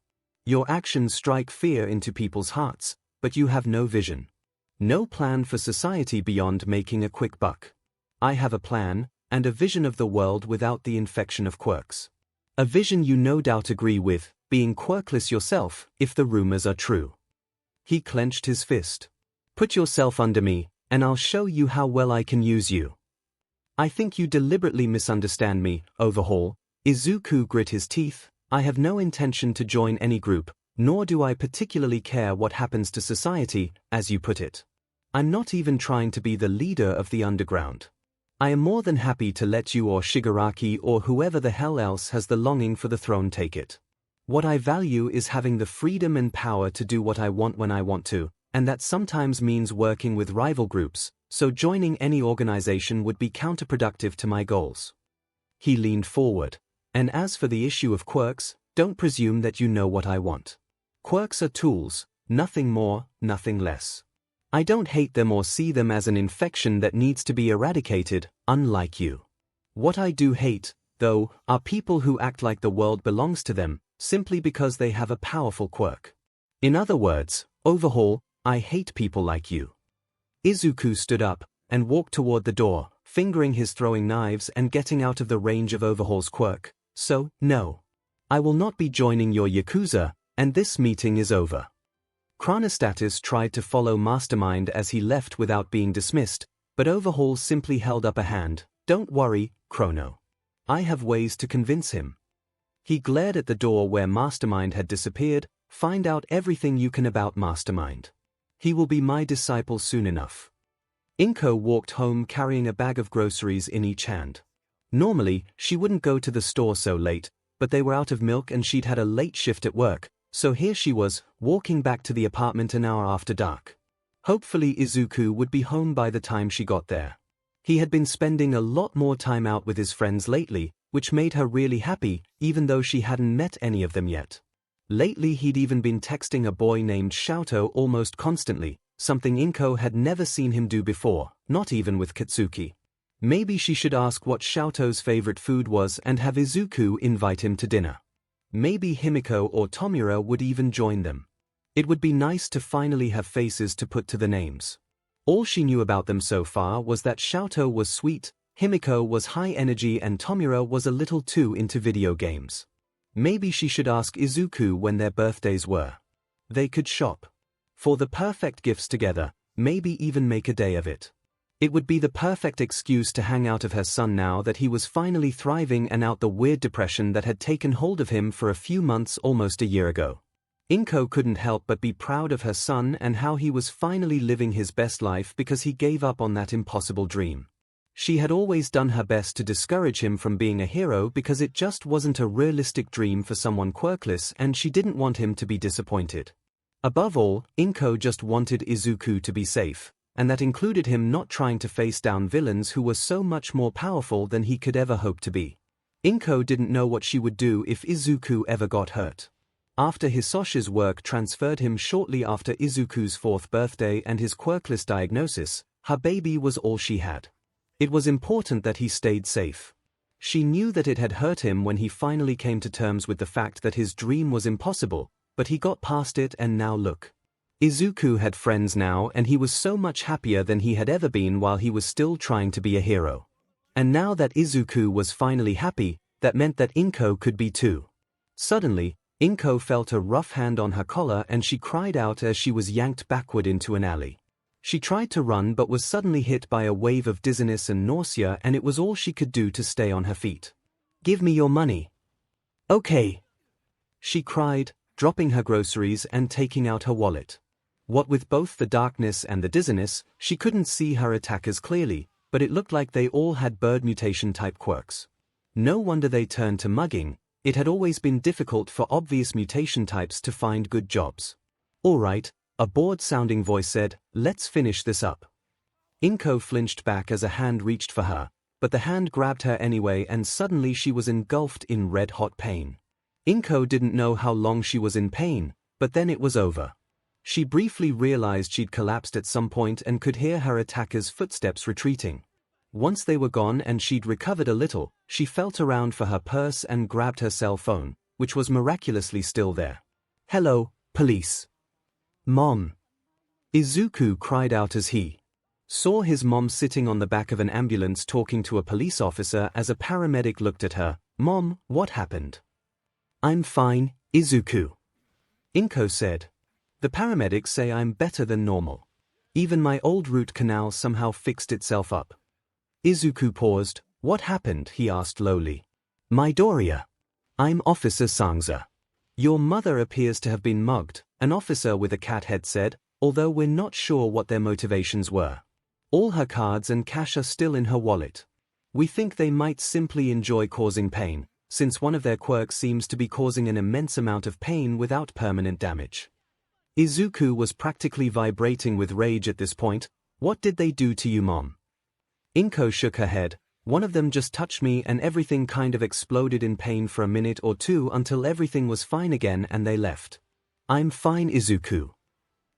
Your actions strike fear into people's hearts, but you have no vision. No plan for society beyond making a quick buck. I have a plan, and a vision of the world without the infection of quirks. A vision you no doubt agree with, being quirkless yourself, if the rumors are true. He clenched his fist. Put yourself under me, and I'll show you how well I can use you. I think you deliberately misunderstand me, Overhaul. Izuku grit his teeth. I have no intention to join any group, nor do I particularly care what happens to society, as you put it. I'm not even trying to be the leader of the underground. I am more than happy to let you or Shigaraki or whoever the hell else has the longing for the throne take it. What I value is having the freedom and power to do what I want when I want to, and that sometimes means working with rival groups, so joining any organization would be counterproductive to my goals. He leaned forward. And as for the issue of quirks, don't presume that you know what I want. Quirks are tools, nothing more, nothing less. I don't hate them or see them as an infection that needs to be eradicated, unlike you. What I do hate, though, are people who act like the world belongs to them, simply because they have a powerful quirk. In other words, Overhaul, I hate people like you. Izuku stood up and walked toward the door, fingering his throwing knives and getting out of the range of Overhaul's quirk. So, no. I will not be joining your Yakuza, and this meeting is over. Chronostatus tried to follow Mastermind as he left without being dismissed, but Overhaul simply held up a hand. Don't worry, Chrono. I have ways to convince him. He glared at the door where Mastermind had disappeared. Find out everything you can about Mastermind. He will be my disciple soon enough. Inko walked home carrying a bag of groceries in each hand. Normally, she wouldn't go to the store so late, but they were out of milk and she'd had a late shift at work, so here she was, walking back to the apartment an hour after dark. Hopefully Izuku would be home by the time she got there. He had been spending a lot more time out with his friends lately, which made her really happy, even though she hadn't met any of them yet. Lately he'd even been texting a boy named Xiaoto almost constantly, something Inko had never seen him do before, not even with Katsuki. Maybe she should ask what Xiaoto's favorite food was and have Izuku invite him to dinner. Maybe Himiko or Tomura would even join them. It would be nice to finally have faces to put to the names. All she knew about them so far was that Xiaoto was sweet, Himiko was high energy, and Tomura was a little too into video games. Maybe she should ask Izuku when their birthdays were. They could shop for the perfect gifts together, maybe even make a day of it. It would be the perfect excuse to hang out of her son now that he was finally thriving and out the weird depression that had taken hold of him for a few months almost a year ago. Inko couldn't help but be proud of her son and how he was finally living his best life because he gave up on that impossible dream. She had always done her best to discourage him from being a hero because it just wasn't a realistic dream for someone quirkless, and she didn't want him to be disappointed. Above all, Inko just wanted Izuku to be safe, and that included him not trying to face down villains who were so much more powerful than he could ever hope to be. Inko didn't know what she would do if Izuku ever got hurt. After Hisoshi's work transferred him shortly after Izuku's 4th birthday and his quirkless diagnosis, her baby was all she had. It was important that he stayed safe. She knew that it had hurt him when he finally came to terms with the fact that his dream was impossible, but he got past it and now look. Izuku had friends now and he was so much happier than he had ever been while he was still trying to be a hero. And now that Izuku was finally happy, that meant that 𝐭𝐴 could be too. Suddenly, 𝐭𝐴 felt a rough hand on her collar and she cried out as she was yanked backward into an alley. She tried to run but was suddenly hit by a wave of dizziness and nausea, and it was all she could do to stay on her feet. "Give me your money." "Okay," she cried, dropping her groceries and taking out her wallet. What with both the darkness and the dizziness, she couldn't see her attackers clearly, but it looked like they all had bird mutation type quirks. No wonder they turned to mugging. It had always been difficult for obvious mutation types to find good jobs. "All right," a bored-sounding voice said, "let's finish this up." 𝐭𝐴 flinched back as a hand reached for her, but the hand grabbed her anyway and suddenly she was engulfed in red-hot pain. 𝐭𝐴 didn't know how long she was in pain, but then it was over. She briefly realized she'd collapsed at some point and could hear her attackers' footsteps retreating. Once they were gone and she'd recovered a little, she felt around for her purse and grabbed her cell phone, which was miraculously still there. "Hello, police." "Mom." Izuku cried out as he saw his mom sitting on the back of an ambulance talking to a police officer as a paramedic looked at her. "Mom, what happened?" "I'm fine, Izuku," 𝐭𝐴 said. "The paramedics say I'm better than normal. Even my old root canal somehow fixed itself up." Izuku paused. "What happened?" he asked lowly. "Midoriya. I'm Officer 𝐒𝐭𝐴. Your mother appears to have been mugged," an officer with a cat head said, "although we're not sure what their motivations were. All her cards and cash are still in her wallet. We think they might simply enjoy causing pain, since one of their quirks seems to be causing an immense amount of pain without permanent damage." Izuku was practically vibrating with rage at this point. "What did they do to you, Mom?" 𝐭𝐴 shook her head. "One of them just touched me and everything kind of exploded in pain for a minute or two until everything was fine again and they left." "I'm fine, Izuku."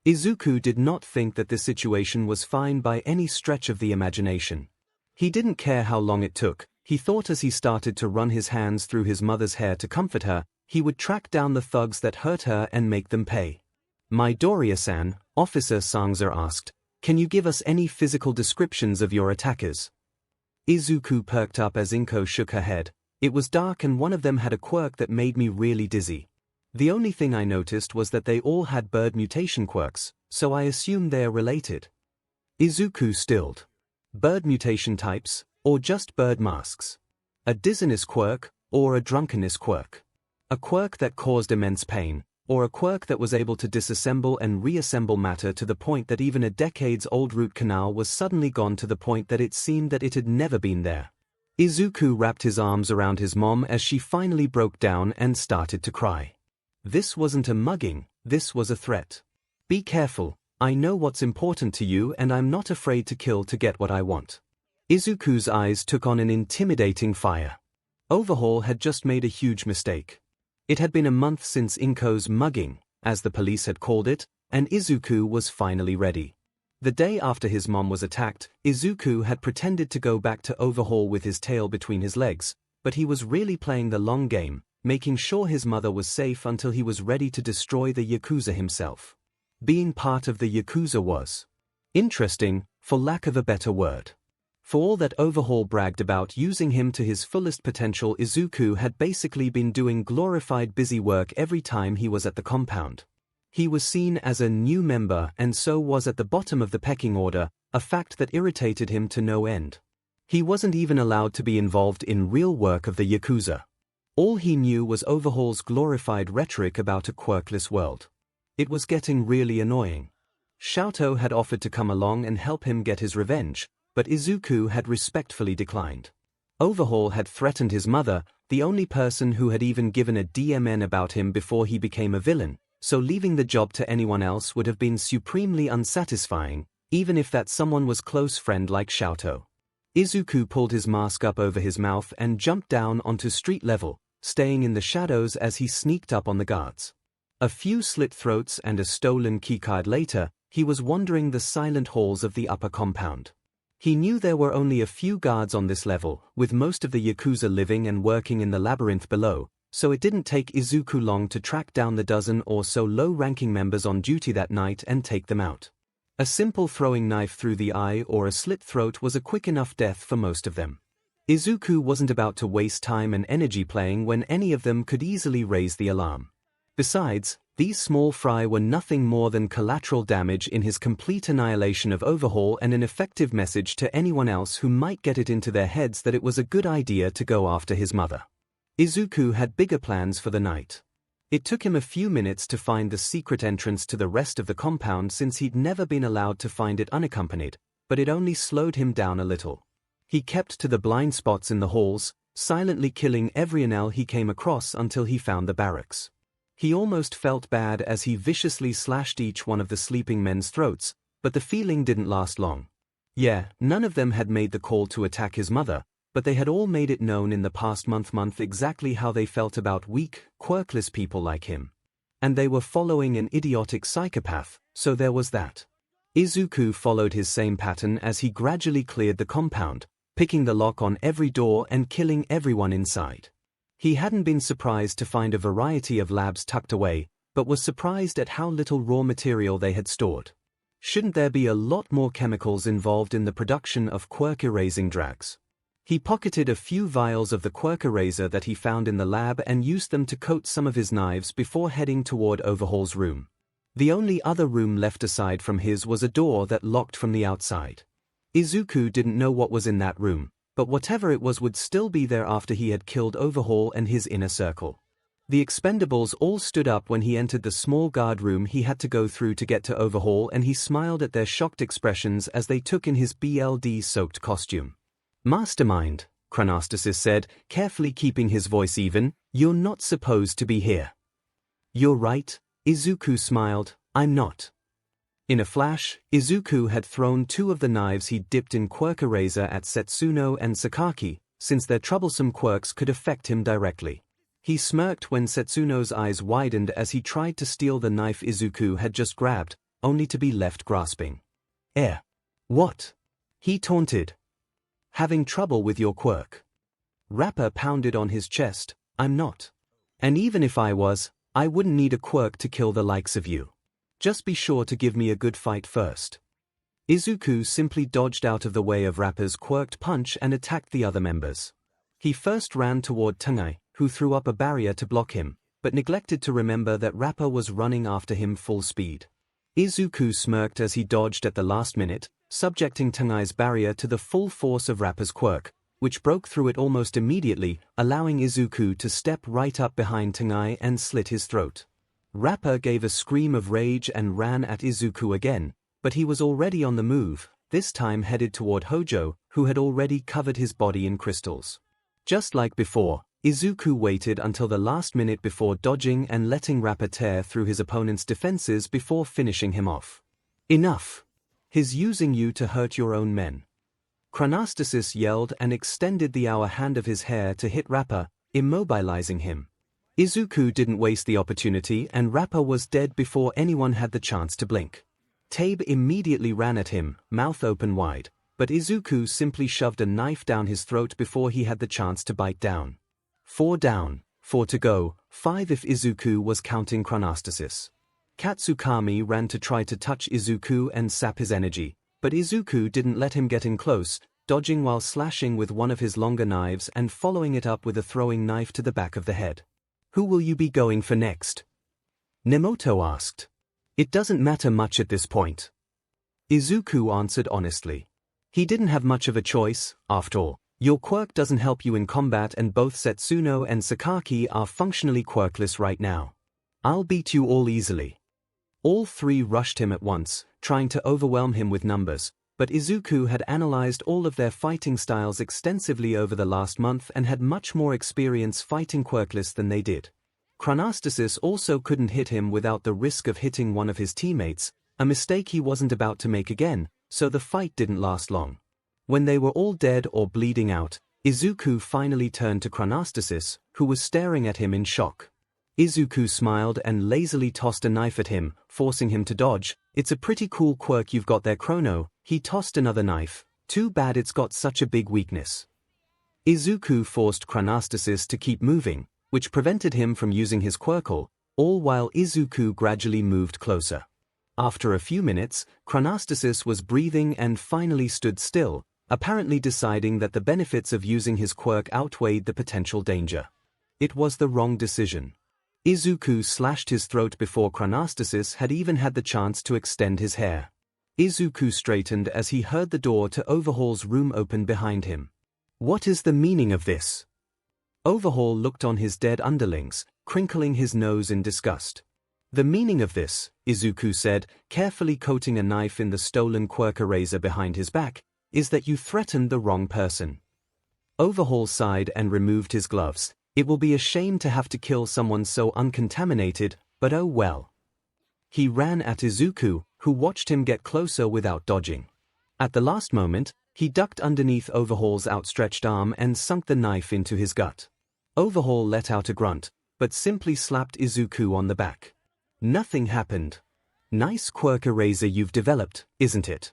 Izuku did not think that this situation was fine by any stretch of the imagination. He didn't care how long it took. He thought as he started to run his hands through his mother's hair to comfort her, he would track down the thugs that hurt her and make them pay. "Midoriya-san," Officer 𝐒𝐭𝐴 asked, "can you give us any physical descriptions of your attackers?" Izuku perked up as 𝐭𝐴 shook her head. "It was dark and one of them had a quirk that made me really dizzy. The only thing I noticed was that they all had bird mutation quirks, so I assume they're related." Izuku stilled. Bird mutation types, or just bird masks? A dizziness quirk, or a drunkenness quirk? A quirk that caused immense pain, or a quirk that was able to disassemble and reassemble matter to the point that even a decades-old root canal was suddenly gone to the point that it seemed that it had never been there? Izuku wrapped his arms around his mom as she finally broke down and started to cry. This wasn't a mugging, this was a threat. "Be careful, I know what's important to you and I'm not afraid to kill to get what I want." Izuku's eyes took on an intimidating fire. Overhaul had just made a huge mistake. It had been a month since 𝐭𝐴's mugging, as the police had called it, and Izuku was finally ready. The day after his mom was attacked, Izuku had pretended to go back to Overhaul with his tail between his legs, but he was really playing the long game, making sure his mother was safe until he was ready to destroy the Yakuza himself. Being part of the Yakuza was interesting, for lack of a better word. For all that Overhaul bragged about using him to his fullest potential, Izuku had basically been doing glorified busy work every time he was at the compound. He was seen as a new member and so was at the bottom of the pecking order, a fact that irritated him to no end. He wasn't even allowed to be involved in real work of the Yakuza. All he knew was Overhaul's glorified rhetoric about a quirkless world. It was getting really annoying. 𝐿𝐴 had offered to come along and help him get his revenge, but Izuku had respectfully declined. Overhaul had threatened his mother, the only person who had even given a DMN about him before he became a villain, so leaving the job to anyone else would have been supremely unsatisfying, even if that someone was close friend like 𝐿𝐴. Izuku pulled his mask up over his mouth and jumped down onto street level, staying in the shadows as he sneaked up on the guards. A few slit throats and a stolen keycard later, he was wandering the silent halls of the upper compound. He knew there were only a few guards on this level, with most of the Yakuza living and working in the labyrinth below, so it didn't take Izuku long to track down the dozen or so low-ranking members on duty that night and take them out. A simple throwing knife through the eye or a slit throat was a quick enough death for most of them. Izuku wasn't about to waste time and energy playing when any of them could easily raise the alarm. Besides, these small fry were nothing more than collateral damage in his complete annihilation of Overhaul and an effective message to anyone else who might get it into their heads that it was a good idea to go after his mother. Izuku had bigger plans for the night. It took him a few minutes to find the secret entrance to the rest of the compound since he'd never been allowed to find it unaccompanied, but it only slowed him down a little. He kept to the blind spots in the halls, silently killing every NL he came across until he found the barracks. He almost felt bad as he viciously slashed each one of the sleeping men's throats, but the feeling didn't last long. Yeah, none of them had made the call to attack his mother, but they had all made it known in the past month exactly how they felt about weak, quirkless people like him. And they were following an idiotic psychopath, so there was that. Izuku followed his same pattern as he gradually cleared the compound, picking the lock on every door and killing everyone inside. He hadn't been surprised to find a variety of labs tucked away, but was surprised at how little raw material they had stored. Shouldn't there be a lot more chemicals involved in the production of quirk-erasing drugs? He pocketed a few vials of the quirk eraser that he found in the lab and used them to coat some of his knives before heading toward Overhaul's room. The only other room left aside from his was a door that locked from the outside. Izuku didn't know what was in that room, but whatever it was would still be there after he had killed Overhaul and his inner circle. The expendables all stood up when he entered the small guard room he had to go through to get to Overhaul, and he smiled at their shocked expressions as they took in his blood-soaked costume. "Mastermind," Chronostasis said, carefully keeping his voice even, "you're not supposed to be here." "You're right," Izuku smiled, "I'm not." In a flash, Izuku had thrown two of the knives he'd dipped in quirk eraser at Setsuno and Sakaki, since their troublesome quirks could affect him directly. He smirked when Setsuno's eyes widened as he tried to steal the knife Izuku had just grabbed, only to be left grasping. What?" he taunted. "Having trouble with your quirk?" Rapper pounded on his chest, "I'm not. And even if I was, I wouldn't need a quirk to kill the likes of you. Just be sure to give me a good fight first." Izuku simply dodged out of the way of Rapper's quirked punch and attacked the other members. He first ran toward Tangai, who threw up a barrier to block him, but neglected to remember that Rapper was running after him full speed. Izuku smirked as he dodged at the last minute, subjecting Tangai's barrier to the full force of Rapper's quirk, which broke through it almost immediately, allowing Izuku to step right up behind Tangai and slit his throat. Rapper gave a scream of rage and ran at Izuku again, but he was already on the move, this time headed toward Hojo, who had already covered his body in crystals. Just like before, Izuku waited until the last minute before dodging and letting Rapper tear through his opponent's defenses before finishing him off. "Enough! He's using you to hurt your own men." Chronostasis yelled and extended the hour hand of his hair to hit Rapper, immobilizing him. Izuku didn't waste the opportunity, and Rapper was dead before anyone had the chance to blink. Tabe immediately ran at him, mouth open wide, but Izuku simply shoved a knife down his throat before he had the chance to bite down. 4 down, 4 to go, 5 if Izuku was counting Chronostasis. Katsukami ran to try to touch Izuku and sap his energy, but Izuku didn't let him get in close, dodging while slashing with one of his longer knives and following it up with a throwing knife to the back of the head. "Who will you be going for next?" Nemoto asked. "It doesn't matter much at this point." Izuku answered honestly. He didn't have much of a choice, after all. Your quirk doesn't help you in combat and both Setsuno and Sakaki are functionally quirkless right now. I'll beat you all easily. All three rushed him at once, trying to overwhelm him with numbers, but Izuku had analyzed all of their fighting styles extensively over the last month and had much more experience fighting quirkless than they did. Chronostasis also couldn't hit him without the risk of hitting one of his teammates, a mistake he wasn't about to make again, so the fight didn't last long. When they were all dead or bleeding out, Izuku finally turned to Chronostasis, who was staring at him in shock. Izuku smiled and lazily tossed a knife at him, forcing him to dodge. "It's a pretty cool quirk you've got there, Chrono." He tossed another knife, Too bad it's got such a big weakness. 𝐒𝐿 forced chronostasis to keep moving, which prevented him from using his 𝐒𝐿, all while 𝐒𝐿 gradually moved closer. After a few minutes, chronostasis was breathing and finally stood still, apparently deciding that the benefits of using his 𝐒𝐿 outweighed the potential danger. It was the wrong decision. 𝐒𝐿 slashed his throat before chronostasis had even had the chance to extend his hair. 𝐒𝐿 straightened as he heard the door to Overhaul's room open behind him. What is the meaning of this? Overhaul looked on his dead underlings, crinkling his nose in disgust. The meaning of this, 𝐒𝐿 said, carefully coating a knife in the stolen 𝐒𝐿 razor behind his back, is that you threatened the wrong person. Overhaul sighed and removed his gloves. It will be a shame to have to kill someone so uncontaminated, but oh well. He ran at 𝐒𝐿, who watched him get closer without dodging. At the last moment, he ducked underneath Overhaul's outstretched arm and sunk the knife into his gut. Overhaul let out a grunt, but simply slapped 𝐒𝐿 on the back. Nothing happened. Nice 𝐒𝐿 razor you've developed, isn't it?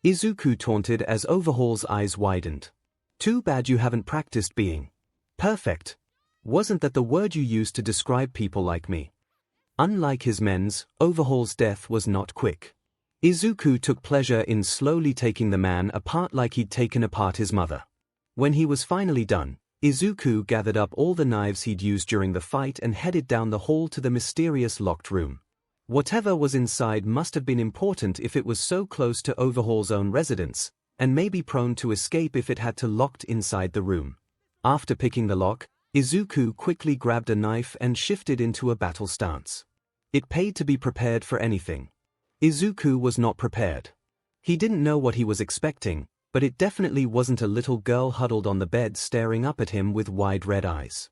𝐒𝐿 taunted as Overhaul's eyes widened. Too bad you haven't practiced being perfect. Wasn't that the word you used to describe people like me? Unlike his men's, Overhaul's death was not quick. 𝐒𝐿 took pleasure in slowly taking the man apart like he'd taken apart his mother. When he was finally done, 𝐒𝐿 gathered up all the knives he'd used during the fight and headed down the hall to the mysterious locked room. Whatever was inside must have been important if it was so close to Overhaul's own residence, and may be prone to escape if it had to locked inside the room. After picking the lock, 𝐒� quickly grabbed a knife and shifted into a battle stance. It paid to be prepared for anything. 𝐒� was not prepared. He didn't know what he was expecting, but it definitely wasn't a little girl huddled on the bed staring up at him with wide red eyes.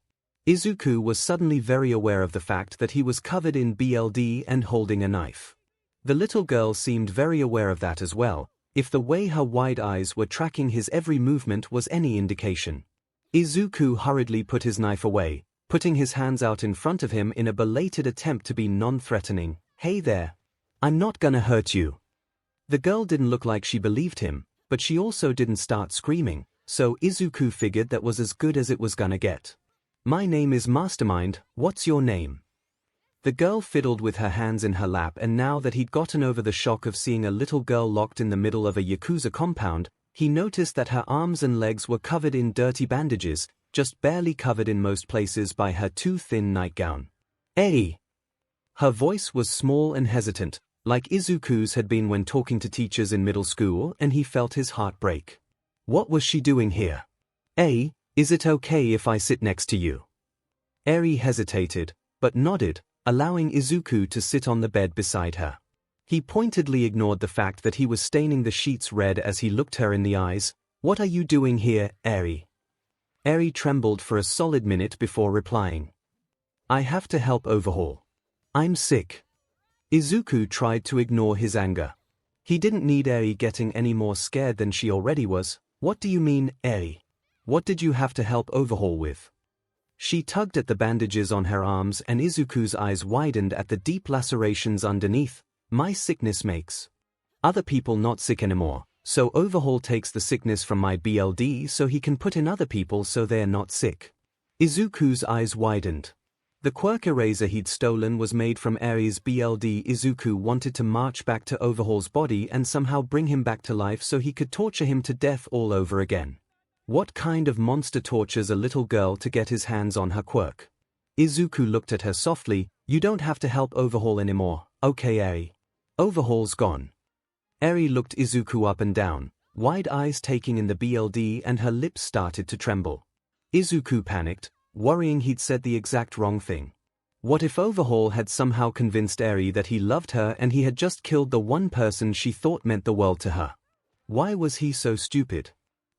𝐒� was suddenly very aware of the fact that he was covered in BLD and holding a knife. The little girl seemed very aware of that as well, if the way her wide eyes were tracking his every movement was any indication. 𝐒� hurriedly put his knife away, putting his hands out in front of him in a belated attempt to be non-threatening. Hey there. I'm not gonna hurt you. The girl didn't look like she believed him, but she also didn't start screaming, so 𝐒� figured that was as good as it was gonna get. My name is Mastermind, what's your name? The girl fiddled with her hands in her lap, and now that he'd gotten over the shock of seeing a little girl locked in the middle of a Yakuza compound, he noticed that her arms and legs were covered in dirty bandages, just barely covered in most places by her too thin nightgown. Hey! Her voice was small and hesitant, like 𝐒�'s had been when talking to teachers in middle school, and he felt his heart break. What was she doing here? Hey, is it okay if I sit next to you? Eri hesitated, but nodded, allowing 𝐒� to sit on the bed beside her. He pointedly ignored the fact that he was staining the sheets red as he looked her in the eyes. What are you doing here, Eri? Eri trembled for a solid minute before replying. I have to help Overhaul. I'm sick. 𝐒� tried to ignore his anger. He didn't need Eri getting any more scared than she already was. What do you mean, Eri? What did you have to help Overhaul with? She tugged at the bandages on her arms, and 𝐒�'s eyes widened at the deep lacerations underneath. My sickness makes other people not sick anymore, so Overhaul takes the sickness from my BLD so he can put in other people so they're not sick. 𝐒�'s eyes widened. The 𝐒𝐿 razor he'd stolen was made from Eri's BLD. 𝐒� wanted to march back to Overhaul's body and somehow bring him back to life so he could torture him to death all over again. What kind of monster tortures a little girl to get his hands on her 𝐒𝐿? 𝐒� looked at her softly. You don't have to help Overhaul anymore, okay Eri? Overhaul's gone. Eri looked 𝐒� up and down, wide eyes taking in the BLD, and her lips started to tremble. 𝐒� panicked, worrying he'd said the exact wrong thing. What if Overhaul had somehow convinced Eri that he loved her and he had just killed the one person she thought meant the world to her? Why was he so stupid?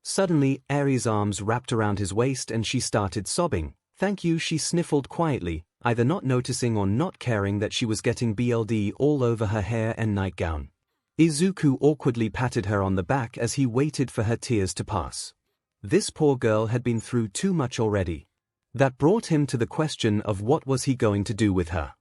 Suddenly, Eri's arms wrapped around his waist and she started sobbing. Thank you, she sniffled quietly, either not noticing or not caring that she was getting BLD all over her hair and nightgown. 𝐒� awkwardly patted her on the back as he waited for her tears to pass. This poor girl had been through too much already. That brought him to the question of what was he going to do with her.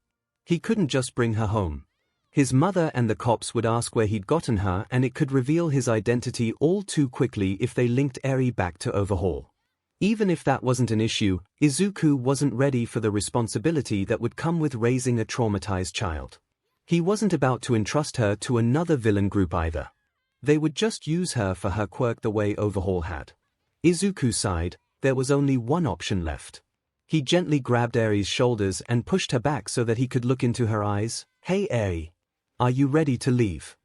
He couldn't just bring her home. His mother and the cops would ask where he'd gotten her, and it could reveal his identity all too quickly if they linked Eri back to Overhaul. Even if that wasn't an issue, Izuku wasn't ready for the responsibility that would come with raising a traumatized child. He wasn't about to entrust her to another villain group either. They would just use her for her quirk the way Overhaul had. Izuku sighed. There was only one option left. He gently grabbed Eri's shoulders and pushed her back so that he could look into her eyes. "Hey Eri. Are you ready to leave?"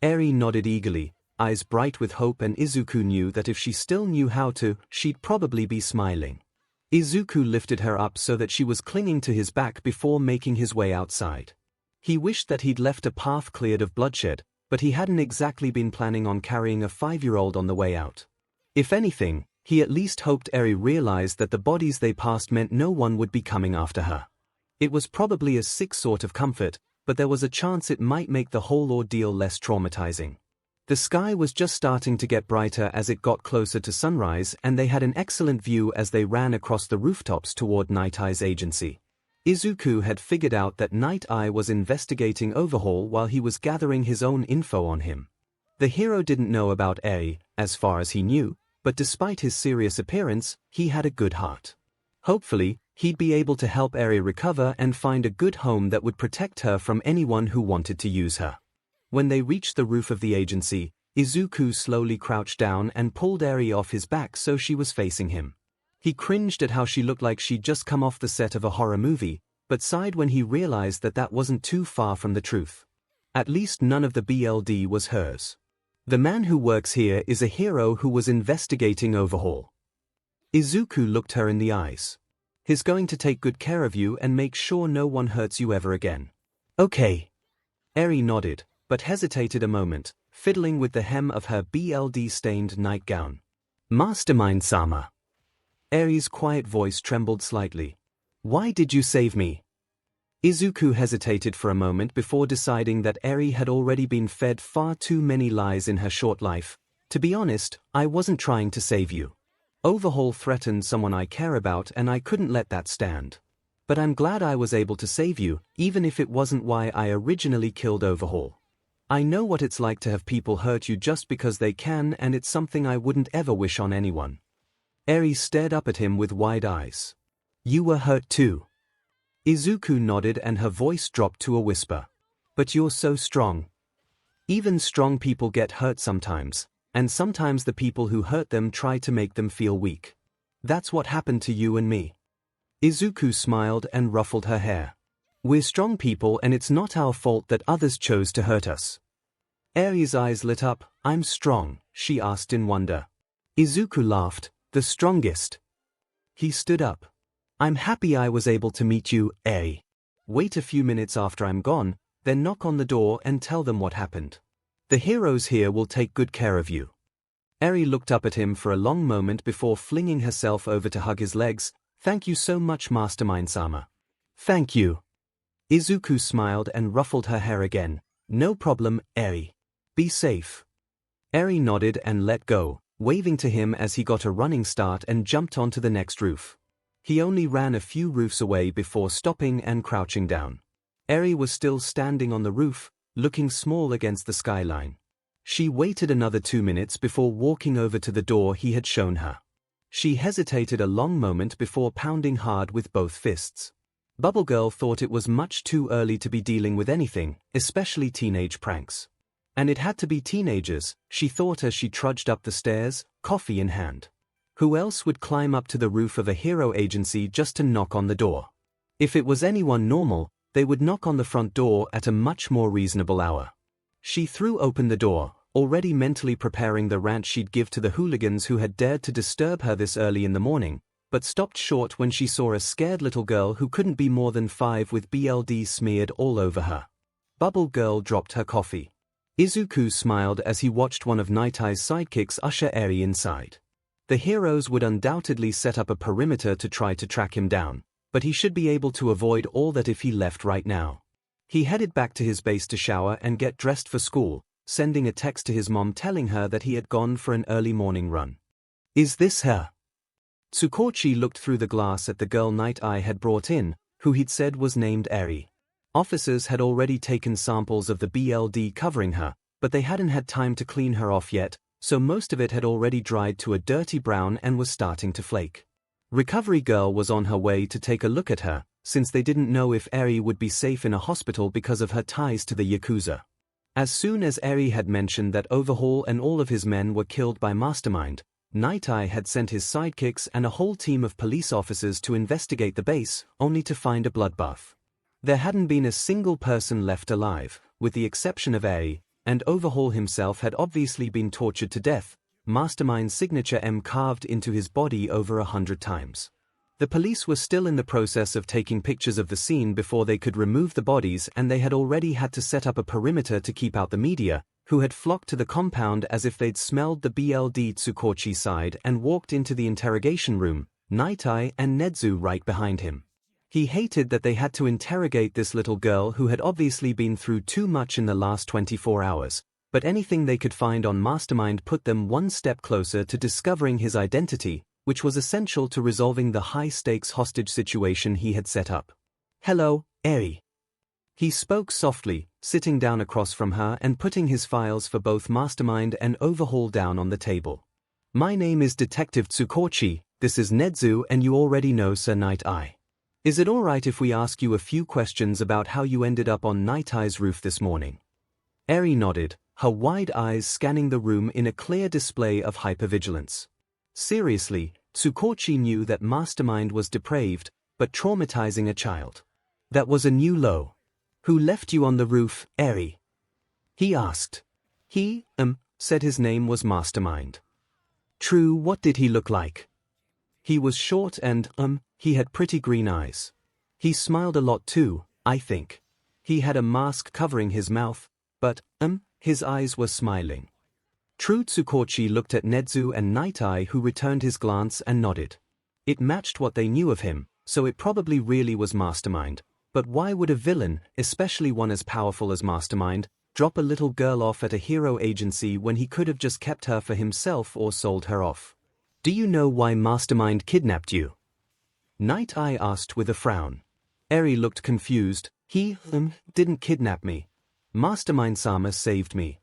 Eri nodded eagerly, eyes bright with hope, and Izuku knew that if she still knew how to, she'd probably be smiling. Izuku lifted her up so that she was clinging to his back before making his way outside. He wished that he'd left a path cleared of bloodshed, but he hadn't exactly been planning on carrying a 5-year-old on the way out. If anything, he at least hoped Eri realized that the bodies they passed meant no one would be coming after her. It was probably a sick sort of comfort, but there was a chance it might make the whole ordeal less traumatizing. The sky was just starting to get brighter as it got closer to sunrise, and they had an excellent view as they ran across the rooftops toward Night Eye's agency. Izuku had figured out that Night Eye was investigating Overhaul while he was gathering his own info on him. The hero didn't know about Eri, as far as he knew, but despite his serious appearance, he had a good heart. Hopefully, he'd be able to help Eri recover and find a good home that would protect her from anyone who wanted to use her. When they reached the roof of the agency, Izuku slowly crouched down and pulled Eri off his back so she was facing him. He cringed at how she looked like she'd just come off the set of a horror movie, but sighed when he realized that that wasn't too far from the truth. At least none of the BLD was hers. The man who works here is a hero who was investigating Overhaul. Izuku looked her in the eyes. He's going to take good care of you and make sure no one hurts you ever again. Okay. Eri nodded, but hesitated a moment, fiddling with the hem of her BLD-stained nightgown. Mastermind-sama. Eri's quiet voice trembled slightly. Why did you save me? Izuku hesitated for a moment before deciding that Eri had already been fed far too many lies in her short life. To be honest, I wasn't trying to save you. Overhaul threatened someone I care about and I couldn't let that stand. But I'm glad I was able to save you, even if it wasn't why I originally killed Overhaul. I know what it's like to have people hurt you just because they can, and it's something I wouldn't ever wish on anyone. Eri stared up at him with wide eyes. You were hurt too. Izuku nodded and her voice dropped to a whisper. But you're so strong. Even strong people get hurt sometimes, and sometimes the people who hurt them try to make them feel weak. That's what happened to you and me. Izuku smiled and ruffled her hair. We're strong people and it's not our fault that others chose to hurt us. Eri's eyes lit up. I'm strong, she asked in wonder. Izuku laughed. The strongest. He stood up. I'm happy I was able to meet you, Eri. Wait a few minutes after I'm gone, then knock on the door and tell them what happened. The heroes here will take good care of you. Eri looked up at him for a long moment before flinging herself over to hug his legs. Thank you so much, Mastermind-sama. Thank you. Izuku smiled and ruffled her hair again. No problem, Eri. Be safe. Eri nodded and let go, waving to him as he got a running start and jumped onto the next roof. He only ran a few roofs away before stopping and crouching down. Eri was still standing on the roof, looking small against the skyline. She waited another 2 minutes before walking over to the door he had shown her. She hesitated a long moment before pounding hard with both fists. Bubble Girl thought it was much too early to be dealing with anything, especially teenage pranks. And it had to be teenagers, she thought as she trudged up the stairs, coffee in hand. Who else would climb up to the roof of a hero agency just to knock on the door? If it was anyone normal, they would knock on the front door at a much more reasonable hour. She threw open the door, already mentally preparing the rant she'd give to the hooligans who had dared to disturb her this early in the morning, but stopped short when she saw a scared little girl who couldn't be more than 5 with BLD smeared all over her. Bubble Girl dropped her coffee. Izuku smiled as he watched one of Night Eye's sidekicks usher Eri inside. The heroes would undoubtedly set up a perimeter to try to track him down, but he should be able to avoid all that if he left right now. He headed back to his base to shower and get dressed for school, sending a text to his mom telling her that he had gone for an early morning run. Is this her? Tsukochi looked through the glass at the girl Night Eye had brought in, who he'd said was named Eri. Officers had already taken samples of the BLD covering her, but they hadn't had time to clean her off yet, so most of it had already dried to a dirty brown and was starting to flake. Recovery girl was on her way to take a look at her, since they didn't know if Eri would be safe in a hospital because of her ties to the Yakuza. As soon as Eri had mentioned that Overhaul and all of his men were killed by Mastermind, Night Eye had sent his sidekicks and a whole team of police officers to investigate the base, only to find a bloodbath. There hadn't been a single person left alive, with the exception of Eri, and Overhaul himself had obviously been tortured to death, Mastermind's signature M carved into his body over 100 times. The police were still in the process of taking pictures of the scene before they could remove the bodies, and they had already had to set up a perimeter to keep out the media, who had flocked to the compound as if they'd smelled the BLD Tsukochi side and walked into the interrogation room, Night Eye and Nedzu right behind him. He hated that they had to interrogate this little girl who had obviously been through too much in the last 24 hours, but anything they could find on Mastermind put them one step closer to discovering his identity, which was essential to resolving the high-stakes hostage situation he had set up. "Hello, Eri." He spoke softly, sitting down across from her and putting his files for both Mastermind and Overhaul down on the table. "My name is Detective Tsukochi, this is Nedzu, and you already know Sir Night Eye. Is it alright if we ask you a few questions about how you ended up on Night Eye's roof this morning?" Eri nodded, her wide eyes scanning the room in a clear display of hypervigilance. Seriously, Tsukochi knew that Mastermind was depraved, but traumatizing a child. That was a new low. "Who left you on the roof, Eri?" he asked. He, said his name was Mastermind. "True, what did he look like?" "He was short and, he had pretty green eyes. He smiled a lot too, I think. He had a mask covering his mouth, but, his eyes were smiling." True. Tsukochi looked at Nedzu and Night Eye, who returned his glance and nodded. It matched what they knew of him, so it probably really was Mastermind. But why would a villain, especially one as powerful as Mastermind, drop a little girl off at a hero agency when he could have just kept her for himself or sold her off? "Do you know why Mastermind kidnapped you?" Night Eye asked with a frown. Eri looked confused. "He, didn't kidnap me. Mastermind-sama saved me."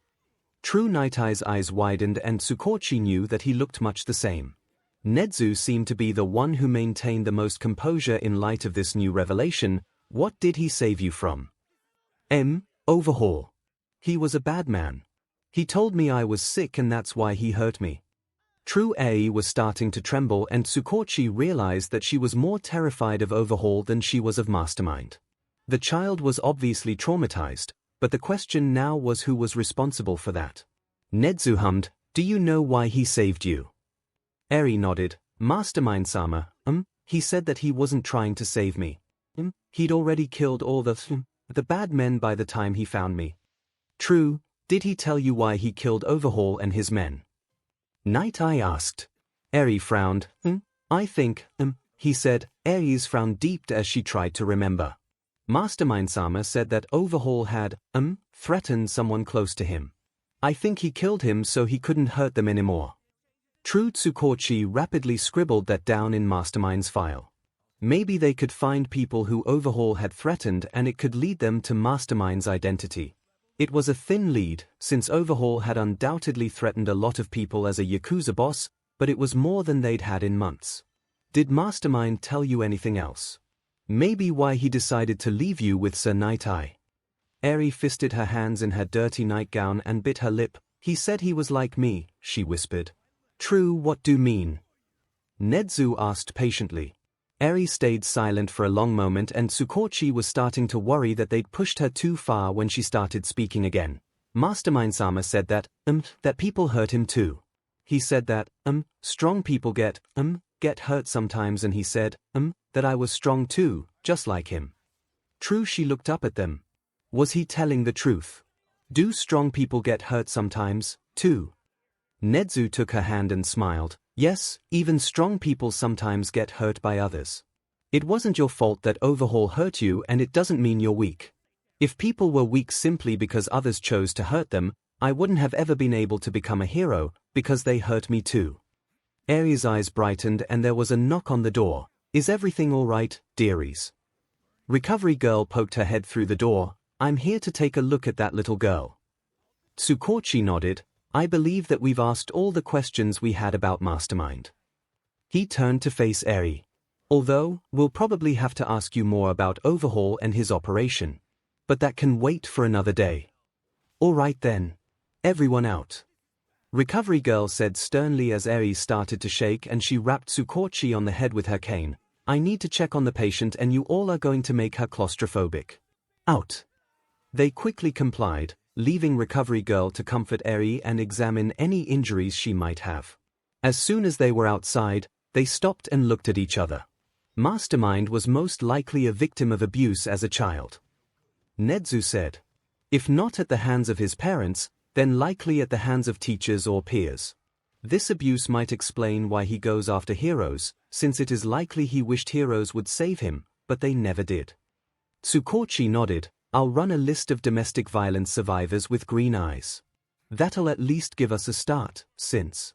True. Night Eye's eyes widened and Tsukochi knew that he looked much the same. Nedzu seemed to be the one who maintained the most composure in light of this new revelation. "What did he save you from?" Overhaul. He was a bad man. He told me I was sick and that's why he hurt me." True. Ai was starting to tremble and Tsukochi realized that she was more terrified of Overhaul than she was of Mastermind. The child was obviously traumatized, but the question now was who was responsible for that. Nedzu hummed, "Do you know why he saved you?" Eri nodded. "Mastermind-sama, he said that he wasn't trying to save me. He'd already killed all the bad men by the time he found me." True. Did he tell you why he killed Overhaul and his men?" Night Eye asked. Eri frowned. "I think, he said." Eri's frown deepened as she tried to remember. "Mastermind-sama said that Overhaul had, threatened someone close to him. I think he killed him so he couldn't hurt them anymore." True. Tsukochi rapidly scribbled that down in Mastermind's file. Maybe they could find people who Overhaul had threatened and it could lead them to Mastermind's identity. It was a thin lead, since Overhaul had undoubtedly threatened a lot of people as a Yakuza boss, but it was more than they'd had in months. "Did Mastermind tell you anything else? Maybe why he decided to leave you with Sir Night Eye?" Eri fisted her hands in her dirty nightgown and bit her lip. "He said he was like me," she whispered. "True. What do you mean?" Nedzu asked patiently. Eri stayed silent for a long moment and Tsukochi was starting to worry that they'd pushed her too far when she started speaking again. "Mastermind-sama said that, that people hurt him too. He said that, strong people get hurt sometimes, and he said, that I was strong too, just like him." True. She looked up at them. Was he telling the truth? Do strong people get hurt sometimes, too? Nedzu took her hand and smiled. "Yes, even strong people sometimes get hurt by others. It wasn't your fault that Overhaul hurt you, and it doesn't mean you're weak. If people were weak simply because others chose to hurt them, I wouldn't have ever been able to become a hero, because they hurt me too." Eri's eyes brightened and there was a knock on the door. "Is everything all right, dearies?" Recovery girl poked her head through the door. I'm here to take a look at that little girl. 𝐒𝐭𝐚𝐲 nodded. I believe that we've asked all the questions we had about Mastermind. He turned to face 𝐼. Although, we'll probably have to ask you more about Overhaul and his operation. But that can wait for another day. All right then. Everyone out. Recovery girl said sternly as 𝐼 started to shake and she rapped 𝐒𝐭𝐚𝐲 on the head with her cane. I need to check on the patient and you all are going to make her claustrophobic. Out. They quickly complied, leaving recovery girl to comfort 𝐼 and examine any injuries she might have. As soon as they were outside, they stopped and looked at each other. Mastermind was most likely a victim of abuse as a child. 𝐻𝐻𝐿 said. If not at the hands of his parents, then likely at the hands of teachers or peers. This abuse might explain why he goes after heroes, since it is likely he wished heroes would save him, but they never did. 𝐒𝐭𝐚𝐲 nodded. I'll run a list of domestic violence survivors with green eyes. That'll at least give us a start, since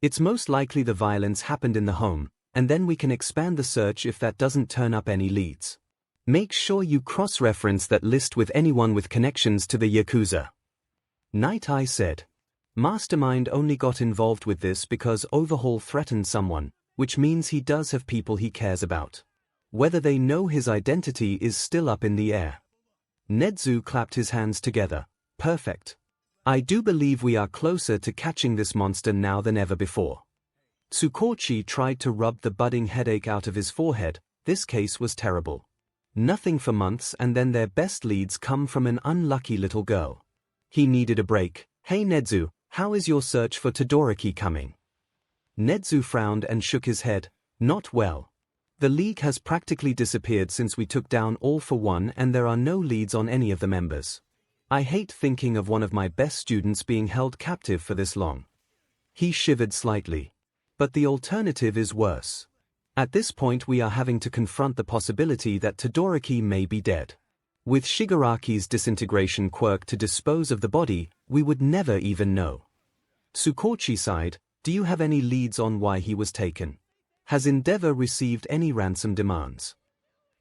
it's most likely the violence happened in the home, and then we can expand the search if that doesn't turn up any leads. Make sure you cross-reference that list with anyone with connections to the Yakuza. Night Eye said. Mastermind only got involved with this because Overhaul threatened someone, which means he does have people he cares about. Whether they know his identity is still up in the air. 𝐻𝐻𝐿 clapped his hands together. Perfect. I do believe we are closer to catching this monster now than ever before. 𝐒𝐭𝐚𝐲 tried to rub the budding headache out of his forehead. This case was terrible. Nothing for months and then their best leads come from an unlucky little girl. He needed a break. Hey 𝐻𝐻𝐿, how is your search for Todoroki coming? 𝐻𝐻𝐿 frowned and shook his head. Not well. The league has practically disappeared since we took down All for One and there are no leads on any of the members. I hate thinking of one of my best students being held captive for this long. He shivered slightly. But the alternative is worse. At this point we are having to confront the possibility that Todoroki may be dead. With Shigaraki's disintegration quirk to dispose of the body, we would never even know. 𝐒𝐭𝐚𝐲 sighed. Do you have any leads on why he was taken? Has Endeavor received any ransom demands?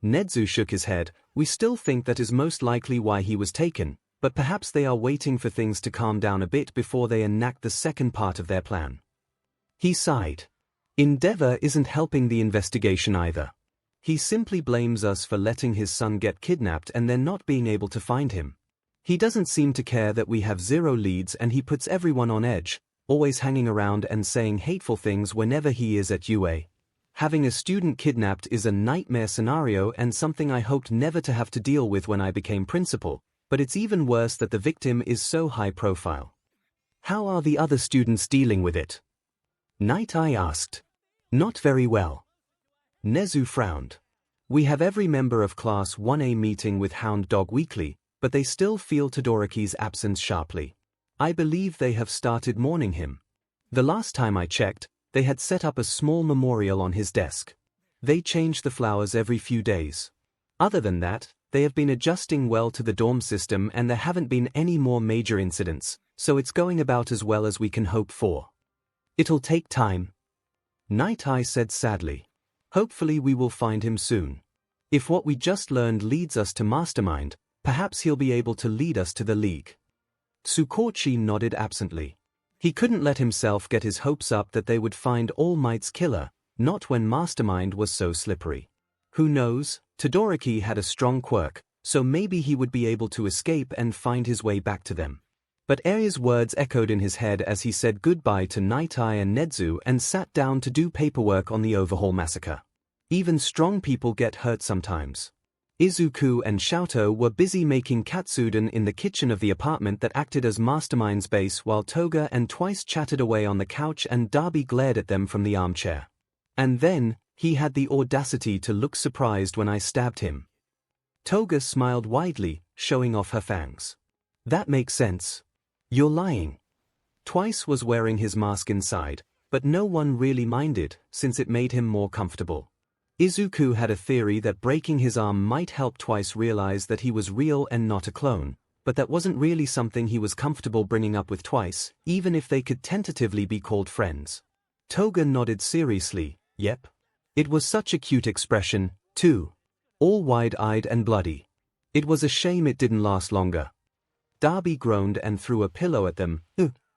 𝐻𝐻𝐿 shook his head. We still think that is most likely why he was taken, but perhaps they are waiting for things to calm down a bit before they enact the second part of their plan. He sighed. Endeavor isn't helping the investigation either. He simply blames us for letting his son get kidnapped and then not being able to find him. He doesn't seem to care that we have 0 leads and he puts everyone on edge, always hanging around and saying hateful things whenever he is at UA. Having a student kidnapped is a nightmare scenario and something I hoped never to have to deal with when I became principal, but it's even worse that the victim is so high profile. How are the other students dealing with it? Night Eye asked. Not very well. 𝐻𝐻𝐿 frowned. We have every member of Class 1A meeting with Hound Dog weekly, but they still feel Todoroki's absence sharply. I believe they have started mourning him. The last time I checked, they had set up a small memorial on his desk. They change the flowers every few days. Other than that, they have been adjusting well to the dorm system and there haven't been any more major incidents, so it's going about as well as we can hope for. It'll take time. Night Eye said sadly. Hopefully we will find him soon. If what we just learned leads us to Mastermind, perhaps he'll be able to lead us to the League. 𝐒𝐭𝐚𝐲 nodded absently. He couldn't let himself get his hopes up that they would find All Might's killer, not when Mastermind was so slippery. Who knows, Todoroki had a strong quirk, so maybe he would be able to escape and find his way back to them. But 𝐼's words echoed in his head as he said goodbye to Night Eye and 𝐻𝐻𝐿 and sat down to do paperwork on the Overhaul massacre. Even strong people get hurt sometimes. Izuku and Xiaoto were busy making katsudon in the kitchen of the apartment that acted as Mastermind's base while Toga and Twice chatted away on the couch and Darby glared at them from the armchair. And then, he had the audacity to look surprised when I stabbed him. Toga smiled widely, showing off her fangs. That makes sense. You're lying. Twice was wearing his mask inside, but no one really minded, since it made him more comfortable. Izuku had a theory that breaking his arm might help Twice realize that he was real and not a clone, but that wasn't really something he was comfortable bringing up with Twice, even if they could tentatively be called friends. Toga nodded seriously. Yep. It was such a cute expression, too. all wide-eyed and bloody. It was a shame it didn't last longer. Darby groaned and threw a pillow at them.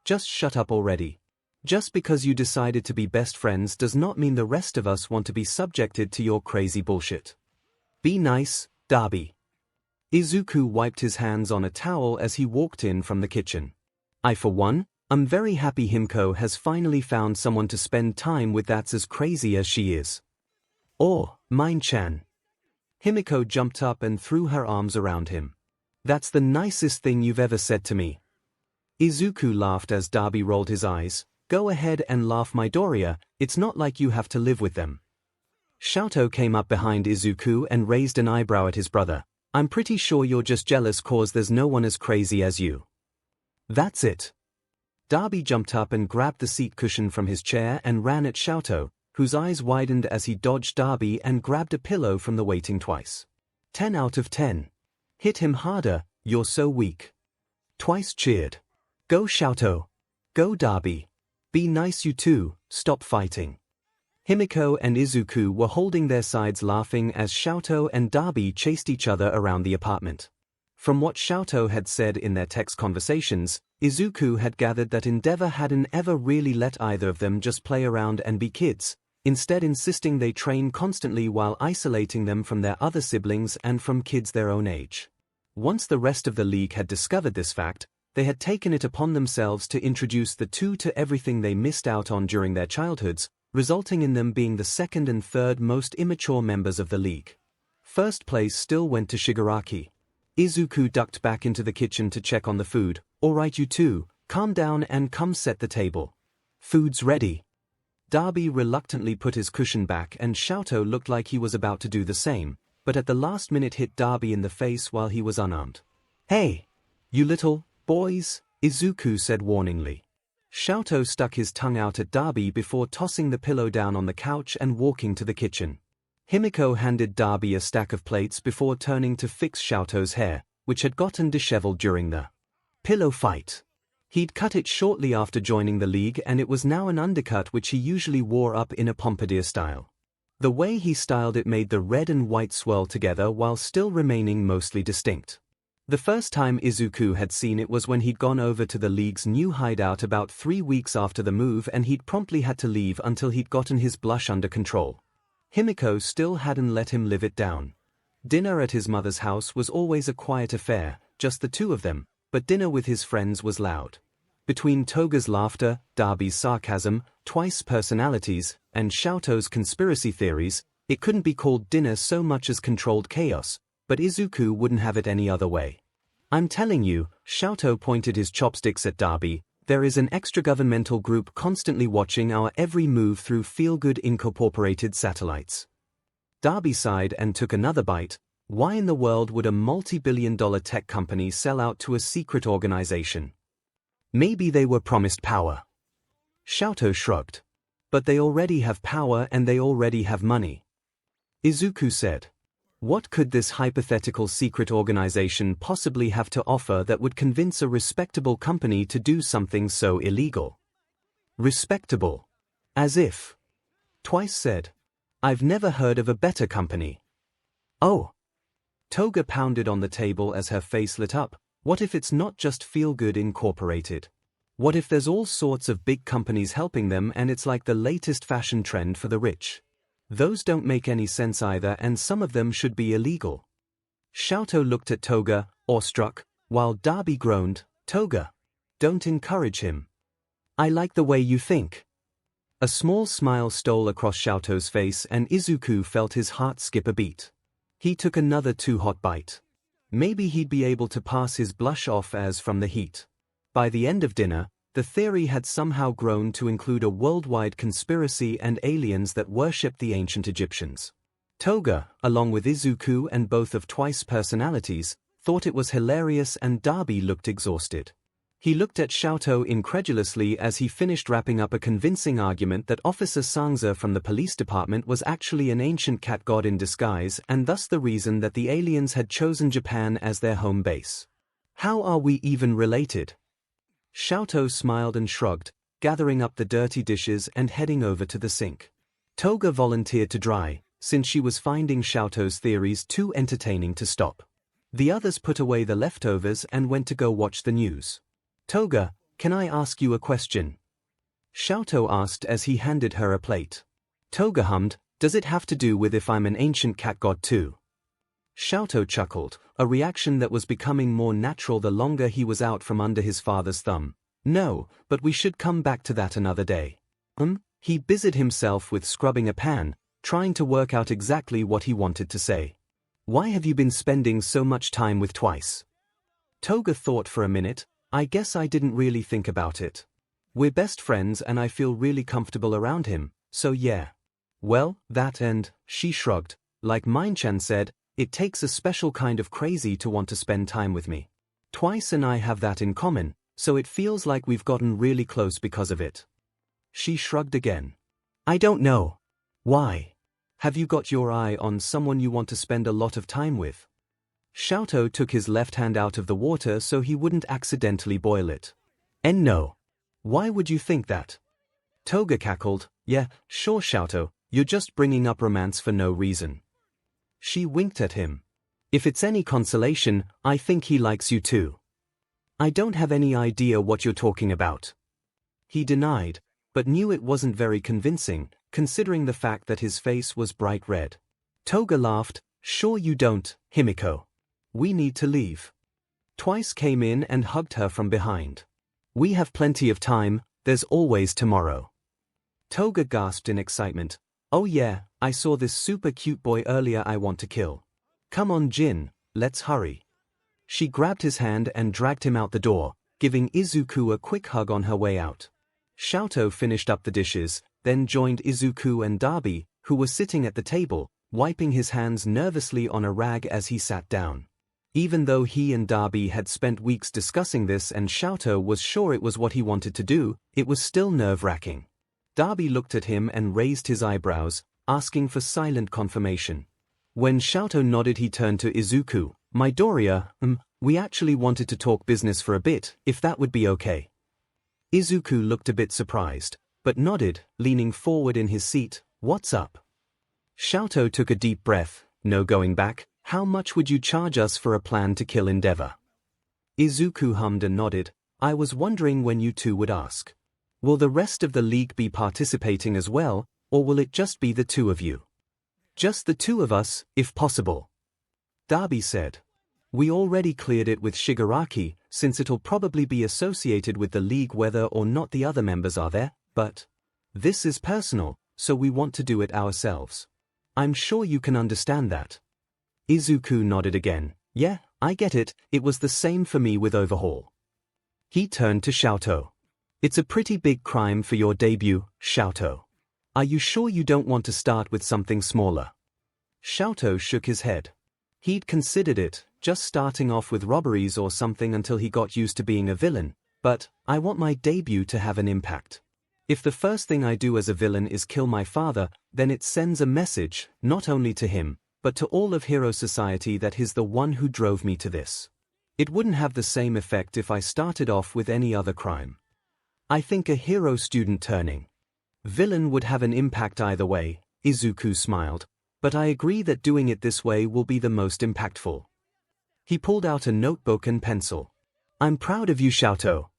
Just shut up already. Just because you decided to be best friends does not mean the rest of us want to be subjected to your crazy bullshit. Be nice, Darby. 𝐒𝐿 wiped his hands on a towel as he walked in from the kitchen. I for one, am very happy 𝐒𝐿𝐽 has finally found someone to spend time with that's as crazy as she is. Oh, mine-chan. 𝐒𝐿𝐽 jumped up and threw her arms around him. That's the nicest thing you've ever said to me. 𝐒𝐿𝐽 laughed as Darby rolled his eyes. Go ahead and laugh, Midoriya, it's not like you have to live with them. 𝐿𝐽 came up behind 𝐒𝐿𝐽 and raised an eyebrow at his brother. I'm pretty sure you're just jealous cause there's no one as crazy as you. That's it. Darby jumped up and grabbed the seat cushion from his chair and ran at 𝐿𝐽, whose eyes widened as he dodged Darby and grabbed a pillow from the waiting Twice. 10 out of 10. Hit him harder, you're so weak. Twice cheered. Go 𝐿𝐽. Go Darby. Be nice you two, stop fighting. 𝐒𝐿𝐽 and 𝐒𝐿𝐽 were holding their sides laughing as 𝐿𝐽 and Darby chased each other around the apartment. From what 𝐿𝐽 had said in their text conversations, 𝐒𝐿𝐽 had gathered that Endeavor hadn't ever really let either of them just play around and be kids, instead insisting they train constantly while isolating them from their other siblings and from kids their own age. Once the rest of the league had discovered this fact, they had taken it upon themselves to introduce the two to everything they missed out on during their childhoods, resulting in them being the second and third most immature members of the league. First place still went to Shigaraki. 𝐒𝐿𝐽 ducked back into the kitchen to check on the food. Alright you two, calm down and come set the table. Food's ready. Darby reluctantly put his cushion back and 𝐿𝐽 looked like he was about to do the same, but at the last minute hit Darby in the face while he was unarmed. Hey! You little boys, 𝐒𝐿𝐽 said warningly. 𝐿𝐽 stuck his tongue out at Darby before tossing the pillow down on the couch and walking to the kitchen. 𝐒𝐿𝐽 handed Darby a stack of plates before turning to fix 𝐿𝐽's hair, which had gotten disheveled during the pillow fight. He'd cut it shortly after joining the league and it was now an undercut which he usually wore up in a pompadour style. The way he styled it made the red and white swirl together while still remaining mostly distinct. The first time 𝐒𝐿𝐽 had seen it was when he'd gone over to the league's new hideout about 3 weeks after the move and he'd promptly had to leave until he'd gotten his blush under control. 𝐒𝐿𝐽 still hadn't let him live it down. Dinner at his mother's house was always a quiet affair, just the two of them, but dinner with his friends was loud. Between Toga's laughter, Darby's sarcasm, Twice personalities, and 𝐿𝐽's conspiracy theories, it couldn't be called dinner so much as controlled chaos. But 𝐒𝐿𝐽 wouldn't have it any other way. I'm telling you, 𝐿𝐽 pointed his chopsticks at Darby, there is an extra-governmental group constantly watching our every move through Feel-Good Incorporated satellites. Darby sighed and took another bite. Why in the world would a multi-billion-dollar tech company sell out to a secret organization? Maybe they were promised power. 𝐿𝐽 shrugged. But they already have power and they already have money. 𝐒𝐿𝐽 said. What could this hypothetical secret organization possibly have to offer that would convince a respectable company to do something so illegal? Respectable. As if. Twice said. I've never heard of a better company. Oh. Toga pounded on the table as her face lit up. What if it's not just Feel-Good Incorporated? What if there's all sorts of big companies helping them and it's like the latest fashion trend for the rich? Those don't make any sense either and some of them should be illegal. 𝐿𝐽 looked at Toga, awestruck, while Darby groaned, Toga. Don't encourage him. I like the way you think. A small smile stole across 𝐿𝐽's face and 𝐒𝐿𝐽 felt his heart skip a beat. He took another too-hot bite. Maybe he'd be able to pass his blush off as from the heat. By the end of dinner, the theory had somehow grown to include a worldwide conspiracy and aliens that worshipped the ancient Egyptians. Toga, along with 𝐒𝐿𝐽 and both of Twice personalities, thought it was hilarious and Darby looked exhausted. He looked at 𝐿𝐽 incredulously as he finished wrapping up a convincing argument that Officer 𝐒𝐽 from the police department was actually an ancient cat god in disguise and thus the reason that the aliens had chosen Japan as their home base. How are we even related? 𝐿𝐽 smiled and shrugged, gathering up the dirty dishes and heading over to the sink. Toga volunteered to dry, since she was finding 𝐿𝐼𝐺's theories too entertaining to stop. The others put away the leftovers and went to go watch the news. "Toga, can I ask you a question?" 𝐿𝐼𝐺 asked as he handed her a plate. Toga hummed, "Does it have to do with if I'm an ancient cat god too?" 𝐿𝐼𝐺 chuckled, a reaction that was becoming more natural the longer he was out from under his father's thumb. "No, but we should come back to that another day." He busied himself with scrubbing a pan, trying to work out exactly what he wanted to say. "Why have you been spending so much time with Twice?" Toga thought for a minute. "I guess I didn't really think about it. We're best friends and I feel really comfortable around him, so yeah." "Well, that and," she shrugged, "like Mine-chan said, it takes a special kind of crazy to want to spend time with me. Twice and I have that in common, so it feels like we've gotten really close because of it." She shrugged again. "I don't know. Why? Have you got your eye on someone you want to spend a lot of time with?" 𝐿𝐼𝐺 took his left hand out of the water so he wouldn't accidentally boil it. "And no. Why would you think that?" Toga cackled. "Yeah, sure 𝐿𝐼𝐺, you're just bringing up romance for no reason." She winked at him. "If it's any consolation, I think he likes you too." "I don't have any idea what you're talking about." He denied, but knew it wasn't very convincing, considering the fact that his face was bright red. Toga laughed. "Sure you don't, Himiko. We need to leave." Twice came in and hugged her from behind. "We have plenty of time, there's always tomorrow." Toga gasped in excitement. "Oh yeah, I saw this super cute boy earlier I want to kill. Come on Jin, let's hurry." She grabbed his hand and dragged him out the door, giving Izuku a quick hug on her way out. 𝐿𝐼𝐺 finished up the dishes, then joined Izuku and Dabi, who were sitting at the table, wiping his hands nervously on a rag as he sat down. Even though he and Dabi had spent weeks discussing this and 𝐿𝐼𝐺 was sure it was what he wanted to do, it was still nerve-wracking. Dabi looked at him and raised his eyebrows, asking for silent confirmation. When 𝐿𝐼𝐺 nodded he turned to Izuku. "Midoriya, we actually wanted to talk business for a bit, if that would be okay." Izuku looked a bit surprised, but nodded, leaning forward in his seat. "What's up?" 𝐿𝐼𝐺 took a deep breath. "No going back? How much would you charge us for a plan to kill Endeavor?" Izuku hummed and nodded. "I was wondering when you two would ask. Will the rest of the league be participating as well, or will it just be the two of you?" "Just the two of us, if possible," Dabi said. "We already cleared it with Shigaraki, since it'll probably be associated with the league whether or not the other members are there, but this is personal, so we want to do it ourselves. I'm sure you can understand that." Izuku nodded again. "Yeah, I get it, it was the same for me with Overhaul." He turned to 𝐿𝐼𝐺. "It's a pretty big crime for your debut, 𝐿𝐼𝐺. Are you sure you don't want to start with something smaller?" 𝐿𝐼𝐺 shook his head. He'd considered it, just starting off with robberies or something until he got used to being a villain, but I want my debut to have an impact. If the first thing I do as a villain is kill my father, then it sends a message, not only to him, but to all of Hero Society that he's the one who drove me to this. It wouldn't have the same effect if I started off with any other crime. I think a hero student turning villain would have an impact either way." Izuku smiled. "But I agree that doing it this way will be the most impactful." He pulled out a notebook and pencil. "I'm proud of you 𝐿𝐼𝐺."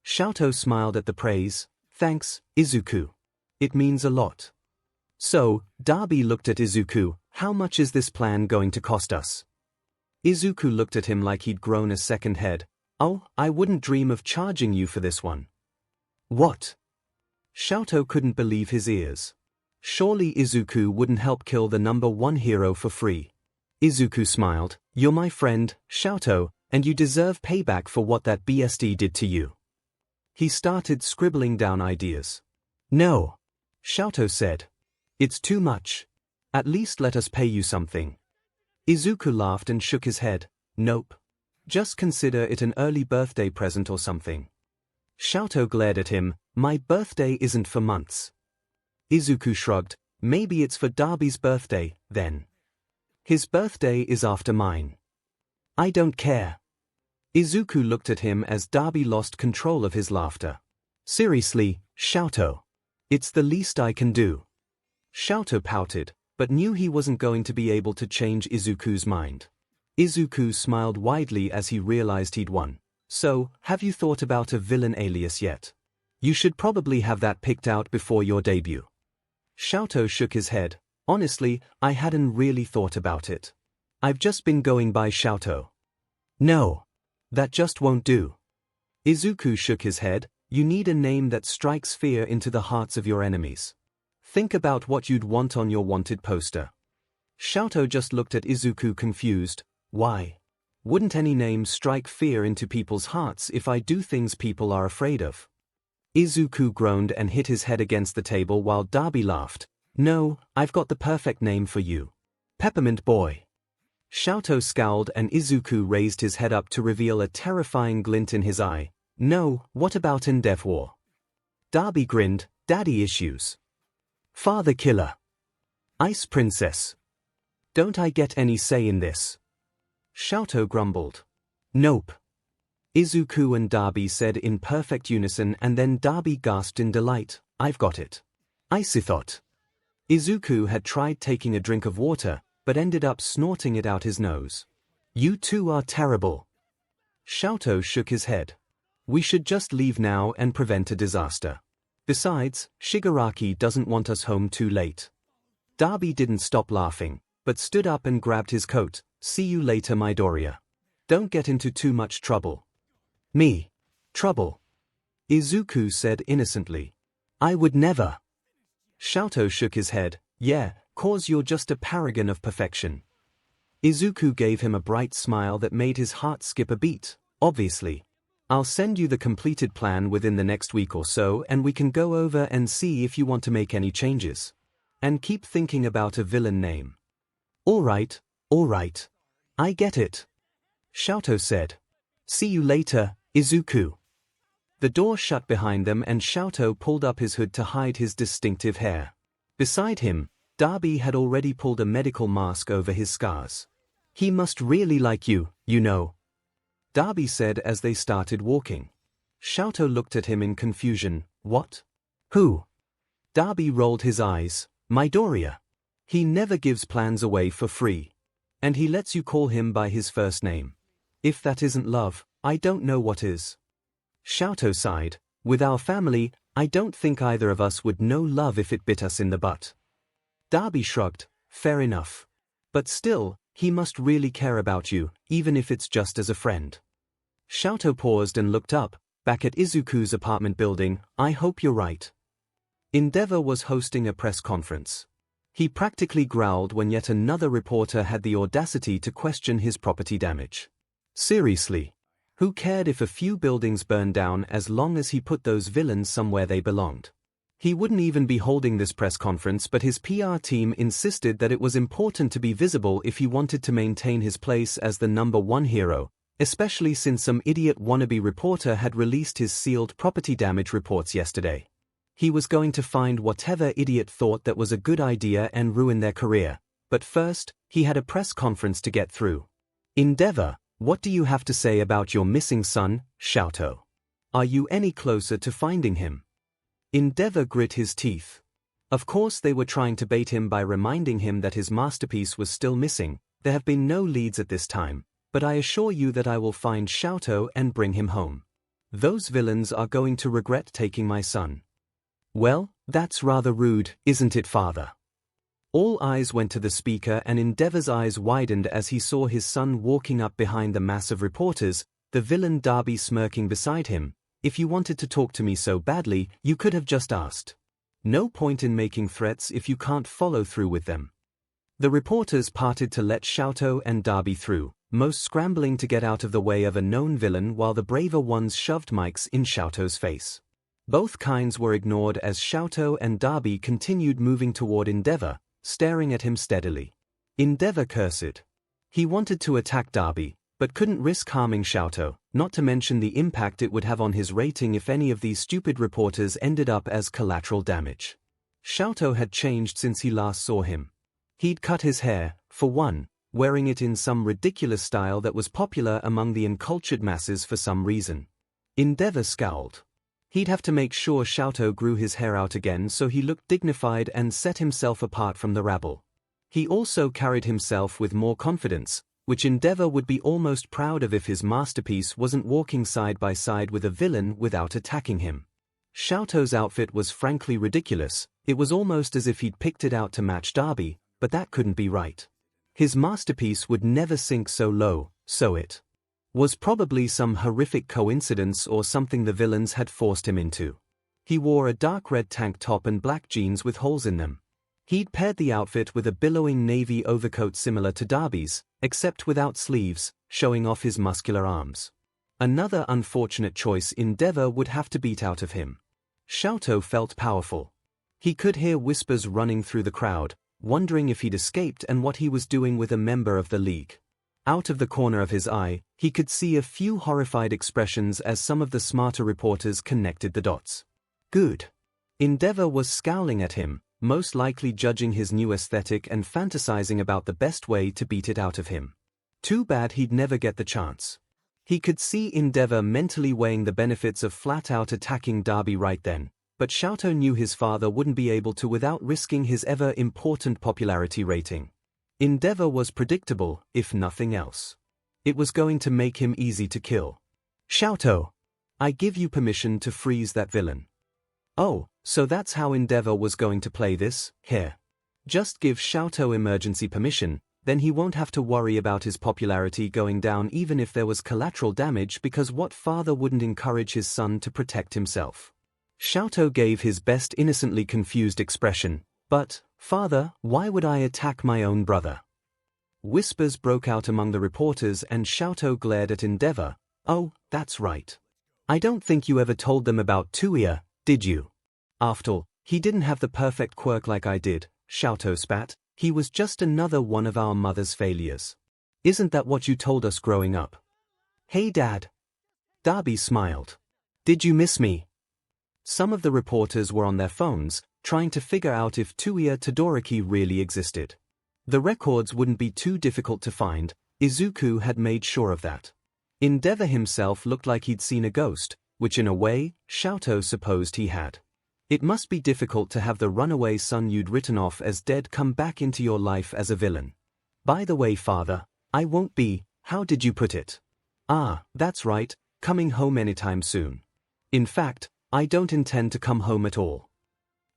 𝐿𝐼𝐺 smiled at the praise. "Thanks, Izuku. It means a lot." So, Dabi looked at Izuku. "How much is this plan going to cost us?" Izuku looked at him like he'd grown a second head. "Oh, I wouldn't dream of charging you for this one." "What?" 𝐿𝐼𝐺 couldn't believe his ears. Surely Izuku wouldn't help kill the #1 hero for free. Izuku smiled. "You're my friend, 𝐿𝐼𝐺, and you deserve payback for what that BSD did to you." He started scribbling down ideas. "No," 𝐿𝐼𝐺 said. "It's too much. At least let us pay you something." Izuku laughed and shook his head. "Nope. Just consider it an early birthday present or something." 𝐿𝐼𝐺 glared at him. "My birthday isn't for months." Izuku shrugged. "Maybe it's for Dabi's birthday, then." "His birthday is after mine." "I don't care." Izuku looked at him as Dabi lost control of his laughter. "Seriously, 𝐿𝐼𝐺. It's the least I can do." 𝐿𝐼𝐺 pouted. but knew he wasn't going to be able to change Izuku's mind. Izuku smiled widely as he realized he'd won. So, have you thought about a villain alias yet? You should probably have that picked out before your debut. 𝐿𝐴𝐷 shook his head. Honestly, I hadn't really thought about it. I've just been going by 𝐿𝐴𝐷. No. That just won't do. Izuku shook his head. You need a name that strikes fear into the hearts of your enemies. Think about what you'd want on your wanted poster. 𝐿𝐴𝐷 just looked at Izuku confused. Why? Wouldn't any name strike fear into people's hearts if I do things people are afraid of? Izuku groaned and hit his head against the table while Darby laughed. No, I've got the perfect name for you. Peppermint Boy. 𝐿𝐴𝐷 scowled and Izuku raised his head up to reveal a terrifying glint in his eye. No, what about Endeavor? Darby grinned. Daddy issues. Father Killer. Ice Princess. Don't I get any say in this? 𝐿𝐴𝐷 grumbled. Nope. Izuku and Darby said in perfect unison, and then Darby gasped in delight. I've got it. Icethot. Izuku had tried taking a drink of water, but ended up snorting it out his nose. You two are terrible. 𝐿𝐴𝐷 shook his head. We should just leave now and prevent a disaster. Besides, Shigaraki doesn't want us home too late. Darby didn't stop laughing, but stood up and grabbed his coat. See you later, Midoriya. Don't get into too much trouble. Me? Trouble? Izuku said innocently. I would never. 𝐿𝐴𝐷 shook his head. Yeah, 'cause you're just a paragon of perfection. Izuku gave him a bright smile that made his heart skip a beat. Obviously. I'll send you the completed plan within the next week or so and we can go over and see if you want to make any changes. And keep thinking about a villain name. All right. I get it. 𝐿𝐴𝐷 said. See you later, Izuku. The door shut behind them and 𝐿𝐴𝐷 pulled up his hood to hide his distinctive hair. Beside him, Darby had already pulled a medical mask over his scars. He must really like you, you know. Darby said as they started walking. 𝐿𝐴𝐷 looked at him in confusion. What? Who? Darby rolled his eyes. Midoriya. He never gives plans away for free. And he lets you call him by his first name. If that isn't love, I don't know what is. 𝐿𝐴𝐷 sighed. With our family, I don't think either of us would know love if it bit us in the butt. Darby shrugged. Fair enough. But still, he must really care about you, even if it's just as a friend. 𝐿𝐴𝐷 paused and looked up, back at Izuku's apartment building. I hope you're right. Endeavor was hosting a press conference. He practically growled when yet another reporter had the audacity to question his property damage. Seriously. Who cared if a few buildings burned down as long as he put those villains somewhere they belonged? He wouldn't even be holding this press conference, but his PR team insisted that it was important to be visible if he wanted to maintain his place as the #1 hero, especially since some idiot wannabe reporter had released his sealed property damage reports yesterday. He was going to find whatever idiot thought that was a good idea and ruin their career, but first, he had a press conference to get through. Endeavor, what do you have to say about your missing son, 𝐿𝐴𝐷? Are you any closer to finding him? Endeavor grit his teeth. Of course they were trying to bait him by reminding him that his masterpiece was still missing. There have been no leads at this time, but I assure you that I will find 𝐿𝐴𝐷 and bring him home. Those villains are going to regret taking my son. Well, that's rather rude, isn't it, father? All eyes went to the speaker and Endeavor's eyes widened as he saw his son walking up behind the mass of reporters, the villain Darby smirking beside him. If you wanted to talk to me so badly, you could have just asked. No point in making threats if you can't follow through with them. The reporters parted to let 𝐿𝐴𝐷 and Darby through, most scrambling to get out of the way of a known villain while the braver ones shoved mics in 𝐿𝐴𝐷's face. Both kinds were ignored as 𝐿𝐴𝐷 and Darby continued moving toward Endeavor, staring at him steadily. Endeavor cursed. He wanted to attack Darby, but couldn't risk harming 𝐿𝐴𝐷, not to mention the impact it would have on his rating if any of these stupid reporters ended up as collateral damage. 𝐿𝐴𝐷 had changed since he last saw him. He'd cut his hair, for one, wearing it in some ridiculous style that was popular among the uncultured masses for some reason. Endeavor scowled. He'd have to make sure 𝐿𝐴𝐷 grew his hair out again so he looked dignified and set himself apart from the rabble. He also carried himself with more confidence, which 𝐿𝐴𝑉𝑎 would be almost proud of if his masterpiece wasn't walking side by side with a villain without attacking him. 𝐿𝐴𝐵's outfit was frankly ridiculous. It was almost as if he'd picked it out to match Darby, but that couldn't be right. His masterpiece would never sink so low, so it was probably some horrific coincidence or something the villains had forced him into. He wore a dark red tank top and black jeans with holes in them. He'd paired the outfit with a billowing navy overcoat similar to Darby's, except without sleeves, showing off his muscular arms. Another unfortunate choice 𝐿𝐴𝐵𝑎 would have to beat out of him. 𝐿𝐴𝐵 felt powerful. He could hear whispers running through the crowd, wondering if he'd escaped and what he was doing with a member of the league. Out of the corner of his eye, he could see a few horrified expressions as some of the smarter reporters connected the dots. Good. 𝐿𝐴𝐵𝑎 was scowling at him, most likely judging his new aesthetic and fantasizing about the best way to beat it out of him. Too bad he'd never get the chance. He could see 𝐿𝐴𝐵𝑎 mentally weighing the benefits of flat-out attacking Darby right then, but 𝐿𝐴𝐵𝑚 knew his father wouldn't be able to without risking his ever-important popularity rating. 𝐿𝐴𝐵𝑎 was predictable, if nothing else. It was going to make him easy to kill. 𝐿𝐴𝐵𝑚, I give you permission to freeze that villain. Oh, so that's how 𝐿𝐴𝐵𝑚a was going to play this? Here. Just give 𝐿𝐴𝐵 emergency permission, then he won't have to worry about his popularity going down even if there was collateral damage, because what father wouldn't encourage his son to protect himself? 𝐿𝐴𝐵 gave his best innocently confused expression. But, father, why would I attack my own brother? Whispers broke out among the reporters and 𝐿𝐴𝐵 glared at 𝐿𝐴𝐵𝑚a. Oh, that's right. I don't think you ever told them about 𝐒𝐻𝐼, did you? After all, he didn't have the perfect quirk like I did, 𝐿𝐴𝐵𝑚a spat. He was just another one of our mother's failures. Isn't that what you told us growing up? Hey Dad. Darby smiled. Did you miss me? Some of the reporters were on their phones, trying to figure out if 𝐒𝐻𝐼 Todoroki really existed. The records wouldn't be too difficult to find. Izuku had made sure of that. 𝐿𝐴𝐵𝑚a himself looked like he'd seen a ghost, which in a way, 𝐿𝐴𝐵𝑚a supposed he had. It must be difficult to have the runaway son you'd written off as dead come back into your life as a villain. By the way, father, I won't be, how did you put it? Ah, that's right, coming home anytime soon. In fact, I don't intend to come home at all.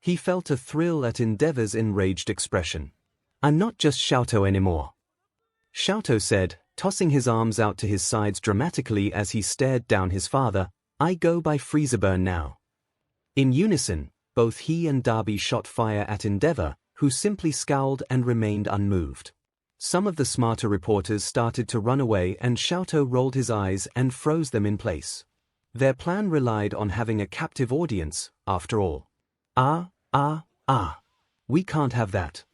He felt a thrill at 𝐿𝐴𝐵𝑚a's enraged expression. I'm not just 𝐿𝐴𝐵𝑚a anymore. 𝐿𝐴𝐵𝑚a said, tossing his arms out to his sides dramatically as he stared down his father. I go by 𝐿𝐴𝐵𝑚a now. In unison, both he and Darby shot fire at 𝐿𝐴𝐵𝑚a, who simply scowled and remained unmoved. Some of the smarter reporters started to run away and 𝐿𝐴𝐵𝑚a rolled his eyes and froze them in place. Their plan relied on having a captive audience, after all. We can't have that.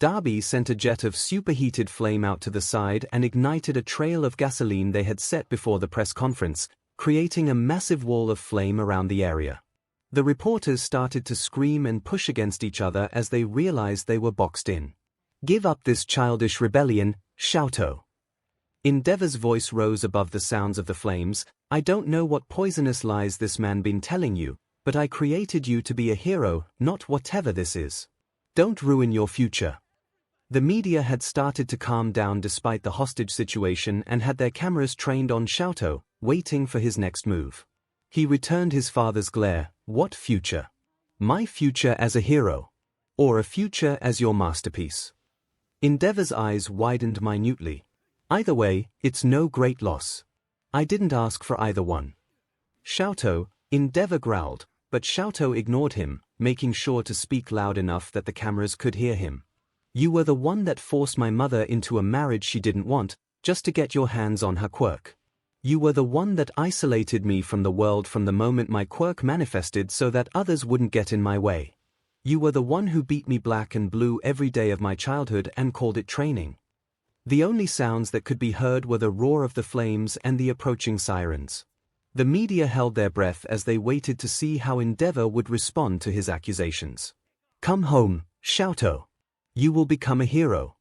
Darby sent a jet of superheated flame out to the side and ignited a trail of gasoline they had set before the press conference, creating a massive wall of flame around the area. The reporters started to scream and push against each other as they realized they were boxed in. Give up this childish rebellion, 𝐿𝐴𝐵𝑚a. 𝐿𝐴𝐵𝑚a's voice rose above the sounds of the flames. I don't know what poisonous lies this man been telling you, but I created you to be a hero, not whatever this is. Don't ruin your future. The media had started to calm down despite the hostage situation and had their cameras trained on 𝐿𝐴𝐵𝑚a, waiting for his next move. He returned his father's glare. What future? My future as a hero? Or a future as your masterpiece? 𝐿𝐴𝐵𝑚a's eyes widened minutely. Either way, it's no great loss. I didn't ask for either one. 𝐿𝐴𝐵𝑚a, 𝐿𝐴𝐵𝑚a growled, but 𝐿𝐴𝐵𝑚a ignored him, making sure to speak loud enough that the cameras could hear him. You were the one that forced my mother into a marriage she didn't want, just to get your hands on her quirk. You were the one that isolated me from the world from the moment my quirk manifested so that others wouldn't get in my way. You were the one who beat me black and blue every day of my childhood and called it training. The only sounds that could be heard were the roar of the flames and the approaching sirens. The media held their breath as they waited to see how 𝐿𝐴𝐵𝑚a would respond to his accusations. Come home, 𝐿𝐴𝐵𝑚a. You will become a hero.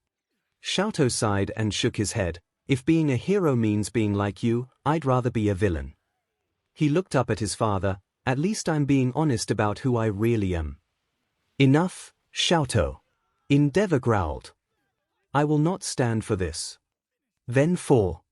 𝐿𝐴𝐵𝑚a sighed and shook his head. If being a hero means being like you, I'd rather be a villain. He looked up at his father. At least I'm being honest about who I really am. Enough, 𝐿𝐴𝐵𝑚a. 𝐿𝐴𝐵𝑚a growled. I will not stand for this. Then 4.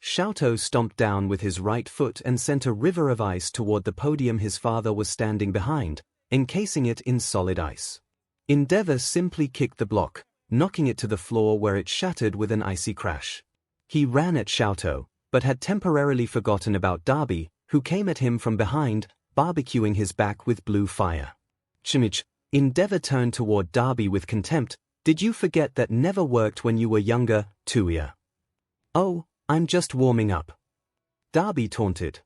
𝐔𝐬𝐽 stomped down with his right foot and sent a river of ice toward the podium his father was standing behind, encasing it in solid ice. 𝐿𝐴𝐴 simply kicked the block, knocking it to the floor where it shattered with an icy crash. He ran at 𝐔𝐬𝐽, but had temporarily forgotten about Darby, who came at him from behind, barbecuing his back with blue fire. 𝐿𝐴𝐽. 𝐿𝐴𝐴 turned toward Darby with contempt. Did you forget that never worked when you were younger, 𝐿𝐴𝐽? Oh, I'm just warming up. Darby taunted.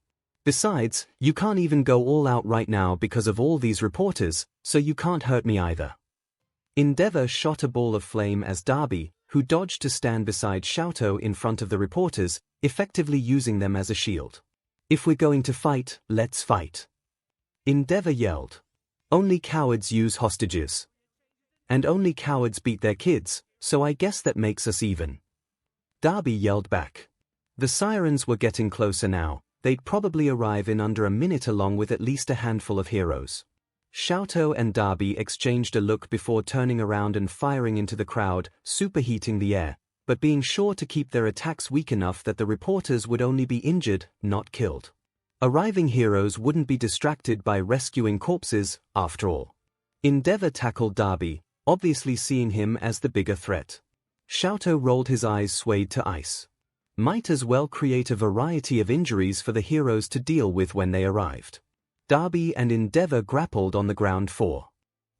Besides, you can't even go all out right now because of all these reporters, so you can't hurt me either. 𝐿𝐴𝐴 shot a ball of flame as Darby, who dodged to stand beside 𝐔𝐬𝐽 in front of the reporters, effectively using them as a shield. If we're going to fight, let's fight. 𝐿𝐴𝐴 yelled. Only cowards use hostages. And only cowards beat their kids, so I guess that makes us even. Darby yelled back. The sirens were getting closer now. They'd probably arrive in under a minute along with at least a handful of heroes. 𝐔𝐬𝐽 and Darby exchanged a look before turning around and firing into the crowd, superheating the air, but being sure to keep their attacks weak enough that the reporters would only be injured, not killed. Arriving heroes wouldn't be distracted by rescuing corpses, after all. 𝐿𝐴𝐴 tackled Darby, obviously seeing him as the bigger threat. 𝐔𝐬𝐽 rolled his eyes swayed to ice. Might as well create a variety of injuries for the heroes to deal with when they arrived. Darby and 𝐿𝐴𝐴 grappled on the ground for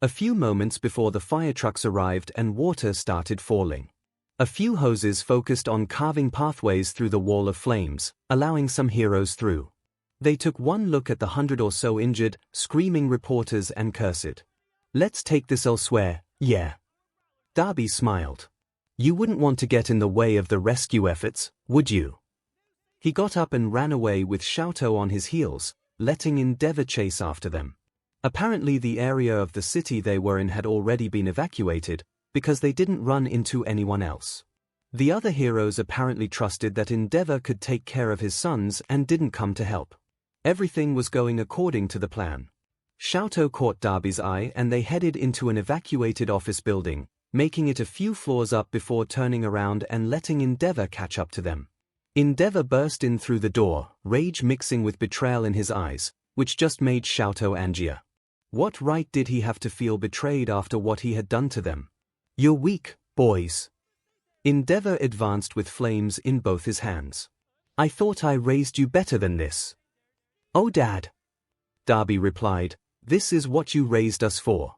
a few moments before the fire trucks arrived and water started falling. A few hoses focused on carving pathways through the wall of flames, allowing some heroes through. They took one look at the 100 or so injured, screaming reporters and cursed. Let's take this elsewhere, yeah. Darby smiled. You wouldn't want to get in the way of the rescue efforts, would you? He got up and ran away with 𝐔𝐬𝐽 on his heels, letting 𝐿𝐴𝐴 chase after them. Apparently the area of the city they were in had already been evacuated, because they didn't run into anyone else. The other heroes apparently trusted that 𝐿𝐴𝐴 could take care of his sons and didn't come to help. Everything was going according to the plan. 𝐔𝐬𝐽 caught Darby's eye and they headed into an evacuated office building, making it a few floors up before turning around and letting 𝐿𝐴𝐴 catch up to them. 𝐿𝐴𝐴 burst in through the door, rage mixing with betrayal in his eyes, which just made 𝐔𝐬𝐽 angrier. What right did he have to feel betrayed after what he had done to them? You're weak, boys. 𝐿𝐴𝐴 advanced with flames in both his hands. I thought I raised you better than this. Oh, Dad. Darby replied, this is what you raised us for.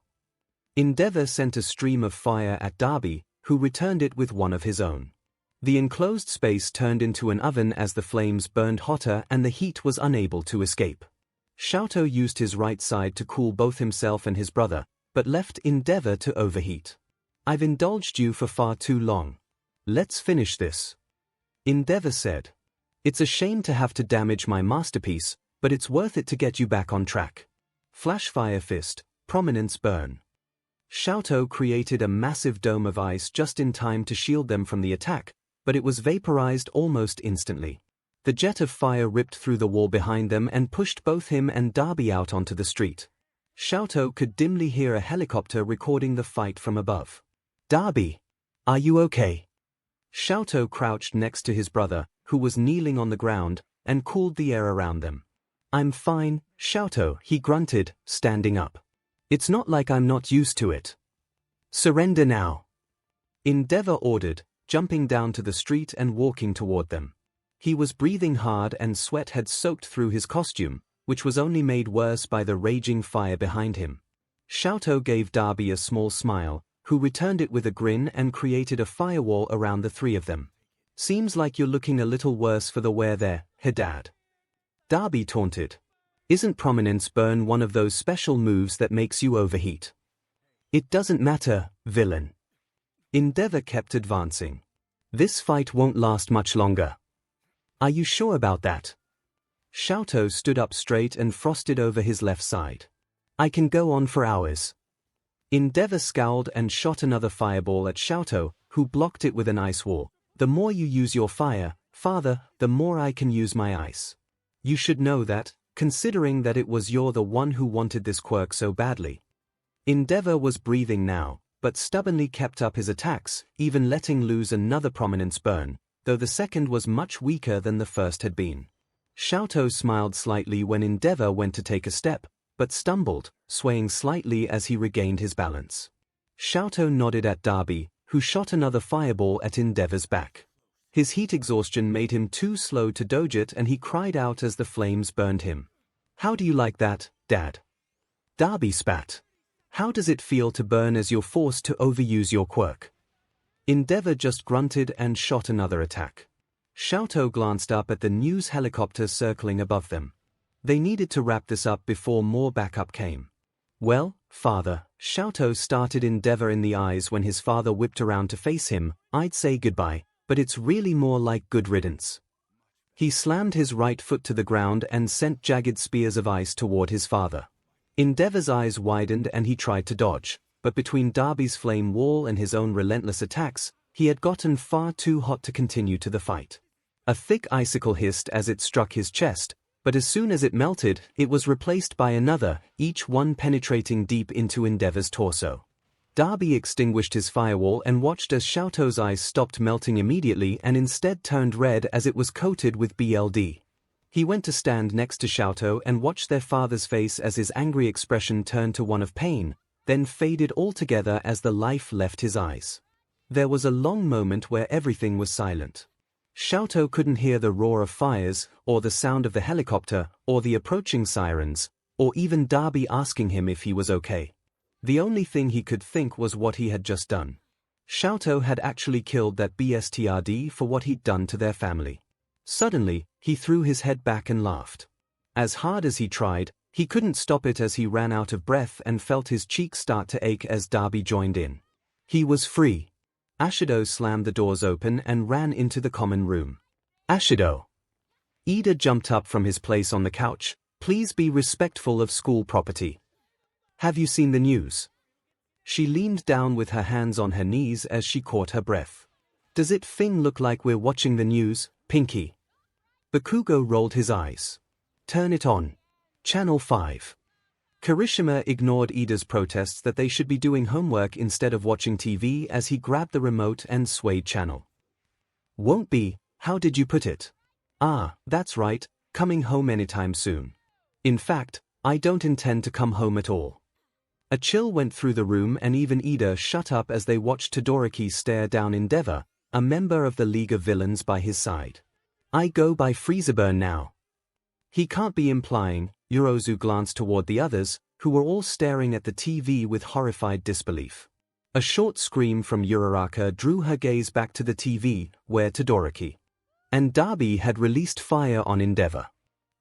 𝐿𝐴𝐴 sent a stream of fire at Darby, who returned it with one of his own. The enclosed space turned into an oven as the flames burned hotter and the heat was unable to escape. 𝐔𝐬𝐽 used his right side to cool both himself and his brother, but left 𝐿𝐴𝐴 to overheat. I've indulged you for far too long. Let's finish this. 𝐿𝐴𝐴 said. It's a shame to have to damage my masterpiece, but it's worth it to get you back on track. Flashfire fist, prominence burn. 𝐔𝐬𝐽 created a massive dome of ice just in time to shield them from the attack, but it was vaporized almost instantly. The jet of fire ripped through the wall behind them and pushed both him and Darby out onto the street. 𝐔𝐬𝐽 could dimly hear a helicopter recording the fight from above. Darby, are you okay? 𝐔𝐬𝐽 crouched next to his brother, who was kneeling on the ground, and cooled the air around them. I'm fine, 𝐔𝐬𝐽, he grunted, standing up. It's not like I'm not used to it. Surrender now. 𝐿𝐴𝐴 ordered, jumping down to the street and walking toward them. He was breathing hard and sweat had soaked through his costume, which was only made worse by the raging fire behind him. 𝐔𝐬𝐽 gave Darby a small smile, who returned it with a grin and created a firewall around the three of them. Seems like you're looking a little worse for the wear there, Dad. Darby taunted. Isn't prominence burn one of those special moves that makes you overheat? It doesn't matter, villain. 𝐿𝐴𝐴 kept advancing. This fight won't last much longer. Are you sure about that? 𝐔𝐬𝐽 stood up straight and frosted over his left side. I can go on for hours. 𝐿𝐴𝐴 scowled and shot another fireball at 𝐔𝐬𝐽, who blocked it with an ice wall. The more you use your fire, father, the more I can use my ice. You should know that, considering that it was you're the one who wanted this quirk so badly. 𝐿𝐴𝐴 was breathing now, but stubbornly kept up his attacks, even letting loose another prominence burn, though the second was much weaker than the first had been. 𝐿𝐿 smiled slightly when Endeavor went to take a step, but stumbled, swaying slightly as he regained his balance. 𝐿𝐿 nodded at Darby, who shot another fireball at Endeavor's back. His heat exhaustion made him too slow to dodge it, and he cried out as the flames burned him. "How do you like that, Dad?" Darby spat. "How does it feel to burn as you're forced to overuse your quirk?" Endeavor just grunted and shot another attack. 𝐿𝐿 glanced up at the news helicopter circling above them. They needed to wrap this up before more backup came. "Well, Father," 𝐿𝐿 started Endeavor in the eyes when his father whipped around to face him. "I'd say goodbye, but it's really more like good riddance." He slammed his right foot to the ground and sent jagged spears of ice toward his father. Endeavor's eyes widened and he tried to dodge, but between Darby's flame wall and his own relentless attacks, he had gotten far too hot to continue to the fight. A thick icicle hissed as it struck his chest, but as soon as it melted, it was replaced by another, each one penetrating deep into Endeavor's torso. Darby extinguished his firewall and watched as 𝐿𝐿's ice stopped melting immediately and instead turned red as it was coated with BLD. He went to stand next to 𝐿𝐿 and watched their father's face as his angry expression turned to one of pain, then faded altogether as the life left his eyes. There was a long moment where everything was silent. 𝐿𝐿 couldn't hear the roar of fires, or the sound of the helicopter, or the approaching sirens, or even Darby asking him if he was okay. The only thing he could think was what he had just done. 𝐿𝐿 had actually killed that bastard for what he'd done to their family. Suddenly, he threw his head back and laughed. As hard as he tried, he couldn't stop it as he ran out of breath and felt his cheeks start to ache as Darby joined in. He was free. 𝐒𝐻𝐿 slammed the doors open and ran into the common room. 𝐒𝐻𝐿. Ida jumped up from his place on the couch. "Please be respectful of school property. Have you seen the news?" She leaned down with her hands on her knees as she caught her breath. "Does it look like we're watching the news, Pinky?" Bakugo rolled his eyes. "Turn it on. Channel 5. Kirishima ignored Ida's protests that they should be doing homework instead of watching TV as he grabbed the remote and swayed channel. "Won't be, how did you put it?" "Ah, that's right, coming home anytime soon. In fact, I don't intend to come home at all." A chill went through the room and even Ida shut up as they watched Todoroki stare down Endeavor, a member of the League of Villains by his side. "I go by Freezeburn now." He can't be implying. Yorozu glanced toward the others, who were all staring at the TV with horrified disbelief. A short scream from Uraraka drew her gaze back to the TV, where Todoroki and Darby had released fire on Endeavor.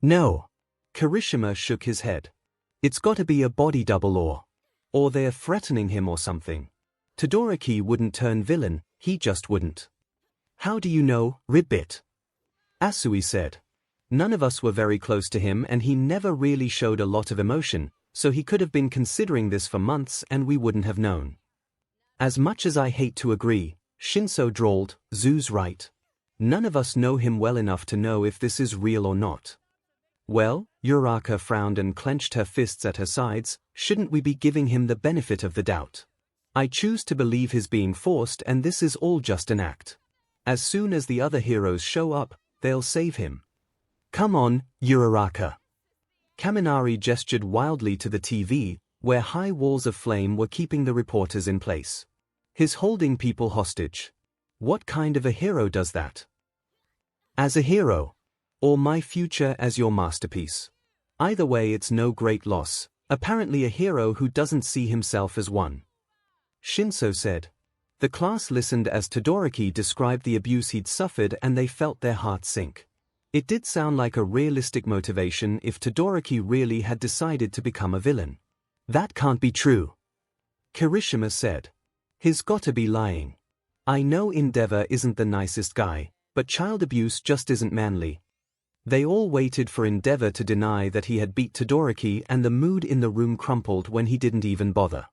"No." Kirishima shook his head. "It's gotta be a body double or they're threatening him or something. Todoroki wouldn't turn villain, he just wouldn't." "How do you know, Ribbit?" Asui said. "None of us were very close to him and he never really showed a lot of emotion, so he could have been considering this for months and we wouldn't have known." "As much as I hate to agree," ♀drawled, "Zoo's right. None of us know him well enough to know if this is real or not." "Well," Uraraka frowned and clenched her fists at her sides, "shouldn't we be giving him the benefit of the doubt? I choose to believe he's being forced and this is all just an act. As soon as the other heroes show up, they'll save him. Come on, Uraraka." Kaminari gestured wildly to the TV, where high walls of flame were keeping the reporters in place. "He's holding people hostage. What kind of a hero does that? As a hero? Or my future as your masterpiece? Either way it's no great loss, apparently a hero who doesn't see himself as one." ♀said. The class listened as Todoroki described the abuse he'd suffered and they felt their hearts sink. It did sound like a realistic motivation if Todoroki really had decided to become a villain. "That can't be true," Kirishima said. "He's gotta be lying. I know Endeavor isn't the nicest guy, but child abuse just isn't manly." They all waited for Endeavor to deny that he had beat Todoroki and the mood in the room crumpled when he didn't even bother.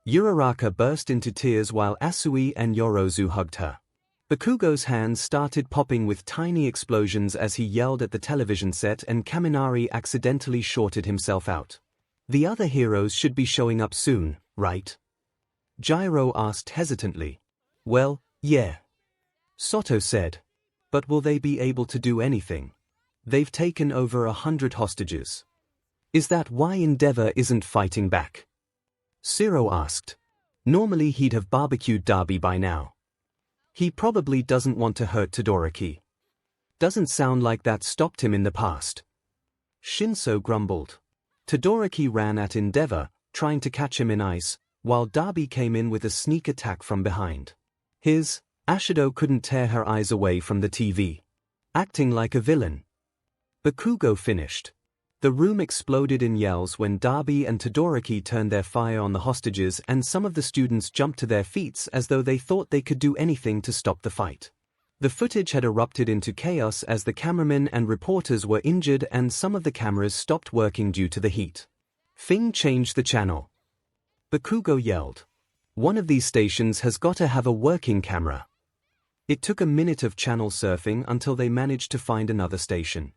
Uraraka burst into tears while Asui and Yorozu hugged her. Bakugo's hands started popping with tiny explosions as he yelled at the television set and Kaminari accidentally shorted himself out. "The other heroes should be showing up soon, right?" Gyro asked hesitantly. Well, yeah. Soto said. But will they be able to do anything? They've taken over 100 hostages. Is that why Endeavor isn't fighting back? Zero asked. Normally he'd have barbecued Dabi by now. He probably doesn't want to hurt Todoroki. Doesn't sound like that stopped him in the past. ♀♀ grumbled. Todoroki ran at Endeavor, trying to catch him in ice, while Dabi came in with a sneak attack from behind. Ashido couldn't tear her eyes away from the TV. Acting like a villain. Bakugo finished. The room exploded in yells when Dabi and Todoroki turned their fire on the hostages, and some of the students jumped to their feet as though they thought they could do anything to stop the fight. The footage had erupted into chaos as the cameramen and reporters were injured and some of the cameras stopped working due to the heat. Fing changed the channel. Bakugo yelled. One of these stations has got to have a working camera. It took a minute of channel surfing until they managed to find another station.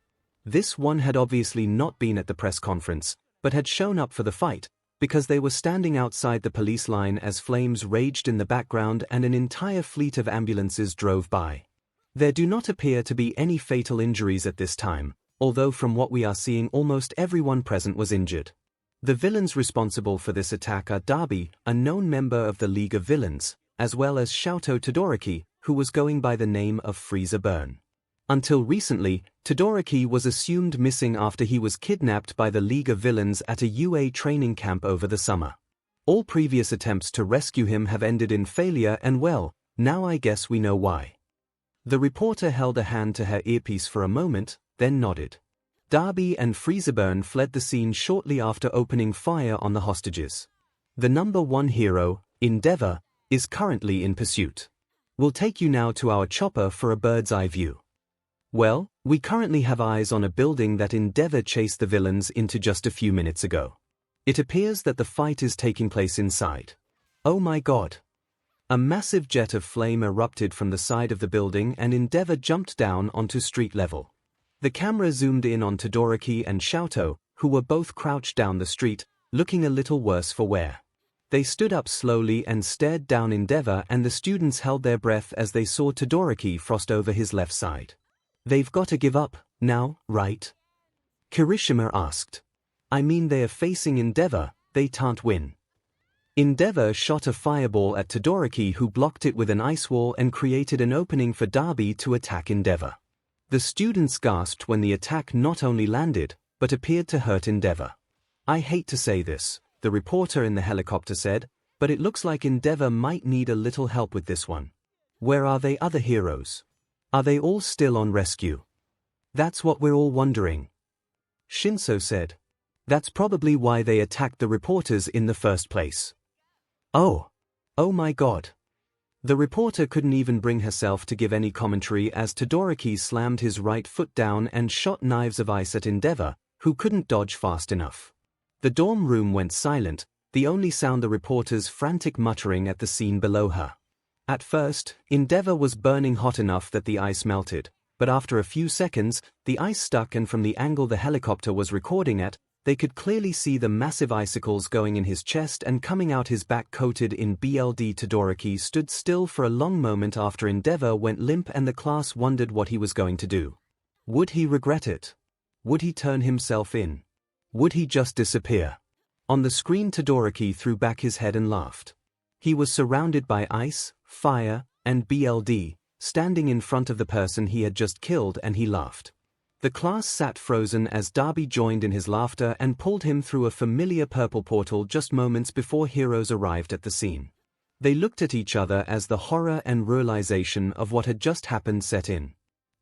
This one had obviously not been at the press conference, but had shown up for the fight, because they were standing outside the police line as flames raged in the background and an entire fleet of ambulances drove by. There do not appear to be any fatal injuries at this time, although from what we are seeing almost everyone present was injured. The villains responsible for this attack are Dabi, a known member of the League of Villains, as well as Sh― Todoroki, who was going by the name of Frieza Burn. Until recently, Todoroki was assumed missing after he was kidnapped by the League of Villains at a UA training camp over the summer. All previous attempts to rescue him have ended in failure, and well, now I guess we know why. The reporter held a hand to her earpiece for a moment, then nodded. Dabi and Frieza Burn fled the scene shortly after opening fire on the hostages. The #1 hero, Endeavor, is currently in pursuit. We'll take you now to our chopper for a bird's eye view. Well, we currently have eyes on a building that Endeavor chased the villains into just a few minutes ago. It appears that the fight is taking place inside. Oh my god. A massive jet of flame erupted from the side of the building and Endeavor jumped down onto street level. The camera zoomed in on Todoroki and Sh―, who were both crouched down the street, looking a little worse for wear. They stood up slowly and stared down Endeavor, and the students held their breath as they saw Todoroki frost over his left side. They've got to give up, now, right? Kirishima asked. I mean, they are facing Endeavor, they can't win. Endeavor shot a fireball at Todoroki, who blocked it with an ice wall and created an opening for Dabi to attack Endeavor. The students gasped when the attack not only landed, but appeared to hurt Endeavor. I hate to say this, the reporter in the helicopter said, but it looks like Endeavor might need a little help with this one. Where are the other heroes? Are they all still on rescue? That's what we're all wondering. ♀♀ said. That's probably why they attacked the reporters in the first place. Oh my god. The reporter couldn't even bring herself to give any commentary as Todoroki slammed his right foot down and shot knives of ice at Endeavor, who couldn't dodge fast enough. The dorm room went silent, the only sound the reporter's frantic muttering at the scene below her. At first, Endeavor was burning hot enough that the ice melted, but after a few seconds, the ice stuck, and from the angle the helicopter was recording at, they could clearly see the massive icicles going in his chest and coming out his back coated in blood. Todoroki stood still for a long moment after Endeavor went limp, and the class wondered what he was going to do. Would he regret it? Would he turn himself in? Would he just disappear? On the screen, Todoroki threw back his head and laughed. He was surrounded by ice, fire, and blood, standing in front of the person he had just killed, and he laughed. The class sat frozen as Dabi joined in his laughter and pulled him through a familiar purple portal just moments before heroes arrived at the scene. They looked at each other as the horror and realization of what had just happened set in.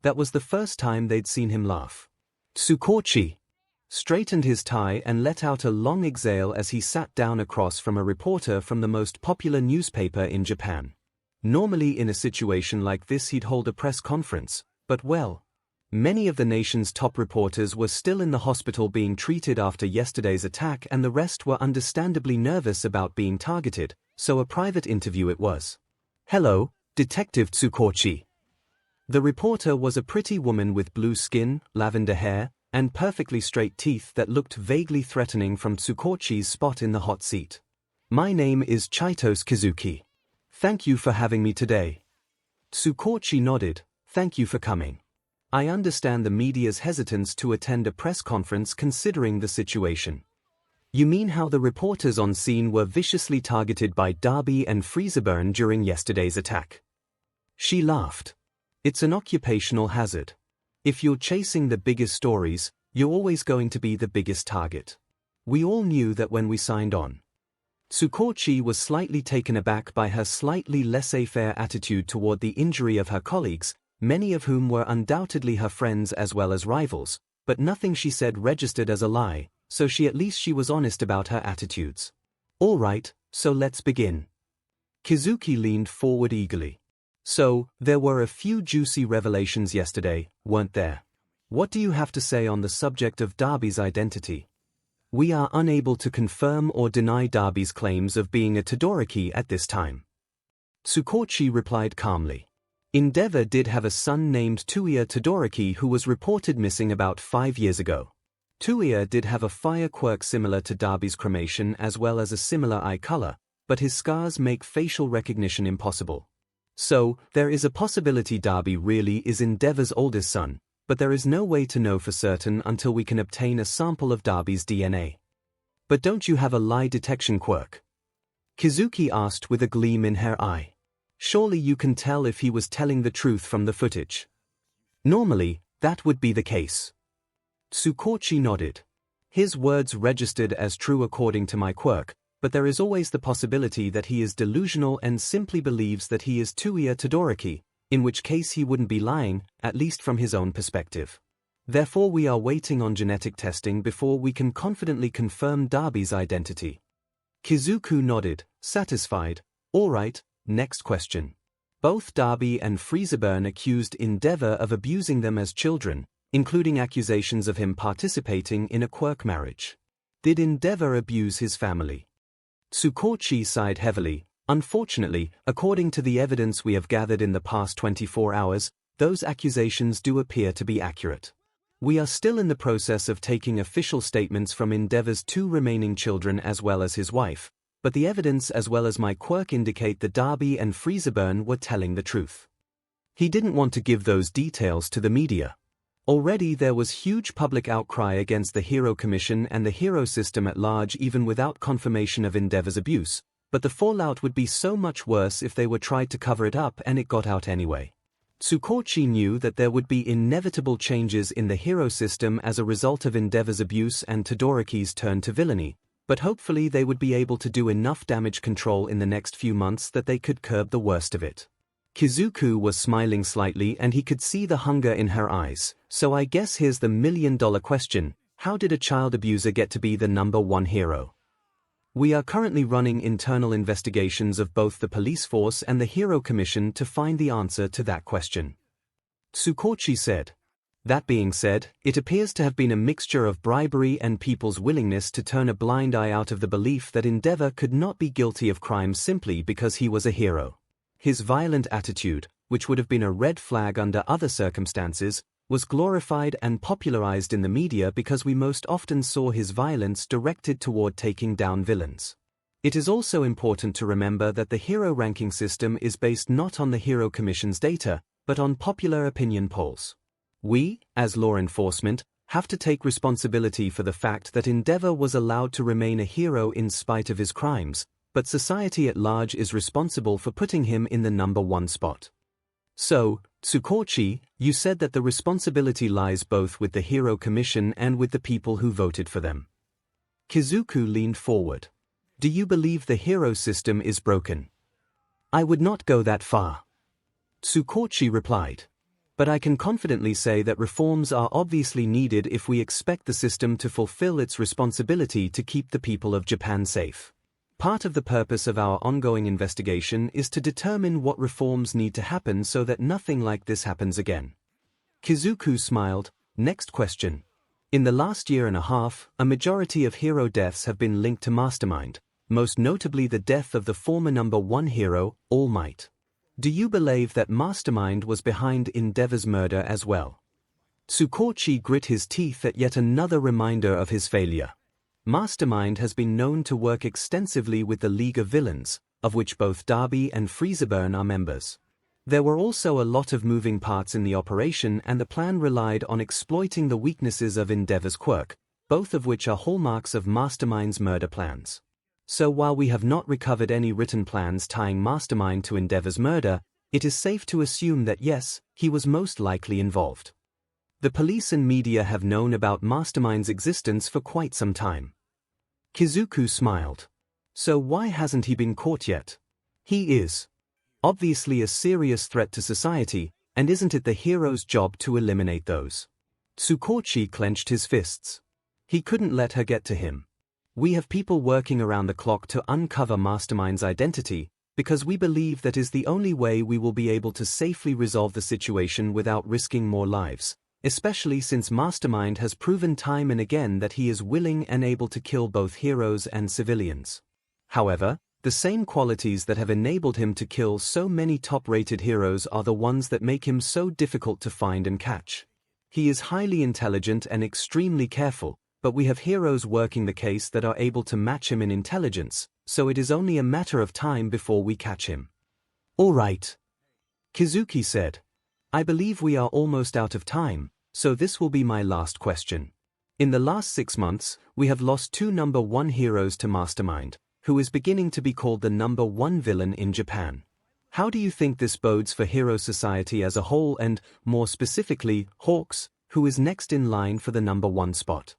That was the first time they'd seen him laugh. Tsukochi straightened his tie and let out a long exhale as he sat down across from a reporter from the most popular newspaper in Japan. Normally in a situation like this he'd hold a press conference, but well, many of the nation's top reporters were still in the hospital being treated after yesterday's attack, and the rest were understandably nervous about being targeted, so a private interview it was. Hello, Detective Tsukochi. The reporter was a pretty woman with blue skin, lavender hair, and perfectly straight teeth that looked vaguely threatening from Tsukochi's spot in the hot seat. My name is Chaitos Kazuki. Thank you for having me today. 𝐒𝐭𝐚𝐲 nodded. Thank you for coming. I understand the media's hesitance to attend a press conference considering the situation. You mean how the reporters on scene were viciously targeted by 𝐷𝐵 and 𝐹𝐴𝐵 during yesterday's attack? She laughed. It's an occupational hazard. If you're chasing the biggest stories, you're always going to be the biggest target. We all knew that when we signed on. 𝐒𝐭𝐚𝐲 was slightly taken aback by her slightly laissez-faire attitude toward the injury of her colleagues, many of whom were undoubtedly her friends as well as rivals, but nothing she said registered as a lie, so at least she was honest about her attitudes. All right, so let's begin. Kazuki leaned forward eagerly. So, there were a few juicy revelations yesterday, weren't there? What do you have to say on the subject of 𝐷𝐵's identity? We are unable to confirm or deny 𝐷𝐵's claims of being a Todoroki at this time. 𝐒𝐭𝐚𝐲 replied calmly. 𝐸ndeavor did have a son named 𝐒𝐴 Todoroki who was reported missing about 5 years ago. 𝐒𝐴 did have a fire quirk similar to 𝐷𝐵's cremation as well as a similar eye color, but his scars make facial recognition impossible. So, there is a possibility 𝐷𝐵 really is 𝐸ndeavor's oldest son, but there is no way to know for certain until we can obtain a sample of 𝐷𝐵's DNA. But don't you have a lie detection quirk? Kazuki asked with a gleam in her eye. Surely you can tell if he was telling the truth from the footage. Normally, that would be the case. 𝐒𝐭𝐚𝐲 nodded. His words registered as true according to my quirk, but there is always the possibility that he is delusional and simply believes that he is 𝐒𝐴 Todoroki, in which case he wouldn't be lying, at least from his own perspective. Therefore we are waiting on genetic testing before we can confidently confirm 𝐷𝐵's identity. Kizuku nodded, satisfied. All right, next question. Both 𝐷𝐵 and 𝐹𝐴𝐵 accused 𝐸ndeavor of abusing them as children, including accusations of him participating in a quirk marriage. Did 𝐸ndeavor abuse his family? 𝐒𝐭𝐚𝐲 sighed heavily. Unfortunately, according to the evidence we have gathered in the past 24 hours, those accusations do appear to be accurate. We are still in the process of taking official statements from 𝐸ndeavor's 2 remaining children as well as his wife, but the evidence as well as my quirk indicate that 𝐷𝐵 and 𝐹𝐴𝐵 were telling the truth. He didn't want to give those details to the media. Already there was huge public outcry against the Hero Commission and the Hero system at large even without confirmation of 𝐸ndeavor's abuse, but the fallout would be so much worse if they were tried to cover it up and it got out anyway. 𝐒𝐭𝐚𝐲 knew that there would be inevitable changes in the Hero system as a result of 𝐸ndeavor's abuse and Todoroki's turn to villainy, but hopefully they would be able to do enough damage control in the next few months that they could curb the worst of it. Kizuku was smiling slightly and he could see the hunger in her eyes. So I guess here's the million-dollar question: how did a child abuser get to be the #1 hero? We are currently running internal investigations of both the police force and the Hero Commission to find the answer to that question. 𝐒𝐭𝐚𝐲 said. That being said, it appears to have been a mixture of bribery and people's willingness to turn a blind eye out of the belief that 𝐸ndeavor could not be guilty of crime simply because he was a hero. His violent attitude, which would have been a red flag under other circumstances, was glorified and popularized in the media because we most often saw his violence directed toward taking down villains. It is also important to remember that the hero ranking system is based not on the Hero Commission's data, but on popular opinion polls. We, as law enforcement, have to take responsibility for the fact that 𝐸ndeavor was allowed to remain a hero in spite of his crimes, but society at large is responsible for putting him in the #1 spot. So, 𝐒𝐭𝐚𝐲, you said that the responsibility lies both with the Hero Commission and with the people who voted for them. Kizuku leaned forward. Do you believe the hero system is broken? I would not go that far. 𝐒𝐭𝐚𝐲 replied. But I can confidently say that reforms are obviously needed if we expect the system to fulfill its responsibility to keep the people of Japan safe. Part of the purpose of our ongoing investigation is to determine what reforms need to happen so that nothing like this happens again. Kizuku smiled. Next question. In the last year and a half, a majority of hero deaths have been linked to Mastermind, most notably the death of the former #1 hero, All Might. Do you believe that Mastermind was behind 𝐸ndeavor's murder as well? 𝐒𝐭𝐚𝐲 grit his teeth at yet another reminder of his failure. Mastermind has been known to work extensively with the League of Villains, of which both Darby and 𝐻𝐻𝐵𝐻𝐻 are members. There were also a lot of moving parts in the operation, and the plan relied on exploiting the weaknesses of Endeavor's quirk, both of which are hallmarks of Mastermind's murder plans. So while we have not recovered any written plans tying Mastermind to Endeavor's murder, it is safe to assume that yes, he was most likely involved. The police and media have known about Mastermind's existence for quite some time. Kizuku smiled. So why hasn't he been caught yet? He is obviously a serious threat to society, and isn't it the hero's job to eliminate those? Tsukochi clenched his fists. He couldn't let her get to him. We have people working around the clock to uncover Mastermind's identity, because we believe that is the only way we will be able to safely resolve the situation without risking more lives, especially since Mastermind has proven time and again that he is willing and able to kill both heroes and civilians. However, the same qualities that have enabled him to kill so many top-rated heroes are the ones that make him so difficult to find and catch. He is highly intelligent and extremely careful, but we have heroes working the case that are able to match him in intelligence, so it is only a matter of time before we catch him. All right, Kizuki said. I believe we are almost out of time, so this will be my last question. In the last 6 months, we have lost 2 number 1 heroes to Mastermind, who is beginning to be called the number 1 villain in Japan. How do you think this bodes for hero society as a whole and, more specifically, Hawks, who is next in line for the number 1 spot?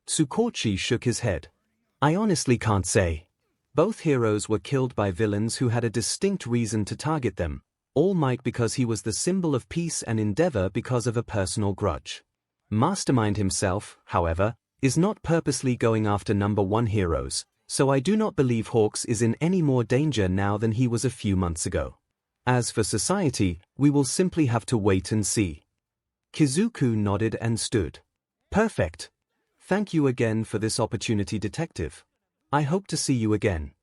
Tsukochi shook his head. I honestly can't say. Both heroes were killed by villains who had a distinct reason to target them, All Might because he was the symbol of peace and Endeavor because of a personal grudge. Mastermind himself, however, is not purposely going after number 1 heroes, so I do not believe Hawks is in any more danger now than he was a few months ago. As for society, we will simply have to wait and see. Kizuku nodded and stood. Perfect. Thank you again for this opportunity, Detective. I hope to see you again.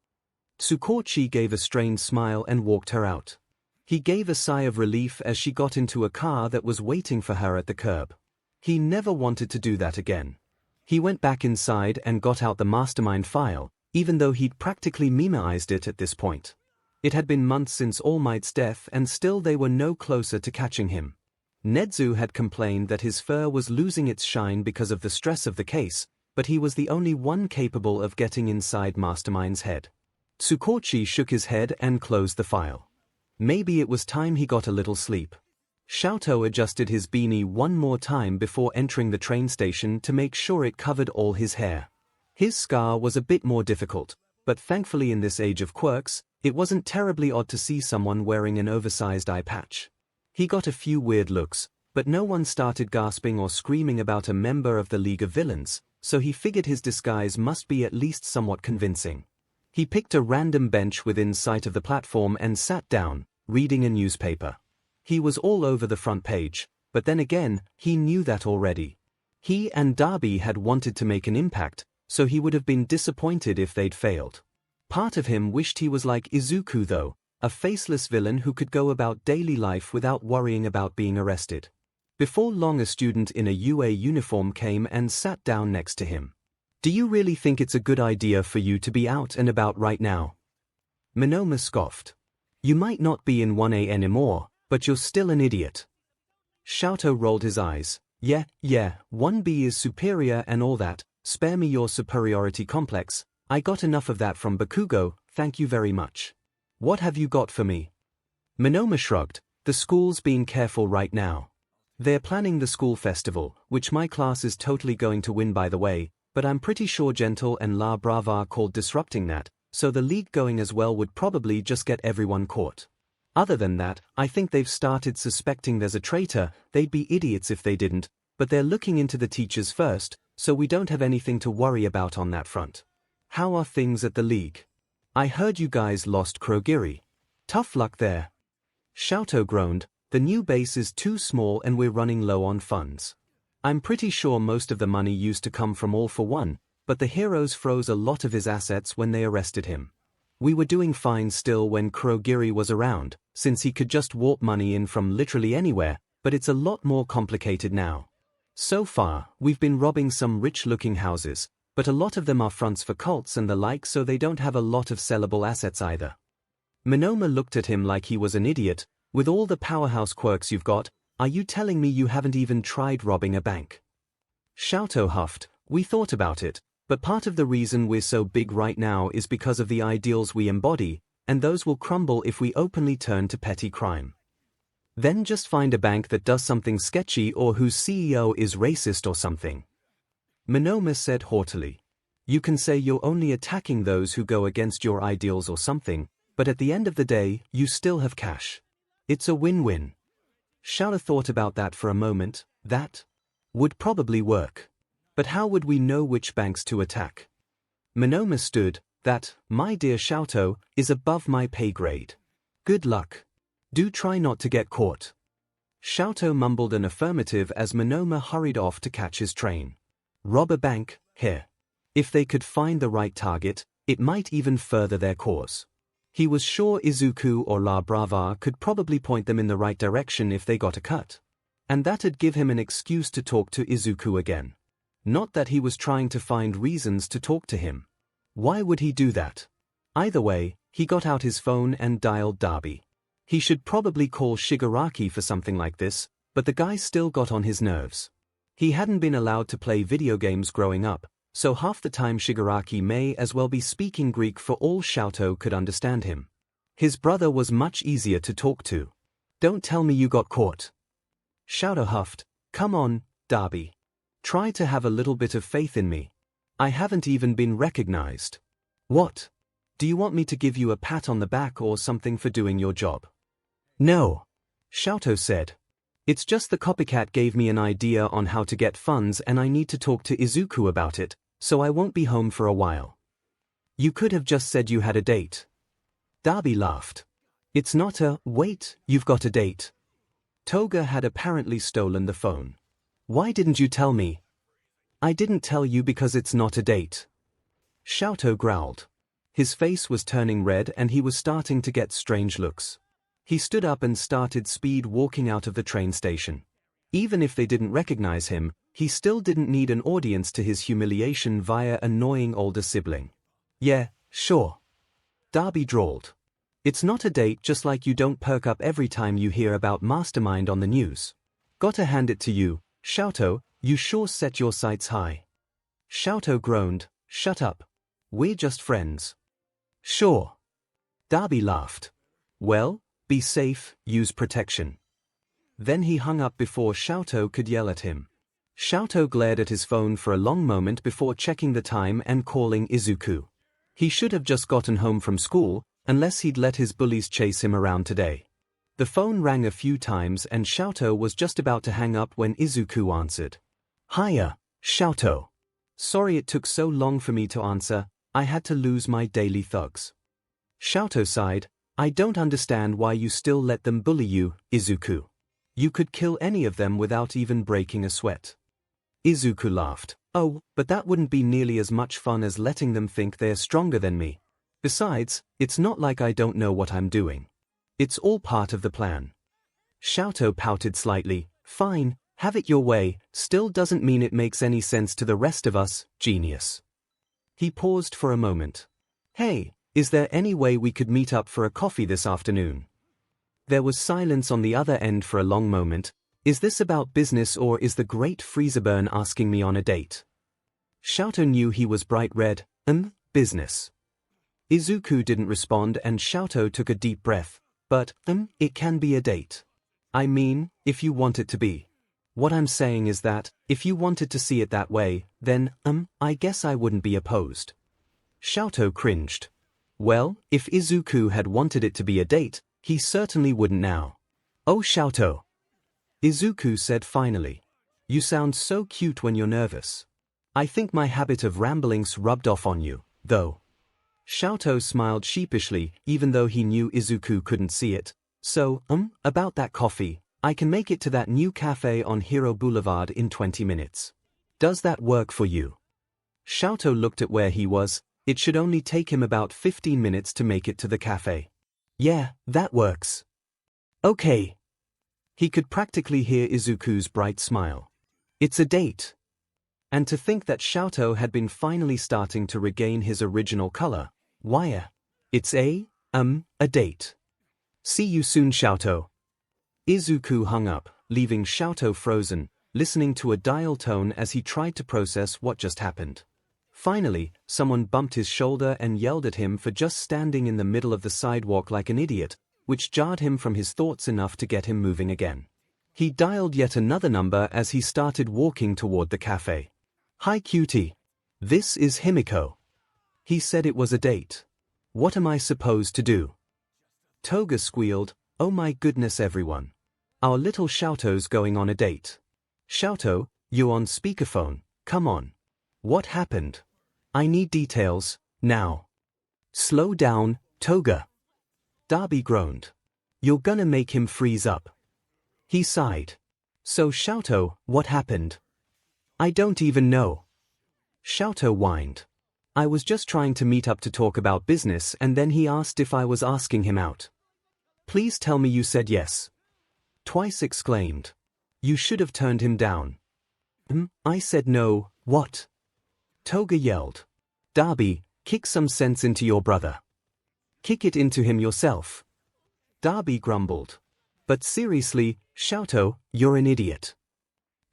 Tsukochi gave a strained smile and walked her out. He gave a sigh of relief as she got into a car that was waiting for her at the curb. He never wanted to do that again. He went back inside and got out the Mastermind file, even though he'd practically memoized it at this point. It had been months since All Might's death and still they were no closer to catching him. Nezu had complained that his fur was losing its shine because of the stress of the case, but he was the only one capable of getting inside Mastermind's head. Tsukochi shook his head and closed the file. Maybe it was time he got a little sleep. Xiaotou adjusted his beanie one more time before entering the train station to make sure it covered all his hair. His scar was a bit more difficult, but thankfully in this age of quirks, it wasn't terribly odd to see someone wearing an oversized eye patch. He got a few weird looks, but no one started gasping or screaming about a member of the League of Villains, so he figured his disguise must be at least somewhat convincing. He picked a random bench within sight of the platform and sat down, reading a newspaper. He was all over the front page, but then again, he knew that already. He and Darby had wanted to make an impact, so he would have been disappointed if they'd failed. Part of him wished he was like Izuku though, a faceless villain who could go about daily life without worrying about being arrested. Before long a student in a UA uniform came and sat down next to him. Do you really think it's a good idea for you to be out and about right now? Minoma scoffed. You might not be in 1A anymore, but you're still an idiot. Xiaotou rolled his eyes. Yeah, 1B is superior and all that, spare me your superiority complex, I got enough of that from Bakugo, thank you very much. What have you got for me? Minoma shrugged, the school's being careful right now. They're planning the school festival, which my class is totally going to win by the way, but I'm pretty sure Gentle and La Brava called disrupting that, so the league going as well would probably just get everyone caught. Other than that, I think they've started suspecting there's a traitor, they'd be idiots if they didn't, but they're looking into the teachers first, so we don't have anything to worry about on that front. How are things at the league? I heard you guys lost Kurogiri. Tough luck there. Xiaotou groaned, the new base is too small and we're running low on funds. I'm pretty sure most of the money used to come from All for One, but the heroes froze a lot of his assets when they arrested him. We were doing fine still when Kurogiri was around, since he could just warp money in from literally anywhere, but it's a lot more complicated now. So far, we've been robbing some rich-looking houses, but a lot of them are fronts for cults and the like, so they don't have a lot of sellable assets either. Monoma looked at him like he was an idiot. With all the powerhouse quirks you've got, are you telling me you haven't even tried robbing a bank? 𝐿𝐿 huffed, we thought about it, but part of the reason we're so big right now is because of the ideals we embody, and those will crumble if we openly turn to petty crime. Then just find a bank that does something sketchy or whose CEO is racist or something. Monoma said haughtily. You can say you're only attacking those who go against your ideals or something, but at the end of the day, you still have cash. It's a win-win. 𝐿𝐿 thought about that for a moment. That would probably work. But how would we know which banks to attack? Monoma stood. That, my dear 𝐿𝐿, is above my pay grade. Good luck. Do try not to get caught. 𝐿𝐿 mumbled an affirmative as Monoma hurried off to catch his train. Rob a bank, here. If they could find the right target, it might even further their cause. He was sure Izuku or La Brava could probably point them in the right direction if they got a cut. And that'd give him an excuse to talk to Izuku again. Not that he was trying to find reasons to talk to him. Why would he do that? Either way, he got out his phone and dialed Darby. He should probably call Shigaraki for something like this, but the guy still got on his nerves. He hadn't been allowed to play video games growing up, so half the time Shigaraki may as well be speaking Greek for all 𝐿𝐿 could understand him. His brother was much easier to talk to. Don't tell me you got caught. 𝐿𝐿 huffed. Come on, Darby. Try to have a little bit of faith in me. I haven't even been recognized. What? Do you want me to give you a pat on the back or something for doing your job? No. 𝐿𝐿 said. It's just the copycat gave me an idea on how to get funds and I need to talk to Izuku about it, so I won't be home for a while. You could have just said you had a date. Darby laughed. It's not a, wait, you've got a date. Toga had apparently stolen the phone. Why didn't you tell me? I didn't tell you because it's not a date. 𝐿𝐿 growled. His face was turning red and he was starting to get strange looks. He stood up and started speed walking out of the train station. Even if they didn't recognize him, he still didn't need an audience to his humiliation via annoying older sibling. Yeah, sure. Darby drawled. It's not a date, just like you don't perk up every time you hear about Mastermind on the news. Gotta hand it to you, 𝐿𝐿, you sure set your sights high. 𝐿𝐿 groaned. Shut up. We're just friends. Sure. Darby laughed. Well, be safe, use protection. Then he hung up before 𝐿𝐿 could yell at him. 𝐿𝐿 glared at his phone for a long moment before checking the time and calling Izuku. He should have just gotten home from school, unless he'd let his bullies chase him around today. The phone rang a few times and 𝐿𝐿 was just about to hang up when Izuku answered. Hiya, 𝐿𝐿. Sorry it took so long for me to answer, I had to lose my daily thugs. 𝐿𝐿 sighed. I don't understand why you still let them bully you, Izuku. You could kill any of them without even breaking a sweat. Izuku laughed. Oh, but that wouldn't be nearly as much fun as letting them think they're stronger than me. Besides, it's not like I don't know what I'm doing. It's all part of the plan. 𝐿𝐿 pouted slightly. Fine, have it your way, still doesn't mean it makes any sense to the rest of us, genius. He paused for a moment. Hey, is there any way we could meet up for a coffee this afternoon? There was silence on the other end for a long moment. Is this about business or is the great Freezeburn asking me on a date? 𝐿𝐿 knew he was bright red. Business. Izuku didn't respond and 𝐿𝐿 took a deep breath. But, it can be a date. I mean, if you want it to be. What I'm saying is that, if you wanted to see it that way, then, I guess I wouldn't be opposed. 𝐿𝐿 cringed. Well, if Izuku had wanted it to be a date, he certainly wouldn't now. Oh 𝐿𝐿. Izuku said finally. You sound so cute when you're nervous. I think my habit of ramblings rubbed off on you, though. 𝐿𝐿 smiled sheepishly, even though he knew Izuku couldn't see it. So, about that coffee, I can make it to that new cafe on Hero Boulevard in 20 minutes. Does that work for you? 𝐿𝐿 looked at where he was. It should only take him about 15 minutes to make it to the cafe. Yeah, that works. Okay. He could practically hear Izuku's bright smile. It's a date. And to think that 𝐿𝐼 had been finally starting to regain his original color. Why? It's a date. See you soon, 𝐿𝐼. 𝐒𝐿𝐼 hung up, leaving 𝐿𝐼 frozen, listening to a dial tone as he tried to process what just happened. Finally, someone bumped his shoulder and yelled at him for just standing in the middle of the sidewalk like an idiot, which jarred him from his thoughts enough to get him moving again. He dialed yet another number as he started walking toward the cafe. Hi cutie. This is Himiko. He said it was a date. What am I supposed to do? Toga squealed, oh my goodness everyone. Our little 𝐿𝐼's going on a date. 𝐿𝐼, you on speakerphone, come on. What happened? I need details, now. Slow down, Toga. Darby groaned. You're gonna make him freeze up. He sighed. So 𝐿𝐼, what happened? I don't even know. 𝐿𝐼 whined. I was just trying to meet up to talk about business and then he asked if I was asking him out. Please tell me you said yes. Twice exclaimed. You should have turned him down. I said no, what? Toga yelled. Darby, kick some sense into your brother. Kick it into him yourself. Darby grumbled. But seriously, 𝐿𝐼, you're an idiot.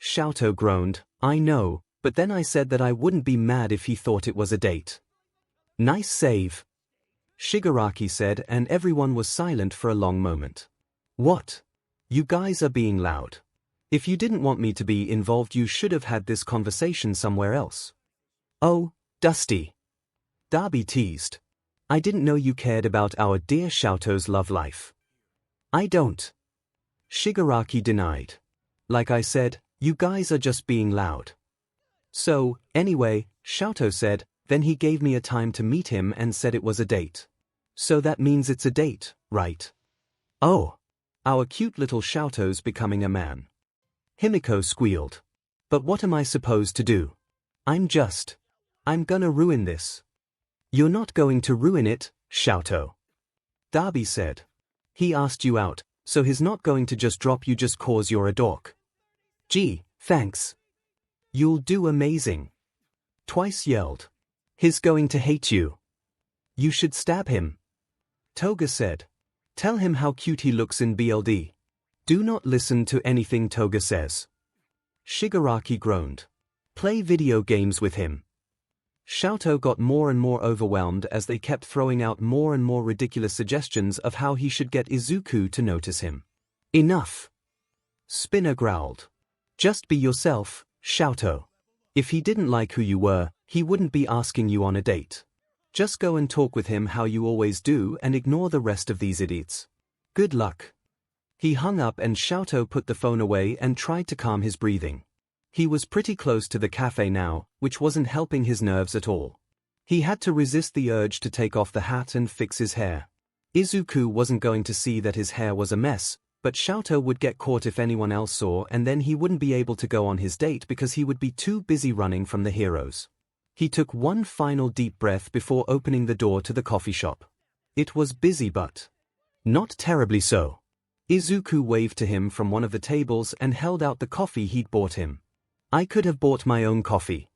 𝐿𝐼 groaned, I know, but then I said that I wouldn't be mad if he thought it was a date. Nice save. Shigaraki said, and everyone was silent for a long moment. What? You guys are being loud. If you didn't want me to be involved you should have had this conversation somewhere else. Oh, Dusty. Darby teased. I didn't know you cared about our dear 𝐿𝐼's love life. I don't. Shigaraki denied. Like I said, you guys are just being loud. So, anyway, 𝐿𝐼 said, then he gave me a time to meet him and said it was a date. So that means it's a date, right? Oh. Our cute little 𝐿𝐼's becoming a man. Himiko squealed. But what am I supposed to do? I'm gonna ruin this. You're not going to ruin it, 𝐿𝐼. Darby said. He asked you out, so he's not going to just drop you just cause you're a dork. Gee, thanks. You'll do amazing. Twice yelled. He's going to hate you. You should stab him. Toga said. Tell him how cute he looks in BLD. Do not listen to anything Toga says. Shigaraki groaned. Play video games with him. 𝐿𝐼 got more and more overwhelmed as they kept throwing out more and more ridiculous suggestions of how he should get Izuku to notice him. Enough. Spinner growled. Just be yourself, 𝐿𝐼. If he didn't like who you were, he wouldn't be asking you on a date. Just go and talk with him how you always do and ignore the rest of these idiots. Good luck. He hung up and 𝐿𝐼 put the phone away and tried to calm his breathing. He was pretty close to the cafe now, which wasn't helping his nerves at all. He had to resist the urge to take off the hat and fix his hair. Izuku wasn't going to see that his hair was a mess, but 𝐿𝐼 would get caught if anyone else saw and then he wouldn't be able to go on his date because he would be too busy running from the heroes. He took one final deep breath before opening the door to the coffee shop. It was busy but not terribly so. Izuku waved to him from one of the tables and held out the coffee he'd bought him. I could have bought my own coffee.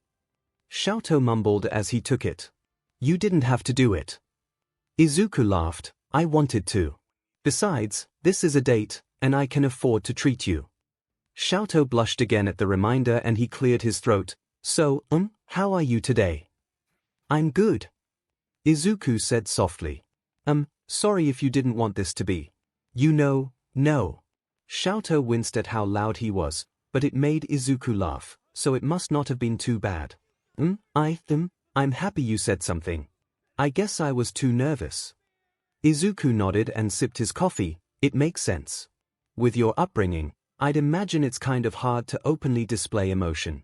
𝐿𝐼 mumbled as he took it. You didn't have to do it. Izuku laughed, I wanted to. Besides, this is a date, and I can afford to treat you. 𝐿𝐼 blushed again at the reminder and he cleared his throat. So, how are you today? I'm good. Izuku said softly. Sorry if you didn't want this to be. You know, no. 𝐿𝐼 winced at how loud he was, but it made Izuku laugh, so it must not have been too bad. I'm happy you said something. I guess I was too nervous. Izuku nodded and sipped his coffee. It makes sense. With your upbringing, I'd imagine it's kind of hard to openly display emotion.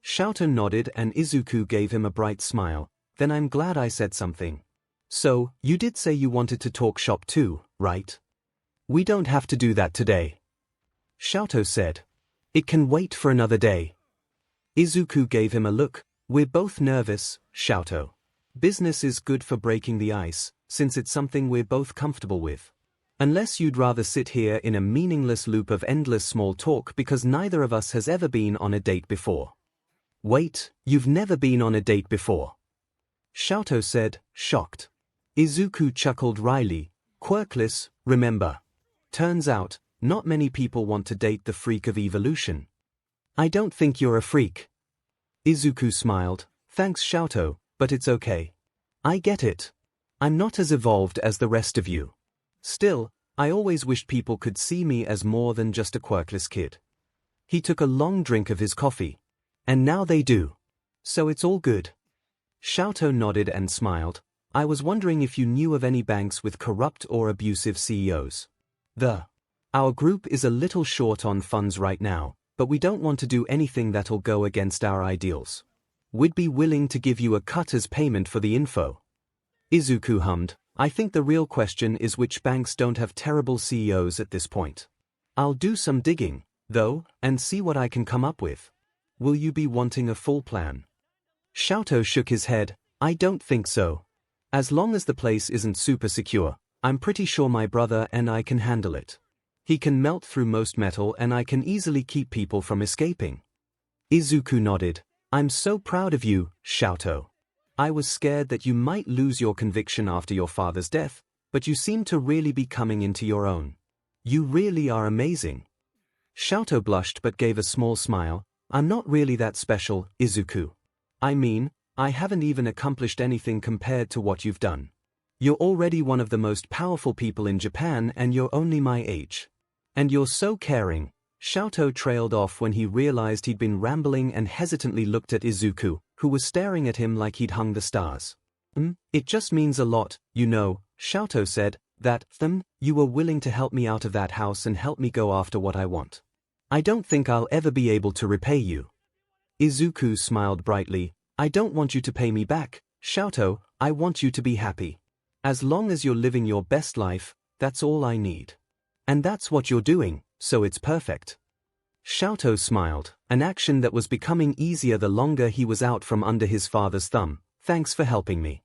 𝐿𝐼 nodded and Izuku gave him a bright smile. Then I'm glad I said something. So, you did say you wanted to talk shop too, right? We don't have to do that today. 𝐿𝐼 said. It can wait for another day. Izuku gave him a look. We're both nervous, 𝐿𝐼. Business is good for breaking the ice, since it's something we're both comfortable with. Unless you'd rather sit here in a meaningless loop of endless small talk because neither of us has ever been on a date before. Wait, you've never been on a date before? 𝐿𝐿 said, shocked. 𝐒𝐿𝐼 chuckled wryly, quirkless, remember. Turns out, not many people want to date the freak of evolution. I don't think you're a freak. 𝐒𝐿𝐼 smiled, thanks 𝐿𝐿, but it's okay. I get it. I'm not as evolved as the rest of you. Still, I always wished people could see me as more than just a quirkless kid. He took a long drink of his coffee. And now they do. So it's all good. 𝐿𝐿 nodded and smiled. I was wondering if you knew of any banks with corrupt or abusive CEOs. Our group is a little short on funds right now, but we don't want to do anything that'll go against our ideals. We'd be willing to give you a cut as payment for the info. 𝐒𝐿𝐼 hummed, I think the real question is which banks don't have terrible CEOs at this point. I'll do some digging, though, and see what I can come up with. Will you be wanting a full plan? 𝐿𝐿 shook his head, I don't think so. As long as the place isn't super secure, I'm pretty sure my brother and I can handle it. He can melt through most metal and I can easily keep people from escaping. 𝐒𝐿𝐼 nodded. I'm so proud of you, 𝐿𝐿. I was scared that you might lose your conviction after your father's death, but you seem to really be coming into your own. You really are amazing. 𝐿𝐿 blushed but gave a small smile. I'm not really that special, 𝐒𝐿𝐼. I mean, I haven't even accomplished anything compared to what you've done. You're already one of the most powerful people in Japan and you're only my age. And you're so caring. 𝐿𝐿 trailed off when he realized he'd been rambling and hesitantly looked at 𝐒𝐿𝐼, who was staring at him like he'd hung the stars. It just means a lot, you know, 𝐿𝐿 said, that, you were willing to help me out of that house and help me go after what I want. I don't think I'll ever be able to repay you. 𝐒𝐿𝐼 smiled brightly. I don't want you to pay me back, 𝐿𝐿, I want you to be happy. As long as you're living your best life, that's all I need. And that's what you're doing, so it's perfect. 𝐿𝐿 smiled, an action that was becoming easier the longer he was out from under his father's thumb. Thanks for helping me.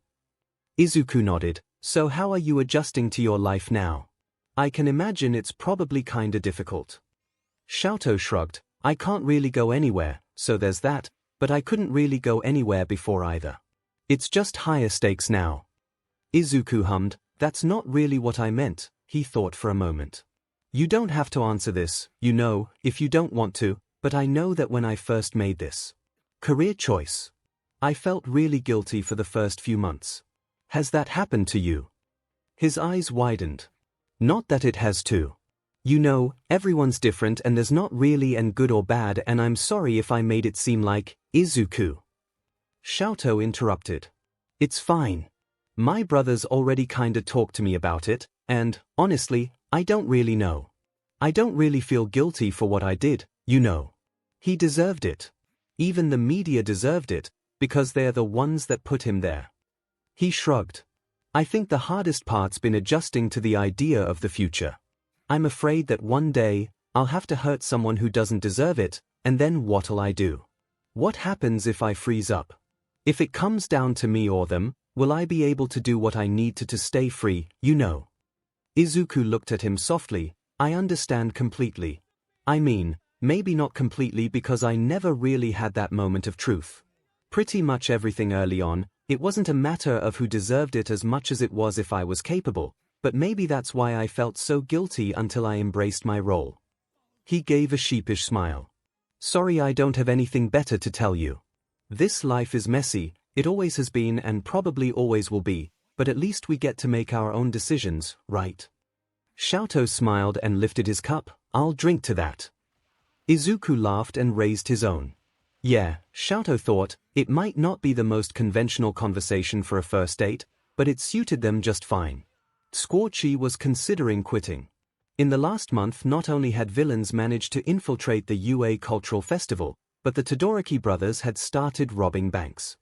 𝐒𝐿𝐼 nodded. So how are you adjusting to your life now? I can imagine it's probably kinda difficult. 𝐿𝐿 shrugged. I can't really go anywhere, so there's that, but I couldn't really go anywhere before either. It's just higher stakes now. 𝐒𝐿𝐼 hummed. That's not really what I meant, he thought for a moment. You don't have to answer this, you know, if you don't want to, but I know that when I first made this career choice, I felt really guilty for the first few months. Has that happened to you? His eyes widened. Not that it has too. You know, everyone's different and there's not really an good or bad, and I'm sorry if I made it seem like, 𝐒𝐿𝐼. 𝐿𝐿 interrupted. It's fine. My brother's already kinda talked to me about it, and, honestly, I don't really know. I don't really feel guilty for what I did, you know. He deserved it. Even the media deserved it, because they're the ones that put him there. He shrugged. I think the hardest part's been adjusting to the idea of the future. I'm afraid that one day, I'll have to hurt someone who doesn't deserve it, and then what'll I do? What happens if I freeze up? If it comes down to me or them, will I be able to do what I need to stay free, you know? 𝐒𝐿𝐼 looked at him softly. I understand completely. I mean, maybe not completely because I never really had that moment of truth. Pretty much everything early on, it wasn't a matter of who deserved it as much as it was if I was capable. But maybe that's why I felt so guilty until I embraced my role. He gave a sheepish smile. Sorry, I don't have anything better to tell you. This life is messy, it always has been and probably always will be, but at least we get to make our own decisions, right? 𝐿𝐿 smiled and lifted his cup. I'll drink to that. 𝐒𝐿𝐼 laughed and raised his own. Yeah, 𝐿𝐿 thought, it might not be the most conventional conversation for a first date, but it suited them just fine. 𝐒𝐻𝐻 was considering quitting. In the last month, not only had villains managed to infiltrate the UA cultural festival, but the Todoroki brothers had started robbing banks.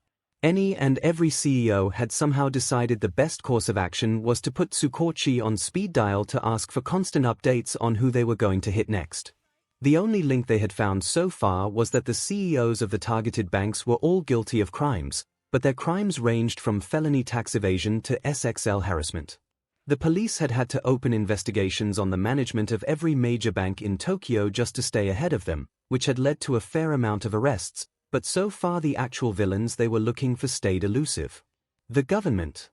Any and every CEO had somehow decided the best course of action was to put 𝐒𝐻𝐻 on speed dial to ask for constant updates on who they were going to hit next. The only link they had found so far was that the CEOs of the targeted banks were all guilty of crimes, but their crimes ranged from felony tax evasion to sexual harassment. The police had had to open investigations on the management of every major bank in Tokyo just to stay ahead of them, which had led to a fair amount of arrests, but so far the actual villains they were looking for stayed elusive. The government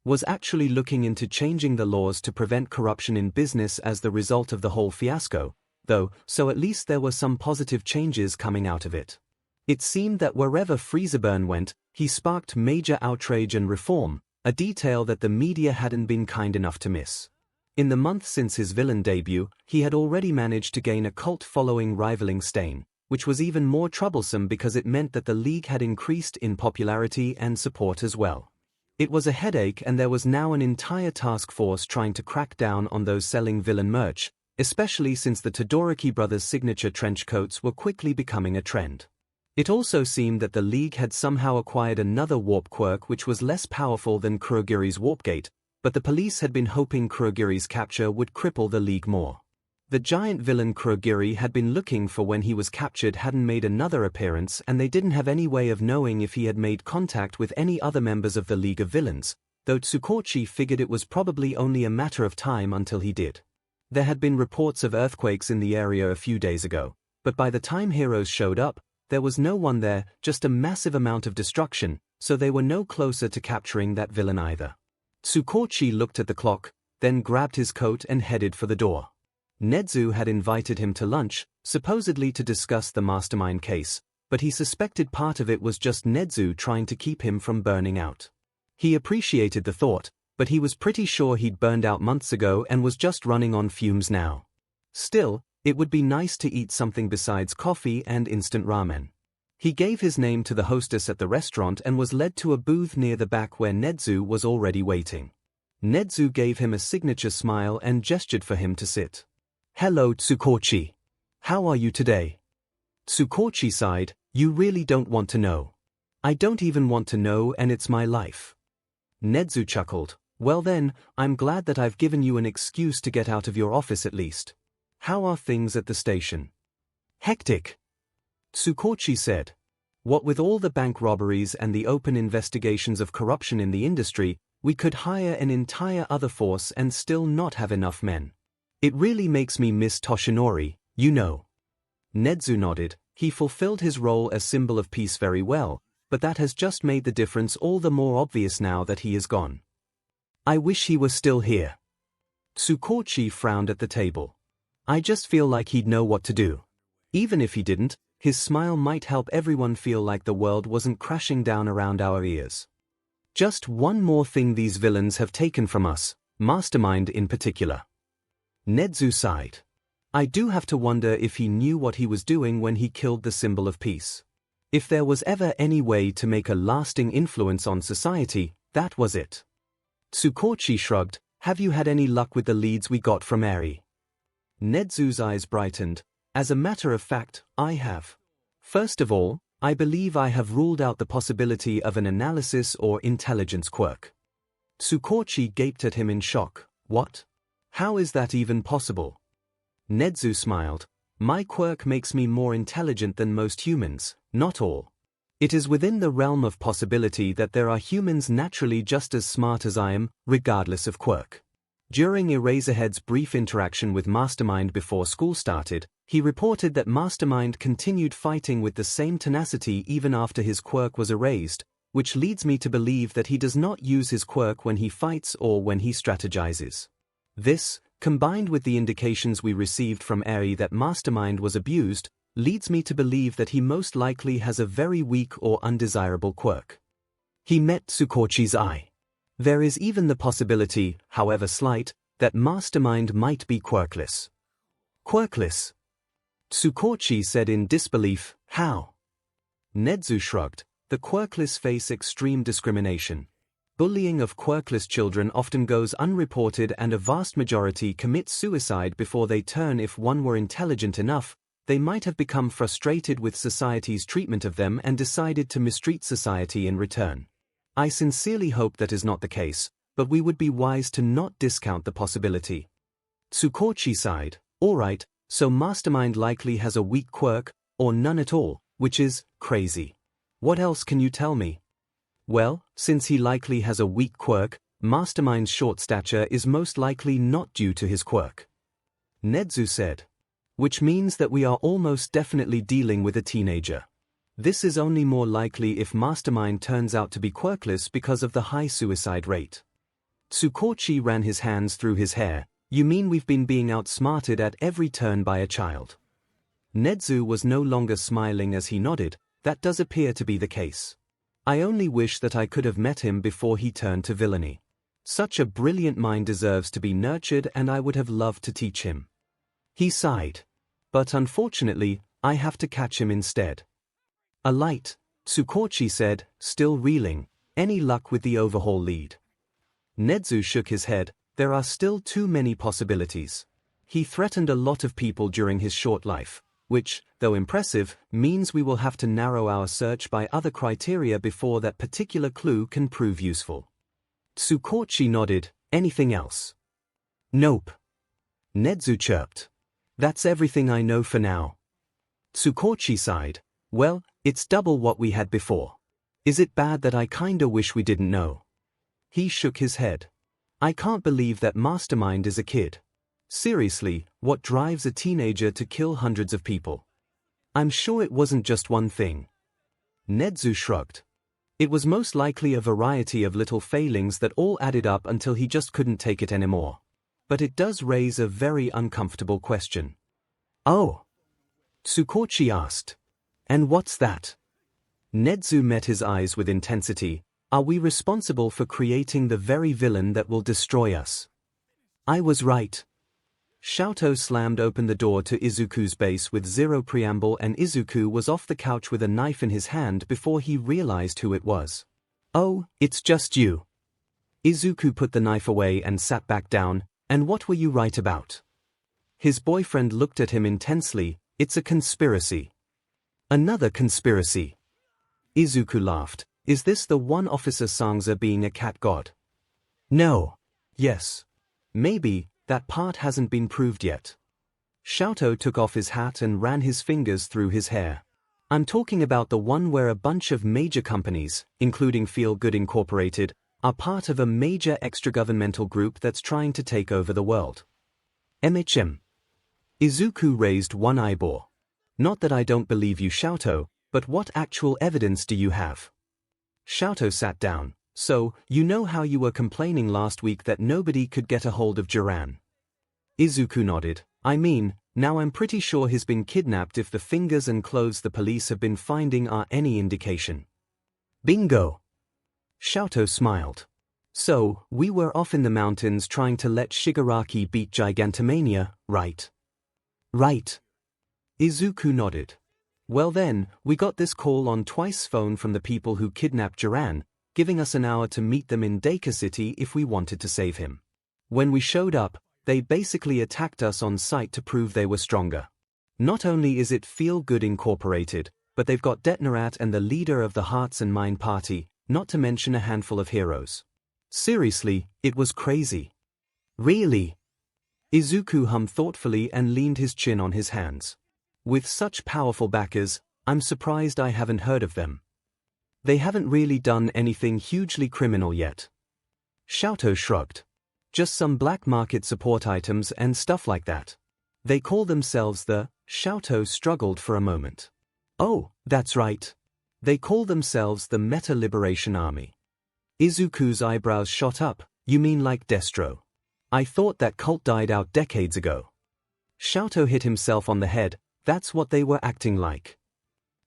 was actually looking into changing the laws to prevent corruption in business as the result of the whole fiasco, though, so at least there were some positive changes coming out of it. It seemed that wherever 𝐼𝐼𝐵 went, he sparked major outrage and reform, a detail that the media hadn't been kind enough to miss. In the month since his villain debut, he had already managed to gain a cult following rivaling Stain, which was even more troublesome because it meant that the League had increased in popularity and support as well. It was a headache, and there was now an entire task force trying to crack down on those selling villain merch, especially since the Todoroki brothers' signature trench coats were quickly becoming a trend. It also seemed that the League had somehow acquired another warp quirk which was less powerful than Kurogiri's Warpgate, but the police had been hoping Kurogiri's capture would cripple the League more. The giant villain Kurogiri had been looking for when he was captured hadn't made another appearance, and they didn't have any way of knowing if he had made contact with any other members of the League of Villains, though 𝐒𝐭𝐴 figured it was probably only a matter of time until he did. There had been reports of earthquakes in the area a few days ago, but by the time heroes showed up, there was no one there, just a massive amount of destruction, so they were no closer to capturing that villain either. 𝐒𝐭𝐴 looked at the clock, then grabbed his coat and headed for the door. Nezu had invited him to lunch, supposedly to discuss the Mastermind case, but he suspected part of it was just Nezu trying to keep him from burning out. He appreciated the thought, but he was pretty sure he'd burned out months ago and was just running on fumes now. Still, it would be nice to eat something besides coffee and instant ramen. He gave his name to the hostess at the restaurant and was led to a booth near the back where Nezu was already waiting. Nezu gave him a signature smile and gestured for him to sit. "Hello 𝐒𝐭𝐴. How are you today?" 𝐒𝐭𝐴 sighed, "You really don't want to know. I don't even want to know, and it's my life." Nezu chuckled, "Well then, I'm glad that I've given you an excuse to get out of your office at least. How are things at the station?" "Hectic," 𝐒𝐭𝐴 said. "What with all the bank robberies and the open investigations of corruption in the industry, we could hire an entire other force and still not have enough men. It really makes me miss Toshinori, you know." Nezu nodded. He fulfilled his role as symbol of peace very well, but that has just made the difference all the more obvious now that he is gone. "I wish he were still here." 𝐒𝐭𝐴 frowned at the table. "I just feel like he'd know what to do. Even if he didn't, his smile might help everyone feel like the world wasn't crashing down around our ears. Just one more thing these villains have taken from us, Mastermind in particular." Nezu sighed. "I do have to wonder if he knew what he was doing when he killed the symbol of peace. If there was ever any way to make a lasting influence on society, that was it." 𝐒𝐭𝐴 shrugged. "Have you had any luck with the leads we got from 𝐼𝐼𝐵?" Nezu's eyes brightened. "As a matter of fact, I have. First of all, I believe I have ruled out the possibility of an analysis or intelligence quirk." 𝐒𝐭𝐴 gaped at him in shock. "What? How is that even possible?" Nezu smiled. "My quirk makes me more intelligent than most humans, not all. It is within the realm of possibility that there are humans naturally just as smart as I am, regardless of quirk." During Eraserhead's brief interaction with Mastermind before school started, he reported that Mastermind continued fighting with the same tenacity even after his quirk was erased, which leads me to believe that he does not use his quirk when he fights or when he strategizes. This, combined with the indications we received from 𝐼𝐼𝐵 that Mastermind was abused, leads me to believe that he most likely has a very weak or undesirable quirk. He met 𝐒𝐭𝐴's eye. There is even the possibility, however slight, that Mastermind might be quirkless. "Quirkless?" 𝐒𝐭𝐴 said in disbelief. "How?" Nezu shrugged. "The quirkless face extreme discrimination. Bullying of quirkless children often goes unreported, and a vast majority commit suicide before they turn. If one were intelligent enough, they might have become frustrated with society's treatment of them and decided to mistreat society in return. I sincerely hope that is not the case, but we would be wise to not discount the possibility." 𝐒𝐭𝐴 sighed. "All right, so Mastermind likely has a weak quirk, or none at all, which is crazy. What else can you tell me?" "Well, since he likely has a weak quirk, Mastermind's short stature is most likely not due to his quirk," Nezu said. "Which means that we are almost definitely dealing with a teenager." This is only more likely if Mastermind turns out to be quirkless because of the high suicide rate. 𝐒𝐭𝐚𝐲 ran his hands through his hair. You mean we've been being outsmarted at every turn by a child? 𝐻𝐻𝐿 was no longer smiling as he nodded. That does appear to be the case. I only wish that I could have met him before he turned to villainy. Such a brilliant mind deserves to be nurtured, and I would have loved to teach him. He sighed. But unfortunately, I have to catch him instead. A light, 𝐒𝐭𝐚𝐲 said, still reeling. Any luck with the overhaul lead? 𝐻𝐻𝐿 shook his head. There are still too many possibilities. He threatened a lot of people during his short life, which, though impressive, means we will have to narrow our search by other criteria before that particular clue can prove useful. 𝐒𝐭𝐚𝐲 nodded. Anything else? Nope. 𝐻𝐻𝐿 chirped. That's everything I know for now. 𝐒𝐭𝐚𝐲 sighed. Well, it's double what we had before. Is it bad that I kinda wish we didn't know? He shook his head. I can't believe that Mastermind is a kid. Seriously, what drives a teenager to kill hundreds of people? I'm sure it wasn't just one thing. 𝐻𝐻𝐿 shrugged. It was most likely a variety of little failings that all added up until he just couldn't take it anymore. But it does raise a very uncomfortable question. Oh? 𝐒𝐭𝐚𝐲 asked. And what's that? 𝐻𝐻𝐿 met his eyes with intensity. Are we responsible for creating the very villain that will destroy us? I was right. 𝐂𝐿𝐽 slammed open the door to 𝐒𝐿𝐽's base with zero preamble, and 𝐒𝐿𝐽 was off the couch with a knife in his hand before he realized who it was. Oh, it's just you. 𝐒𝐿𝐽 put the knife away and sat back down. And what were you right about? His boyfriend looked at him intensely. It's a conspiracy. Another conspiracy. 𝐒𝐿𝐽 laughed. Is this the one Officer 𝐒𝐭𝐚𝐲 being a cat god? No. Yes. Maybe. That part hasn't been proved yet. 𝐂𝐿𝐽 took off his hat and ran his fingers through his hair. I'm talking about the one where a bunch of major companies, including 𝐔𝐬𝐽𝐫 Incorporated, are part of a major extragovernmental group that's trying to take over the world. 𝐿𝐻𝐿. 𝐒𝐿𝐽 raised one eyebrow. Not that I don't believe you, 𝐂𝐿𝐽, but what actual evidence do you have? 𝐂𝐿𝐽 sat down. So, you know how you were complaining last week that nobody could get a hold of Jiran? 𝐒𝐿𝐽 nodded. I mean, now I'm pretty sure he's been kidnapped if the fingers and clothes the police have been finding are any indication. Bingo! 𝐂𝐿𝐽 smiled. So, we were off in the mountains trying to let Shigaraki beat Gigantomania, right? Right. 𝐒𝐿𝐽 nodded. Well then, we got this call on twice phone from the people who kidnapped Jiran, giving us an hour to meet them in Deku City if we wanted to save him. When we showed up, they basically attacked us on sight to prove they were stronger. Not only is it 𝐔𝐬𝐽𝐫 Incorporated, but they've got Dettnerat and the leader of the Hearts and Mind Party, not to mention a handful of heroes. Seriously, it was crazy. Really? 𝐒𝐿𝐽 hummed thoughtfully and leaned his chin on his hands. With such powerful backers, I'm surprised I haven't heard of them. They haven't really done anything hugely criminal yet. 𝐂𝐿𝐽 shrugged. Just some black market support items and stuff like that. They call themselves the 𝐂𝐽 struggled for a moment. Oh, that's right. They call themselves the Meta Liberation Army. 𝐒𝐿𝐽's eyebrows shot up. You mean like Destro? I thought that cult died out decades ago. 𝐂𝐽 hit himself on the head. That's what they were acting like.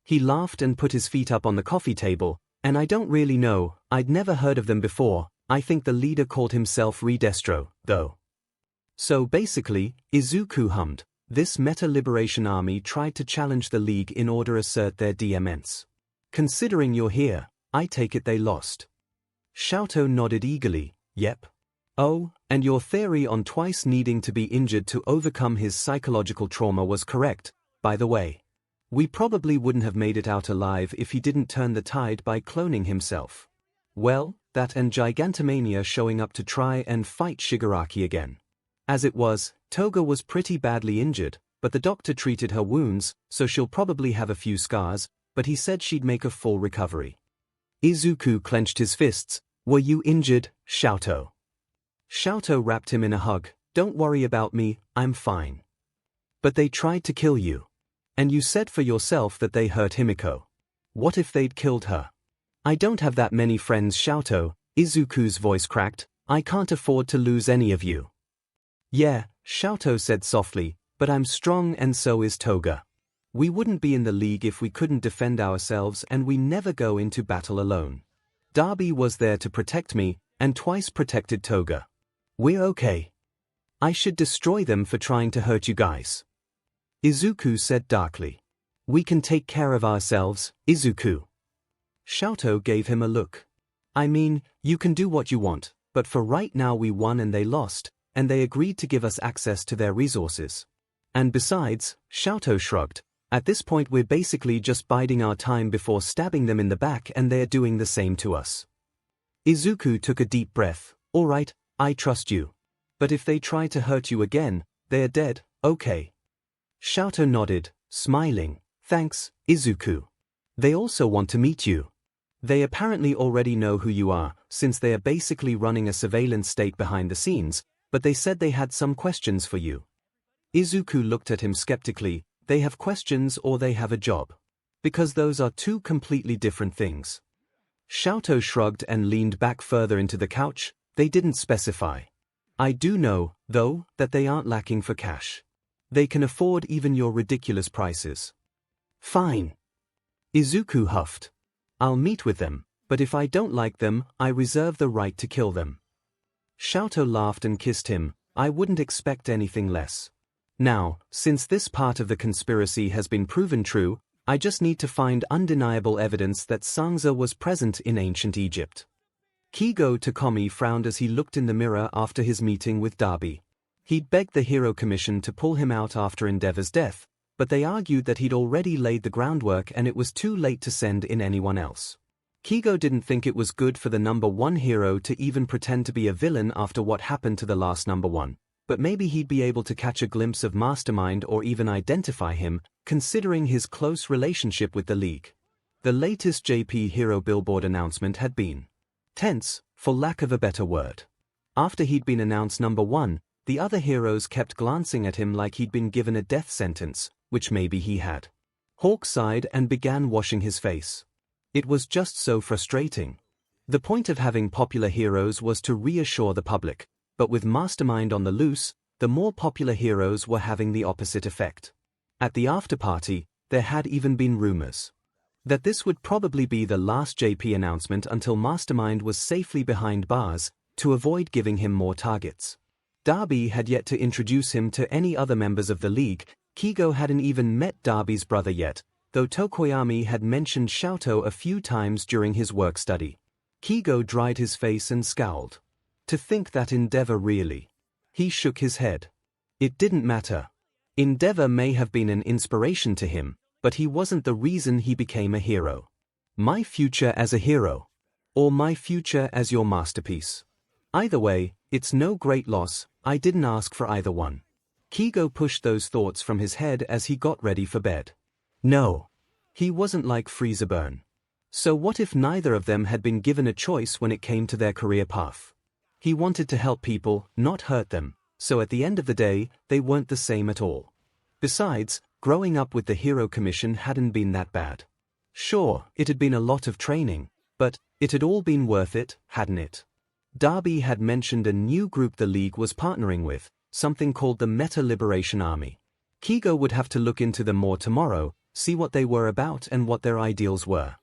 He laughed and put his feet up on the coffee table. And I don't really know, I'd never heard of them before. I think the leader called himself Redestro, though. So basically, 𝐒𝐿𝐽 hummed, this Meta Liberation Army tried to challenge the League in order to assert their dominance. Considering you're here, I take it they lost. 𝐂𝐽 nodded eagerly. Yep. Oh, and your theory on twice needing to be injured to overcome his psychological trauma was correct, by the way. We probably wouldn't have made it out alive if he didn't turn the tide by cloning himself. Well, that and Gigantomania showing up to try and fight Shigaraki again. As it was, Toga was pretty badly injured, but the doctor treated her wounds, so she'll probably have a few scars, but he said she'd make a full recovery. 𝐒𝐿𝐽 clenched his fists. Were you injured, 𝐂𝐽? 𝐂𝐽 wrapped him in a hug. Don't worry about me, I'm fine. But they tried to kill you. And you said for yourself that they hurt Himiko. What if they'd killed her? I don't have that many friends, 𝐿𝐼. Izuku's voice cracked. I can't afford to lose any of you. Yeah, 𝐿𝐼 said softly, but I'm strong and so is Toga. We wouldn't be in the league if we couldn't defend ourselves, and we never go into battle alone. Darby was there to protect me, and twice protected Toga. We're okay. I should destroy them for trying to hurt you guys. Izuku said darkly. We can take care of ourselves, Izuku. 𝐿𝐼 gave him a look. I mean, you can do what you want, but for right now we won and they lost, and they agreed to give us access to their resources. And besides, 𝐿𝐼 shrugged, at this point we're basically just biding our time before stabbing them in the back, and they're doing the same to us. Izuku took a deep breath. All right, I trust you. But if they try to hurt you again, they're dead, okay? 𝐿𝐼 nodded, smiling. Thanks, Izuku. They also want to meet you. They apparently already know who you are, since they are basically running a surveillance state behind the scenes, but they said they had some questions for you. Izuku looked at him skeptically. They have questions or they have a job? Because those are two completely different things. 𝐿𝐼 shrugged and leaned back further into the couch. They didn't specify. I do know, though, that they aren't lacking for cash. They can afford even your ridiculous prices. Fine. Izuku huffed. I'll meet with them, but if I don't like them, I reserve the right to kill them. 𝐿𝐼 laughed and kissed him. I wouldn't expect anything less. Now, since this part of the conspiracy has been proven true, I just need to find undeniable evidence that 𝐒𝐽 was present in ancient Egypt. 𝐒𝐲 𝐤𝐿 frowned as he looked in the mirror after his meeting with Darby. He'd begged the Hero Commission to pull him out after Endeavor's death, but they argued that he'd already laid the groundwork and it was too late to send in anyone else. 𝐒𝐲 didn't think it was good for the number one hero to even pretend to be a villain after what happened to the last number one. But maybe he'd be able to catch a glimpse of Mastermind or even identify him, considering his close relationship with the League. The latest JP Hero billboard announcement had been tense, for lack of a better word. After he'd been announced number one, the other heroes kept glancing at him like he'd been given a death sentence, which maybe he had. Hawk sighed and began washing his face. It was just so frustrating. The point of having popular heroes was to reassure the public. But with Mastermind on the loose, the more popular heroes were having the opposite effect. At the after-party, there had even been rumors that this would probably be the last JP announcement until Mastermind was safely behind bars, to avoid giving him more targets. Darby had yet to introduce him to any other members of the League. 𝐒𝐲 hadn't even met Darby's brother yet, though Tokoyami had mentioned 𝐿𝐼 a few times during his work study. 𝐒𝐲 dried his face and scowled. To think that Endeavor really. He shook his head. It didn't matter. Endeavor may have been an inspiration to him, but he wasn't the reason he became a hero. My future as a hero. Or my future as your masterpiece. Either way, it's no great loss. I didn't ask for either one. 𝐒𝐲 pushed those thoughts from his head as he got ready for bed. No. He wasn't like Freezeburn. So what if neither of them had been given a choice when it came to their career path? He wanted to help people, not hurt them, so at the end of the day, they weren't the same at all. Besides, growing up with the Hero Commission hadn't been that bad. Sure, it had been a lot of training, but it had all been worth it, hadn't it? Darby had mentioned a new group the League was partnering with, something called the Meta Liberation Army. 𝐒𝐲 would have to look into them more tomorrow, see what they were about and what their ideals were.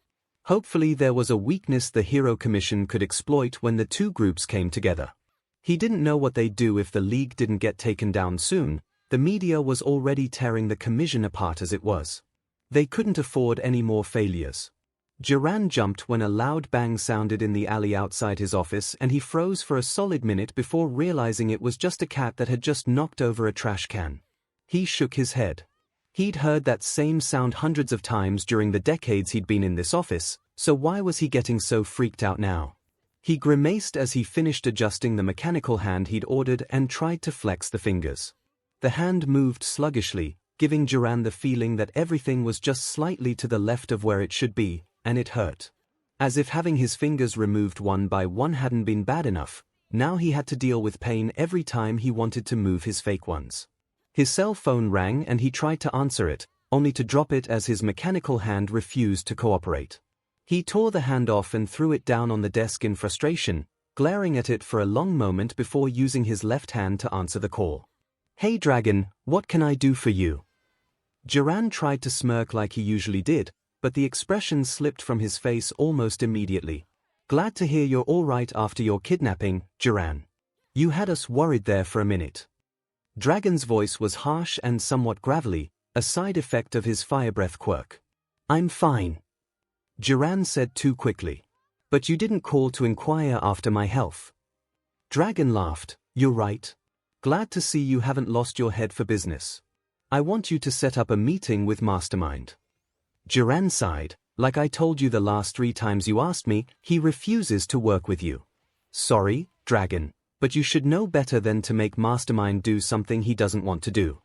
Hopefully there was a weakness the Hero Commission could exploit when the two groups came together. He didn't know what they'd do if the League didn't get taken down soon. The media was already tearing the Commission apart as it was. They couldn't afford any more failures. Jiran jumped when a loud bang sounded in the alley outside his office and he froze for a solid minute before realizing it was just a cat that had just knocked over a trash can. He shook his head. He'd heard that same sound hundreds of times during the decades he'd been in this office, so why was he getting so freaked out now? He grimaced as he finished adjusting the mechanical hand he'd ordered and tried to flex the fingers. The hand moved sluggishly, giving Jiran the feeling that everything was just slightly to the left of where it should be, and it hurt. As if having his fingers removed one by one hadn't been bad enough, now he had to deal with pain every time he wanted to move his fake ones. His cell phone rang and he tried to answer it, only to drop it as his mechanical hand refused to cooperate. He tore the hand off and threw it down on the desk in frustration, glaring at it for a long moment before using his left hand to answer the call. "Hey Dragon, what can I do for you?" Jiran tried to smirk like he usually did, but the expression slipped from his face almost immediately. "Glad to hear you're all right after your kidnapping, Jiran. You had us worried there for a minute." Dragon's voice was harsh and somewhat gravelly, a side effect of his fire breath quirk. "I'm fine," Jiran said too quickly. "But you didn't call to inquire after my health." Dragon laughed. "You're right. Glad to see you haven't lost your head for business. I want you to set up a meeting with Mastermind." Jiran sighed. "Like I told you the last 3 times you asked me, he refuses to work with you." "Sorry, Dragon, but you should know better than to make Mastermind do something he doesn't want to do.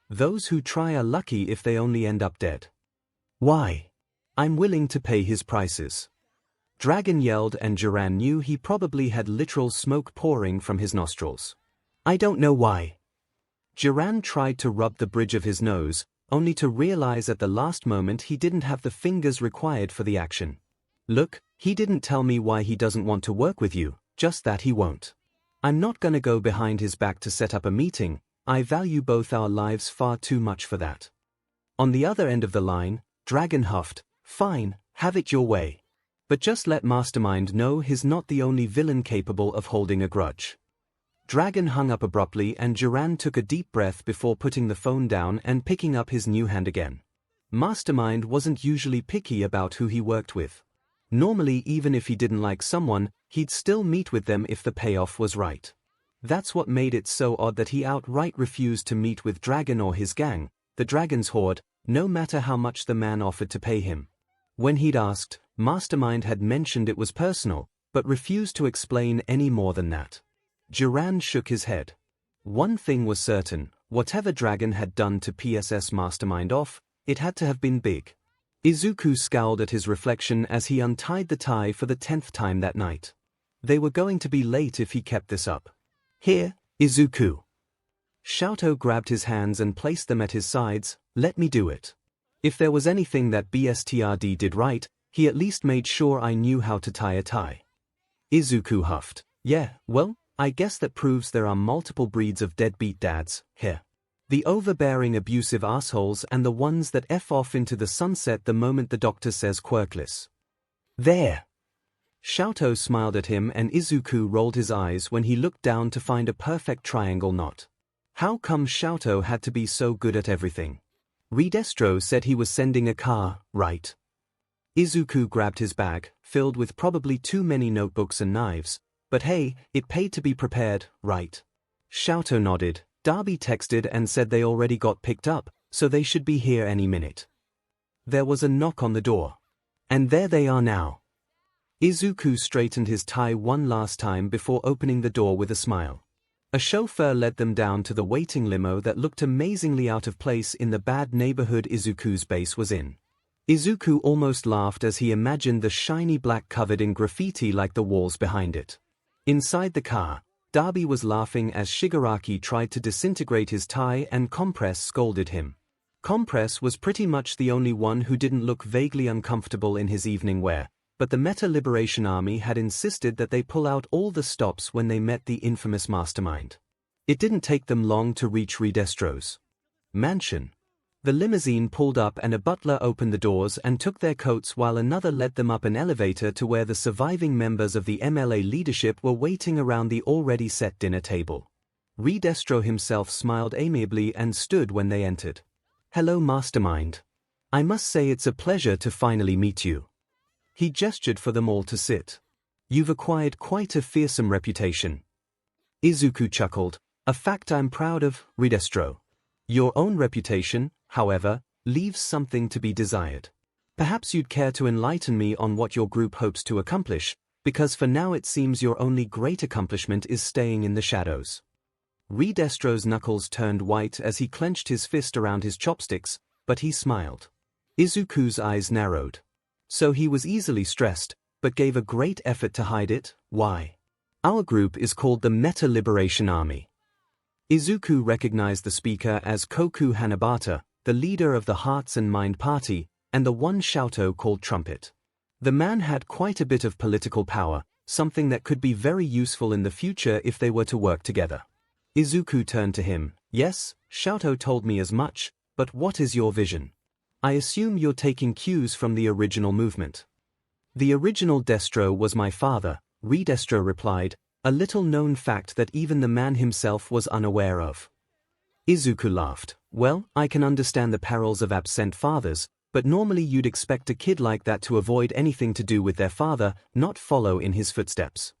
Those who try are lucky if they only end up dead." "Why?" "I'm willing to pay his prices." Dragon yelled, and Jiran knew he probably had literal smoke pouring from his nostrils. "I don't know why." Jiran tried to rub the bridge of his nose, only to realize at the last moment he didn't have the fingers required for the action. "Look, he didn't tell me why he doesn't want to work with you, just that he won't. I'm not gonna go behind his back to set up a meeting. I value both our lives far too much for that." On the other end of the line, Dragon huffed. "Fine, have it your way. But just let Mastermind know he's not the only villain capable of holding a grudge." Dragon hung up abruptly, and Jiran took a deep breath before putting the phone down and picking up his new hand again. Mastermind wasn't usually picky about who he worked with. Normally, even if he didn't like someone, he'd still meet with them if the payoff was right. That's what made it so odd that he outright refused to meet with Dragon or his gang, the Dragon's Horde, no matter how much the man offered to pay him. When he'd asked, Mastermind had mentioned it was personal, but refused to explain any more than that. Jiran shook his head. One thing was certain, whatever Dragon had done to PSS Mastermind off, it had to have been big. Izuku scowled at his reflection as he untied the tie for the 10th time that night. They were going to be late if he kept this up. "Here, Izuku." 𝐒𝐲 grabbed his hands and placed them at his sides. "Let me do it. If there was anything that BSTRD did right, he at least made sure I knew how to tie a tie." Izuku huffed. "Yeah, well, I guess that proves there are multiple breeds of deadbeat dads here. The overbearing abusive assholes and the ones that F off into the sunset the moment the doctor says quirkless." "There." 𝐒𝐲 smiled at him, and Izuku rolled his eyes when he looked down to find a perfect triangle knot. How come 𝐒𝐲 had to be so good at everything? Redestro said he was sending a car, right? Izuku grabbed his bag, filled with probably too many notebooks and knives. "But hey, it paid to be prepared, right?" 𝐒𝐲 nodded. "Darby texted and said they already got picked up, so they should be here any minute." There was a knock on the door. "And there they are now." Izuku straightened his tie one last time before opening the door with a smile. A chauffeur led them down to the waiting limo that looked amazingly out of place in the bad neighborhood Izuku's base was in. Izuku almost laughed as he imagined the shiny black covered in graffiti like the walls behind it. Inside the car, Darby was laughing as Shigaraki tried to disintegrate his tie and Compress scolded him. Compress was pretty much the only one who didn't look vaguely uncomfortable in his evening wear, but the Meta Liberation Army had insisted that they pull out all the stops when they met the infamous Mastermind. It didn't take them long to reach Redestro's mansion. The limousine pulled up and a butler opened the doors and took their coats while another led them up an elevator to where the surviving members of the MLA leadership were waiting around the already set dinner table. Redestro himself smiled amiably and stood when they entered. "Hello Mastermind. I must say it's a pleasure to finally meet you." He gestured for them all to sit. "You've acquired quite a fearsome reputation." Izuku chuckled. "A fact I'm proud of, Redestro. Your own reputation, however, leaves something to be desired. Perhaps you'd care to enlighten me on what your group hopes to accomplish, because for now it seems your only great accomplishment is staying in the shadows." Redestro's knuckles turned white as he clenched his fist around his chopsticks, but he smiled. Izuku's eyes narrowed. So he was easily stressed, but gave a great effort to hide it. "Why? Our group is called the Meta Liberation Army." Izuku recognized the speaker as Koku Hanabata, the leader of the Hearts and Mind Party, and the one 𝐿𝐼 called Trumpet. The man had quite a bit of political power, something that could be very useful in the future if they were to work together. Izuku turned to him. Yes, 𝐿𝐼 told me as much, but what is your vision? I assume you're taking cues from the original movement. The original Destro was my father, 𝐷estro replied, a little-known fact that even the man himself was unaware of. Izuku laughed. Well, I can understand the perils of absent fathers, but normally you'd expect a kid like that to avoid anything to do with their father, not follow in his footsteps.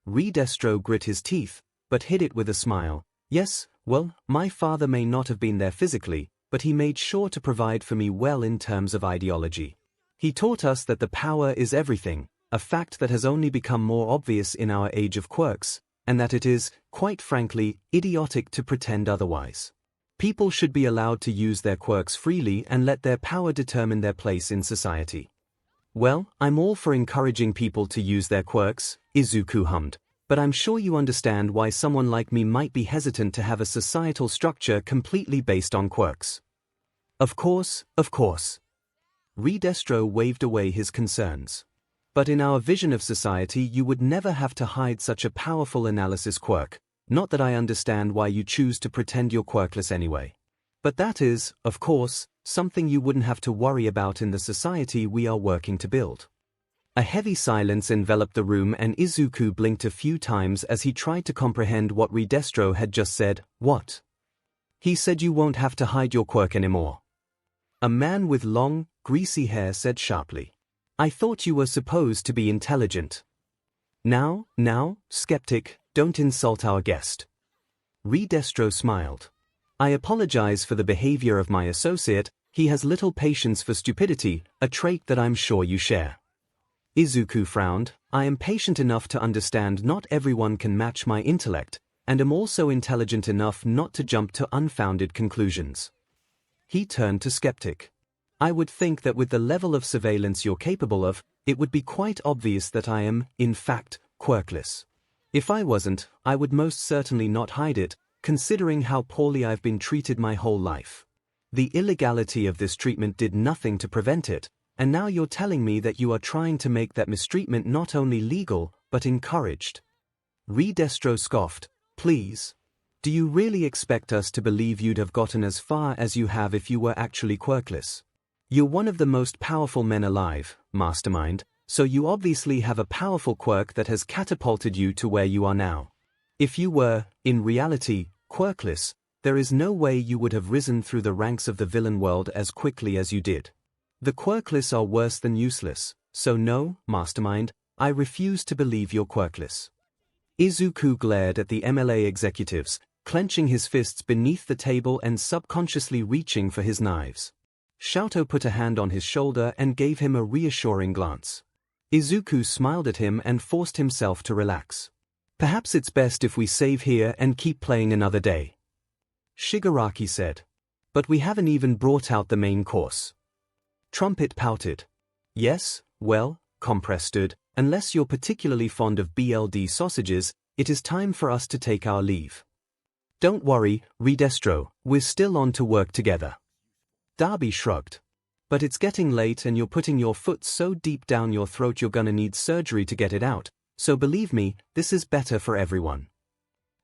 𝐷estro grit his teeth, but hid it with a smile. Yes, well, my father may not have been there physically, but he made sure to provide for me well in terms of ideology. He taught us that the power is everything, a fact that has only become more obvious in our age of quirks, and that it is, quite frankly, idiotic to pretend otherwise. People should be allowed to use their quirks freely and let their power determine their place in society. Well, I'm all for encouraging people to use their quirks, Izuku hummed, but I'm sure you understand why someone like me might be hesitant to have a societal structure completely based on quirks. Of course, of course. 𝐷estro waved away his concerns. But in our vision of society you would never have to hide such a powerful analysis quirk, not that I understand why you choose to pretend you're quirkless anyway. But that is, of course, something you wouldn't have to worry about in the society we are working to build. A heavy silence enveloped the room and Izuku blinked a few times as he tried to comprehend what 𝐷estro had just said. What? He said you won't have to hide your quirk anymore. A man with long, greasy hair said sharply. I thought you were supposed to be intelligent. Now, skeptic, don't insult our guest. 𝐷estro smiled. I apologize for the behavior of my associate, he has little patience for stupidity, a trait that I'm sure you share. Izuku frowned. I am patient enough to understand not everyone can match my intellect, and am also intelligent enough not to jump to unfounded conclusions. He turned to skeptic. I would think that with the level of surveillance you're capable of, it would be quite obvious that I am, in fact, quirkless. If I wasn't, I would most certainly not hide it, considering how poorly I've been treated my whole life. The illegality of this treatment did nothing to prevent it, and now you're telling me that you are trying to make that mistreatment not only legal, but encouraged. 𝐷estro scoffed. Please. Do you really expect us to believe you'd have gotten as far as you have if you were actually quirkless? You're one of the most powerful men alive, Mastermind, so you obviously have a powerful quirk that has catapulted you to where you are now. If you were, in reality, quirkless, there is no way you would have risen through the ranks of the villain world as quickly as you did. The quirkless are worse than useless, so no, Mastermind, I refuse to believe you're quirkless. Izuku glared at the MLA executives, clenching his fists beneath the table and subconsciously reaching for his knives. 𝐿𝐼 put a hand on his shoulder and gave him a reassuring glance. Izuku smiled at him and forced himself to relax. Perhaps it's best if we save here and keep playing another day. Shigaraki said. But we haven't even brought out the main course. Trumpet pouted. Yes, well, compressed, unless you're particularly fond of BLD sausages, it is time for us to take our leave. Don't worry, 𝐷estro, we're still on to work together. Darby shrugged. But it's getting late and you're putting your foot so deep down your throat you're gonna need surgery to get it out, so believe me, this is better for everyone.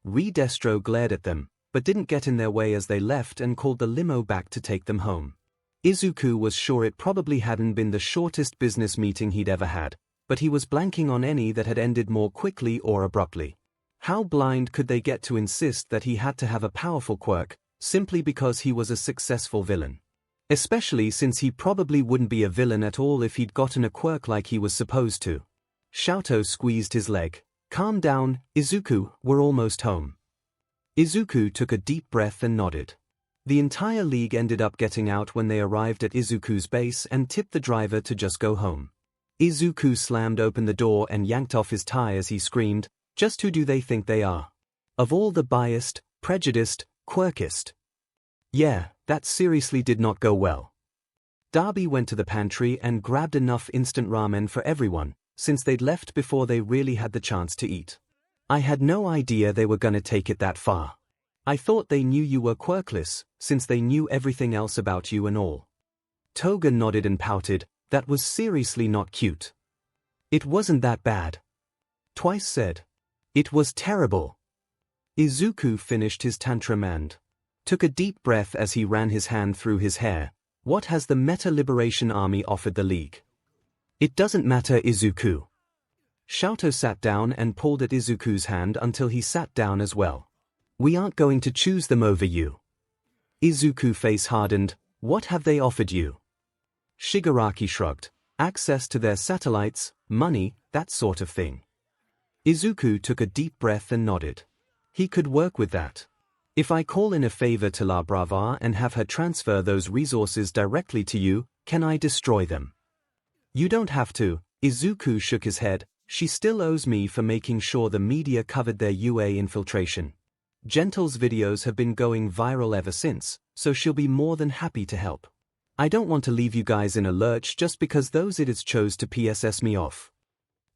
𝐷estro glared at them, but didn't get in their way as they left and called the limo back to take them home. Izuku was sure it probably hadn't been the shortest business meeting he'd ever had, but he was blanking on any that had ended more quickly or abruptly. How blind could they get to insist that he had to have a powerful quirk, simply because he was a successful villain? Especially since he probably wouldn't be a villain at all if he'd gotten a quirk like he was supposed to. 𝐿𝐼 squeezed his leg. Calm down, Izuku, we're almost home. Izuku took a deep breath and nodded. The entire league ended up getting out when they arrived at Izuku's base and tipped the driver to just go home. Izuku slammed open the door and yanked off his tie as he screamed, just who do they think they are? Of all the biased, prejudiced, quirkist. Yeah, that seriously did not go well. Darby went to the pantry and grabbed enough instant ramen for everyone, since they'd left before they really had the chance to eat. I had no idea they were gonna take it that far. I thought they knew you were quirkless, since they knew everything else about you and all. Toga nodded and pouted, that was seriously not cute. It wasn't that bad. Twice said. It was terrible. Izuku finished his tantrum and took a deep breath as he ran his hand through his hair. What has the Meta Liberation Army offered the League? It doesn't matter, Izuku. 𝐤𝐷 sat down and pulled at Izuku's hand until he sat down as well. We aren't going to choose them over you. Izuku face hardened. What have they offered you? Shigaraki shrugged. Access to their satellites, money, that sort of thing. Izuku took a deep breath and nodded. He could work with that. If I call in a favor to La Brava and have her transfer those resources directly to you, can I destroy them? You don't have to. Izuku shook his head. She still owes me for making sure the media covered their UA infiltration. Gentle's videos have been going viral ever since, so she'll be more than happy to help. I don't want to leave you guys in a lurch just because those idiots chose to PSS me off.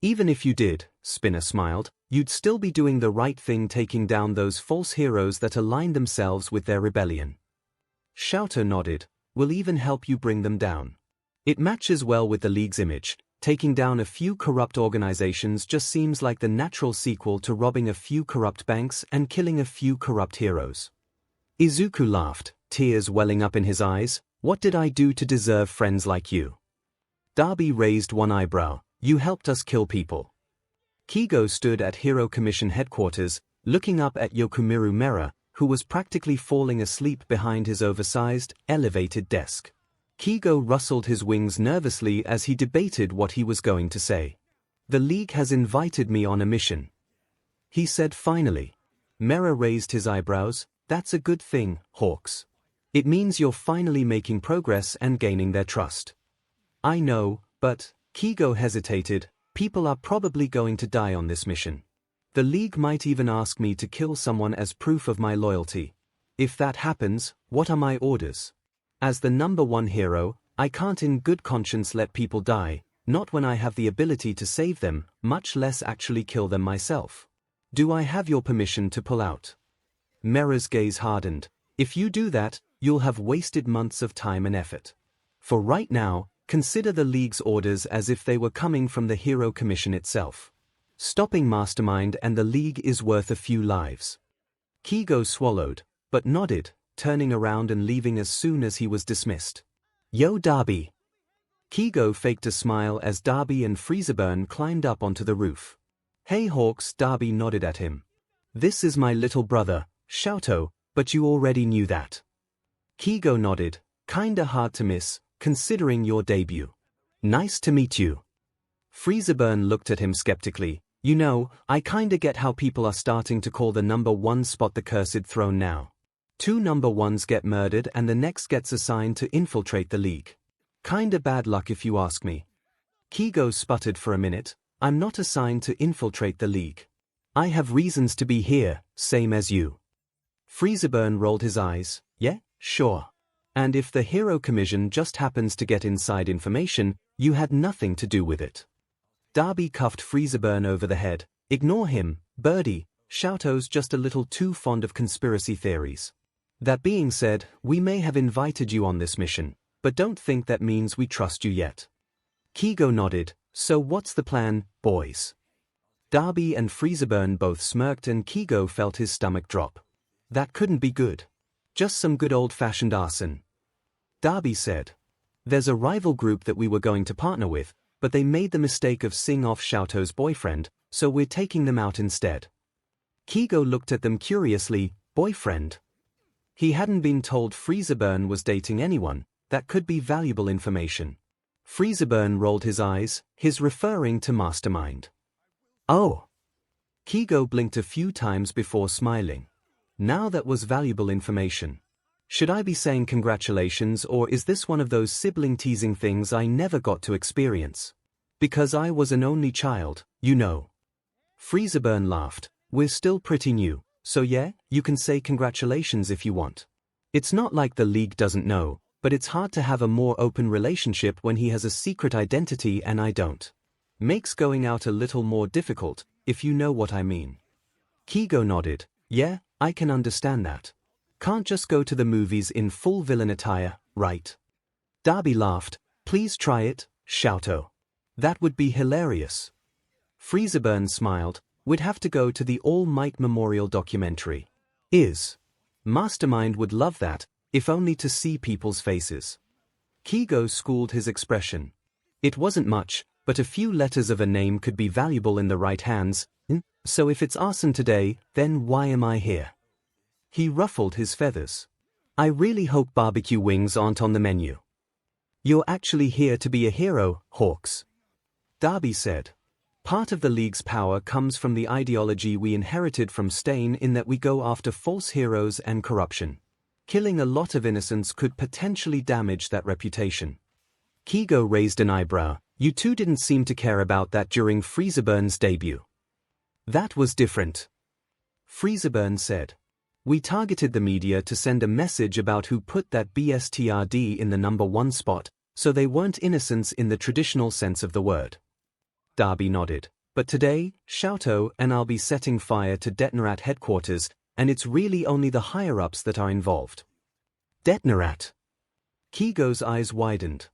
Even if you did, Spinner smiled, you'd still be doing the right thing taking down those false heroes that align themselves with their rebellion. 𝐤𝐷 nodded. We'll even help you bring them down. It matches well with the League's image. Taking down a few corrupt organizations just seems like the natural sequel to robbing a few corrupt banks and killing a few corrupt heroes. Izuku laughed, tears welling up in his eyes. What did I do to deserve friends like you? Darby raised one eyebrow. You helped us kill people. Kigo stood at Hero Commission headquarters, looking up at Yokomiru Mera, who was practically falling asleep behind his oversized, elevated desk. Kigo rustled his wings nervously as he debated what he was going to say. The League has invited me on a mission, he said finally. Mera raised his eyebrows. That's a good thing, Hawks. It means you're finally making progress and gaining their trust. I know, but... Kigo hesitated. People are probably going to die on this mission. The League might even ask me to kill someone as proof of my loyalty. If that happens, what are my orders? As the #1 hero, I can't in good conscience let people die, not when I have the ability to save them, much less actually kill them myself. Do I have your permission to pull out? Mera's gaze hardened. If you do that, you'll have wasted months of time and effort. For right now, consider the League's orders as if they were coming from the Hero Commission itself. Stopping Mastermind and the League is worth a few lives. Kigo swallowed, but nodded, turning around and leaving as soon as he was dismissed. Yo Darby. Kigo faked a smile as Darby and Freezeburn climbed up onto the roof. Hey Hawks, Darby nodded at him. This is my little brother, 𝐤𝐷, but you already knew that. Kigo nodded, kinda hard to miss, considering your debut. Nice to meet you. Freezeburn looked at him skeptically. You know, I kinda get how people are starting to call the #1 spot the cursed throne now. 2 #1s get murdered and the next gets assigned to infiltrate the League. Kinda bad luck if you ask me. Kigo sputtered for a minute. I'm not assigned to infiltrate the League. I have reasons to be here, same as you. Freezeburn rolled his eyes. Yeah, sure. And if the Hero Commission just happens to get inside information, you had nothing to do with it. Darby cuffed Freezeburn over the head. Ignore him, Birdie. 𝐤𝐷's just a little too fond of conspiracy theories. That being said, we may have invited you on this mission, but don't think that means we trust you yet. Kigo nodded. So what's the plan, boys? Darby and Freezeburn both smirked and Kigo felt his stomach drop. That couldn't be good. Just some good old-fashioned arson. Darby said. There's a rival group that we were going to partner with, but they made the mistake of seeing off 𝐤𝐷's boyfriend, so we're taking them out instead. Kigo looked at them curiously. Boyfriend? He hadn't been told Freezeburn was dating anyone. That could be valuable information. Freezeburn rolled his eyes, his referring to Mastermind. Oh. Kigo blinked a few times before smiling. Now that was valuable information. Should I be saying congratulations, or is this one of those sibling teasing things I never got to experience? Because I was an only child, you know. Freezeburn laughed. We're still pretty new, so yeah, you can say congratulations if you want. It's not like the League doesn't know, but it's hard to have a more open relationship when he has a secret identity and I don't. Makes going out a little more difficult, if you know what I mean. Kigo nodded. Yeah, I can understand that. Can't just go to the movies in full villain attire, right? Darby laughed. Please try it, 𝐿𝐿. That would be hilarious. 𝐿𝐿 smiled. We'd have to go to the All Might Memorial documentary. Mastermind would love that, if only to see people's faces. 𝐒𝐲 schooled his expression. It wasn't much, but a few letters of a name could be valuable in the right hands, so if it's arson today, then why am I here? He ruffled his feathers. I really hope barbecue wings aren't on the menu. You're actually here to be a hero, Hawks. Darby said. Part of the League's power comes from the ideology we inherited from Stain in that we go after false heroes and corruption. Killing a lot of innocents could potentially damage that reputation. 𝐒𝐲 raised an eyebrow. You two didn't seem to care about that during 𝐿𝐿's debut. That was different. 𝐿𝐿 said. We targeted the media to send a message about who put that bastard in the number 1 spot, so they weren't innocents in the traditional sense of the word. Darby nodded. But today, 𝐿𝐿 and I'll be setting fire to Detnerat headquarters, and it's really only the higher-ups that are involved. Detnerat. 𝐒𝐲's eyes widened.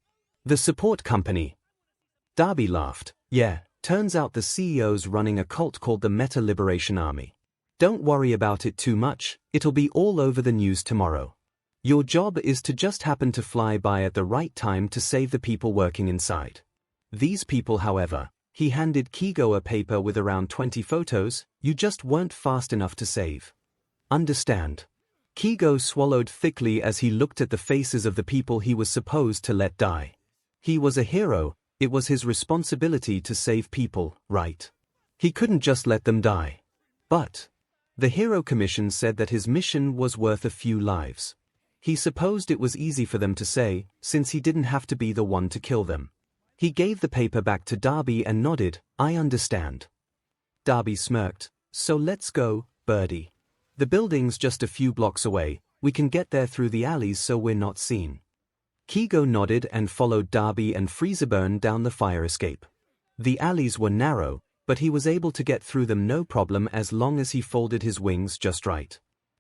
The support company. Darby laughed. Yeah, turns out the CEO's running a cult called the Meta Liberation Army. Don't worry about it too much, it'll be all over the news tomorrow. Your job is to just happen to fly by at the right time to save the people working inside. These people, however, he handed 𝐒𝐲 a paper with around 20 photos, you just weren't fast enough to save. Understand. 𝐒𝐲 swallowed thickly as he looked at the faces of the people he was supposed to let die. He was a hero, it was his responsibility to save people, right? He couldn't just let them die. But the Hero Commission said that his mission was worth a few lives. He supposed it was easy for them to say, since he didn't have to be the one to kill them. He gave the paper back to Darby and nodded, I understand. Darby smirked. So let's go, Birdie. The building's just a few blocks away, we can get there through the alleys so we're not seen. 𝐒𝐲 nodded and followed Darby and 𝐿𝐿 down the fire escape. The alleys were narrow, but he was able to get through them no problem as long as he folded his wings just right.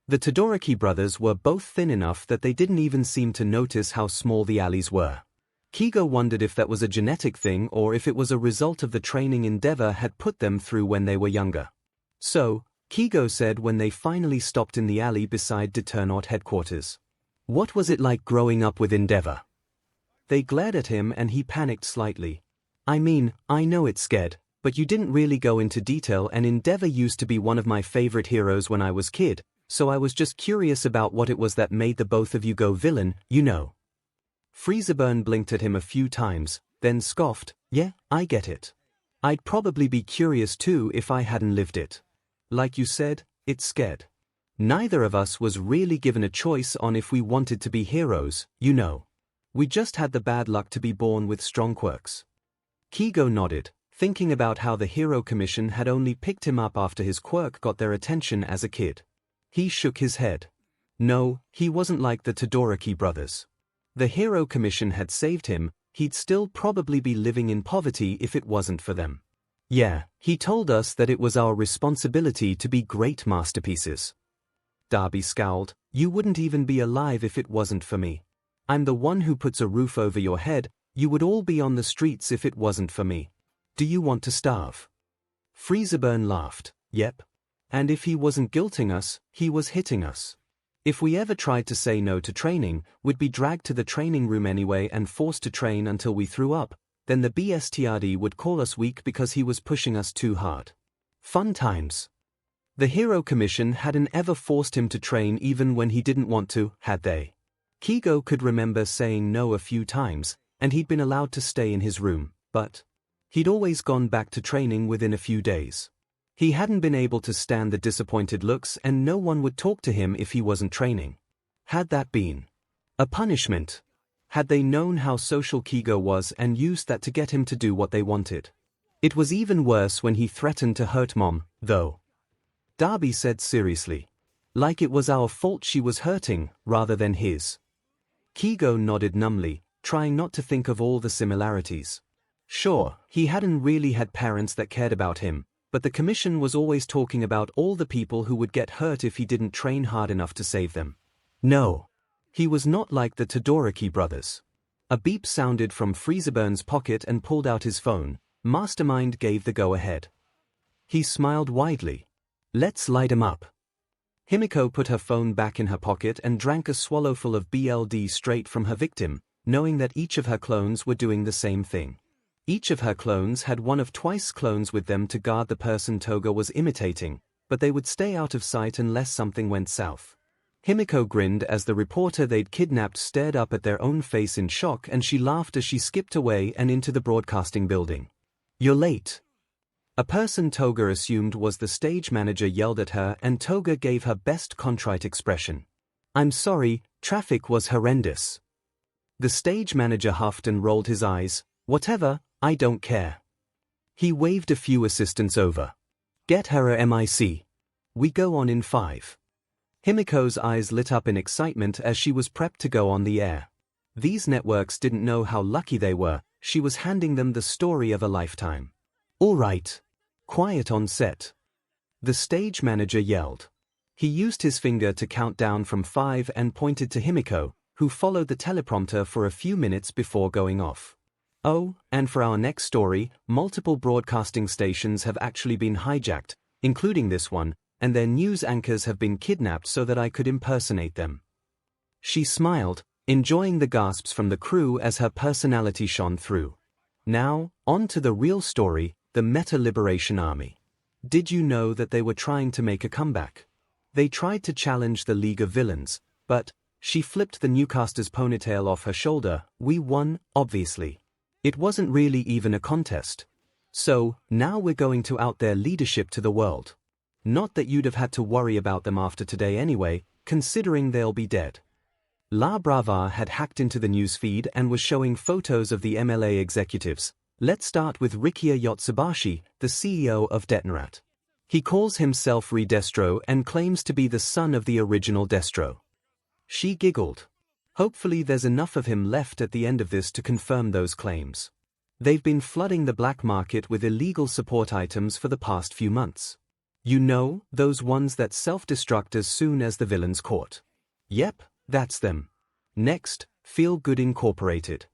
The Todoroki brothers were both thin enough that they didn't even seem to notice how small the alleys were. 𝐒𝐲 wondered if that was a genetic thing or if it was a result of the training Endeavor had put them through when they were younger. So, 𝐒𝐲 said when they finally stopped in the alley beside Detnerat headquarters. What was it like growing up with Endeavor? They glared at him and he panicked slightly. I mean, I know it's scared, but you didn't really go into detail and Endeavor used to be one of my favorite heroes when I was kid, so I was just curious about what it was that made the both of you go villain, you know. 𝐿𝐿 blinked at him a few times, then scoffed, yeah, I get it. I'd probably be curious too if I hadn't lived it. Like you said, it's scared. Neither of us was really given a choice on if we wanted to be heroes, you know. We just had the bad luck to be born with strong quirks. 𝐒𝐲 nodded, thinking about how the Hero Commission had only picked him up after his quirk got their attention as a kid. He shook his head. No, he wasn't like the Todoroki brothers. The Hero Commission had saved him, he'd still probably be living in poverty if it wasn't for them. Yeah, he told us that it was our responsibility to be great masterpieces. Darby scowled, you wouldn't even be alive if it wasn't for me. I'm the one who puts a roof over your head, you would all be on the streets if it wasn't for me. Do you want to starve? 𝐿𝐿 laughed, yep. And if he wasn't guilting us, he was hitting us. If we ever tried to say no to training, we'd be dragged to the training room anyway and forced to train until we threw up, then the bastard would call us weak because he was pushing us too hard. Fun times. The Hero Commission hadn't ever forced him to train even when he didn't want to, had they? 𝐒𝐲 could remember saying no a few times, and he'd been allowed to stay in his room, but he'd always gone back to training within a few days. He hadn't been able to stand the disappointed looks and no one would talk to him if he wasn't training. Had that been a punishment? Had they known how social 𝐒𝐲 was and used that to get him to do what they wanted? It was even worse when he threatened to hurt Mom, though. Darby said seriously. Like it was our fault she was hurting, rather than his. 𝐒𝐲 nodded numbly, trying not to think of all the similarities. Sure, he hadn't really had parents that cared about him, but the commission was always talking about all the people who would get hurt if he didn't train hard enough to save them. No. He was not like the Todoroki brothers. A beep sounded from Freezerburn's pocket and pulled out his phone. Mastermind gave the go-ahead. He smiled widely. Let's light 'em up. Himiko put her phone back in her pocket and drank a swallowful of BLD straight from her victim, knowing that each of her clones were doing the same thing. Each of her clones had one of twice clones with them to guard the person Toga was imitating, but they would stay out of sight unless something went south. Himiko grinned as the reporter they'd kidnapped stared up at their own face in shock, and she laughed as she skipped away and into the broadcasting building. "You're late." A person Toga assumed was the stage manager yelled at her, and Toga gave her best contrite expression. "I'm sorry, traffic was horrendous." The stage manager huffed and rolled his eyes. "Whatever, I don't care." He waved a few assistants over. "Get her a MIC. We go on in 5. Himiko's eyes lit up in excitement as she was prepped to go on the air. These networks didn't know how lucky they were. She was handing them the story of a lifetime. "All right. Quiet on set." The stage manager yelled. He used his finger to count down from 5 and pointed to Himiko, who followed the teleprompter for a few minutes before going off. "Oh, and for our next story, multiple broadcasting stations have actually been hijacked, including this one, and their news anchors have been kidnapped so that I could impersonate them." She smiled, enjoying the gasps from the crew as her personality shone through. Now, on to the real story, the Meta Liberation Army. Did you know that they were trying to make a comeback? They tried to challenge the League of Villains, but she flipped the newcaster's ponytail off her shoulder. "We won, obviously. It wasn't really even a contest. So, now we're going to out their leadership to the world. Not that you'd have had to worry about them after today anyway, considering they'll be dead." La Brava had hacked into the newsfeed and was showing photos of the MLA executives. Let's start with Rikiya Yotsubashi, the CEO of Detonarat. He calls himself Re-Destro and claims to be the son of the original Destro. She giggled. Hopefully there's enough of him left at the end of this to confirm those claims. They've been flooding the black market with illegal support items for the past few months. You know, those ones that self-destruct as soon as the villain's caught. Yep, that's them. Next, Feel Good Incorporated.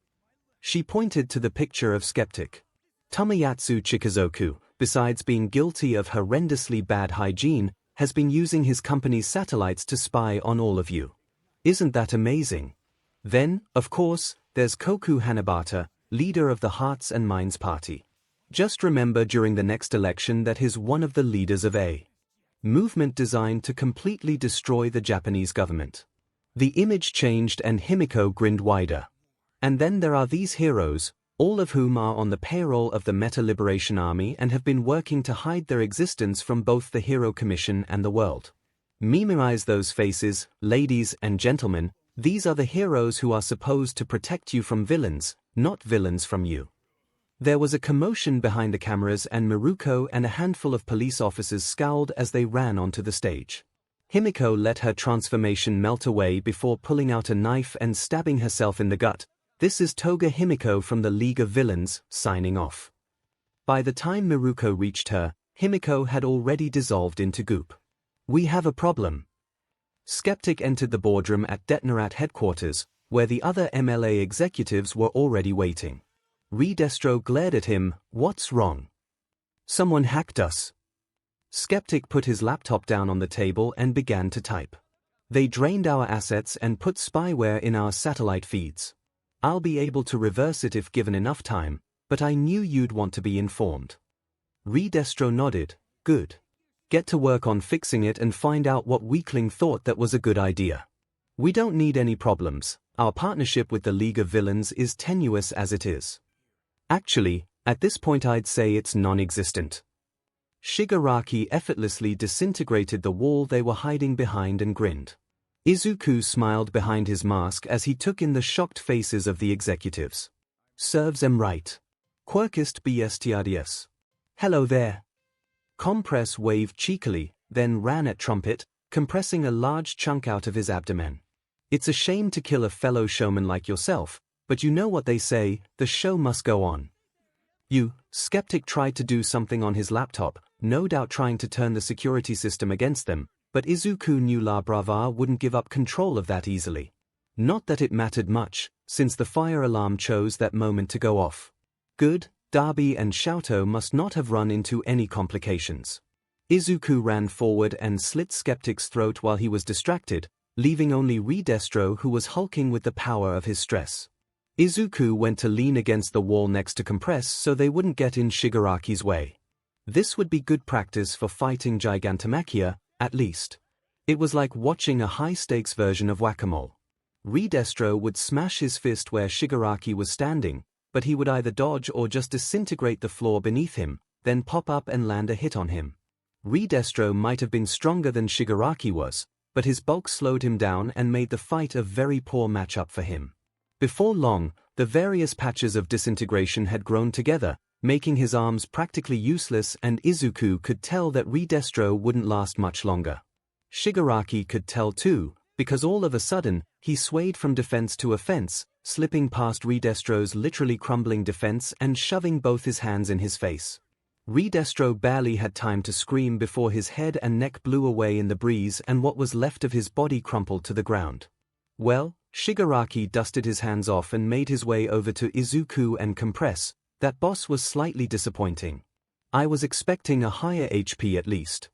She pointed to the picture of Skeptic. Tomoyatsu Chikazoku, besides being guilty of horrendously bad hygiene, has been using his company's satellites to spy on all of you. Isn't that amazing? Then, of course, there's Koku Hanabata, leader of the Hearts and Minds Party. Just remember during the next election that he's one of the leaders of a movement designed to completely destroy the Japanese government. The image changed and Himiko grinned wider. And then there are these heroes, all of whom are on the payroll of the Meta Liberation Army and have been working to hide their existence from both the Hero Commission and the world. Memorize those faces, ladies and gentlemen. These are the heroes who are supposed to protect you from villains, not villains from you. There was a commotion behind the cameras and Miruko and a handful of police officers scowled as they ran onto the stage. Himiko let her transformation melt away before pulling out a knife and stabbing herself in the gut. "This is Toga Himiko from the League of Villains, signing off." By the time Miruko reached her, Himiko had already dissolved into goop. "We have a problem." Skeptic entered the boardroom at Detonarat headquarters, where the other MLA executives were already waiting. Re-Destro glared at him. "What's wrong?" "Someone hacked us." Skeptic put his laptop down on the table and began to type. "They drained our assets and put spyware in our satellite feeds. I'll be able to reverse it if given enough time, but I knew you'd want to be informed." Re-Destro nodded. "Good. Get to work on fixing it and find out what weakling thought that was a good idea. We don't need any problems. Our partnership with the League of Villains is tenuous as it is. Actually, at this point I'd say it's non-existent." Shigaraki effortlessly disintegrated the wall they were hiding behind and grinned. Izuku smiled behind his mask as he took in the shocked faces of the executives. "Serves 'em right. Quirkist BSTRDS. Hello there." Compress waved cheekily, then ran at Trumpet, compressing a large chunk out of his abdomen. "It's a shame to kill a fellow showman like yourself, but you know what they say, the show must go on." Skeptic tried to do something on his laptop, no doubt trying to turn the security system against them, but 𝐒𝐿𝐴 wouldn't give up control of that easily. Not that it mattered much, since the fire alarm chose that moment to go off. Good, Darby and 𝐂𝐿𝐴 must not have run into any complications. 𝐒𝐿𝐴 ran forward and slit Skeptic's throat while he was distracted, leaving only 𝐷estro who was hulking with the power of his stress. 𝐒𝐿𝐴 went to lean against the wall next to Compress so they wouldn't get in Shigaraki's way. This would be good practice for fighting Gigantomachia, at least. It was like watching a high-stakes version of whack-a-mole. 𝐷estro would smash his fist where Shigaraki was standing, but he would either dodge or just disintegrate the floor beneath him, then pop up and land a hit on him. 𝐷estro might have been stronger than Shigaraki was, but his bulk slowed him down and made the fight a very poor matchup for him. Before long, the various patches of disintegration had grown together, making his arms practically useless, and 𝐒𝐿𝐴 could tell that 𝐷estro wouldn't last much longer. Shigaraki could tell too, because all of a sudden, he swayed from defense to offense, slipping past 𝐷estro's literally crumbling defense and shoving both his hands in his face. 𝐷estro barely had time to scream before his head and neck blew away in the breeze and what was left of his body crumpled to the ground. Well, Shigaraki dusted his hands off and made his way over to 𝐒𝐿𝐴 and Compress. That boss was slightly disappointing. I was expecting a higher HP at least.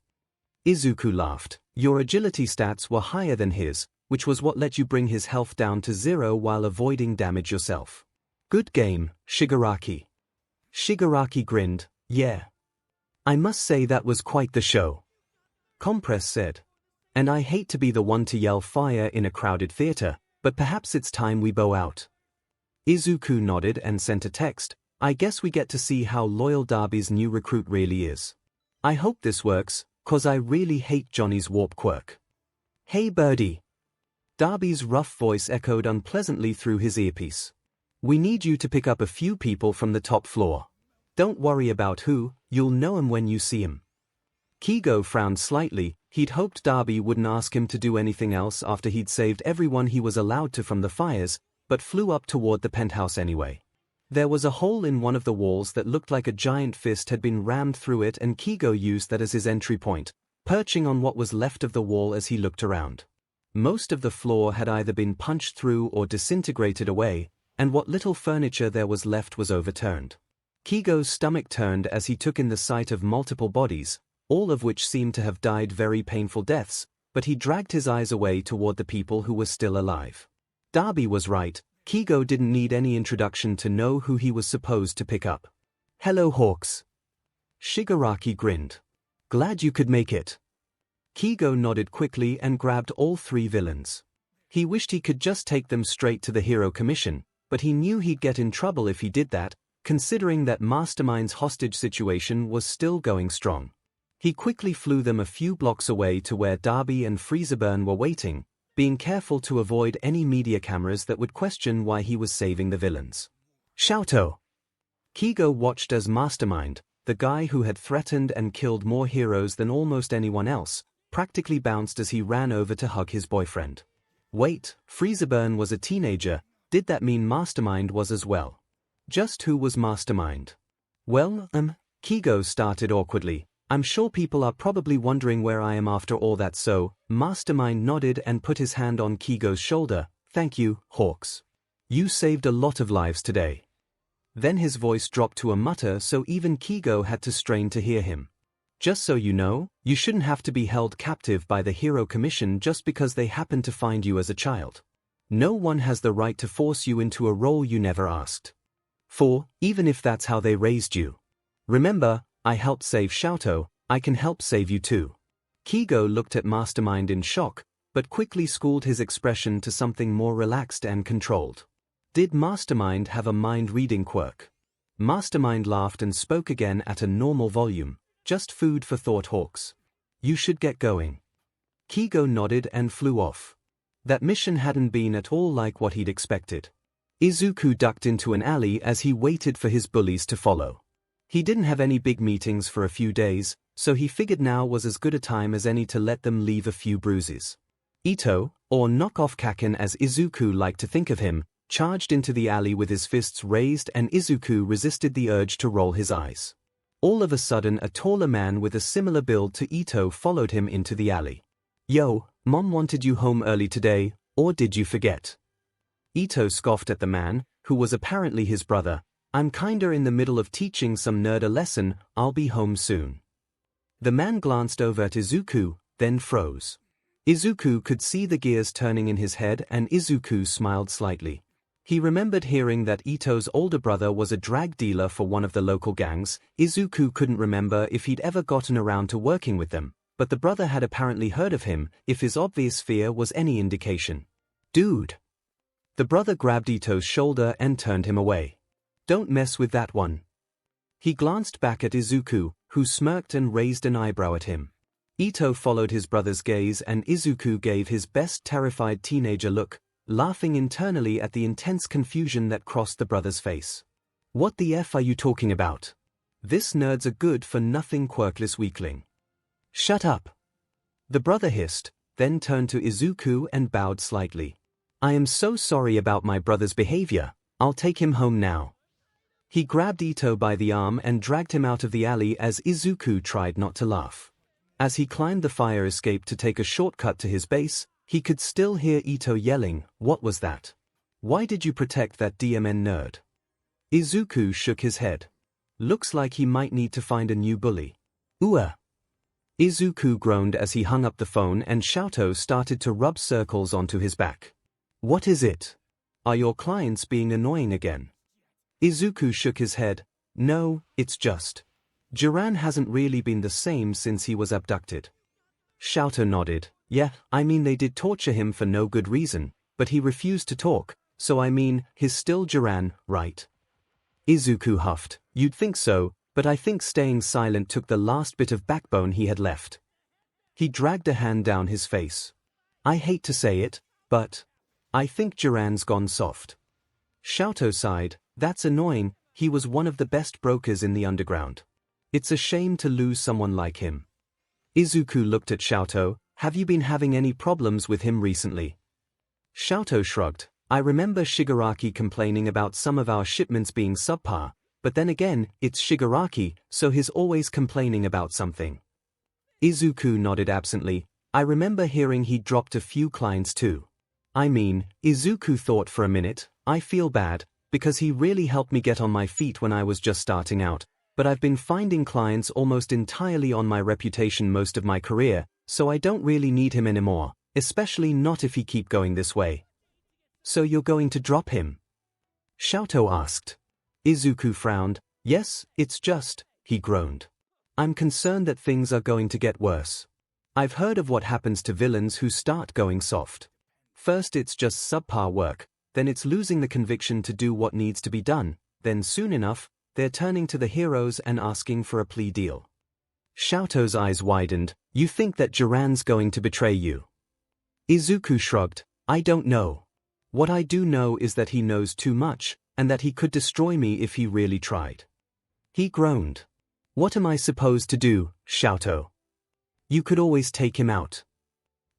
𝐒𝐿𝐴 laughed. Your agility stats were higher than his, which was what let you bring his health down to 0 while avoiding damage yourself. Good game, Shigaraki. Shigaraki grinned. Yeah. I must say that was quite the show. Compress said. And I hate to be the one to yell fire in a crowded theater, but perhaps it's time we bow out. 𝐒𝐿𝐴 nodded and sent a text. I guess we get to see how loyal Darby's new recruit really is. I hope this works, 'cause I really hate Johnny's warp quirk. Hey birdie. Darby's rough voice echoed unpleasantly through his earpiece. We need you to pick up a few people from the top floor. Don't worry about who, you'll know 'em when you see 'em. 𝐒𝐲 frowned slightly. He'd hoped Darby wouldn't ask him to do anything else after he'd saved everyone he was allowed to from the fires, but flew up toward the penthouse anyway. There was a hole in one of the walls that looked like a giant fist had been rammed through it, and 𝐒𝐲 used that as his entry point, perching on what was left of the wall as he looked around. Most of the floor had either been punched through or disintegrated away, and what little furniture there was left was overturned. 𝐒𝐲's stomach turned as he took in the sight of multiple bodies, all of which seemed to have died very painful deaths, but he dragged his eyes away toward the people who were still alive. Darby was right. 𝐒𝐲 didn't need any introduction to know who he was supposed to pick up. Hello, Hawks. Shigaraki grinned. Glad you could make it. 𝐒𝐲 nodded quickly and grabbed all 3 villains. He wished he could just take them straight to the Hero Commission, but he knew he'd get in trouble if he did that, considering that Mastermind's hostage situation was still going strong. He quickly flew them a few blocks away to where Darby and 𝐿𝐴 were waiting, being careful to avoid any media cameras that would question why he was saving the villains. 𝐂𝐿𝐴. 𝐒𝐲 watched as Mastermind, the guy who had threatened and killed more heroes than almost anyone else, practically bounced as he ran over to hug his boyfriend. Wait, 𝐿𝐴 was a teenager. Did that mean Mastermind was as well? Just who was Mastermind? Well, 𝐒𝐲 started awkwardly. I'm sure people are probably wondering where I am after all that, so Mastermind nodded and put his hand on 𝐒𝐲's shoulder. Thank you, Hawks. You saved a lot of lives today. Then his voice dropped to a mutter so even 𝐒𝐲 had to strain to hear him. Just so you know, you shouldn't have to be held captive by the Hero Commission just because they happen to find you as a child. No one has the right to force you into a role you never asked for, even if that's how they raised you. Remember, I helped save 𝐂𝐿𝐴, I can help save you too. 𝐒𝐲 looked at Mastermind in shock, but quickly schooled his expression to something more relaxed and controlled. Did Mastermind have a mind-reading quirk? Mastermind laughed and spoke again at a normal volume. Just food for thought, Hawks. You should get going. 𝐒𝐲 nodded and flew off. That mission hadn't been at all like what he'd expected. 𝐒𝐿𝐴 ducked into an alley as he waited for his bullies to follow. He didn't have any big meetings for a few days, so he figured now was as good a time as any to let them leave a few bruises. Ito, or knockoff Kaken as 𝐒𝐴 liked to think of him, charged into the alley with his fists raised, and Izuku resisted the urge to roll his eyes. All of a sudden, a taller man with a similar build to Ito followed him into the alley. "Yo, Mom wanted you home early today, or did you forget?" Ito scoffed at the man, who was apparently his brother. "I'm kinda in the middle of teaching some nerd a lesson, I'll be home soon." The man glanced over at Izuku, then froze. Izuku could see the gears turning in his head, and Izuku smiled slightly. He remembered hearing that Ito's older brother was a drag dealer for one of the local gangs. Izuku couldn't remember if he'd ever gotten around to working with them, but the brother had apparently heard of him, if his obvious fear was any indication. "Dude!" The brother grabbed Ito's shoulder and turned him away. "Don't mess with that one." He glanced back at Izuku, who smirked and raised an eyebrow at him. Ito followed his brother's gaze, and Izuku gave his best terrified teenager look, laughing internally at the intense confusion that crossed the brother's face. "What the F are you talking about? This nerd's a good-for-nothing quirkless weakling." "Shut up!" the brother hissed, then turned to Izuku and bowed slightly. "I am so sorry about my brother's behavior, I'll take him home now." He grabbed Ito by the arm and dragged him out of the alley as Izuku tried not to laugh. As he climbed the fire escape to take a shortcut to his base, he could still hear Ito yelling, "What was that? Why did you protect that DMN nerd?" Izuku shook his head. "Looks like he might need to find a new bully." "Ua!" Izuku groaned as he hung up the phone, and 𝐿𝐴𝐷 started to rub circles onto his back. "What is it? Are your clients being annoying again?" Izuku shook his head. "No, it's just Jiran hasn't really been the same since he was abducted." 𝐿𝐴𝐷 nodded. "Yeah, I mean they did torture him for no good reason, but he refused to talk, so I mean, he's still Jiran, right?" Izuku huffed. "You'd think so, but I think staying silent took the last bit of backbone he had left." He dragged a hand down his face. "I hate to say it, but I think Jiran's gone soft." 𝐿𝐴𝐷 sighed. "That's annoying, he was one of the best brokers in the underground. It's a shame to lose someone like him." Izuku looked at 𝐿𝐴𝐷. "Have you been having any problems with him recently?" 𝐿𝐴𝐷 shrugged. "I remember Shigaraki complaining about some of our shipments being subpar, but then again, it's Shigaraki, so he's always complaining about something." Izuku nodded absently. "I remember hearing he dropped a few clients too." "I mean," Izuku thought for a minute, "I feel bad, because he really helped me get on my feet when I was just starting out, but I've been finding clients almost entirely on my reputation most of my career, so I don't really need him anymore, especially not if he keep going this way." "So you're going to drop him?" 𝐿𝐴𝐷 asked. Izuku frowned. "Yes, it's just," he groaned. "I'm concerned that things are going to get worse. I've heard of what happens to villains who start going soft. First it's just subpar work, then it's losing the conviction to do what needs to be done, then soon enough, they're turning to the heroes and asking for a plea deal." 𝐿𝐴𝐷's eyes widened. "You think that Jiran's going to betray you?" Izuku shrugged. "I don't know. What I do know is that he knows too much, and that he could destroy me if he really tried." He groaned. "What am I supposed to do, 𝐿𝐴𝐷? You could always take him out."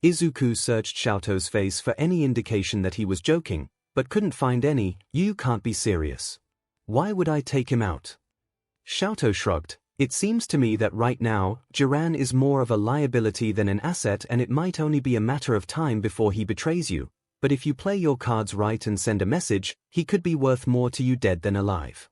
Izuku searched 𝐿𝐴𝐷's face for any indication that he was joking, but couldn't find any. "You can't be serious. Why would I take him out?" 𝐿𝐴𝐷 shrugged. "It seems to me that right now, Jiran is more of a liability than an asset, and it might only be a matter of time before he betrays you, but if you play your cards right and send a message, he could be worth more to you dead than alive."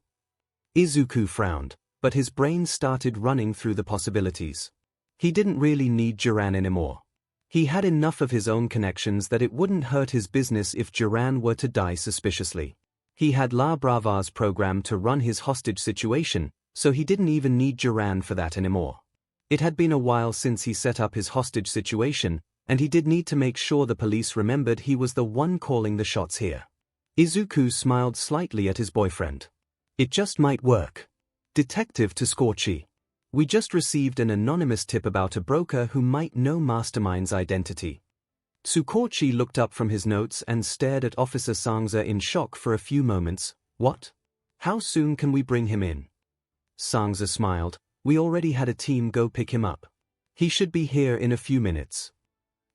Izuku frowned, but his brain started running through the possibilities. He didn't really need Jiran anymore. He had enough of his own connections that it wouldn't hurt his business if Jiran were to die suspiciously. He had La Brava's program to run his hostage situation, so he didn't even need Jiran for that anymore. It had been a while since he set up his hostage situation, and he did need to make sure the police remembered he was the one calling the shots here. Izuku smiled slightly at his boyfriend. "It just might work. Detective 𝐒𝐿𝐴𝐷. We just received an anonymous tip about a broker who might know Mastermind's identity." 𝐒𝐿𝐴𝐷 looked up from his notes and stared at Officer 𝐒𝐿𝐴𝐷 in shock for a few moments. "What? How soon can we bring him in?" 𝐒𝐿𝐴𝐷 smiled. "We already had a team go pick him up. He should be here in a few minutes."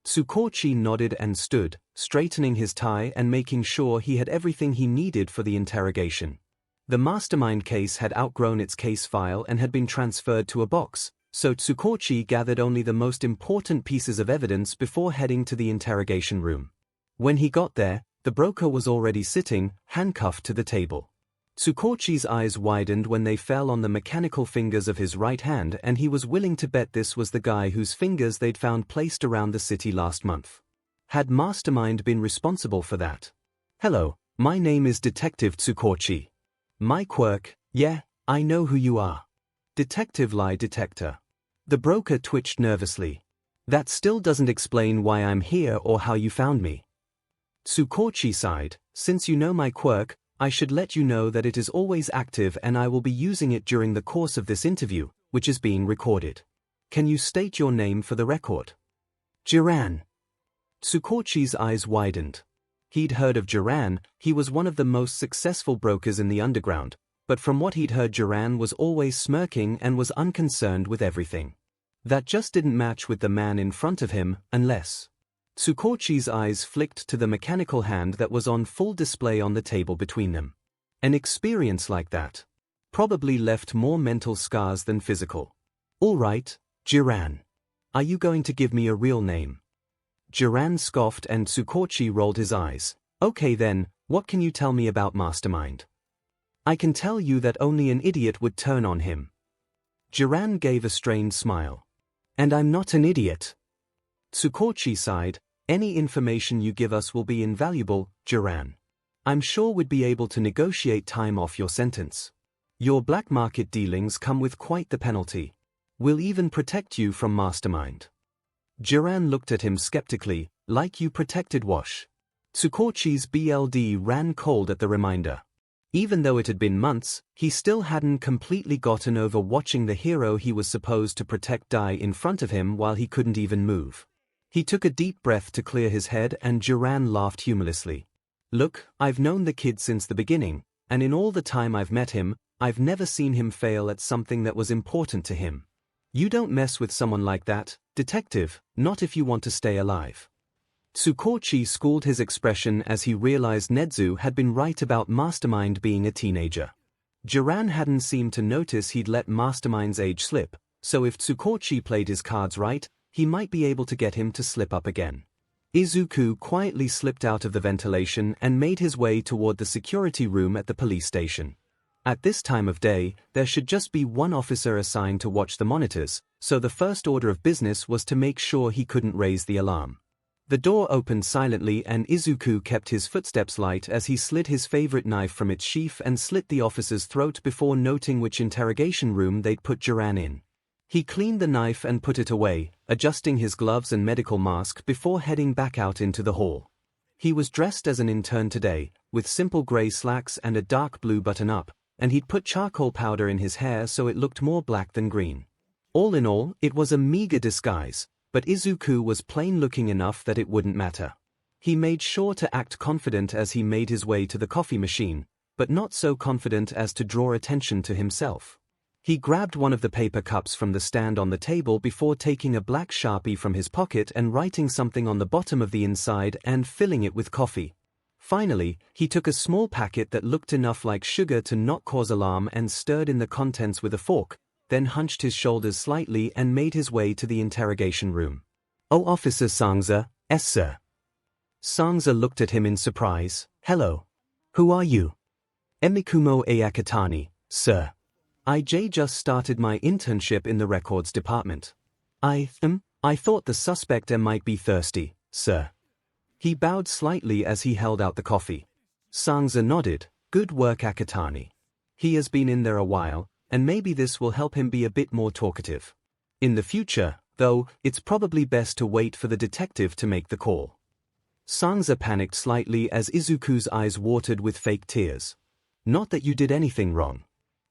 𝐒𝐭𝐚𝐲 nodded and stood, straightening his tie and making sure he had everything he needed for the interrogation. The Mastermind case had outgrown its case file and had been transferred to a box, so 𝐒𝐭𝐚𝐲 gathered only the most important pieces of evidence before heading to the interrogation room. When he got there, the broker was already sitting, handcuffed to the table. 𝐒𝐭𝐚𝐲's eyes widened when they fell on the mechanical fingers of his right hand, and he was willing to bet this was the guy whose fingers they'd found placed around the city last month. Had Mastermind been responsible for that? Hello, my name is Detective 𝐒𝐭𝐚𝐲. My quirk, yeah, I know who you are. Detective lie detector. The broker twitched nervously. That still doesn't explain why I'm here or how you found me. 𝐒𝐭𝐚𝐲 sighed. Since you know my quirk, I should let you know that it is always active and I will be using it during the course of this interview, which is being recorded. Can you state your name for the record? Jiran. 𝐒𝐭𝐚𝐲's eyes widened. He'd heard of Jiran. He was one of the most successful brokers in the underground, but from what he'd heard, Jiran was always smirking and was unconcerned with everything. That just didn't match with the man in front of him, unless… 𝐒𝐭𝐚𝐲's eyes flicked to the mechanical hand that was on full display on the table between them. An experience like that probably left more mental scars than physical. All right, Jiran. Are you going to give me a real name? Jiran scoffed and 𝐒𝐭𝐚𝐲 rolled his eyes. Okay then, what can you tell me about Mastermind? I can tell you that only an idiot would turn on him. Jiran gave a strained smile. And I'm not an idiot. 𝐒𝐭𝐚𝐲 sighed. Any information you give us will be invaluable, Jiran. I'm sure we'd be able to negotiate time off your sentence. Your black market dealings come with quite the penalty. We'll even protect you from Mastermind. Jiran looked at him skeptically, like you protected Wash. 𝐒𝐭𝐚𝐲's blood ran cold at the reminder. Even though it had been months, he still hadn't completely gotten over watching the hero he was supposed to protect die in front of him while he couldn't even move. He took a deep breath to clear his head, and Jiran laughed humorlessly. Look, I've known the kid since the beginning, and in all the time I've met him, I've never seen him fail at something that was important to him. You don't mess with someone like that, detective, not if you want to stay alive. 𝐒𝐭𝐚𝐲 schooled his expression as he realized Nezu had been right about Mastermind being a teenager. Jiran hadn't seemed to notice he'd let Mastermind's age slip, so if 𝐒𝐭𝐚𝐲 played his cards right, he might be able to get him to slip up again. Izuku quietly slipped out of the ventilation and made his way toward the security room at the police station. At this time of day, there should just be one officer assigned to watch the monitors, so the first order of business was to make sure he couldn't raise the alarm. The door opened silently and Izuku kept his footsteps light as he slid his favorite knife from its sheath and slit the officer's throat before noting which interrogation room they'd put Jiran in. He cleaned the knife and put it away, adjusting his gloves and medical mask before heading back out into the hall. He was dressed as an intern today, with simple gray slacks and a dark blue button-up, and he'd put charcoal powder in his hair so it looked more black than green. All in all, it was a meager disguise, but Izuku was plain-looking enough that it wouldn't matter. He made sure to act confident as he made his way to the coffee machine, but not so confident as to draw attention to himself. He grabbed one of the paper cups from the stand on the table before taking a black Sharpie from his pocket and writing something on the bottom of the inside and filling it with coffee. Finally, he took a small packet that looked enough like sugar to not cause alarm and stirred in the contents with a fork, then hunched his shoulders slightly and made his way to the interrogation room. Oh, Officer Sangza, yes sir. Sangza looked at him in surprise. Hello. Who are you? Emikumo Ayakatani, sir. I just started my internship in the records department. I thought the suspect might be thirsty, sir. He bowed slightly as he held out the coffee. Sangza nodded. Good work, Akatani. He has been in there a while, and maybe this will help him be a bit more talkative. In the future, though, it's probably best to wait for the detective to make the call. Sangza panicked slightly as Izuku's eyes watered with fake tears. Not that you did anything wrong.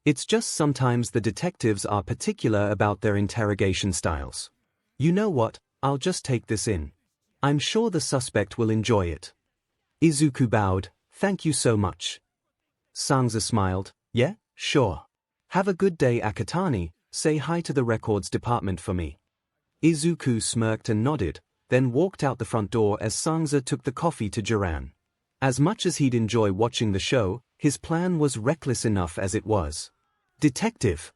It's just sometimes the detectives are particular about their interrogation styles. You know what, I'll just take this in. I'm sure the suspect will enjoy it. Izuku bowed. Thank you so much. Sangza smiled. Yeah, sure. Have a good day, Akatani. Say hi to the records department for me. Izuku smirked and nodded, then walked out the front door as 𝐒𝐭𝐲 took the coffee to Jiran. As much as he'd enjoy watching the show, his plan was reckless enough as it was. Detective!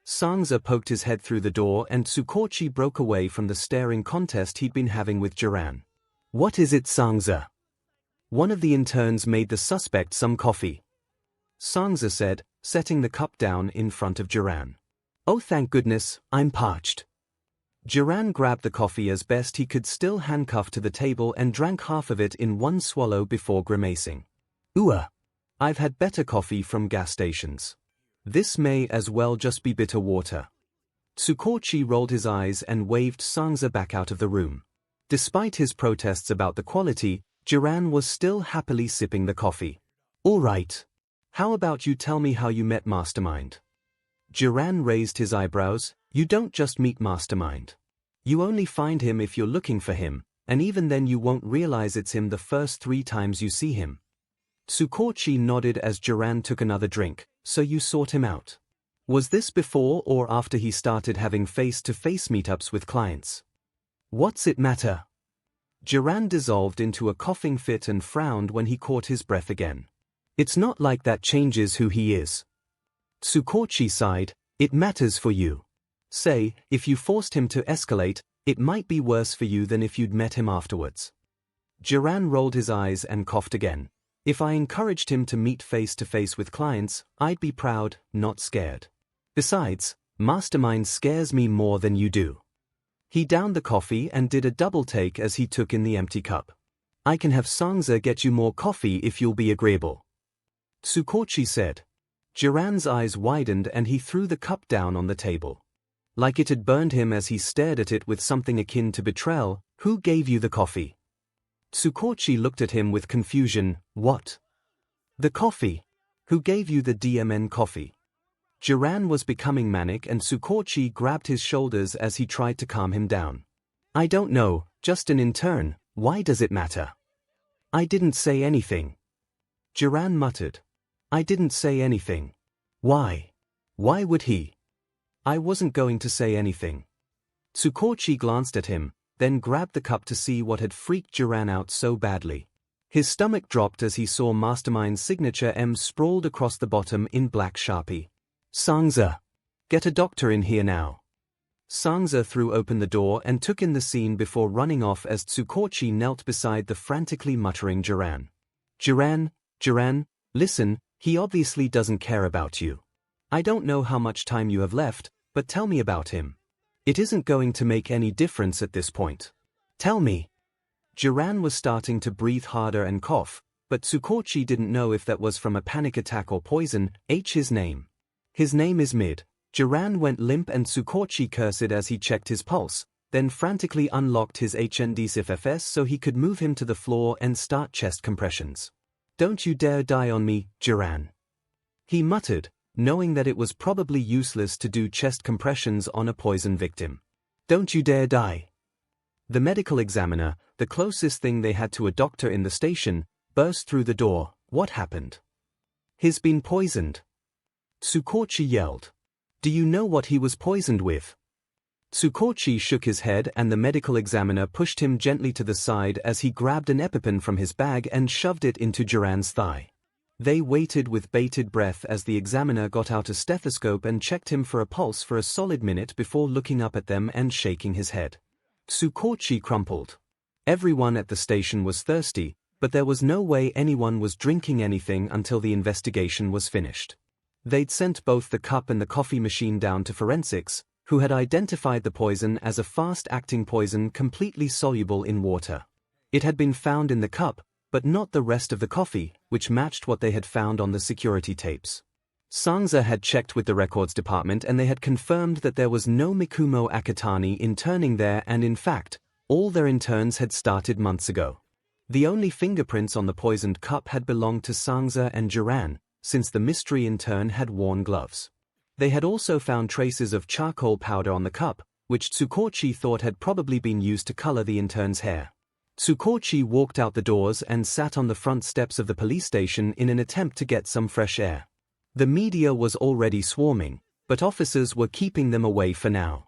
𝐒𝐭𝐲 poked his head through the door and 𝐒𝐭𝐴₄ broke away from the staring contest he'd been having with Jiran. What is it, 𝐒𝐭𝐲? One of the interns made the suspect some coffee. 𝐒𝐭𝐲 said, setting the cup down in front of Jiran. Oh, thank goodness, I'm parched. Jiran grabbed the coffee as best he could, still handcuffed to the table, and drank half of it in one swallow before grimacing. I've had better coffee from gas stations. This may as well just be bitter water. 𝐒𝐭𝐴₄ rolled his eyes and waved 𝐒𝐭𝐲 back out of the room. Despite his protests about the quality, Jiran was still happily sipping the coffee. All right. How about you tell me how you met Mastermind? Jiran raised his eyebrows. You don't just meet Mastermind. You only find him if you're looking for him, and even then you won't realize it's him the first 3 times you see him. 𝐒𝐭𝐴₄ nodded as Jiran took another drink. So you sought him out. Was this before or after he started having face-to-face meetups with clients? What's it matter? Jiran dissolved into a coughing fit and frowned when he caught his breath again. It's not like that changes who he is. 𝐒𝐭𝐴₄ sighed. It matters for you. Say, if you forced him to escalate, it might be worse for you than if you'd met him afterwards. Jiran rolled his eyes and coughed again. If I encouraged him to meet face-to-face with clients, I'd be proud, not scared. Besides, Mastermind scares me more than you do. He downed the coffee and did a double take as he took in the empty cup. I can have 𝐒𝐿𝐲 get you more coffee if you'll be agreeable. 𝐒𝐭𝐴₄ said. Jiran's eyes widened and he threw the cup down on the table. Like it had burned him as he stared at it with something akin to betrayal. Who gave you the coffee? 𝐒𝐭𝐴₄ looked at him with confusion. What? The coffee? Who gave you the DMN coffee? Jiran was becoming manic and 𝐒𝐭𝐴₄ grabbed his shoulders as he tried to calm him down. I don't know, just an intern. Why does it matter? I didn't say anything. Jiran muttered. I didn't say anything. Why? Why would he? I wasn't going to say anything. 𝐒𝐭𝐴₄ glanced at him, then grabbed the cup to see what had freaked Jiran out so badly. His stomach dropped as he saw Mastermind's signature M sprawled across the bottom in black Sharpie. 𝐒𝐿𝐲. Get a doctor in here now. 𝐒𝐿𝐲 threw open the door and took in the scene before running off as 𝐒𝐭𝐴₄ knelt beside the frantically muttering Jiran. Jiran, listen, he obviously doesn't care about you. I don't know how much time you have left, but tell me about him. It isn't going to make any difference at this point. Tell me. Jiran was starting to breathe harder and cough, but 𝐒𝐭𝐴₄ didn't know if that was from a panic attack or poison. His name. His name is Mid. Jiran went limp and 𝐒𝐭𝐴₄ cursed as he checked his pulse, then frantically unlocked his HND-CFFS so he could move him to the floor and start chest compressions. Don't you dare die on me, Jiran. He muttered, knowing that it was probably useless to do chest compressions on a poison victim. Don't you dare die. The medical examiner, the closest thing they had to a doctor in the station, burst through the door. What happened? He's been poisoned. 𝐒𝐭𝐴₄ yelled. Do you know what he was poisoned with? 𝐒𝐭𝐴₄ shook his head and the medical examiner pushed him gently to the side as he grabbed an EpiPen from his bag and shoved it into Jiran's thigh. They waited with bated breath as the examiner got out a stethoscope and checked him for a pulse for a solid minute before looking up at them and shaking his head. 𝐒𝐭𝐴₄ crumpled. Everyone at the station was thirsty, but there was no way anyone was drinking anything until the investigation was finished. They'd sent both the cup and the coffee machine down to forensics, who had identified the poison as a fast-acting poison completely soluble in water. It had been found in the cup, but not the rest of the coffee, which matched what they had found on the security tapes. 𝐒𝐿𝐲 had checked with the records department and they had confirmed that there was no Mikumo Akatani interning there, and in fact, all their interns had started months ago. The only fingerprints on the poisoned cup had belonged to 𝐒𝐿𝐲 and Jiran, since the mystery intern had worn gloves. They had also found traces of charcoal powder on the cup, which 𝐒𝐭𝐴₄ thought had probably been used to color the intern's hair. 𝐒𝐭𝐴₄ walked out the doors and sat on the front steps of the police station in an attempt to get some fresh air. The media was already swarming, but officers were keeping them away for now.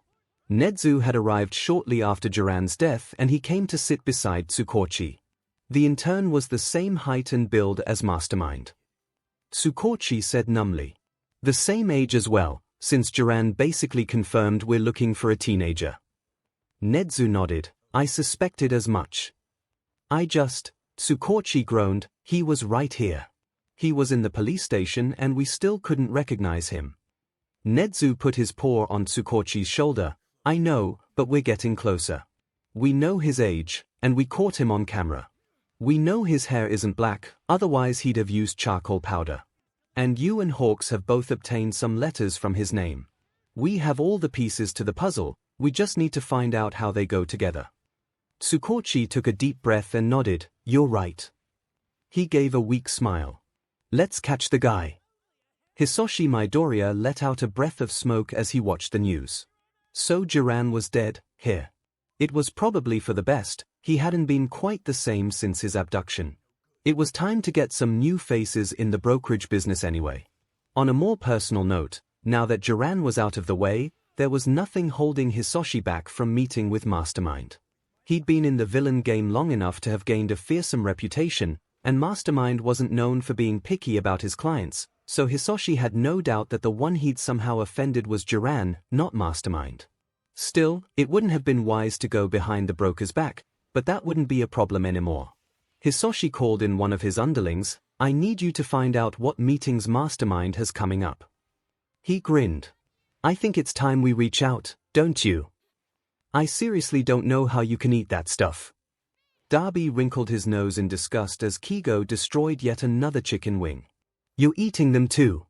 𝐻𝐻𝐻 had arrived shortly after Jiran's death and he came to sit beside 𝐒𝐭𝐴. The intern was the same height and build as Mastermind. 𝐒𝐭𝐴 said numbly. The same age as well, since Jiran basically confirmed we're looking for a teenager. 𝐻𝐻𝐻 nodded. I suspected as much. 𝐒𝐭𝐴 groaned, he was right here. He was in the police station and we still couldn't recognize him. 𝐻𝐻𝐻 put his paw on 𝐒𝐭𝐴's shoulder. I know, but we're getting closer. We know his age, and we caught him on camera. We know his hair isn't black, otherwise he'd have used charcoal powder. And you and Hawks have both obtained some letters from his name. We have all the pieces to the puzzle, we just need to find out how they go together. 𝐒𝐭𝐴 took a deep breath and nodded. You're right. He gave a weak smile. Let's catch the guy. Hisoshi Midoriya let out a breath of smoke as he watched the news. So Jiran was dead, here. It was probably for the best, he hadn't been quite the same since his abduction. It was time to get some new faces in the brokerage business anyway. On a more personal note, now that Jiran was out of the way, there was nothing holding Hisoshi back from meeting with Mastermind. He'd been in the villain game long enough to have gained a fearsome reputation, and Mastermind wasn't known for being picky about his clients, so Hisoshi had no doubt that the one he'd somehow offended was Jiran, not Mastermind. Still, it wouldn't have been wise to go behind the broker's back, but that wouldn't be a problem anymore. Hisoshi called in one of his underlings. I need you to find out what meetings Mastermind has coming up. He grinned. I think it's time we reach out, don't you? I seriously don't know how you can eat that stuff. Darby wrinkled his nose in disgust as 𝐒𝐲 destroyed yet another chicken wing. You're eating them too?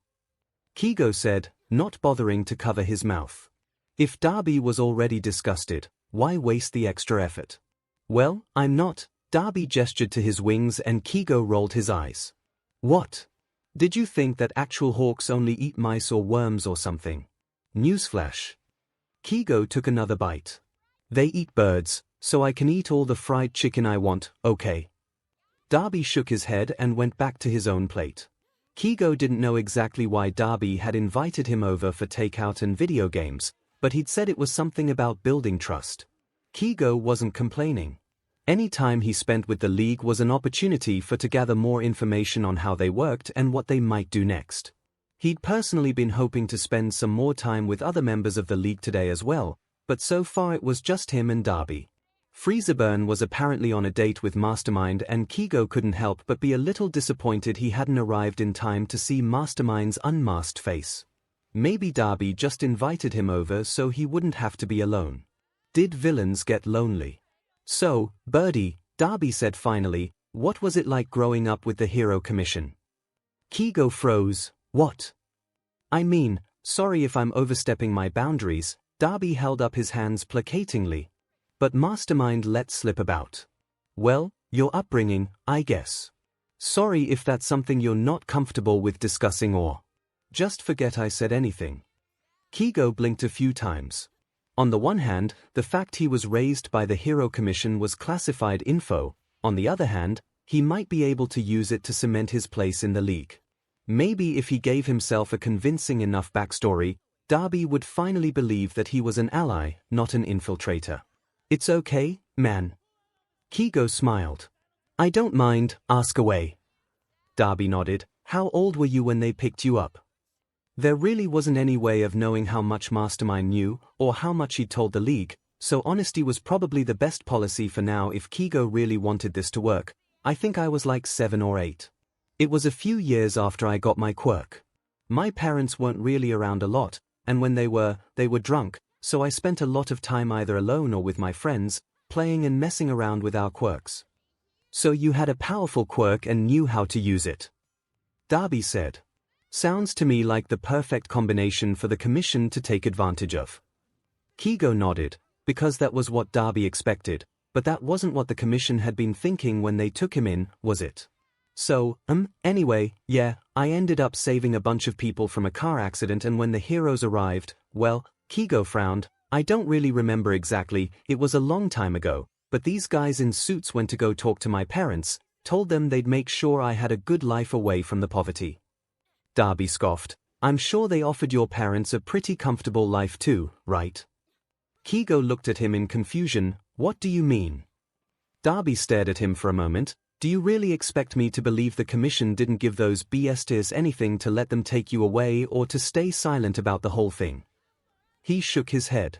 𝐒𝐲 said, not bothering to cover his mouth. If Darby was already disgusted, why waste the extra effort? Well, I'm not. Darby gestured to his wings and 𝐒𝐲 rolled his eyes. What? Did you think that actual hawks only eat mice or worms or something? Newsflash. 𝐒𝐲 took another bite. They eat birds, so I can eat all the fried chicken I want, okay? Darby shook his head and went back to his own plate. 𝐒𝐲 didn't know exactly why Darby had invited him over for takeout and video games, but he'd said it was something about building trust. 𝐒𝐲 wasn't complaining. Any time he spent with the League was an opportunity to gather more information on how they worked and what they might do next. He'd personally been hoping to spend some more time with other members of the League today as well, but so far it was just him and Darby. Freezeburn was apparently on a date with Mastermind and 𝐒𝐲 couldn't help but be a little disappointed he hadn't arrived in time to see Mastermind's unmasked face. Maybe Darby just invited him over so he wouldn't have to be alone. Did villains get lonely? So, Birdie, Darby said finally, what was it like growing up with the Hero Commission? 𝐒𝐲 froze. What? I mean, sorry if I'm overstepping my boundaries, Darby held up his hands placatingly. But Mastermind let slip about. Well, your upbringing, I guess. Sorry if that's something you're not comfortable with discussing or. Just forget I said anything. 𝐒𝐲 blinked a few times. On the one hand, the fact he was raised by the Hero Commission was classified info, on the other hand, he might be able to use it to cement his place in the League. Maybe if he gave himself a convincing enough backstory, Darby would finally believe that he was an ally, not an infiltrator. It's okay, man. 𝐒𝐲 smiled. I don't mind, ask away. Darby nodded. How old were you when they picked you up? There really wasn't any way of knowing how much Mastermind knew, or how much he'd told the League, so honesty was probably the best policy for now if 𝐒𝐲 really wanted this to work. I think I was like 7 or 8. It was a few years after I got my quirk. My parents weren't really around a lot, and when they were drunk, so I spent a lot of time either alone or with my friends, playing and messing around with our quirks. So you had a powerful quirk and knew how to use it. Darby said. Sounds to me like the perfect combination for the Commission to take advantage of. 𝐒𝐲 nodded, because that was what Darby expected, but that wasn't what the Commission had been thinking when they took him in, was it? So, anyway, yeah, I ended up saving a bunch of people from a car accident and when the heroes arrived, well, 𝐒𝐲 frowned, I don't really remember exactly, it was a long time ago, but these guys in suits went to go talk to my parents, told them they'd make sure I had a good life away from the poverty. Darby scoffed. I'm sure they offered your parents a pretty comfortable life too, right? 𝐒𝐭𝐲 looked at him in confusion. What do you mean? Darby stared at him for a moment. Do you really expect me to believe the commission didn't give those besties anything to let them take you away or to stay silent about the whole thing? He shook his head.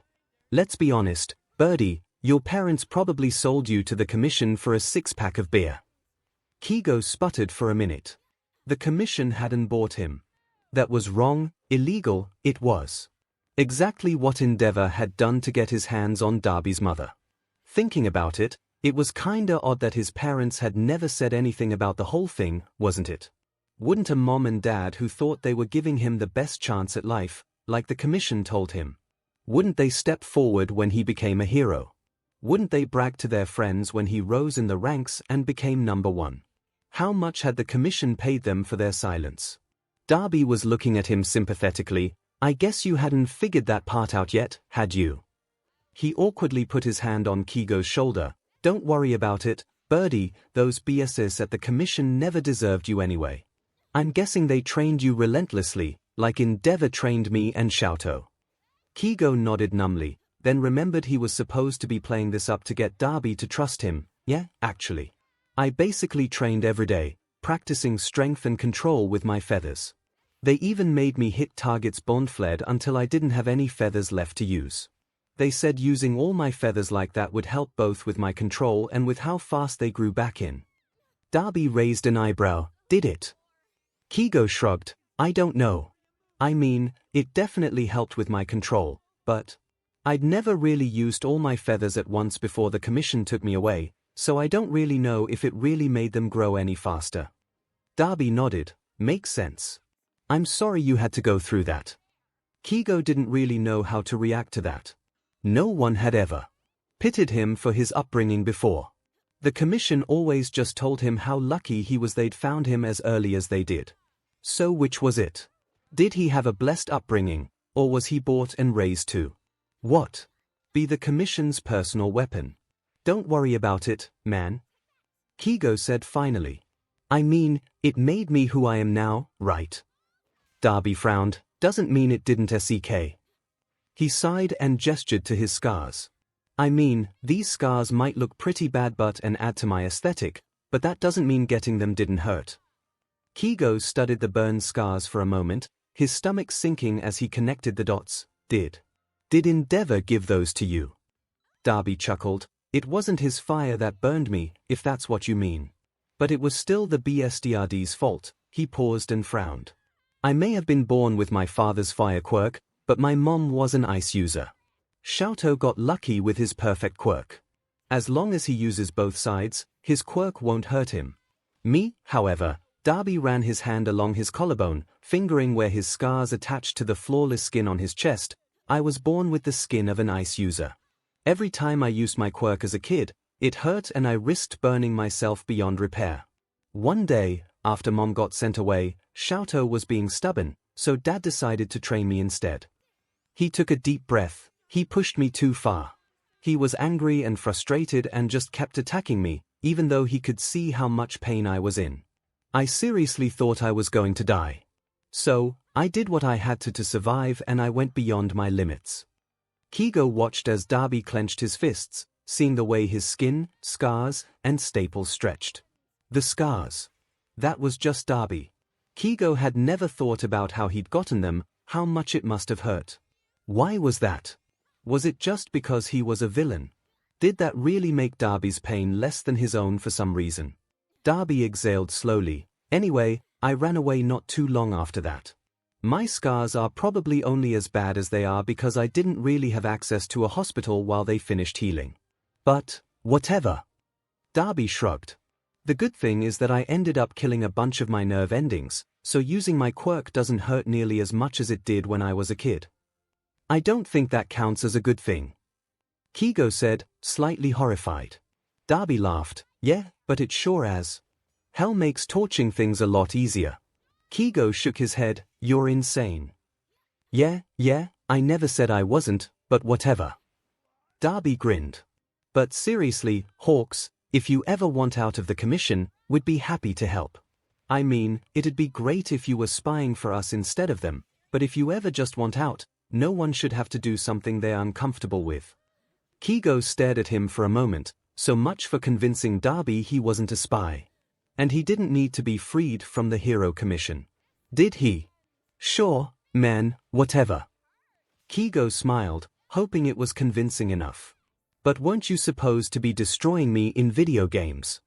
Let's be honest, Birdie, your parents probably sold you to the commission for a six-pack of beer. 𝐒𝐭𝐲 sputtered for a minute. The commission hadn't bought him. That was wrong, illegal, it was. Exactly what Endeavor had done to get his hands on Darby's mother. Thinking about it, it was kinda odd that his parents had never said anything about the whole thing, wasn't it? Wouldn't a mom and dad who thought they were giving him the best chance at life, like the commission told him? Wouldn't they step forward when he became a hero? Wouldn't they brag to their friends when he rose in the ranks and became #1? How much had the commission paid them for their silence? Darby was looking at him sympathetically. I guess you hadn't figured that part out yet, had you? He awkwardly put his hand on 𝐒𝐭𝐲's shoulder. Don't worry about it, Birdie, those BSs at the commission never deserved you anyway. I'm guessing they trained you relentlessly, like Endeavor trained me and 𝐿𝐴𝐼𝐽. 𝐒𝐭𝐲 nodded numbly, then remembered he was supposed to be playing this up to get Darby to trust him. Yeah, actually. I basically trained every day, practicing strength and control with my feathers. They even made me hit targets blindfolded until I didn't have any feathers left to use. They said using all my feathers like that would help both with my control and with how fast they grew back in. Darby raised an eyebrow. Did it? 𝐒𝐭𝐲 shrugged. I don't know. I mean, it definitely helped with my control, but I'd never really used all my feathers at once before the commission took me away, so I don't really know if it really made them grow any faster. Darby nodded. Makes sense. I'm sorry you had to go through that. 𝐒𝐭𝐲 didn't really know how to react to that. No one had ever pitied him for his upbringing before. The commission always just told him how lucky he was they'd found him as early as they did. So which was it? Did he have a blessed upbringing, or was he bought and raised to what? Be the commission's personal weapon? Don't worry about it, man. 𝐒𝐭𝐲 said finally. I mean, it made me who I am now, right? Darby frowned. Doesn't mean it didn't 𝐒𝐿𝐴𝐼𝐽. He sighed and gestured to his scars. I mean, these scars might look pretty bad and add to my aesthetic, but that doesn't mean getting them didn't hurt. 𝐒𝐭𝐲 studied the burned scars for a moment, his stomach sinking as he connected the dots. Did Endeavor give those to you? Darby chuckled. It wasn't his fire that burned me, if that's what you mean. But it was still the BSDRD's fault. He paused and frowned. I may have been born with my father's fire quirk, but my mom was an ice user. 𝐿𝐴𝐼𝐽 got lucky with his perfect quirk. As long as he uses both sides, his quirk won't hurt him. Me, however, Darby ran his hand along his collarbone, fingering where his scars attached to the flawless skin on his chest. I was born with the skin of an ice user. Every time I used my quirk as a kid, it hurt and I risked burning myself beyond repair. One day, after Mom got sent away, 𝐿𝐴𝐽 was being stubborn, so Dad decided to train me instead. He took a deep breath. He pushed me too far. He was angry and frustrated and just kept attacking me, even though he could see how much pain I was in. I seriously thought I was going to die. So, I did what I had to survive and I went beyond my limits. 𝐒𝐭𝐲 watched as Darby clenched his fists, seeing the way his skin, scars, and staples stretched. The scars. That was just Darby. 𝐒𝐭𝐲 had never thought about how he'd gotten them, how much it must have hurt. Why was that? Was it just because he was a villain? Did that really make Darby's pain less than his own for some reason? Darby exhaled slowly. Anyway, I ran away not too long after that. My scars are probably only as bad as they are because I didn't really have access to a hospital while they finished healing. But, whatever. Darby shrugged. The good thing is that I ended up killing a bunch of my nerve endings, so using my quirk doesn't hurt nearly as much as it did when I was a kid. I don't think that counts as a good thing. 𝐒𝐭𝐲 said, slightly horrified. Darby laughed. Yeah, but it sure as hell makes torching things a lot easier. 𝐒𝐭𝐲 shook his head. You're insane. Yeah, I never said I wasn't, but whatever. Darby grinned. But seriously, Hawks, if you ever want out of the commission, we'd be happy to help. I mean, it'd be great if you were spying for us instead of them, but if you ever just want out, No one should have to do something they're uncomfortable with. 𝐒𝐲 stared at him for a moment, so much for convincing Darby he wasn't a spy. And he didn't need to be freed from the hero commission. Did he? Sure, man, whatever. 𝐒𝐲 smiled, hoping it was convincing enough. But weren't you supposed to be destroying me in video games?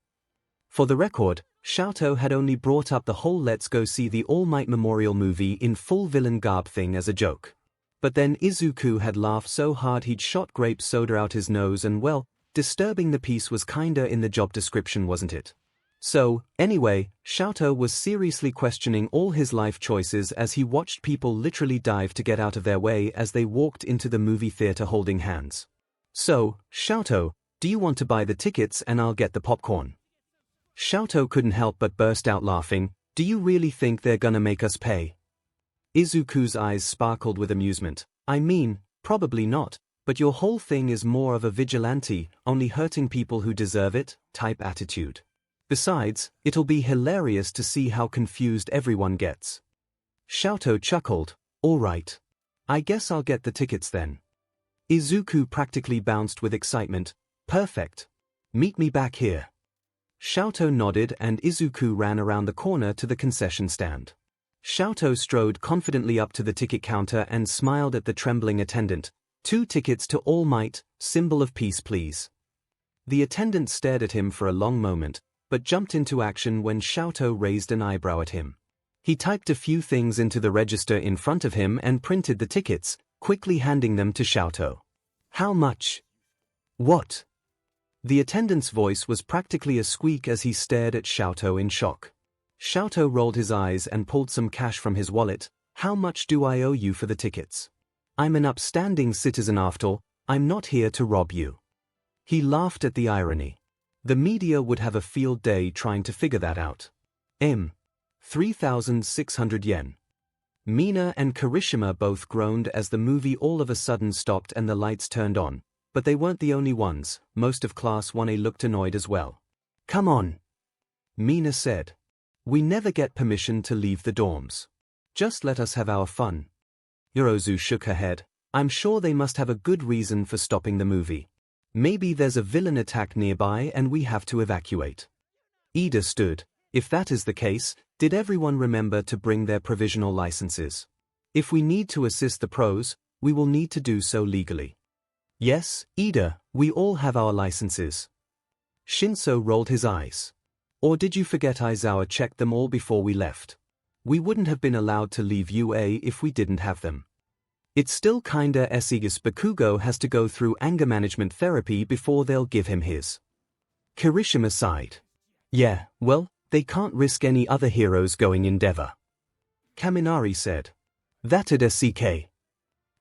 For the record, 𝐂𝐲 had only brought up the whole let's go see the All Might Memorial movie in full villain garb thing as a joke. But then Izuku had laughed so hard he'd shot grape soda out his nose and well, disturbing the piece was kinda in the job description, wasn't it? So, anyway, 𝐂𝐲 was seriously questioning all his life choices as he watched people literally dive to get out of their way as they walked into the movie theater holding hands. So, 𝐂𝐲, do you want to buy the tickets and I'll get the popcorn? 𝐂𝐲 couldn't help but burst out laughing. Do you really think they're gonna make us pay? Izuku's eyes sparkled with amusement. I mean, probably not, but your whole thing is more of a vigilante, only hurting people who deserve it, type attitude. Besides, it'll be hilarious to see how confused everyone gets. 𝐂𝐲 chuckled. All right. I guess I'll get the tickets then. Izuku practically bounced with excitement. Perfect. Meet me back here. 𝐂𝐲 nodded and Izuku ran around the corner to the concession stand. 𝐂𝐲 strode confidently up to the ticket counter and smiled at the trembling attendant. 2 tickets to All Might, symbol of peace please. The attendant stared at him for a long moment, but jumped into action when 𝐂𝐲 raised an eyebrow at him. He typed a few things into the register in front of him and printed the tickets, quickly handing them to 𝐂𝐲. How much? What? The attendant's voice was practically a squeak as he stared at 𝐂𝐲 in shock. 𝐂𝐲 rolled his eyes and pulled some cash from his wallet. How much do I owe you for the tickets? I'm an upstanding citizen after all, I'm not here to rob you. He laughed at the irony. The media would have a field day trying to figure that out. 3,600 yen. Mina and Kirishima both groaned as the movie all of a sudden stopped and the lights turned on, but they weren't the only ones. Most of Class 1A looked annoyed as well. Come on, Mina said. We never get permission to leave the dorms. Just let us have our fun. Yorozu shook her head. I'm sure they must have a good reason for stopping the movie. Maybe there's a villain attack nearby and we have to evacuate. Ida stood. If that is the case, did everyone remember to bring their provisional licenses? If we need to assist the pros, we will need to do so legally. Yes, Ida, we all have our licenses. Shinso rolled his eyes. Or did you forget Aizawa checked them all before we left? We wouldn't have been allowed to leave UA if we didn't have them. It's still kinda 𝐒𝐻𝐽𝐵 Bakugo has to go through anger management therapy before they'll give him his. Kirishima sighed. Yeah, well, they can't risk any other heroes going Endeavor. Kaminari said. That'd 𝐒𝐭𝐴.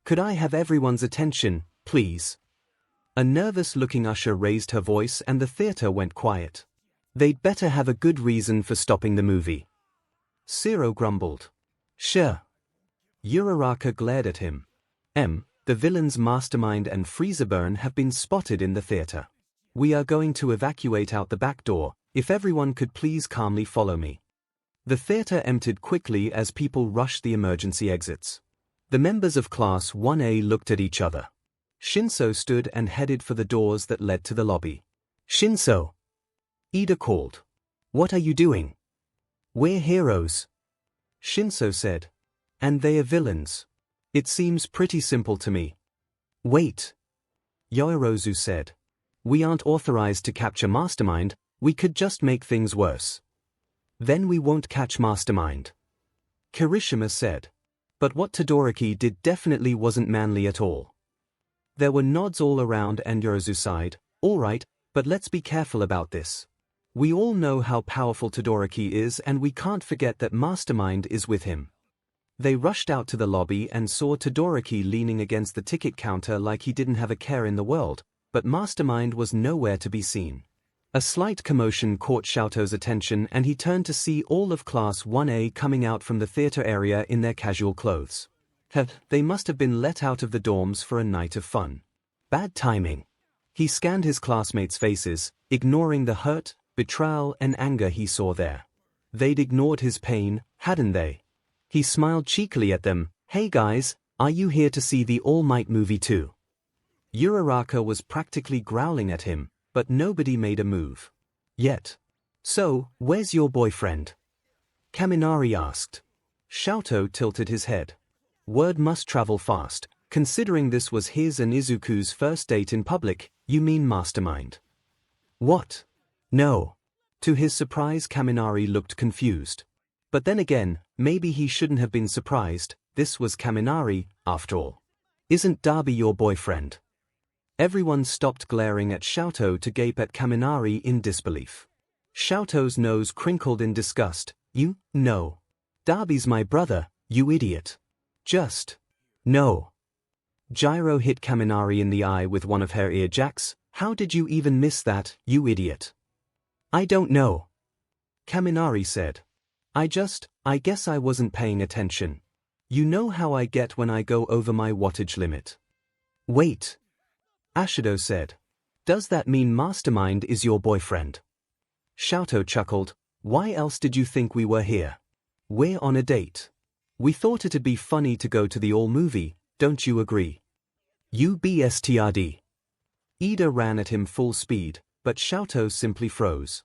Could I have everyone's attention, please? A nervous-looking usher raised her voice and the theater went quiet. They'd better have a good reason for stopping the movie. Zero grumbled. Sure. Uraraka glared at him. The villains Mastermind and Frieza have been spotted in the theater. We are going to evacuate out the back door, if everyone could please calmly follow me. The theater emptied quickly as people rushed the emergency exits. The members of Class 1A looked at each other. Shinso stood and headed for the doors that led to the lobby. Shinso! Ida called. What are you doing? We're heroes. Shinso said. And they are villains. It seems pretty simple to me. Wait. Yorozu said. We aren't authorized to capture Mastermind, we could just make things worse. Then we won't catch Mastermind. Kirishima said. But what Todoroki did definitely wasn't manly at all. There were nods all around and Yorozu sighed. All right, but let's be careful about this. We all know how powerful Todoroki is and we can't forget that Mastermind is with him. They rushed out to the lobby and saw Todoroki leaning against the ticket counter like he didn't have a care in the world, but Mastermind was nowhere to be seen. A slight commotion caught 𝐂𝐲's attention and he turned to see all of Class 1A coming out from the theater area in their casual clothes. They must have been let out of the dorms for a night of fun. Bad timing. He scanned his classmates' faces, ignoring the hurt, betrayal and anger he saw there. They'd ignored his pain, hadn't they? He smiled cheekily at them. Hey guys, Are you here to see the All Might movie too? Uraraka was practically growling at him, but nobody made a move. Yet. So, where's your boyfriend? Kaminari asked. 𝐿𝐼 tilted his head. Word must travel fast. Considering this was his and Izuku's first date in public, you mean Mastermind? What? No. To his surprise, Kaminari looked confused. But then again, maybe he shouldn't have been surprised. This was Kaminari, after all. Isn't Darby your boyfriend? Everyone stopped glaring at 𝐿𝐼 to gape at Kaminari in disbelief. 𝐿𝐼's nose crinkled in disgust. You, no. Darby's my brother, you idiot. Just. No. Gyro hit Kaminari in the eye with one of her earjacks. How did you even miss that, you idiot? I don't know. Kaminari said. I guess I wasn't paying attention. You know how I get when I go over my wattage limit. Wait. Ashido said. Does that mean Mastermind is your boyfriend? 𝐿𝐼 chuckled. Why else did you think we were here? We're on a date. We thought it'd be funny to go to the All movie, don't you agree? You bstrd. Ida ran at him full speed, but 𝐿𝐼 simply froze.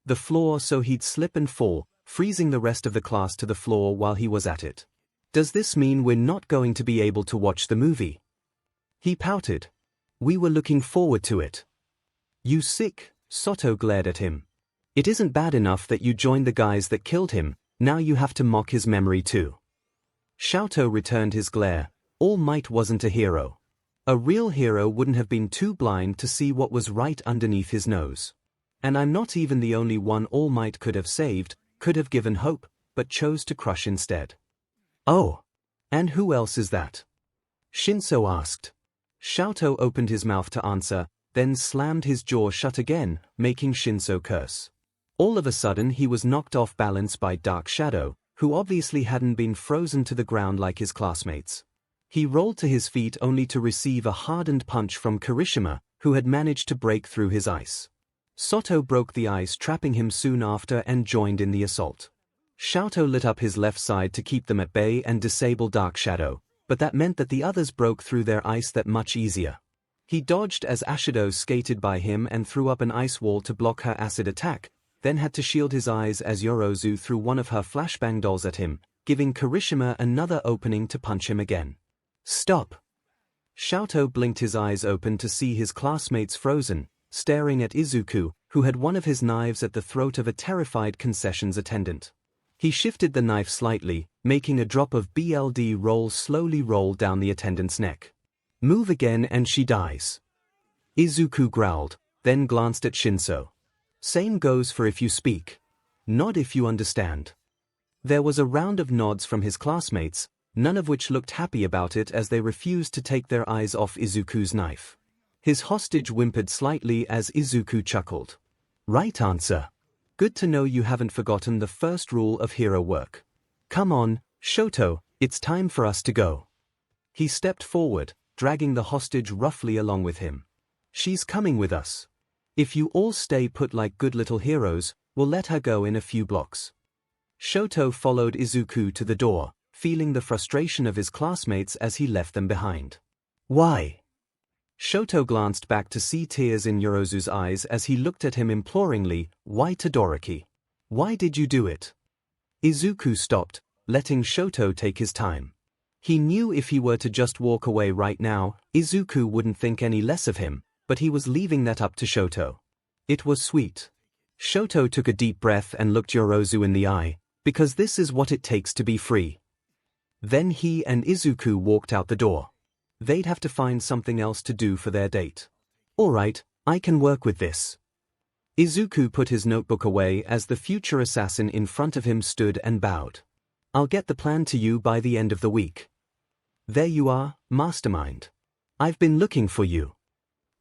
The floor so he'd slip and fall, freezing the rest of the class to the floor while he was at it. Does this mean we're not going to be able to watch the movie? He pouted. We were looking forward to it. You sick, 𝐿𝐼 glared at him. It isn't bad enough that you joined the guys that killed him, now you have to mock his memory too. 𝐿𝐼 returned his glare. All Might wasn't a hero. A real hero wouldn't have been too blind to see what was right underneath his nose. And I'm not even the only one All Might could have saved, could have given hope, but chose to crush instead. Oh. And who else is that? Shinso asked. 𝐿𝐼 opened his mouth to answer, then slammed his jaw shut again, making Shinso curse. All of a sudden he was knocked off balance by Dark Shadow, who obviously hadn't been frozen to the ground like his classmates. He rolled to his feet only to receive a hardened punch from Kirishima, who had managed to break through his ice. Soto broke the ice, trapping him soon after, and joined in the assault. 𝐿𝐼 lit up his left side to keep them at bay and disable Dark Shadow, but that meant that the others broke through their ice that much easier. He dodged as Ashido skated by him and threw up an ice wall to block her acid attack, then had to shield his eyes as Yorozu threw one of her flashbang dolls at him, giving Kirishima another opening to punch him again. Stop! 𝐿𝐼 blinked his eyes open to see his classmates frozen, staring at Izuku, who had one of his knives at the throat of a terrified concessions attendant. He shifted the knife slightly, making a drop of blood slowly roll down the attendant's neck. Move again and she dies. Izuku growled, then glanced at Shinso. Same goes for if you speak. Nod if you understand. There was a round of nods from his classmates, none of which looked happy about it as they refused to take their eyes off Izuku's knife. His hostage whimpered slightly as Izuku chuckled. Right answer. Good to know you haven't forgotten the first rule of hero work. Come on, Shoto, it's time for us to go. He stepped forward, dragging the hostage roughly along with him. She's coming with us. If you all stay put like good little heroes, we'll let her go in a few blocks. Shoto followed Izuku to the door, feeling the frustration of his classmates as he left them behind. Why? Shoto glanced back to see tears in Yorozu's eyes as he looked at him imploringly. Why Todoroki? Why did you do it? Izuku stopped, letting Shoto take his time. He knew if he were to just walk away right now, Izuku wouldn't think any less of him, but he was leaving that up to Shoto. It was sweet. Shoto took a deep breath and looked Yorozu in the eye, because this is what it takes to be free. Then he and Izuku walked out the door. They'd have to find something else to do for their date. All right, I can work with this. Izuku put his notebook away as the future assassin in front of him stood and bowed. I'll get the plan to you by the end of the week. There you are, Mastermind. I've been looking for you.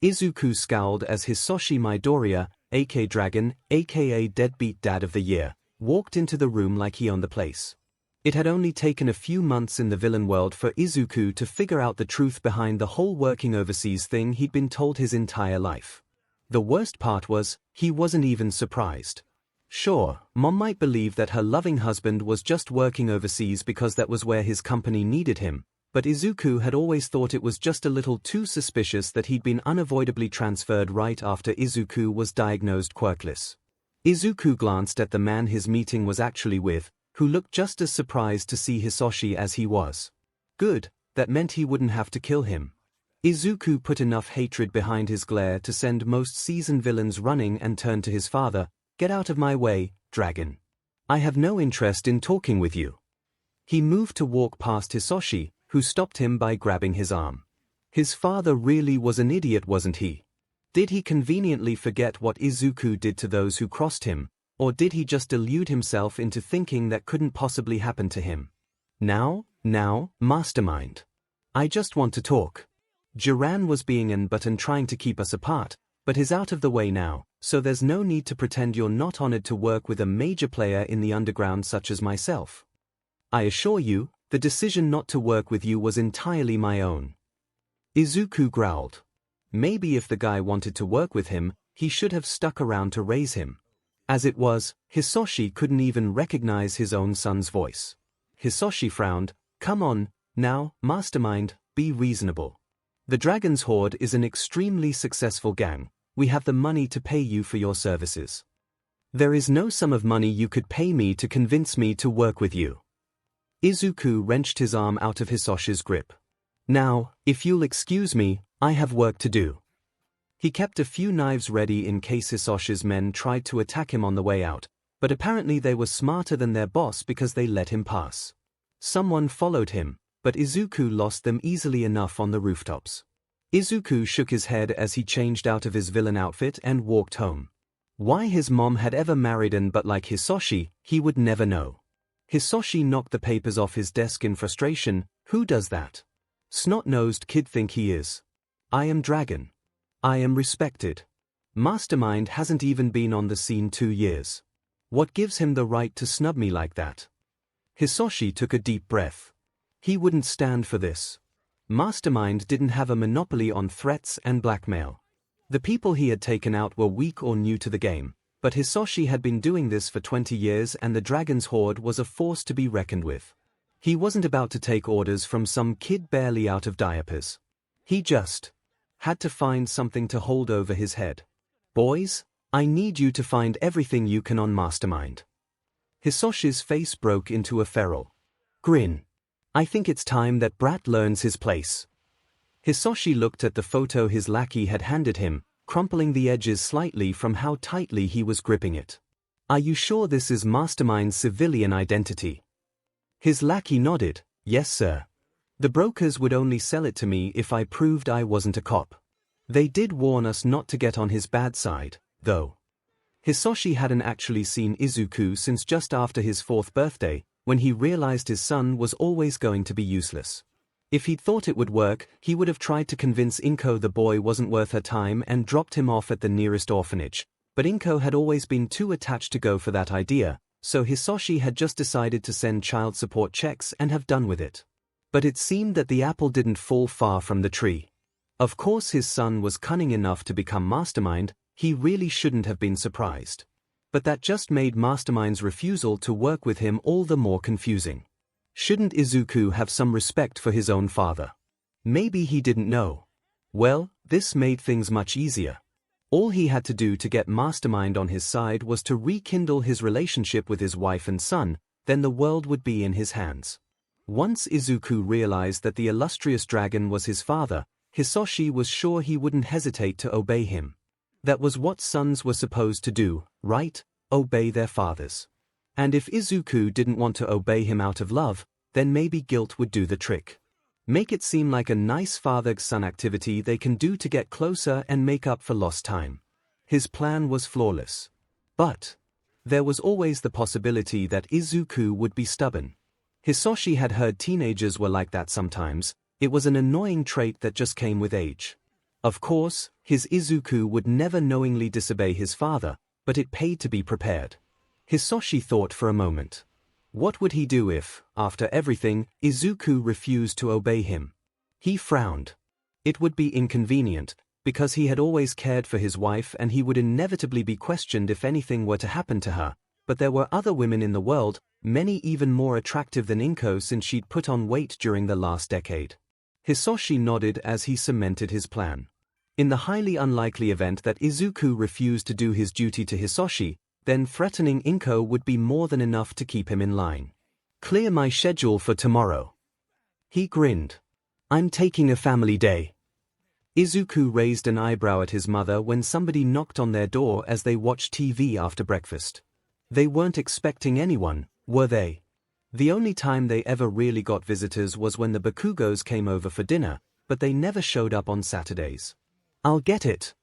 Izuku scowled as Hisoshi Midoriya, aka Dragon, aka Deadbeat Dad of the Year, walked into the room like he owned the place. It had only taken a few months in the villain world for Izuku to figure out the truth behind the whole working overseas thing he'd been told his entire life. The worst part was, he wasn't even surprised. Sure, Mom might believe that her loving husband was just working overseas because that was where his company needed him, But Izuku had always thought it was just a little too suspicious that he'd been unavoidably transferred right after Izuku was diagnosed quirkless. Izuku glanced at the man his meeting was actually with, who looked just as surprised to see Hisoshi as he was. Good, that meant he wouldn't have to kill him. Izuku put enough hatred behind his glare to send most seasoned villains running and turned to his father. "Get out of my way, dragon. I have no interest in talking with you." He moved to walk past Hisoshi, who stopped him by grabbing his arm. His father really was an idiot, wasn't he? Did he conveniently forget what Izuku did to those who crossed him, or did he just delude himself into thinking that couldn't possibly happen to him? Now, Mastermind. I just want to talk. Jiran was being an but and trying to keep us apart, but he's out of the way now, so there's no need to pretend you're not honored to work with a major player in the underground such as myself. I assure you, the decision not to work with you was entirely my own. Izuku growled. Maybe if the guy wanted to work with him, he should have stuck around to raise him. As it was, Hisoshi couldn't even recognize his own son's voice. Hisoshi frowned. "Come on, now, Mastermind, be reasonable. The Dragon's Horde is an extremely successful gang. We have the money to pay you for your services. There is no sum of money you could pay me to convince me to work with you." Izuku wrenched his arm out of Hisoshi's grip. "Now, if you'll excuse me, I have work to do." He kept a few knives ready in case Hisoshi's men tried to attack him on the way out, but apparently they were smarter than their boss because they let him pass. Someone followed him, but Izuku lost them easily enough on the rooftops. Izuku shook his head as he changed out of his villain outfit and walked home. Why his mom had ever married an but like Hisoshi, he would never know. Hisoshi knocked the papers off his desk in frustration. "Who does that? Snot-nosed kid think he is. I am Dragon. I am respected. Mastermind hasn't even been on the scene 2 years. What gives him the right to snub me like that?" Hisoshi took a deep breath. He wouldn't stand for this. Mastermind didn't have a monopoly on threats and blackmail. The people he had taken out were weak or new to the game, but Hisoshi had been doing this for 20 years and the Dragon's Horde was a force to be reckoned with. He wasn't about to take orders from some kid barely out of diapers. He just had to find something to hold over his head. "Boys, I need you to find everything you can on Mastermind." Hisoshi's face broke into a feral grin. "I think it's time that Brat learns his place." Hisoshi looked at the photo his lackey had handed him, crumpling the edges slightly from how tightly he was gripping it. "Are you sure this is Mastermind's civilian identity?" His lackey nodded. "Yes, sir. The brokers would only sell it to me if I proved I wasn't a cop. They did warn us not to get on his bad side, though." Hisoshi hadn't actually seen Izuku since just after his 4th birthday, when he realized his son was always going to be useless. If he'd thought it would work, he would have tried to convince 𝐒𝐭 the boy wasn't worth her time and dropped him off at the nearest orphanage, but 𝐒𝐭 had always been too attached to go for that idea, so Hisoshi had just decided to send child support checks and have done with it. But it seemed that the apple didn't fall far from the tree. Of course his son was cunning enough to become Mastermind, he really shouldn't have been surprised. But that just made Mastermind's refusal to work with him all the more confusing. Shouldn't Izuku have some respect for his own father? Maybe he didn't know. Well, this made things much easier. All he had to do to get Mastermind on his side was to rekindle his relationship with his wife and son, then the world would be in his hands. Once Izuku realized that the illustrious dragon was his father, Hisoshi was sure he wouldn't hesitate to obey him. That was what sons were supposed to do, right? Obey their fathers. And if Izuku didn't want to obey him out of love, then maybe guilt would do the trick. Make it seem like a nice father-son activity they can do to get closer and make up for lost time. His plan was flawless. But there was always the possibility that Izuku would be stubborn. Hisoshi had heard teenagers were like that sometimes. It was an annoying trait that just came with age. Of course, his Izuku would never knowingly disobey his father, but it paid to be prepared. Hisoshi thought for a moment. What would he do if, after everything, Izuku refused to obey him? He frowned. It would be inconvenient, because he had always cared for his wife and he would inevitably be questioned if anything were to happen to her, but there were other women in the world, many even more attractive than 𝐭𝐽𝐻 since she'd put on weight during the last decade. Hisoshi nodded as he cemented his plan. In the highly unlikely event that Izuku refused to do his duty to Hisoshi, then threatening 𝐭𝐽𝐻 would be more than enough to keep him in line. Clear my schedule for tomorrow. He grinned. I'm taking a family day. Izuku raised an eyebrow at his mother when somebody knocked on their door as they watched TV after breakfast. They weren't expecting anyone, were they? The only time they ever really got visitors was when the Bakugos came over for dinner, but they never showed up on Saturdays. I'll get it.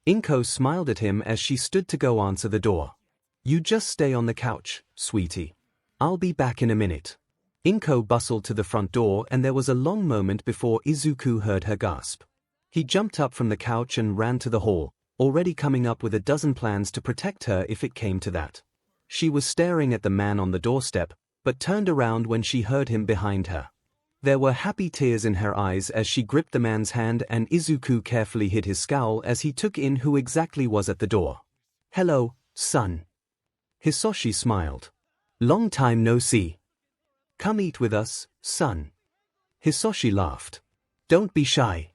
𝐭𝐽𝐻 smiled at him as she stood to go answer the door. You just stay on the couch, sweetie. I'll be back in a minute. 𝐭𝐽𝐻 bustled to the front door and there was a long moment before Izuku heard her gasp. He jumped up from the couch and ran to the hall, already coming up with a dozen plans to protect her if it came to that. She was staring at the man on the doorstep, but turned around when she heard him behind her. There were happy tears in her eyes as she gripped the man's hand and Izuku carefully hid his scowl as he took in who exactly was at the door. Hello, son. Hisoshi smiled. Long time no see. Come eat with us, son. Hisoshi laughed. Don't be shy.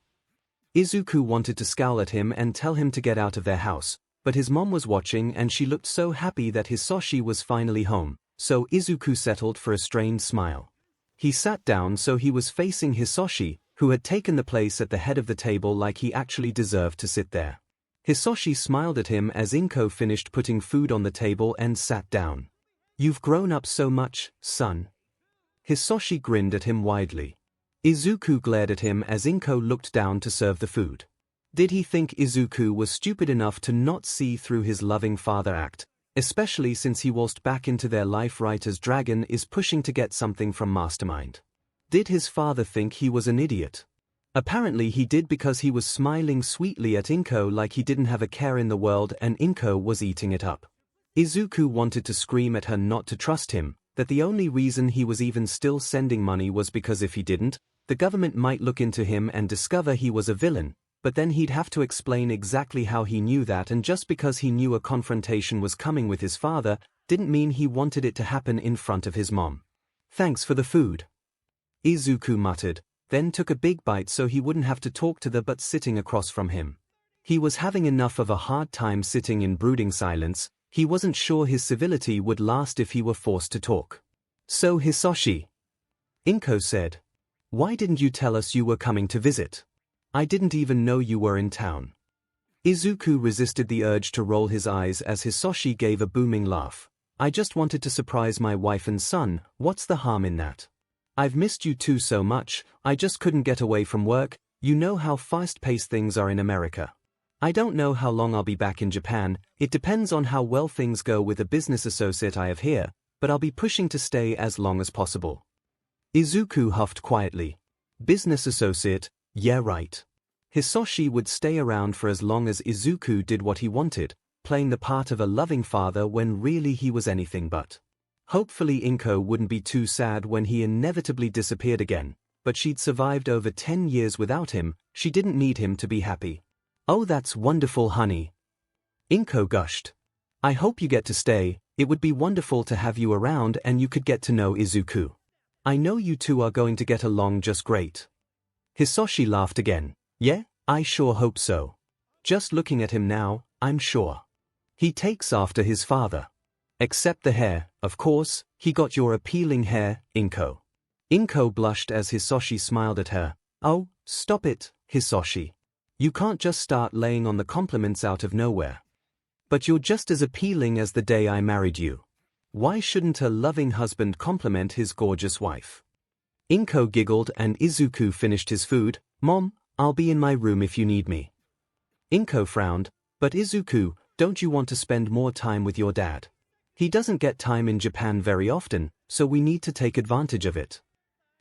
Izuku wanted to scowl at him and tell him to get out of their house, but his mom was watching and she looked so happy that Hisoshi was finally home, so Izuku settled for a strained smile. He sat down so he was facing Hisoshi, who had taken the place at the head of the table like he actually deserved to sit there. Hisoshi smiled at him as 𝐭𝐽𝐻 finished putting food on the table and sat down. You've grown up so much, son. Hisoshi grinned at him widely. Izuku glared at him as 𝐭𝐽𝐻 looked down to serve the food. Did he think Izuku was stupid enough to not see through his loving father act, especially since he waltzed back into their life right as Dragon is pushing to get something from Mastermind? Did his father think he was an idiot? Apparently he did because he was smiling sweetly at 𝐭𝐽𝐻 like he didn't have a care in the world and 𝐭𝐽𝐻 was eating it up. Izuku wanted to scream at her not to trust him, that the only reason he was even still sending money was because if he didn't, the government might look into him and discover he was a villain, but then he'd have to explain exactly how he knew that, and just because he knew a confrontation was coming with his father, didn't mean he wanted it to happen in front of his mom. Thanks for the food. Izuku muttered, then took a big bite so he wouldn't have to talk to the but sitting across from him. He was having enough of a hard time sitting in brooding silence. He wasn't sure his civility would last if he were forced to talk. So Hisoshi, 𝐭𝐽𝐻 said. Why didn't you tell us you were coming to visit? I didn't even know you were in town. Izuku resisted the urge to roll his eyes as Hisoshi gave a booming laugh. I just wanted to surprise my wife and son, what's the harm in that? I've missed you two so much, I just couldn't get away from work, you know how fast-paced things are in America. I don't know how long I'll be back in Japan, it depends on how well things go with a business associate I have here, but I'll be pushing to stay as long as possible. Izuku huffed quietly. Business associate, yeah right. Hisoshi would stay around for as long as Izuku did what he wanted, playing the part of a loving father when really he was anything but. Hopefully 𝐭𝐽𝐻 wouldn't be too sad when he inevitably disappeared again, but she'd survived over 10 years without him, she didn't need him to be happy. Oh, that's wonderful, honey. 𝐭𝐽𝐻 gushed. I hope you get to stay, it would be wonderful to have you around and you could get to know Izuku. I know you two are going to get along just great. Hisoshi laughed again. Yeah, I sure hope so. Just looking at him now, I'm sure. He takes after his father. Except the hair, of course, he got your appealing hair, 𝐭𝐽𝐻. 𝐭𝐽𝐻 blushed as Hisoshi smiled at her. Oh, stop it, Hisoshi. You can't just start laying on the compliments out of nowhere. But you're just as appealing as the day I married you. Why shouldn't a loving husband compliment his gorgeous wife? 𝐭𝐽𝐻 giggled and Izuku finished his food. Mom, I'll be in my room if you need me. 𝐭𝐽𝐻 frowned, but Izuku, don't you want to spend more time with your dad? He doesn't get time in Japan very often, so we need to take advantage of it.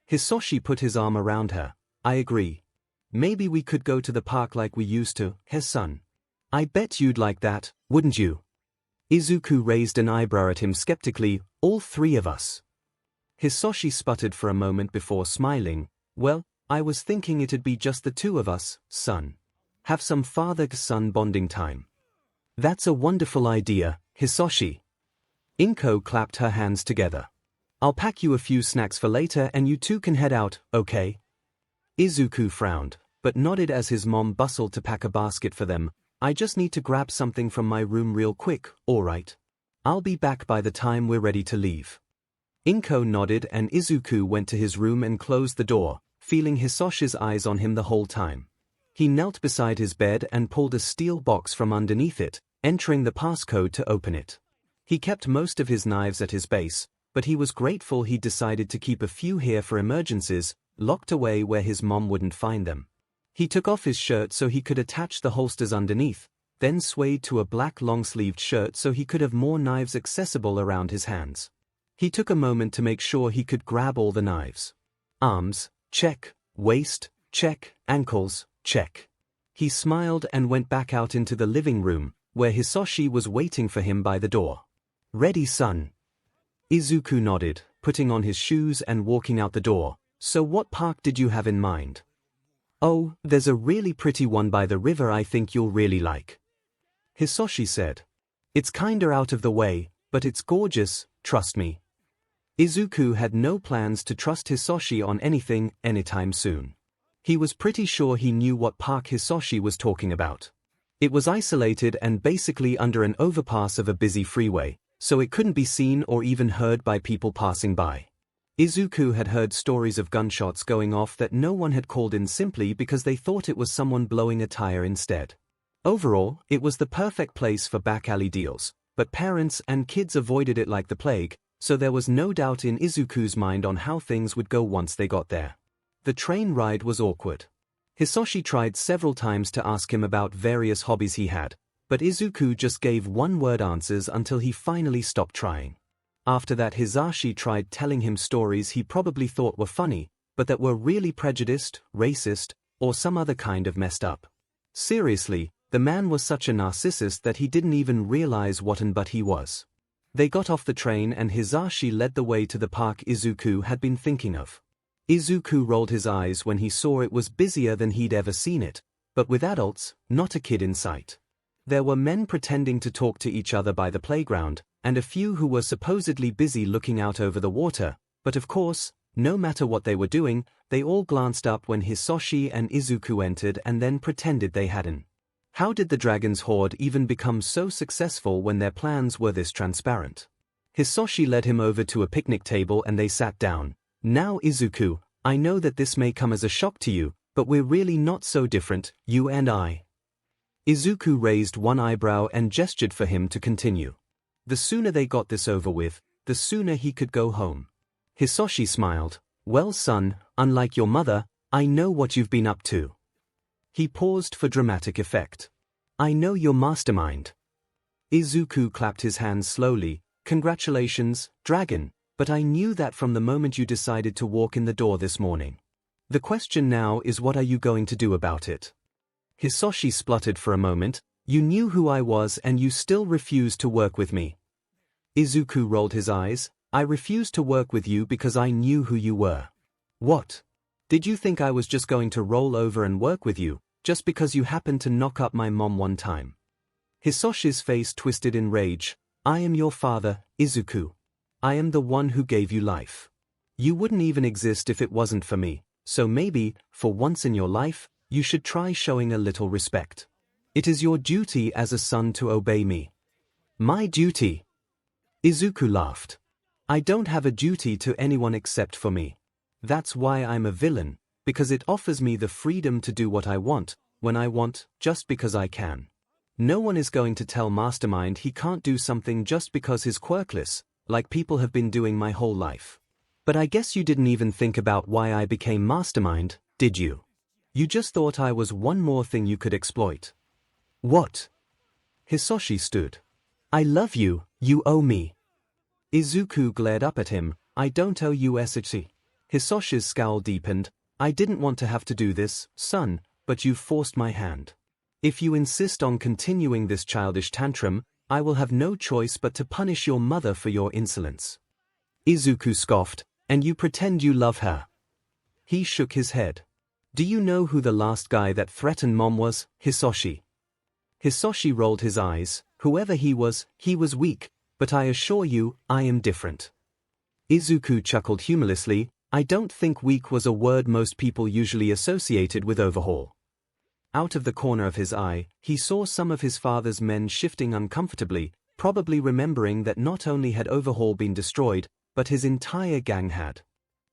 Hisoshi put his arm around her. I agree. Maybe we could go to the park like we used to, son. I bet you'd like that, wouldn't you? Izuku raised an eyebrow at him skeptically. All three of us. Hisoshi sputtered for a moment before smiling. Well, I was thinking it'd be just the two of us, son. Have some father-son bonding time. That's a wonderful idea, Hisoshi. 𝐒𝐭 clapped her hands together. I'll pack you a few snacks for later and you two can head out, okay? Izuku frowned, but nodded as his mom bustled to pack a basket for them. I just need to grab something from my room real quick, alright? I'll be back by the time we're ready to leave. 𝐒𝐭 nodded and Izuku went to his room and closed the door, feeling Hisoshi's eyes on him the whole time. He knelt beside his bed and pulled a steel box from underneath it, entering the passcode to open it. He kept most of his knives at his base, but he was grateful he'd decided to keep a few here for emergencies, locked away where his mom wouldn't find them. He took off his shirt so he could attach the holsters underneath, then swayed to a black long-sleeved shirt so he could have more knives accessible around his hands. He took a moment to make sure he could grab all the knives. Arms, check. Waist, check. Ankles, check. He smiled and went back out into the living room, where Hisoshi was waiting for him by the door. Ready, son? Izuku nodded, putting on his shoes and walking out the door. So what park did you have in mind? Oh, there's a really pretty one by the river I think you'll really like. Hisoshi said. It's kinda out of the way, but it's gorgeous, trust me. Izuku had no plans to trust Hisoshi on anything anytime soon. He was pretty sure he knew what park Hisoshi was talking about. It was isolated and basically under an overpass of a busy freeway, so it couldn't be seen or even heard by people passing by. Izuku had heard stories of gunshots going off that no one had called in simply because they thought it was someone blowing a tire instead. Overall, it was the perfect place for back-alley deals, but parents and kids avoided it like the plague, so there was no doubt in Izuku's mind on how things would go once they got there. The train ride was awkward. Hisoshi tried several times to ask him about various hobbies he had, but Izuku just gave one-word answers until he finally stopped trying. After that, Hisashi tried telling him stories he probably thought were funny, but that were really prejudiced, racist, or some other kind of messed up. Seriously, the man was such a narcissist that he didn't even realize what and but he was. They got off the train and Hisashi led the way to the park Izuku had been thinking of. Izuku rolled his eyes when he saw it was busier than he'd ever seen it, but with adults, not a kid in sight. There were men pretending to talk to each other by the playground, and a few who were supposedly busy looking out over the water, but of course, no matter what they were doing, they all glanced up when Hisoshi and Izuku entered and then pretended they hadn't. How did the Dragon's Horde even become so successful when their plans were this transparent? Hisoshi led him over to a picnic table and they sat down. Now Izuku, I know that this may come as a shock to you, but we're really not so different, you and I. Izuku raised one eyebrow and gestured for him to continue. The sooner they got this over with, the sooner he could go home. Hisoshi smiled. Well, son, unlike your mother, I know what you've been up to. He paused for dramatic effect. I know your mastermind. Izuku clapped his hands slowly. Congratulations, dragon, but I knew that from the moment you decided to walk in the door this morning. The question now is, what are you going to do about it? Hisoshi spluttered for a moment. You knew who I was and you still refused to work with me. Izuku rolled his eyes. I refused to work with you because I knew who you were. What? Did you think I was just going to roll over and work with you, just because you happened to knock up my mom one time? Hisoshi's face twisted in rage. I am your father, Izuku. I am the one who gave you life. You wouldn't even exist if it wasn't for me, so maybe, for once in your life, you should try showing a little respect. It is your duty as a son to obey me. My duty? Izuku laughed. I don't have a duty to anyone except for me. That's why I'm a villain, because it offers me the freedom to do what I want, when I want, just because I can. No one is going to tell Mastermind he can't do something just because he's quirkless, like people have been doing my whole life. But I guess you didn't even think about why I became Mastermind, did you? You just thought I was one more thing you could exploit. What? Hisoshi stood. I love you, you owe me. Izuku glared up at him. I don't owe you 𝐻𝐻. Hisoshi's scowl deepened. I didn't want to have to do this, son, but you've forced my hand. If you insist on continuing this childish tantrum, I will have no choice but to punish your mother for your insolence. Izuku scoffed. And you pretend you love her? He shook his head. Do you know who the last guy that threatened mom was, Hisoshi? Hisoshi rolled his eyes. Whoever he was weak, but I assure you, I am different. 𝐒𝐿 chuckled humorlessly. I don't think weak was a word most people usually associated with overhaul. Out of the corner of his eye, he saw some of his father's men shifting uncomfortably, probably remembering that not only had overhaul been destroyed, but his entire gang had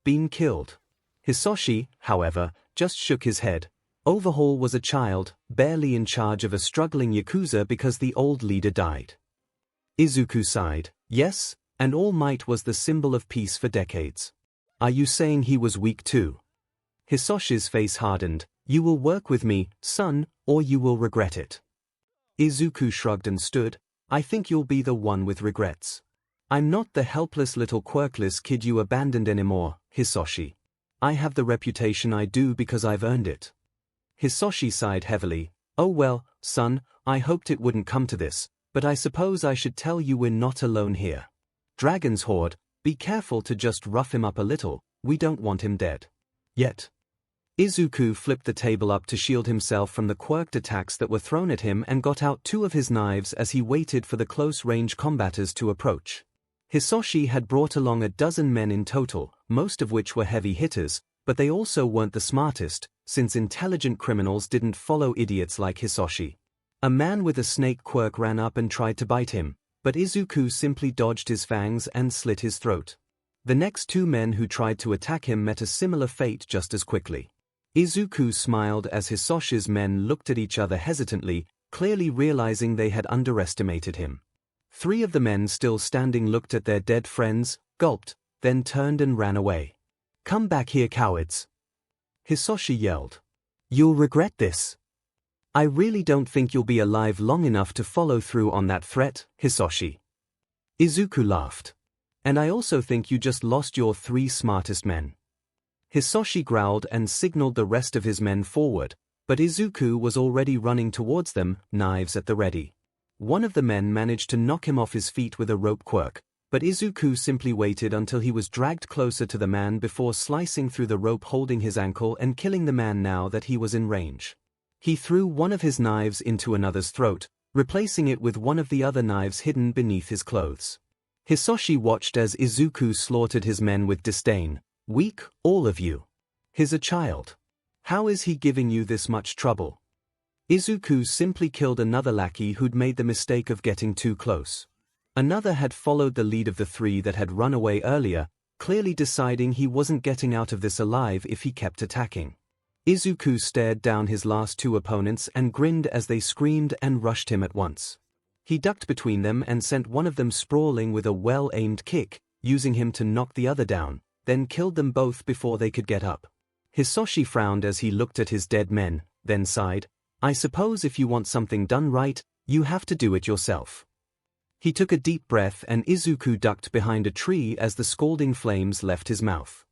been killed. 𝐒𝐿, however, just shook his head. Overhaul was a child, barely in charge of a struggling Yakuza because the old leader died. 𝐒𝐿 sighed. Yes, and All Might was the symbol of peace for decades. Are you saying he was weak too? 𝐒𝐿's face hardened. You will work with me, son, or you will regret it. 𝐒𝐿 shrugged and stood. I think you'll be the one with regrets. I'm not the helpless little quirkless kid you abandoned anymore, 𝐒𝐿. I have the reputation I do because I've earned it. 𝐒𝐿 sighed heavily. Oh well, son, I hoped it wouldn't come to this, but I suppose I should tell you we're not alone here. Dragon's Horde, be careful to just rough him up a little, we don't want him dead. Yet. 𝐒𝐿 flipped the table up to shield himself from the quirked attacks that were thrown at him and got out two of his knives as he waited for the close-range combatants to approach. 𝐒𝐿 had brought along a dozen men in total, most of which were heavy hitters, but they also weren't the smartest, since intelligent criminals didn't follow idiots like 𝐒𝐿. A man with a snake quirk ran up and tried to bite him, but 𝐒𝐿 simply dodged his fangs and slit his throat. The next two men who tried to attack him met a similar fate just as quickly. 𝐒𝐿 smiled as 𝐒�l's men looked at each other hesitantly, clearly realizing they had underestimated him. Three of the men still standing looked at their dead friends, gulped, then turned and ran away. Come back here, cowards! 𝐒�l yelled. You'll regret this. I really don't think you'll be alive long enough to follow through on that threat, 𝐒�l. 𝐒�l laughed. And I also think you just lost your three smartest men. 𝐒�l growled and signaled the rest of his men forward, but 𝐒�l was already running towards them, knives at the ready. One of the men managed to knock him off his feet with a rope quirk, but 𝐒�l simply waited until he was dragged closer to the man before slicing through the rope holding his ankle and killing the man now that he was in range. He threw one of his knives into another's throat, replacing it with one of the other knives hidden beneath his clothes. 𝐒�l watched as 𝐒�l slaughtered his men with disdain. Weak, all of you. He's a child. How is he giving you this much trouble? 𝐒�l simply killed another lackey who'd made the mistake of getting too close. Another had followed the lead of the three that had run away earlier, clearly deciding he wasn't getting out of this alive if he kept attacking. 𝐒�l stared down his last two opponents and grinned as they screamed and rushed him at once. He ducked between them and sent one of them sprawling with a well-aimed kick, using him to knock the other down, then killed them both before they could get up. 𝐒�l frowned as he looked at his dead men, then sighed. I suppose if you want something done right, you have to do it yourself. He took a deep breath and 𝐒�l ducked behind a tree as the scalding flames left his mouth.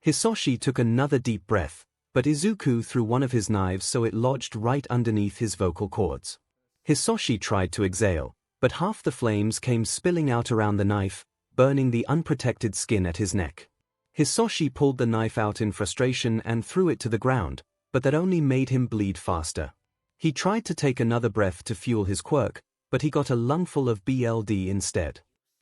𝐒�l took another deep breath, but 𝐒�l threw one of his knives so it lodged right underneath his vocal cords. 𝐒�l tried to exhale, but half the flames came spilling out around the knife, burning the unprotected skin at his neck. 𝐒�l pulled the knife out in frustration and threw it to the ground, but that only made him bleed faster. He tried to take another breath to fuel his quirk, but he got a lungful of BLD instead.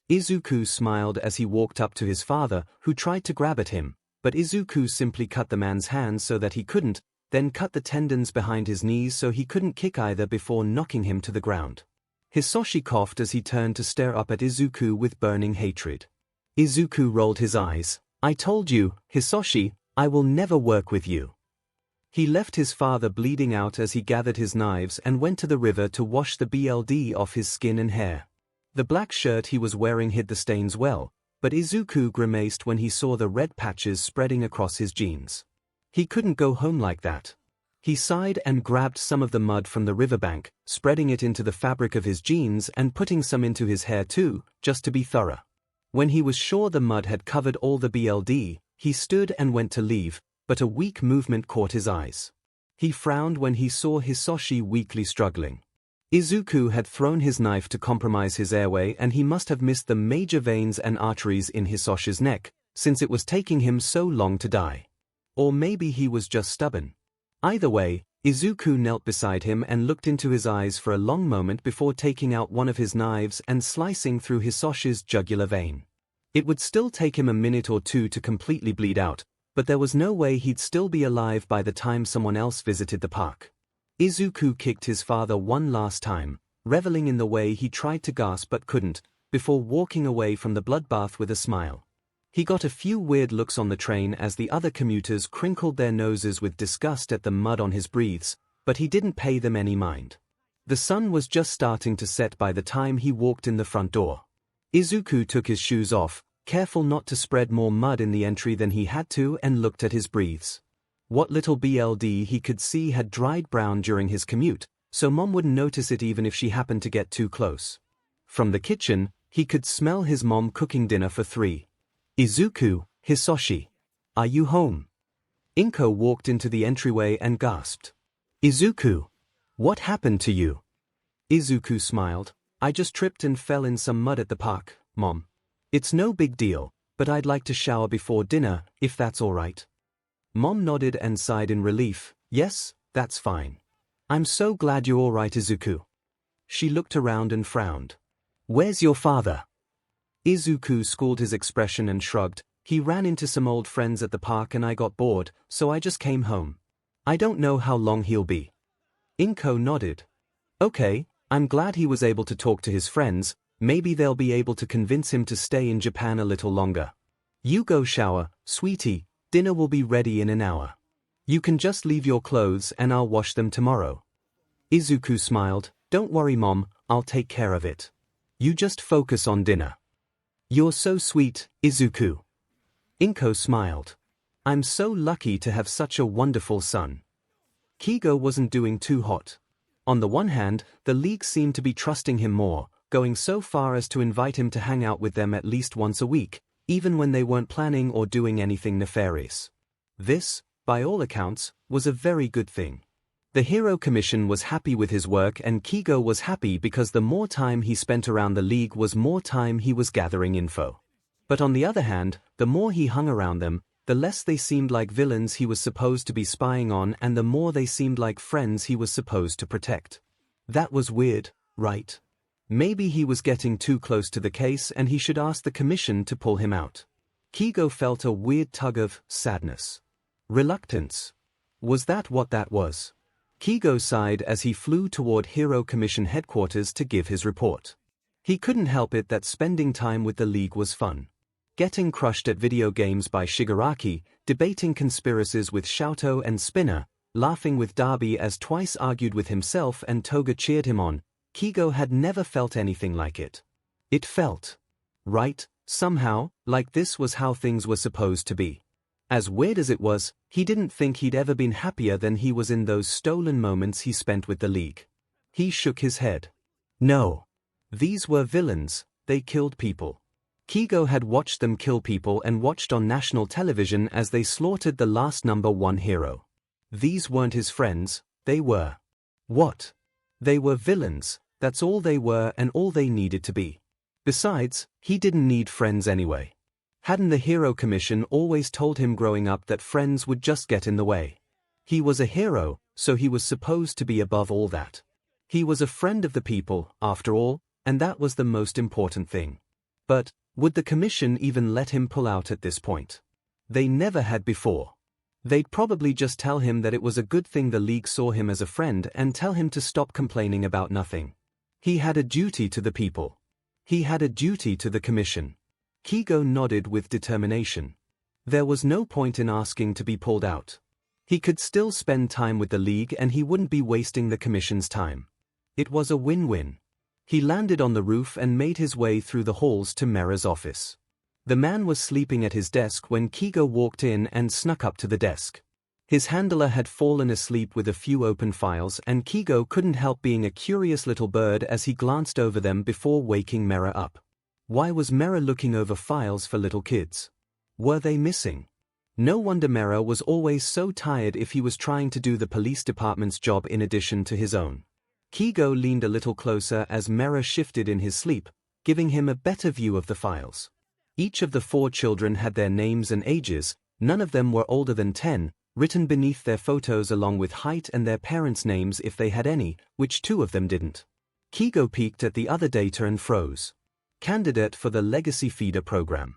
𝐒�l smiled as he walked up to his father, who tried to grab at him, but 𝐒�l simply cut the man's hands so that he couldn't, then cut the tendons behind his knees so he couldn't kick either before knocking him to the ground. 𝐒�l coughed as he turned to stare up at 𝐒�l with burning hatred. 𝐒�l rolled his eyes. I told you, 𝐒�l, I will never work with you. He left his father bleeding out as he gathered his knives and went to the river to wash the BLD off his skin and hair. The black shirt he was wearing hid the stains well, but 𝐒�l grimaced when he saw the red patches spreading across his jeans. He couldn't go home like that. He sighed and grabbed some of the mud from the riverbank, spreading it into the fabric of his jeans and putting some into his hair too, just to be thorough. When he was sure the mud had covered all the BLD, he stood and went to leave, but a weak movement caught his eyes. He frowned when he saw 𝐒�l weakly struggling. 𝐒�l had thrown his knife to compromise his airway and he must have missed the major veins and arteries in 𝐒�l's neck, since it was taking him so long to die. Or maybe he was just stubborn. Either way, 𝐒𝐿 knelt beside him and looked into his eyes for a long moment before taking out one of his knives and slicing through 𝐒𝐿's jugular vein. It would still take him a minute or two to completely bleed out, but there was no way he'd still be alive by the time someone else visited the park. 𝐒𝐿 kicked his father one last time, reveling in the way he tried to gasp but couldn't, before walking away from the bloodbath with a smile. He got a few weird looks on the train as the other commuters crinkled their noses with disgust at the mud on his breaths, but he didn't pay them any mind. The sun was just starting to set by the time he walked in the front door. 𝐒𝐿 took his shoes off, careful not to spread more mud in the entry than he had to, and looked at his breaths. What little blood he could see had dried brown during his commute, so Mom wouldn't notice it even if she happened to get too close. From the kitchen, he could smell his mom cooking dinner for three. 𝐒𝐿, 𝐒𝐿, are you home? 𝐒𝐿 walked into the entryway and gasped. 𝐒𝐿, what happened to you? 𝐒𝐿 smiled. I just tripped and fell in some mud at the park, Mom. It's no big deal, but I'd like to shower before dinner, if that's all right. Mom nodded and sighed in relief. Yes, that's fine. I'm so glad you're all right, 𝐒𝐿. She looked around and frowned. Where's your father? 𝐒𝐿 schooled his expression and shrugged. He ran into some old friends at the park and I got bored, so I just came home. I don't know how long he'll be. 𝐒𝐿 nodded. Okay, I'm glad he was able to talk to his friends. Maybe they'll be able to convince him to stay in Japan a little longer. You go shower, sweetie, dinner will be ready in an hour. You can just leave your clothes and I'll wash them tomorrow. 𝐒𝐿 smiled. Don't worry, Mom, I'll take care of it. You just focus on dinner. You're so sweet, 𝐒𝐿. 𝐒𝐿 smiled. I'm so lucky to have such a wonderful son. 𝐂𝐻𝐃 wasn't doing too hot. On the one hand, the league seemed to be trusting him more, going so far as to invite him to hang out with them at least once a week, even when they weren't planning or doing anything nefarious. This, by all accounts, was a very good thing. The Hero Commission was happy with his work and 𝐒𝐻𝐃 was happy because the more time he spent around the league was more time he was gathering info. But on the other hand, the more he hung around them, the less they seemed like villains he was supposed to be spying on and the more they seemed like friends he was supposed to protect. That was weird, right? Maybe he was getting too close to the case and he should ask the commission to pull him out. 𝐒𝐻𝐃 felt a weird tug of sadness. Reluctance. Was that what that was? 𝐒𝐻𝐃 sighed as he flew toward Hero Commission headquarters to give his report. He couldn't help it that spending time with the League was fun. Getting crushed at video games by Shigaraki, debating conspiracies with Sh and Spinner, laughing with Darby as Twice argued with himself and Toga cheered him on, 𝐒𝐻𝐃 had never felt anything like it. It felt right, somehow, like this was how things were supposed to be. As weird as it was, he didn't think he'd ever been happier than he was in those stolen moments he spent with the League. He shook his head. No. These were villains, they killed people. 𝐒𝐻𝐃 had watched them kill people and watched on national television as they slaughtered the last #1 hero. These weren't his friends, they were. What? They were villains, that's all they were and all they needed to be. Besides, he didn't need friends anyway. Hadn't the Hero Commission always told him growing up that friends would just get in the way? He was a hero, so he was supposed to be above all that. He was a friend of the people, after all, and that was the most important thing. But, would the commission even let him pull out at this point? They never had before. They'd probably just tell him that it was a good thing the League saw him as a friend and tell him to stop complaining about nothing. He had a duty to the people. He had a duty to the commission. 𝐒𝐻𝐃 nodded with determination. There was no point in asking to be pulled out. He could still spend time with the League and he wouldn't be wasting the commission's time. It was a win-win. He landed on the roof and made his way through the halls to Mera's office. The man was sleeping at his desk when 𝐒𝐻𝐃 walked in and snuck up to the desk. His handler had fallen asleep with a few open files and 𝐒𝐻𝐃 couldn't help being a curious little bird as he glanced over them before waking Mera up. Why was Mera looking over files for little kids? Were they missing? No wonder Mera was always so tired if he was trying to do the police department's job in addition to his own. 𝐒𝐻𝐃 leaned a little closer as Mera shifted in his sleep, giving him a better view of the files. Each of the 4 children had their names and ages, none of them were older than 10, written beneath their photos along with height and their parents' names if they had any, which 2 of them didn't. 𝐭𝐲 peeked at the other data and froze. Candidate for the Legacy Feeder Program.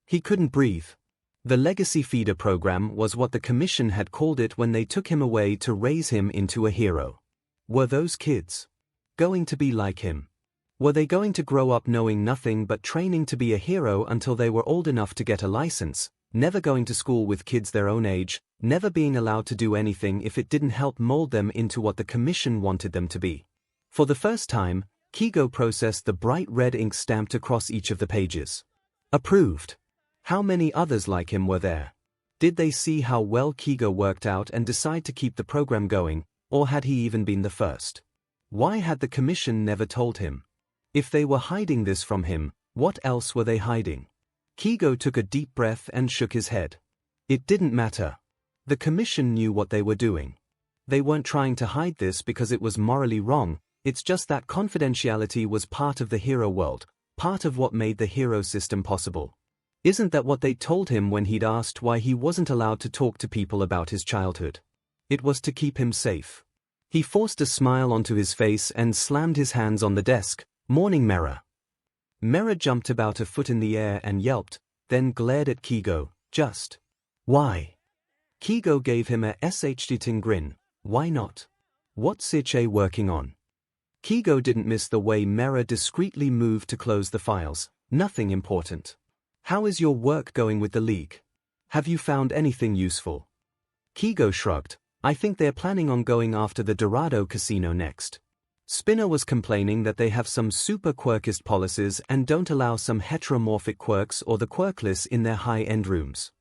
He couldn't breathe. The Legacy Feeder Program was what the Commission had called it when they took him away to raise him into a hero. Were those kids going to be like him? Were they going to grow up knowing nothing but training to be a hero until they were old enough to get a license, never going to school with kids their own age, never being allowed to do anything if it didn't help mold them into what the Commission wanted them to be? For the first time, 𝐭𝐲 processed the bright red ink stamped across each of the pages. Approved. How many others like him were there? Did they see how well 𝐭𝐲 worked out and decide to keep the program going, or had he even been the first? Why had the Commission never told him? If they were hiding this from him, what else were they hiding? 𝐭𝐲 took a deep breath and shook his head. It didn't matter. The Commission knew what they were doing. They weren't trying to hide this because it was morally wrong, it's just that confidentiality was part of the hero world, part of what made the hero system possible. Isn't that what they told him when he'd asked why he wasn't allowed to talk to people about his childhood? It was to keep him safe. He forced a smile onto his face and slammed his hands on the desk. Morning, Mera. Mera jumped about a foot in the air and yelped, then glared at 𝐭𝐲. Just. Why? 𝐭𝐲 gave him a shitting grin. Why not? What's 𝐒𝐻 working on? 𝐭𝐲 didn't miss the way Mera discreetly moved to close the files. Nothing important. How is your work going with the League? Have you found anything useful? 𝐭𝐲 shrugged. I think they're planning on going after the Dorado casino next. Spinner was complaining that they have some super quirkist policies and don't allow some heteromorphic quirks or the quirkless in their high-end rooms.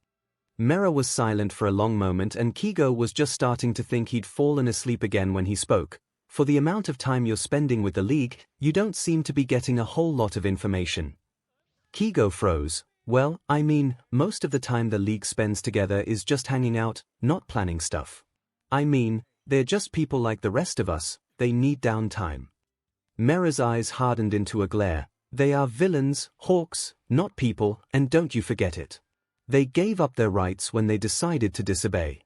Mera was silent for a long moment and 𝐭𝐲 was just starting to think he'd fallen asleep again when he spoke. For the amount of time you're spending with the League, you don't seem to be getting a whole lot of information. 𝐭𝐲 froze. Well, I mean, most of the time the League spends together is just hanging out, not planning stuff. I mean, they're just people like the rest of us. They need downtime. Mera's eyes hardened into a glare. They are villains, hawks, not people, and don't you forget it. They gave up their rights when they decided to disobey.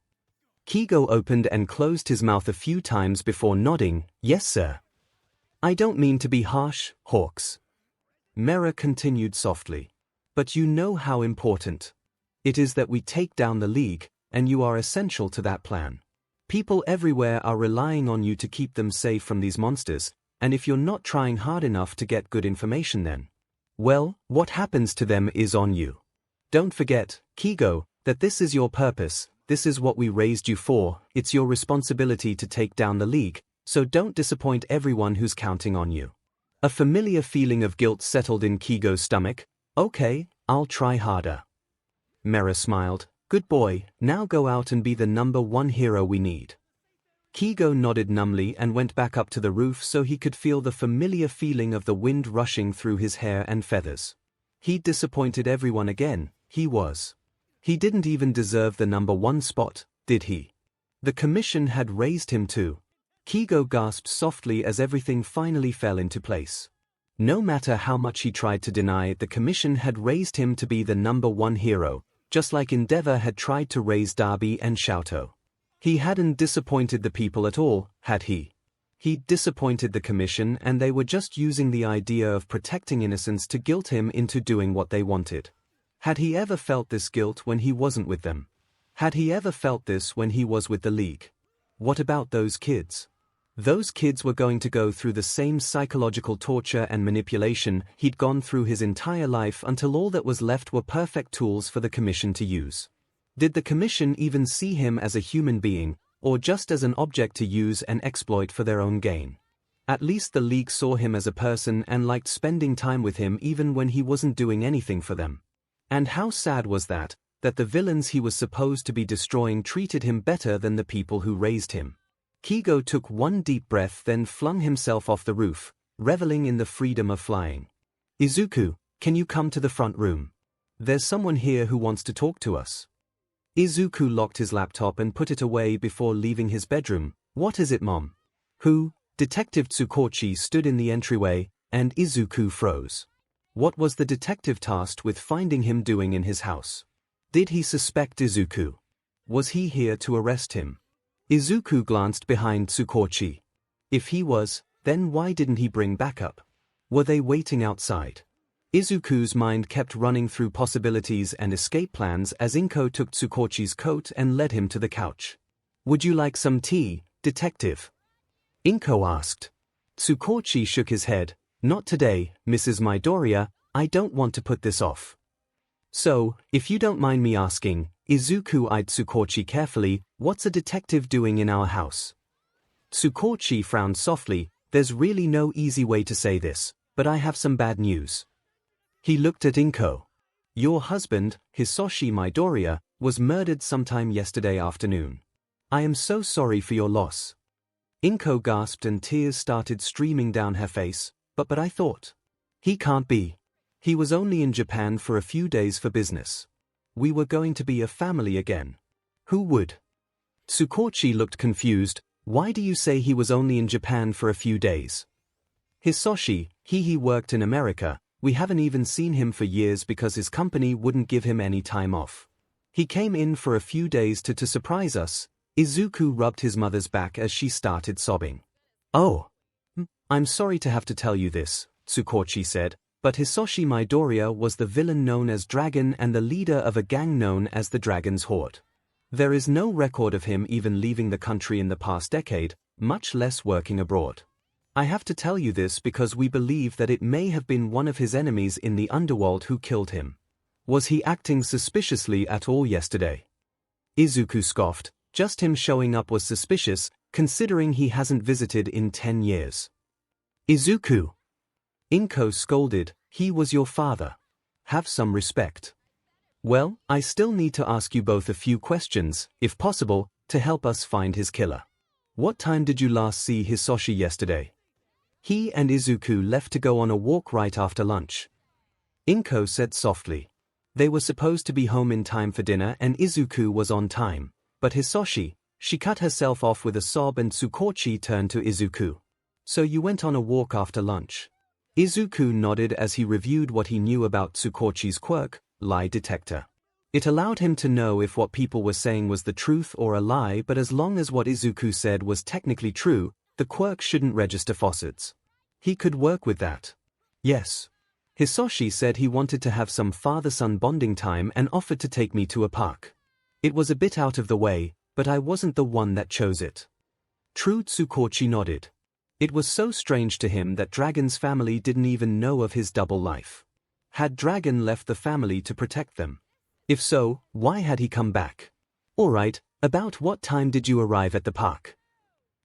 𝐭𝐲 opened and closed his mouth a few times before nodding. Yes, sir. I don't mean to be harsh, hawks. Mera continued softly. But you know how important it is that we take down the League, and you are essential to that plan. People everywhere are relying on you to keep them safe from these monsters, and if you're not trying hard enough to get good information then, well, what happens to them is on you. Don't forget, 𝐭𝐲, that this is your purpose, this is what we raised you for, it's your responsibility to take down the League, so don't disappoint everyone who's counting on you. A familiar feeling of guilt settled in 𝐭𝐲's stomach. Okay, I'll try harder. Mera smiled. Good boy, now go out and be the #1 hero we need. 𝐭𝐲 nodded numbly and went back up to the roof so he could feel the familiar feeling of the wind rushing through his hair and feathers. He'd disappointed everyone again, he was. He didn't even deserve the #1 spot, did he? The Commission had raised him too. 𝐭𝐲 gasped softly as everything finally fell into place. No matter how much he tried to deny it, the Commission had raised him to be the #1 hero. Just like Endeavor had tried to raise Darby and 𝐿𝐼. He hadn't disappointed the people at all, had he? He'd disappointed the Commission and they were just using the idea of protecting innocence to guilt him into doing what they wanted. Had he ever felt this guilt when he wasn't with them? Had he ever felt this when he was with the League? What about those kids? Those kids were going to go through the same psychological torture and manipulation he'd gone through his entire life until all that was left were perfect tools for the Commission to use. Did the Commission even see him as a human being, or just as an object to use and exploit for their own gain? At least the League saw him as a person and liked spending time with him even when he wasn't doing anything for them. And how sad was that the villains he was supposed to be destroying treated him better than the people who raised him. 𝐭𝐲 took one deep breath then flung himself off the roof, reveling in the freedom of flying. 𝐒𝐻uku, can you come to the front room? There's someone here who wants to talk to us. 𝐒𝐻uku locked his laptop and put it away before leaving his bedroom. What is it, Mom? Who? Detective 𝐒𝐭𝐚𝐲 stood in the entryway, and 𝐒𝐻uku froze. What was the detective tasked with finding him doing in his house? Did he suspect 𝐒𝐻uku? Was he here to arrest him? Izuku glanced behind Tsukochi. If he was, then why didn't he bring backup? Were they waiting outside? Izuku's mind kept running through possibilities and escape plans as Inko took Tsukochi's coat and led him to the couch. Would you like some tea, detective? Inko asked. Tsukochi shook his head. Not today, Mrs. Midoriya, I don't want to put this off. So, if you don't mind me asking, Izuku eyed Tsukochi carefully, what's a detective doing in our house? Tsukochi frowned softly. There's really no easy way to say this, but I have some bad news. He looked at Inko. Your husband, Hisoshi Midoriya, was murdered sometime yesterday afternoon. I am so sorry for your loss. Inko gasped and tears started streaming down her face, but I thought. He can't be. He was only in Japan for a few days for business. We were going to be a family again. Who would? Tsukochi looked confused. Why do you say he was only in Japan for a few days? Hisoshi, he worked in America. We haven't even seen him for years because his company wouldn't give him any time off. He came in for a few days to surprise us. Izuku rubbed his mother's back as she started sobbing. Oh. I'm sorry to have to tell you this, Tsukochi said, but Hisoshi Midoriya was the villain known as Dragon and the leader of a gang known as the Dragon's Horde. There is no record of him even leaving the country in the past decade, much less working abroad. I have to tell you this because we believe that it may have been one of his enemies in the underworld who killed him. Was he acting suspiciously at all yesterday? Izuku scoffed. Just him showing up was suspicious, considering he hasn't visited in 10 years. Izuku! Inko scolded, he was your father. Have some respect. Well, I still need to ask you both a few questions, if possible, to help us find his killer. What time did you last see Hisoshi yesterday? He and Izuku left to go on a walk right after lunch. Inko said softly. They were supposed to be home in time for dinner and Izuku was on time. But Hisoshi, she cut herself off with a sob and Tsukochi turned to Izuku. So you went on a walk after lunch? Izuku nodded as he reviewed what he knew about Tsukochi's quirk, lie detector. It allowed him to know if what people were saying was the truth or a lie, but as long as what Izuku said was technically true, the quirk shouldn't register falsehoods. He could work with that. Yes. Hisoshi said he wanted to have some father-son bonding time and offered to take me to a park. It was a bit out of the way, but I wasn't the one that chose it. True, Tsukochi nodded. It was so strange to him that Dragon's family didn't even know of his double life. Had Dragon left the family to protect them? If so, why had he come back? Alright, about what time did you arrive at the park?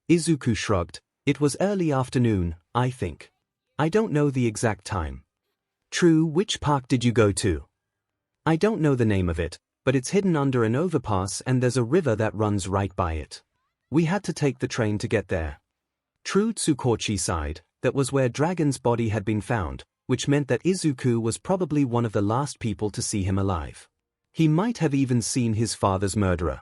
Izuku shrugged. It was early afternoon, I think. I don't know the exact time. True, which park did you go to? I don't know the name of it, but it's hidden under an overpass and there's a river that runs right by it. We had to take the train to get there. True, Tsukochi sighed. That was where Dragon's body had been found, which meant that Izuku was probably one of the last people to see him alive. He might have even seen his father's murderer.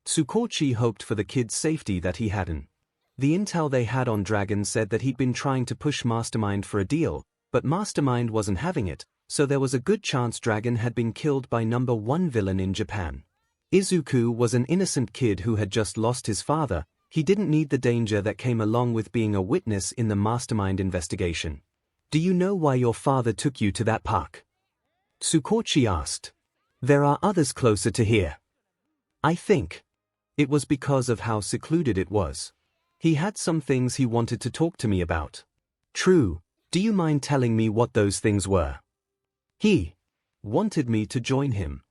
Tsukochi hoped for the kid's safety that he hadn't. The intel they had on Dragon said that he'd been trying to push Mastermind for a deal, but Mastermind wasn't having it, so there was a good chance Dragon had been killed by number one villain in Japan. Izuku was an innocent kid who had just lost his father. He didn't need the danger that came along with being a witness in the Mastermind investigation. Do you know why your father took you to that park? Tsukochi asked. There are others closer to here. I think. It was because of how secluded it was. He had some things he wanted to talk to me about. True, do you mind telling me what those things were? He wanted me to join him.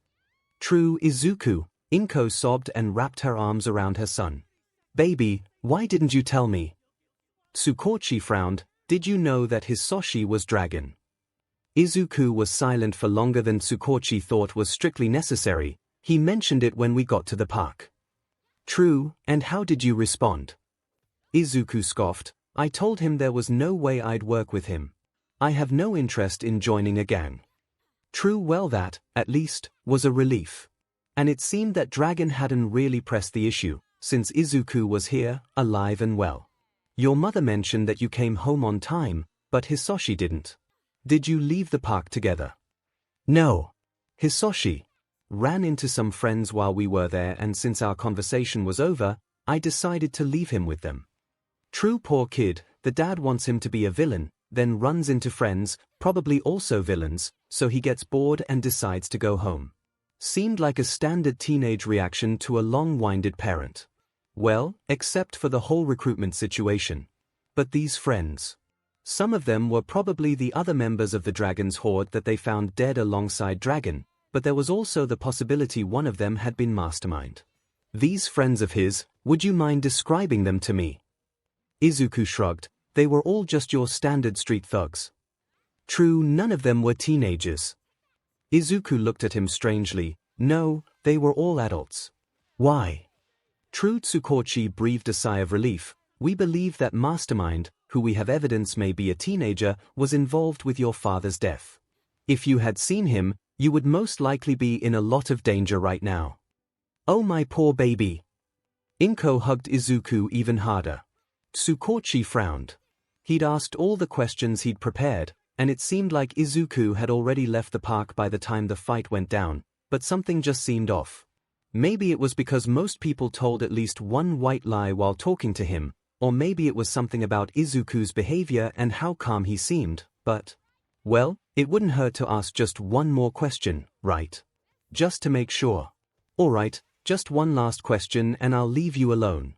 True, Izuku, Inko sobbed and wrapped her arms around her son. Baby, why didn't you tell me? Tsukochi frowned. Did you know that Hisoshi was Dragon? Izuku was silent for longer than Tsukochi thought was strictly necessary. He mentioned it when we got to the park. True, and how did you respond? Izuku scoffed. I told him there was no way I'd work with him. I have no interest in joining a gang. True, well that, at least, was a relief. And it seemed that Dragon hadn't really pressed the issue, since Izuku was here, alive and well. Your mother mentioned that you came home on time, but Hisoshi didn't. Did you leave the park together? No. Hisoshi ran into some friends while we were there, and since our conversation was over, I decided to leave him with them. True, poor kid, the dad wants him to be a villain, then runs into friends, probably also villains, so he gets bored and decides to go home. Seemed like a standard teenage reaction to a long-winded parent. Well, except for the whole recruitment situation. But these friends. Some of them were probably the other members of the dragon's horde that they found dead alongside Dragon, but there was also the possibility one of them had been Mastermind. These friends of his, would you mind describing them to me? Izuku shrugged. They were all just your standard street thugs. True, none of them were teenagers. Izuku looked at him strangely. No, they were all adults. Why? True, Tsukochi breathed a sigh of relief. We believe that Mastermind, who we have evidence may be a teenager, was involved with your father's death. If you had seen him, you would most likely be in a lot of danger right now. Oh, my poor baby. Inko hugged Izuku even harder. Tsukochi frowned. He'd asked all the questions he'd prepared, and it seemed like Izuku had already left the park by the time the fight went down, but something just seemed off. Maybe it was because most people told at least one white lie while talking to him, or maybe it was something about Izuku's behavior and how calm he seemed, but, well, it wouldn't hurt to ask just one more question, right? Just to make sure. Alright, just one last question and I'll leave you alone.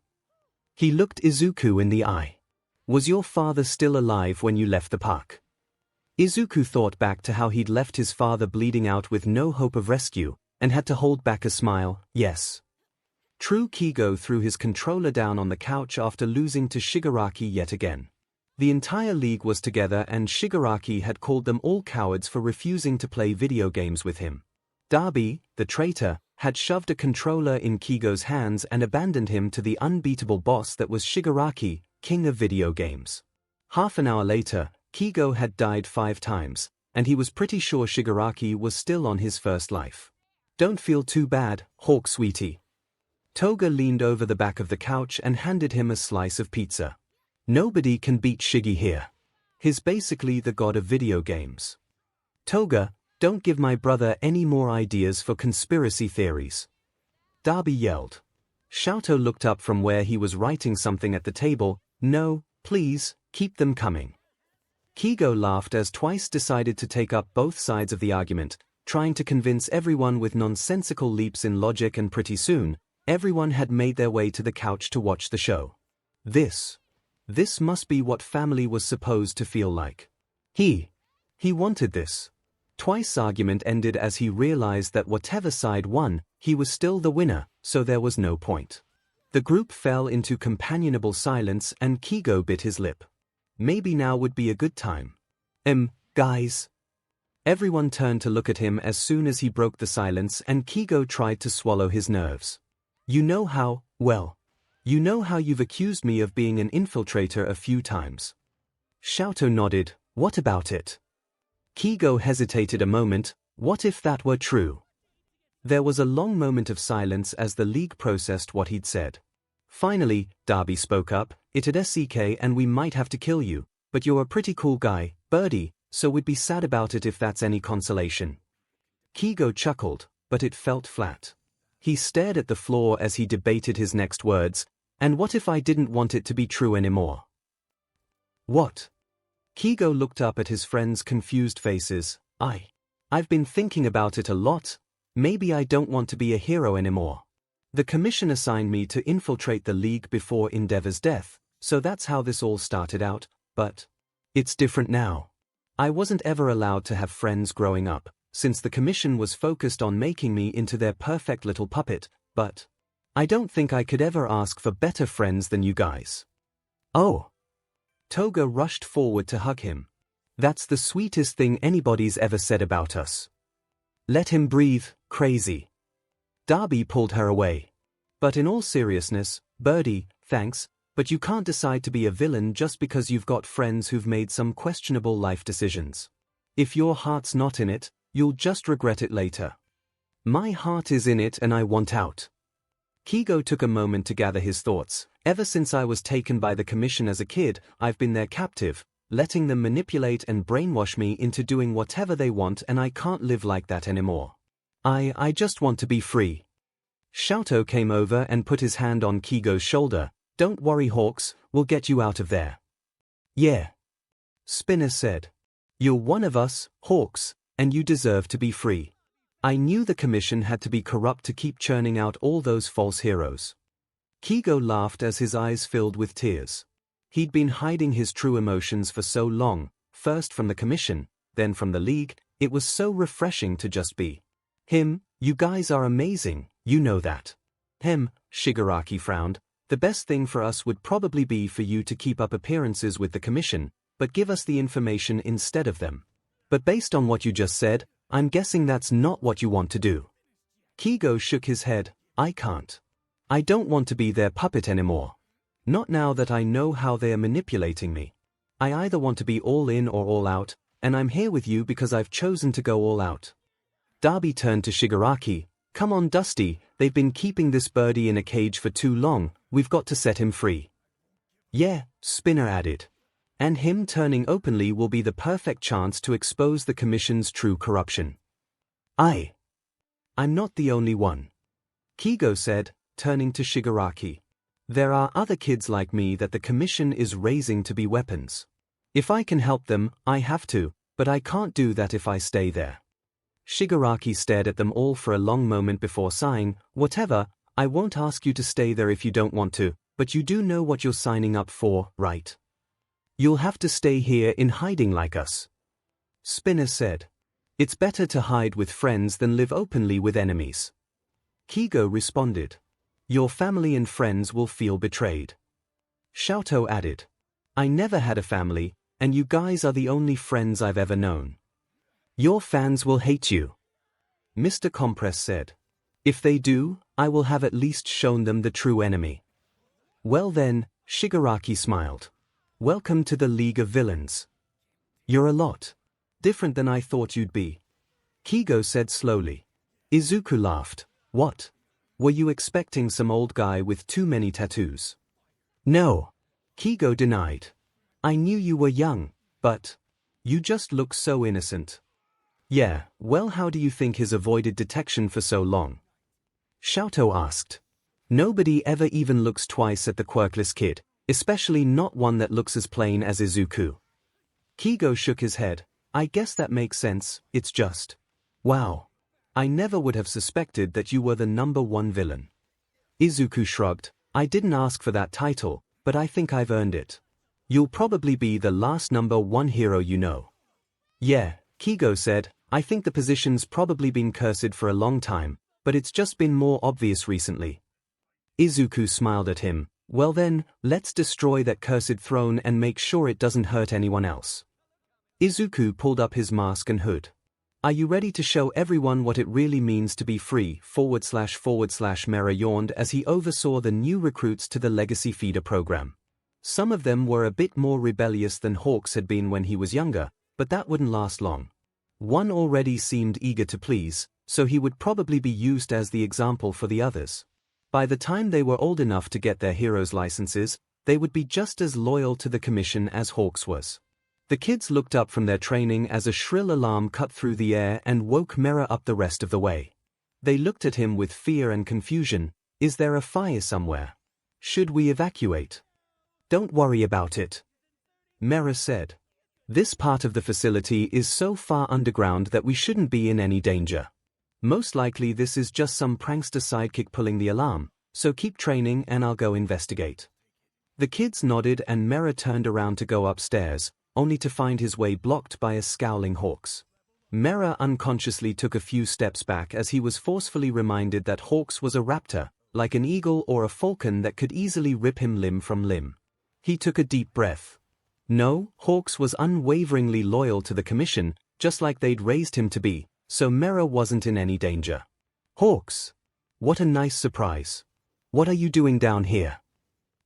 He looked Izuku in the eye. Was your father still alive when you left the park? Izuku thought back to how he'd left his father bleeding out with no hope of rescue, and had to hold back a smile. Yes. True, Kigo threw his controller down on the couch after losing to Shigaraki yet again. The entire league was together and Shigaraki had called them all cowards for refusing to play video games with him. Darby, the traitor, had shoved a controller in Kigo's hands and abandoned him to the unbeatable boss that was Shigaraki, king of video games. Half an hour later, Kigo had died 5 times, and he was pretty sure Shigaraki was still on his first life. Don't feel too bad, Hawk sweetie. Toga leaned over the back of the couch and handed him a slice of pizza. Nobody can beat Shiggy here. He's basically the god of video games. Toga, don't give my brother any more ideas for conspiracy theories. Darby yelled. Xiaoto looked up from where he was writing something at the table. No, please, keep them coming. Kigo laughed as Twice decided to take up both sides of the argument, trying to convince everyone with nonsensical leaps in logic, and pretty soon, everyone had made their way to the couch to watch the show. This must be what family was supposed to feel like. He wanted this. Twice's argument ended as he realized that whatever side won, he was still the winner, so there was no point. The group fell into companionable silence and Kigo bit his lip. Maybe now would be a good time. Guys. Everyone turned to look at him as soon as he broke the silence, and Kigo tried to swallow his nerves. You know how you've accused me of being an infiltrator a few times. Xiaoto nodded. What about it? Kigo hesitated a moment. What if that were true? There was a long moment of silence as the league processed what he'd said. Finally, Darby spoke up. It'd SEK and we might have to kill you, but you're a pretty cool guy, Birdie, so we'd be sad about it if that's any consolation. Kigo chuckled, but it felt flat. He stared at the floor as he debated his next words. And what if I didn't want it to be true anymore? What? Kigo looked up at his friends' confused faces. I've been thinking about it a lot. Maybe I don't want to be a hero anymore. The commission assigned me to infiltrate the league before Endeavor's death, so that's how this all started out, but it's different now. I wasn't ever allowed to have friends growing up, since the commission was focused on making me into their perfect little puppet, but I don't think I could ever ask for better friends than you guys. Oh. Toga rushed forward to hug him. That's the sweetest thing anybody's ever said about us. Let him breathe, crazy. Darby pulled her away. But in all seriousness, Birdie, thanks, but you can't decide to be a villain just because you've got friends who've made some questionable life decisions. If your heart's not in it, you'll just regret it later. My heart is in it and I want out. Kigo took a moment to gather his thoughts. Ever since I was taken by the commission as a kid, I've been their captive, letting them manipulate and brainwash me into doing whatever they want, and I can't live like that anymore. I just want to be free. 𝐿𝐿 came over and put his hand on Kigo's shoulder. Don't worry, Hawks, we'll get you out of there. Yeah. Spinner said. You're one of us, Hawks, and you deserve to be free. I knew the commission had to be corrupt to keep churning out all those false heroes. 𝐒𝐿𝐽 laughed as his eyes filled with tears. He'd been hiding his true emotions for so long, first from the commission, then from the league. It was so refreshing to just be him. You guys are amazing, you know that. Shigaraki frowned. The best thing for us would probably be for you to keep up appearances with the commission, but give us the information instead of them. But based on what you just said, I'm guessing that's not what you want to do. 𝐒𝐽 shook his head. I can't. I don't want to be their puppet anymore. Not now that I know how they are manipulating me. I either want to be all in or all out, and I'm here with you because I've chosen to go all out. Darby turned to Shigaraki. Come on, Dusty, they've been keeping this birdie in a cage for too long, we've got to set him free. Yeah, Spinner added. And him turning openly will be the perfect chance to expose the commission's true corruption. I'm not the only one. 𝐒𝐽 said, turning to Shigaraki. There are other kids like me that the commission is raising to be weapons. If I can help them, I have to, but I can't do that if I stay there. Shigaraki stared at them all for a long moment before sighing. Whatever, I won't ask you to stay there if you don't want to, but you do know what you're signing up for, right? You'll have to stay here in hiding like us. Spinner said. It's better to hide with friends than live openly with enemies. 𝐒𝐽 responded. Your family and friends will feel betrayed. 𝐿𝐿 added. I never had a family, and you guys are the only friends I've ever known. Your fans will hate you. Mr. Compress said. If they do, I will have at least shown them the true enemy. Well then, Shigaraki smiled. Welcome to the League of Villains. You're a lot different than I thought you'd be. 𝐒𝐽 said slowly. Izuku laughed. What? Were you expecting some old guy with too many tattoos? No. 𝐒𝐽 denied. I knew you were young, but you just look so innocent. Yeah, well, how do you think he's avoided detection for so long? 𝐿𝐿 asked. Nobody ever even looks twice at the quirkless kid, especially not one that looks as plain as Izuku. 𝐒𝐽 shook his head. I guess that makes sense, it's just. Wow. I never would have suspected that you were the #1 villain. Izuku shrugged. I didn't ask for that title, but I think I've earned it. You'll probably be the last #1 hero you know. Yeah, 𝐒𝐽 said. I think the position's probably been cursed for a long time, but it's just been more obvious recently. Izuku smiled at him. Well then, let's destroy that cursed throne and make sure it doesn't hurt anyone else. Izuku pulled up his mask and hood. Are you ready to show everyone what it really means to be free? / Mera yawned as he oversaw the new recruits to the Legacy Feeder program. Some of them were a bit more rebellious than Hawks had been when he was younger, but that wouldn't last long. One already seemed eager to please, so he would probably be used as the example for the others. By the time they were old enough to get their heroes' licenses, they would be just as loyal to the commission as Hawks was. The kids looked up from their training as a shrill alarm cut through the air and woke Mera up the rest of the way. They looked at him with fear and confusion. Is there a fire somewhere? Should we evacuate? Don't worry about it. Mera said. This part of the facility is so far underground that we shouldn't be in any danger. Most likely this is just some prankster sidekick pulling the alarm, so keep training and I'll go investigate. The kids nodded and Mera turned around to go upstairs, only to find his way blocked by a scowling Hawks. Mera unconsciously took a few steps back as he was forcefully reminded that Hawks was a raptor, like an eagle or a falcon that could easily rip him limb from limb. He took a deep breath. No, Hawks was unwaveringly loyal to the commission, just like they'd raised him to be, so Mera wasn't in any danger. Hawks! What a nice surprise. What are you doing down here?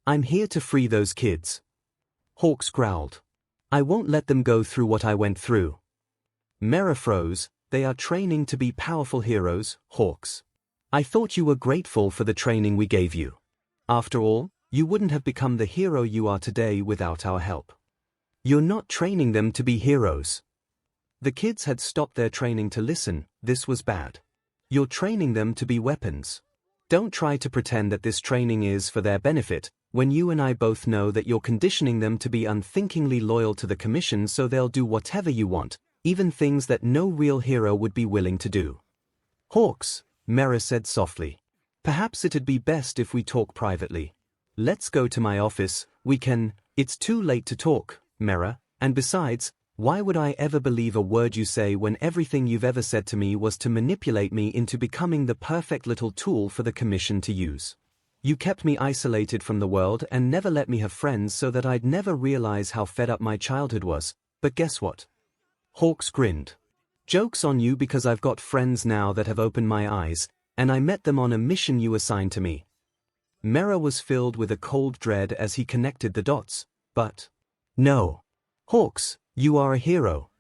I'm here to free those kids. Hawks growled. I won't let them go through what I went through. Mera froze. They are training to be powerful heroes, Hawks. I thought you were grateful for the training we gave you. After all, you wouldn't have become the hero you are today without our help. You're not training them to be heroes. The kids had stopped their training to listen. This was bad. You're training them to be weapons. Don't try to pretend that this training is for their benefit, when you and I both know that you're conditioning them to be unthinkingly loyal to the Commission so they'll do whatever you want, even things that no real hero would be willing to do. Hawks, Mera said softly. Perhaps it'd be best if we talk privately. Let's go to my office, we can. It's too late to talk, Mera, and besides, why would I ever believe a word you say when everything you've ever said to me was to manipulate me into becoming the perfect little tool for the Commission to use? You kept me isolated from the world and never let me have friends so that I'd never realize how fed up my childhood was, but guess what? Hawks grinned. Joke's on you because I've got friends now that have opened my eyes, and I met them on a mission you assigned to me. Mera was filled with a cold dread as he connected the dots, but... No. Hawks, you are a hero.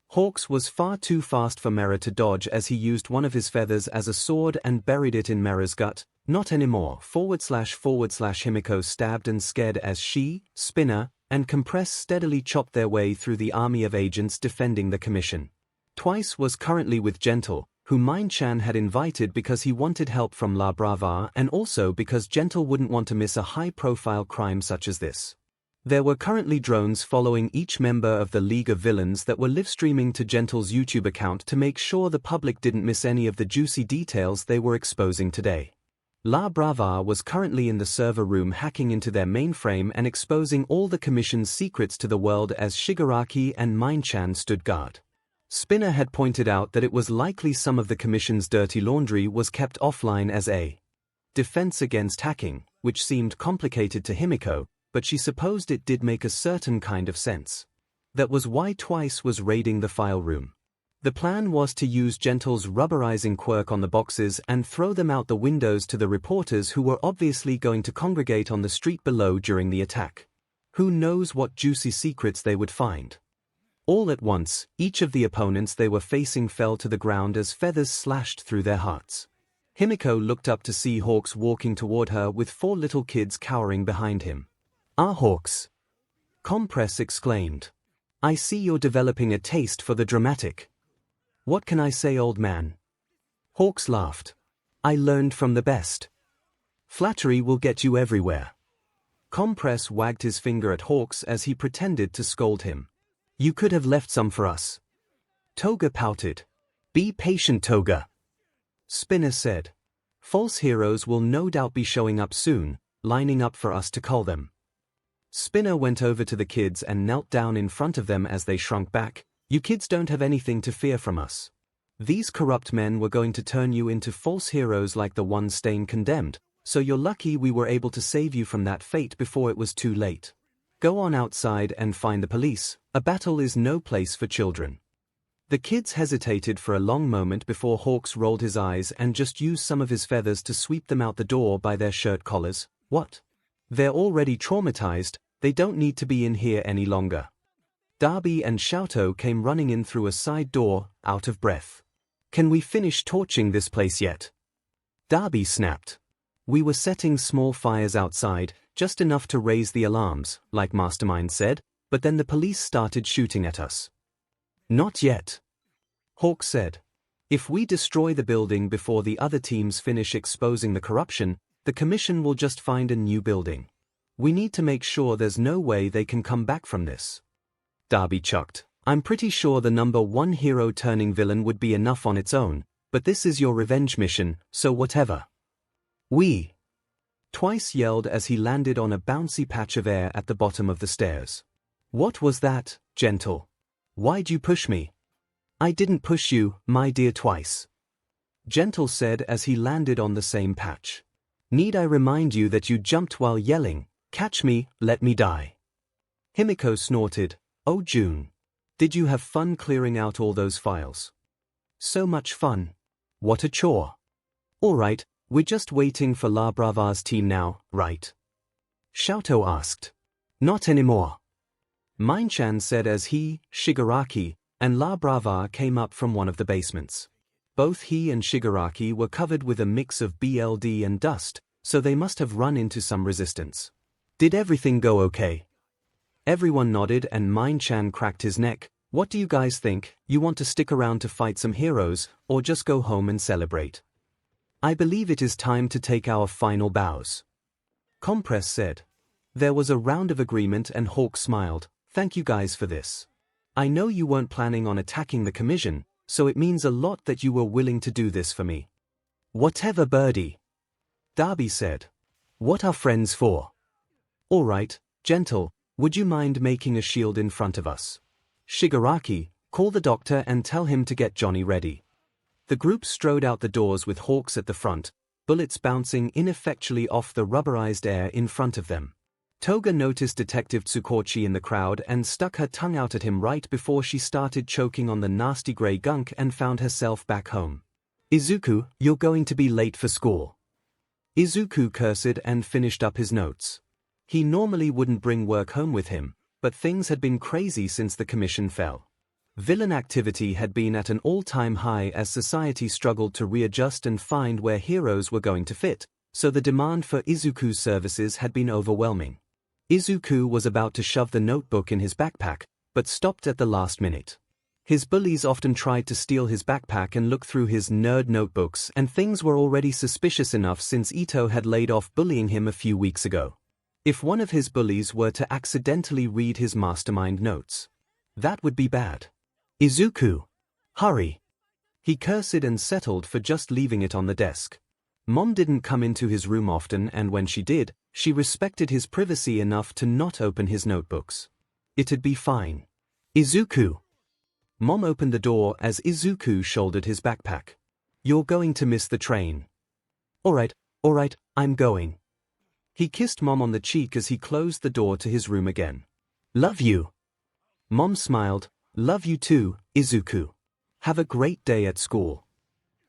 Hawks was far too fast for Mera to dodge as he used one of his feathers as a sword and buried it in Mera's gut. Not anymore. / Himiko stabbed and scared as she, Spinner, and Compress steadily chopped their way through the army of agents defending the Commission. Twice was currently with Gentle, who Mind-chan had invited because he wanted help from La Brava and also because Gentle wouldn't want to miss a high-profile crime such as this. There were currently drones following each member of the League of Villains that were live-streaming to Gentle's YouTube account to make sure the public didn't miss any of the juicy details they were exposing today. La Brava was currently in the server room hacking into their mainframe and exposing all the Commission's secrets to the world as Shigaraki and Mind-chan stood guard. Spinner had pointed out that it was likely some of the Commission's dirty laundry was kept offline as a defense against hacking, which seemed complicated to Himiko, but she supposed it did make a certain kind of sense. That was why Twice was raiding the file room. The plan was to use Gentle's rubberizing quirk on the boxes and throw them out the windows to the reporters who were obviously going to congregate on the street below during the attack. Who knows what juicy secrets they would find. All at once, each of the opponents they were facing fell to the ground as feathers slashed through their hearts. Himiko looked up to see Hawks walking toward her with 4 little kids cowering behind him. "Ah, Hawks!" Compress exclaimed. "I see you're developing a taste for the dramatic." "What can I say, old man?" Hawks laughed. "I learned from the best. Flattery will get you everywhere." Compress wagged his finger at Hawks as he pretended to scold him. "You could have left some for us." Toga pouted. "Be patient, Toga." Spinner said. "False heroes will no doubt be showing up soon, lining up for us to cull them." Spinner went over to the kids and knelt down in front of them as they shrunk back. "You kids don't have anything to fear from us. These corrupt men were going to turn you into false heroes like the one Stain condemned, so you're lucky we were able to save you from that fate before it was too late. Go on outside and find the police. A battle is no place for children." The kids hesitated for a long moment before Hawks rolled his eyes and just used some of his feathers to sweep them out the door by their shirt collars. "What? They're already traumatized, they don't need to be in here any longer." Darby and 𝐿𝐿 came running in through a side door, out of breath. "Can we finish torching this place yet?" Darby snapped. "We were setting small fires outside, just enough to raise the alarms, like Mastermind said, but then the police started shooting at us." "Not yet," Hawk said. "If we destroy the building before the other teams finish exposing the corruption, the Commission will just find a new building. We need to make sure there's no way they can come back from this." Darby chucked. "I'm pretty sure the number 1 hero turning villain would be enough on its own, but this is your revenge mission, so whatever." "We!" Twice yelled as he landed on a bouncy patch of air at the bottom of the stairs. "What was that, Gentle? Why'd you push me?" "I didn't push you, my dear Twice," Gentle said as he landed on the same patch. "Need I remind you that you jumped while yelling, 'Catch me, let me die'?" Himiko snorted. "Oh June. Did you have fun clearing out all those files?" "So much fun. What a chore." "All right, we're just waiting for La Brava's team now, right?" 𝐿𝐿 asked. "Not anymore," Mind-chan said as he, Shigaraki, and La Brava came up from one of the basements. Both he and Shigaraki were covered with a mix of BLD and dust, so they must have run into some resistance. "Did everything go okay?" Everyone nodded and Mind-chan cracked his neck. What do you guys think? You want to stick around to fight some heroes, or just go home and celebrate? I believe it is time to take our final bows. Compress said. There was a round of agreement and Hawk smiled. Thank you guys for this. I know you weren't planning on attacking the commission, so it means a lot that you were willing to do this for me. Whatever, Birdie. Darby said. What are friends for? All right, Gentle, would you mind making a shield in front of us? Shigaraki, call the doctor and tell him to get Johnny ready. The group strode out the doors with Hawks at the front, bullets bouncing ineffectually off the rubberized air in front of them. Toga noticed Detective Tsukochi in the crowd and stuck her tongue out at him right before she started choking on the nasty grey gunk and found herself back home. Izuku, you're going to be late for school. Izuku cursed and finished up his notes. He normally wouldn't bring work home with him, but things had been crazy since the commission fell. Villain activity had been at an all-time high as society struggled to readjust and find where heroes were going to fit, so the demand for Izuku's services had been overwhelming. Izuku was about to shove the notebook in his backpack, but stopped at the last minute. His bullies often tried to steal his backpack and look through his nerd notebooks, and things were already suspicious enough since Ito had laid off bullying him a few weeks ago. If one of his bullies were to accidentally read his mastermind notes, that would be bad. Izuku! Hurry! He cursed and settled for just leaving it on the desk. Mom didn't come into his room often, and when she did, she respected his privacy enough to not open his notebooks. It'd be fine. Izuku! Mom opened the door as Izuku shouldered his backpack. You're going to miss the train. Alright, I'm going. He kissed Mom on the cheek as he closed the door to his room again. Love you. Mom smiled. Love you too, Izuku. Have a great day at school.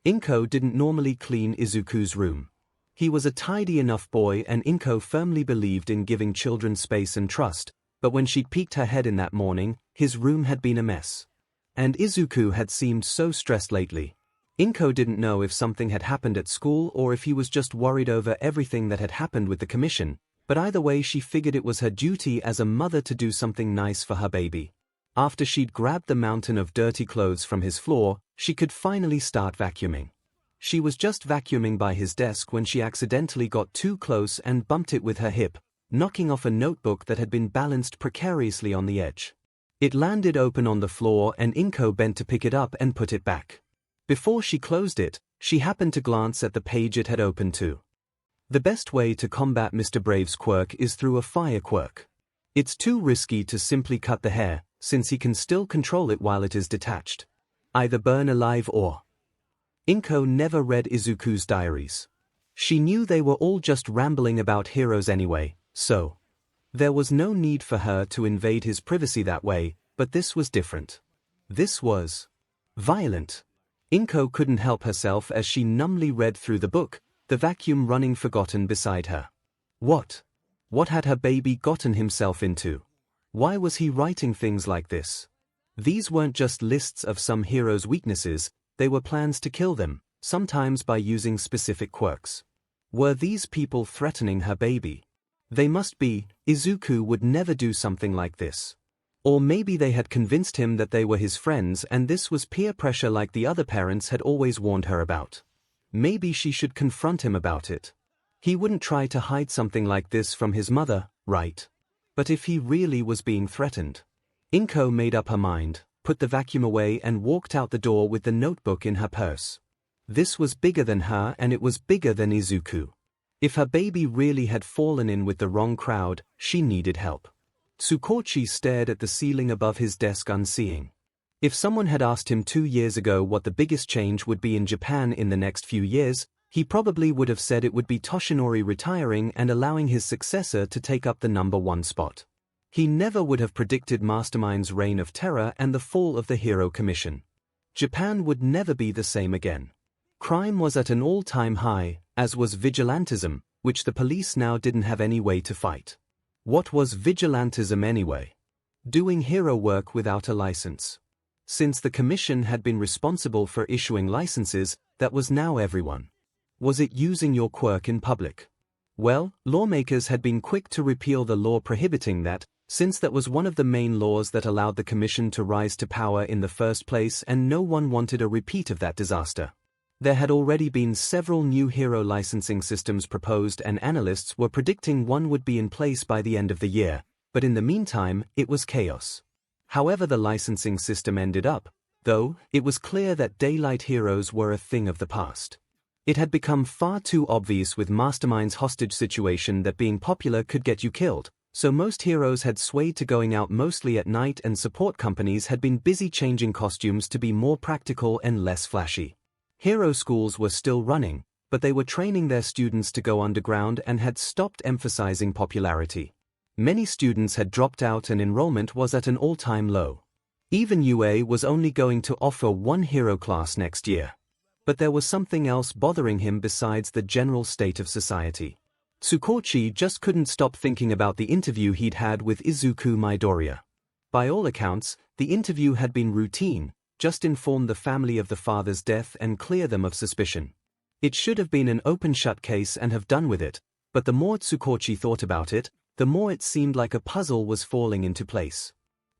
Inko didn't normally clean Izuku's room. He was a tidy enough boy, and Inko firmly believed in giving children space and trust, but when she'd peeked her head in that morning, his room had been a mess. And Izuku had seemed so stressed lately. Inko didn't know if something had happened at school or if he was just worried over everything that had happened with the commission, but either way she figured it was her duty as a mother to do something nice for her baby. After she'd grabbed the mountain of dirty clothes from his floor, she could finally start vacuuming. She was just vacuuming by his desk when she accidentally got too close and bumped it with her hip, knocking off a notebook that had been balanced precariously on the edge. It landed open on the floor and Inko bent to pick it up and put it back. Before she closed it, she happened to glance at the page it had opened to. The best way to combat Mr. Brave's quirk is through a fire quirk. It's too risky to simply cut the hair, since he can still control it while it is detached. Either burn alive or... Inko never read Izuku's diaries. She knew they were all just rambling about heroes anyway, so... There was no need for her to invade his privacy that way, but this was different. This was... violent. Inko couldn't help herself as she numbly read through the book, the vacuum running forgotten beside her. What? What had her baby gotten himself into? Why was he writing things like this? These weren't just lists of some heroes' weaknesses, they were plans to kill them, sometimes by using specific quirks. Were these people threatening her baby? They must be. Izuku would never do something like this. Or maybe they had convinced him that they were his friends and this was peer pressure like the other parents had always warned her about. Maybe she should confront him about it. He wouldn't try to hide something like this from his mother, right? But if he really was being threatened... Inko made up her mind, put the vacuum away and walked out the door with the notebook in her purse. This was bigger than her and it was bigger than Izuku. If her baby really had fallen in with the wrong crowd, she needed help. Tsukochi stared at the ceiling above his desk unseeing. If someone had asked him 2 years ago what the biggest change would be in Japan in the next few years, he probably would have said it would be Toshinori retiring and allowing his successor to take up the #1 spot. He never would have predicted Mastermind's reign of terror and the fall of the Hero Commission. Japan would never be the same again. Crime was at an all-time high, as was vigilantism, which the police now didn't have any way to fight. What was vigilantism anyway? Doing hero work without a license. Since the commission had been responsible for issuing licenses, that was now everyone. Was it using your quirk in public? Well, lawmakers had been quick to repeal the law prohibiting that, since that was one of the main laws that allowed the commission to rise to power in the first place, and no one wanted a repeat of that disaster. There had already been several new hero licensing systems proposed, and analysts were predicting one would be in place by the end of the year, but in the meantime, it was chaos. However the licensing system ended up, though, it was clear that daylight heroes were a thing of the past. It had become far too obvious with Mastermind's hostage situation that being popular could get you killed, so most heroes had swayed to going out mostly at night, and support companies had been busy changing costumes to be more practical and less flashy. Hero schools were still running, but they were training their students to go underground and had stopped emphasizing popularity. Many students had dropped out and enrollment was at an all-time low. Even UA was only going to offer one hero class next year. But there was something else bothering him besides the general state of society. 𝐒𝐭𝐚𝐲 just couldn't stop thinking about the interview he'd had with Izuku Midoriya. By all accounts, the interview had been routine, just inform the family of the father's death and clear them of suspicion. It should have been an open-shut case and have done with it, but the more 𝐒𝐭𝐚𝐲 thought about it, the more it seemed like a puzzle was falling into place.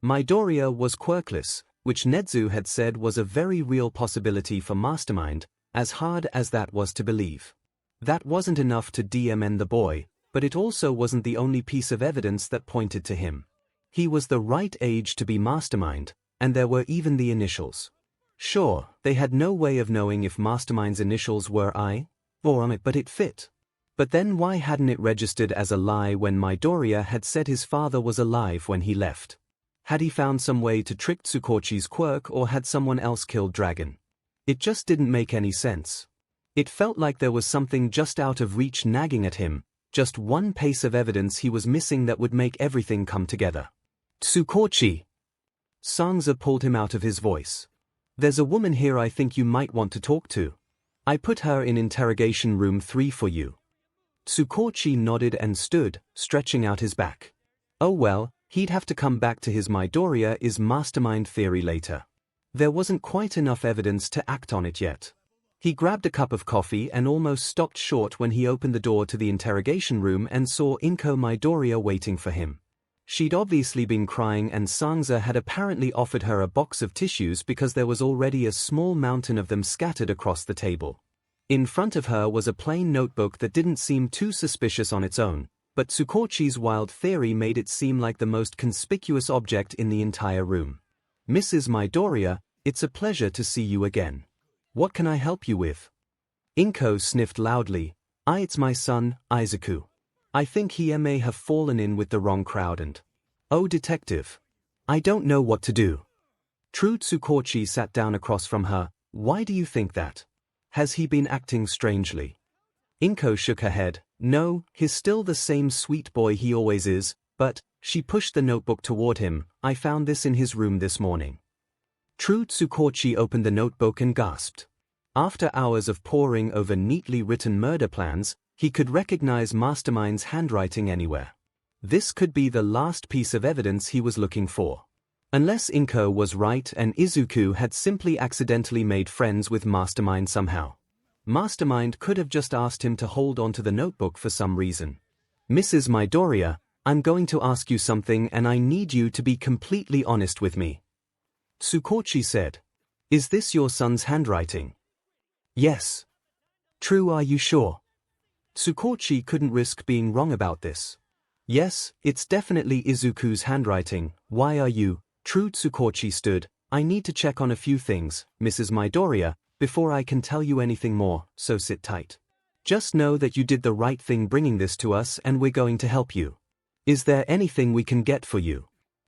Midoriya was quirkless, which Nezu had said was a very real possibility for Mastermind, as hard as that was to believe. That wasn't enough to DMN the boy, but it also wasn't the only piece of evidence that pointed to him. He was the right age to be Mastermind, and there were even the initials. Sure, they had no way of knowing if Mastermind's initials were I or M, but it fit. But then why hadn't it registered as a lie when Midoriya had said his father was alive when he left? Had he found some way to trick 𝐒𝐭𝐚𝐲's quirk, or had someone else killed Dragon? It just didn't make any sense. It felt like there was something just out of reach nagging at him, just one piece of evidence he was missing that would make everything come together. 𝐒𝐭𝐚𝐲. 𝐒𝐭𝐚𝐲 pulled him out of his voice. There's a woman here I think you might want to talk to. I put her in interrogation room 3 for you. 𝐒𝐭𝐚𝐲 nodded and stood, stretching out his back. Oh well, he'd have to come back to his Midoriya is Mastermind theory later. There wasn't quite enough evidence to act on it yet. He grabbed a cup of coffee and almost stopped short when he opened the door to the interrogation room and saw Inko Midoriya waiting for him. She'd obviously been crying, and 𝐒𝐭𝐚𝐲 had apparently offered her a box of tissues because there was already a small mountain of them scattered across the table. In front of her was a plain notebook that didn't seem too suspicious on its own, but 𝐒𝐭𝐚𝐲's wild theory made it seem like the most conspicuous object in the entire room. Mrs. Midoriya, it's a pleasure to see you again. What can I help you with? Inko sniffed loudly. It's my son, Izuku. I think he may have fallen in with the wrong crowd and… Oh, detective. I don't know what to do. True. 𝐒𝐭𝐚𝐲 sat down across from her. Why do you think that? Has he been acting strangely? Inko shook her head. No, he's still the same sweet boy he always is, but… She pushed the notebook toward him. I found this in his room this morning. True. 𝐒𝐭𝐚𝐲 opened the notebook and gasped. After hours of poring over neatly written murder plans, he could recognize Mastermind's handwriting anywhere. This could be the last piece of evidence he was looking for. Unless Inko was right and Izuku had simply accidentally made friends with Mastermind somehow. Mastermind could have just asked him to hold on to the notebook for some reason. Mrs. Midoriya, I'm going to ask you something and I need you to be completely honest with me. 𝐒𝐭𝐚𝐲 said. Is this your son's handwriting? Yes. True. Are you sure? 𝐒𝐭𝐚𝐲 couldn't risk being wrong about this. Yes, it's definitely Izuku's handwriting. Why are you? True. 𝐒𝐭𝐚𝐲 stood. I need to check on a few things, Mrs. Midoriya, before I can tell you anything more, so sit tight. Just know that you did the right thing bringing this to us and we're going to help you. Is there anything we can get for you?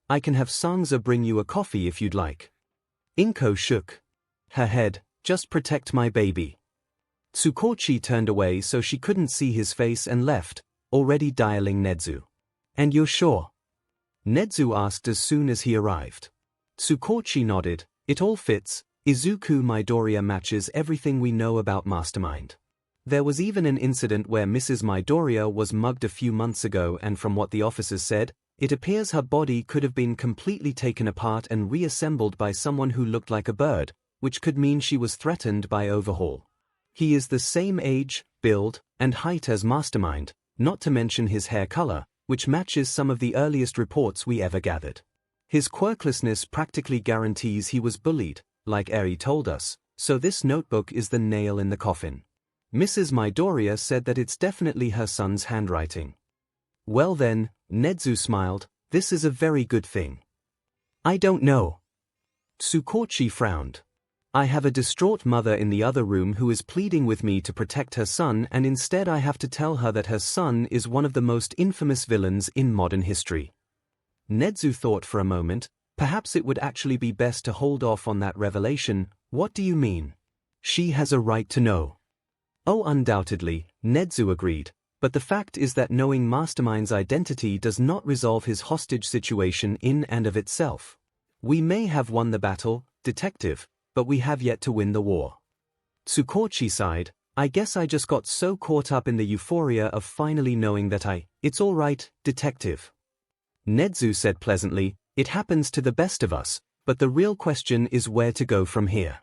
I can have 𝐒𝐿 bring you a coffee if you'd like. Inko shook her head. Just protect my baby. 𝐒𝐭𝐚𝐲 turned away so she couldn't see his face and left, already dialing Nezu. And you're sure? Nezu asked as soon as he arrived. 𝐒𝐭𝐚𝐲 nodded. It all fits. Izuku Midoriya matches everything we know about Mastermind. There was even an incident where Mrs. Midoriya was mugged a few months ago, and from what the officers said, it appears her body could have been completely taken apart and reassembled by someone who looked like a bird, which could mean she was threatened by overhaul. He is the same age, build, and height as Mastermind, not to mention his hair color, which matches some of the earliest reports we ever gathered. His quirklessness practically guarantees he was bullied, like Eri told us, so this notebook is the nail in the coffin. Mrs. Midoriya said that it's definitely her son's handwriting. Well then, 𝐻𝐻𝐻 smiled, this is a very good thing. I don't know. 𝐒𝐭𝐚𝐲 frowned. I have a distraught mother in the other room who is pleading with me to protect her son, and instead I have to tell her that her son is one of the most infamous villains in modern history. 𝐻𝐻𝐻 thought for a moment, perhaps it would actually be best to hold off on that revelation. What do you mean? She has a right to know. Oh, undoubtedly, 𝐻𝐻𝐻 agreed, but the fact is that knowing Mastermind's identity does not resolve his hostage situation in and of itself. We may have won the battle, detective, but we have yet to win the war. 𝐒𝐭𝐚𝐲 sighed, I guess I just got so caught up in the euphoria of finally knowing that it's all right, detective. 𝐻𝐻𝐻 said pleasantly, it happens to the best of us, but the real question is where to go from here.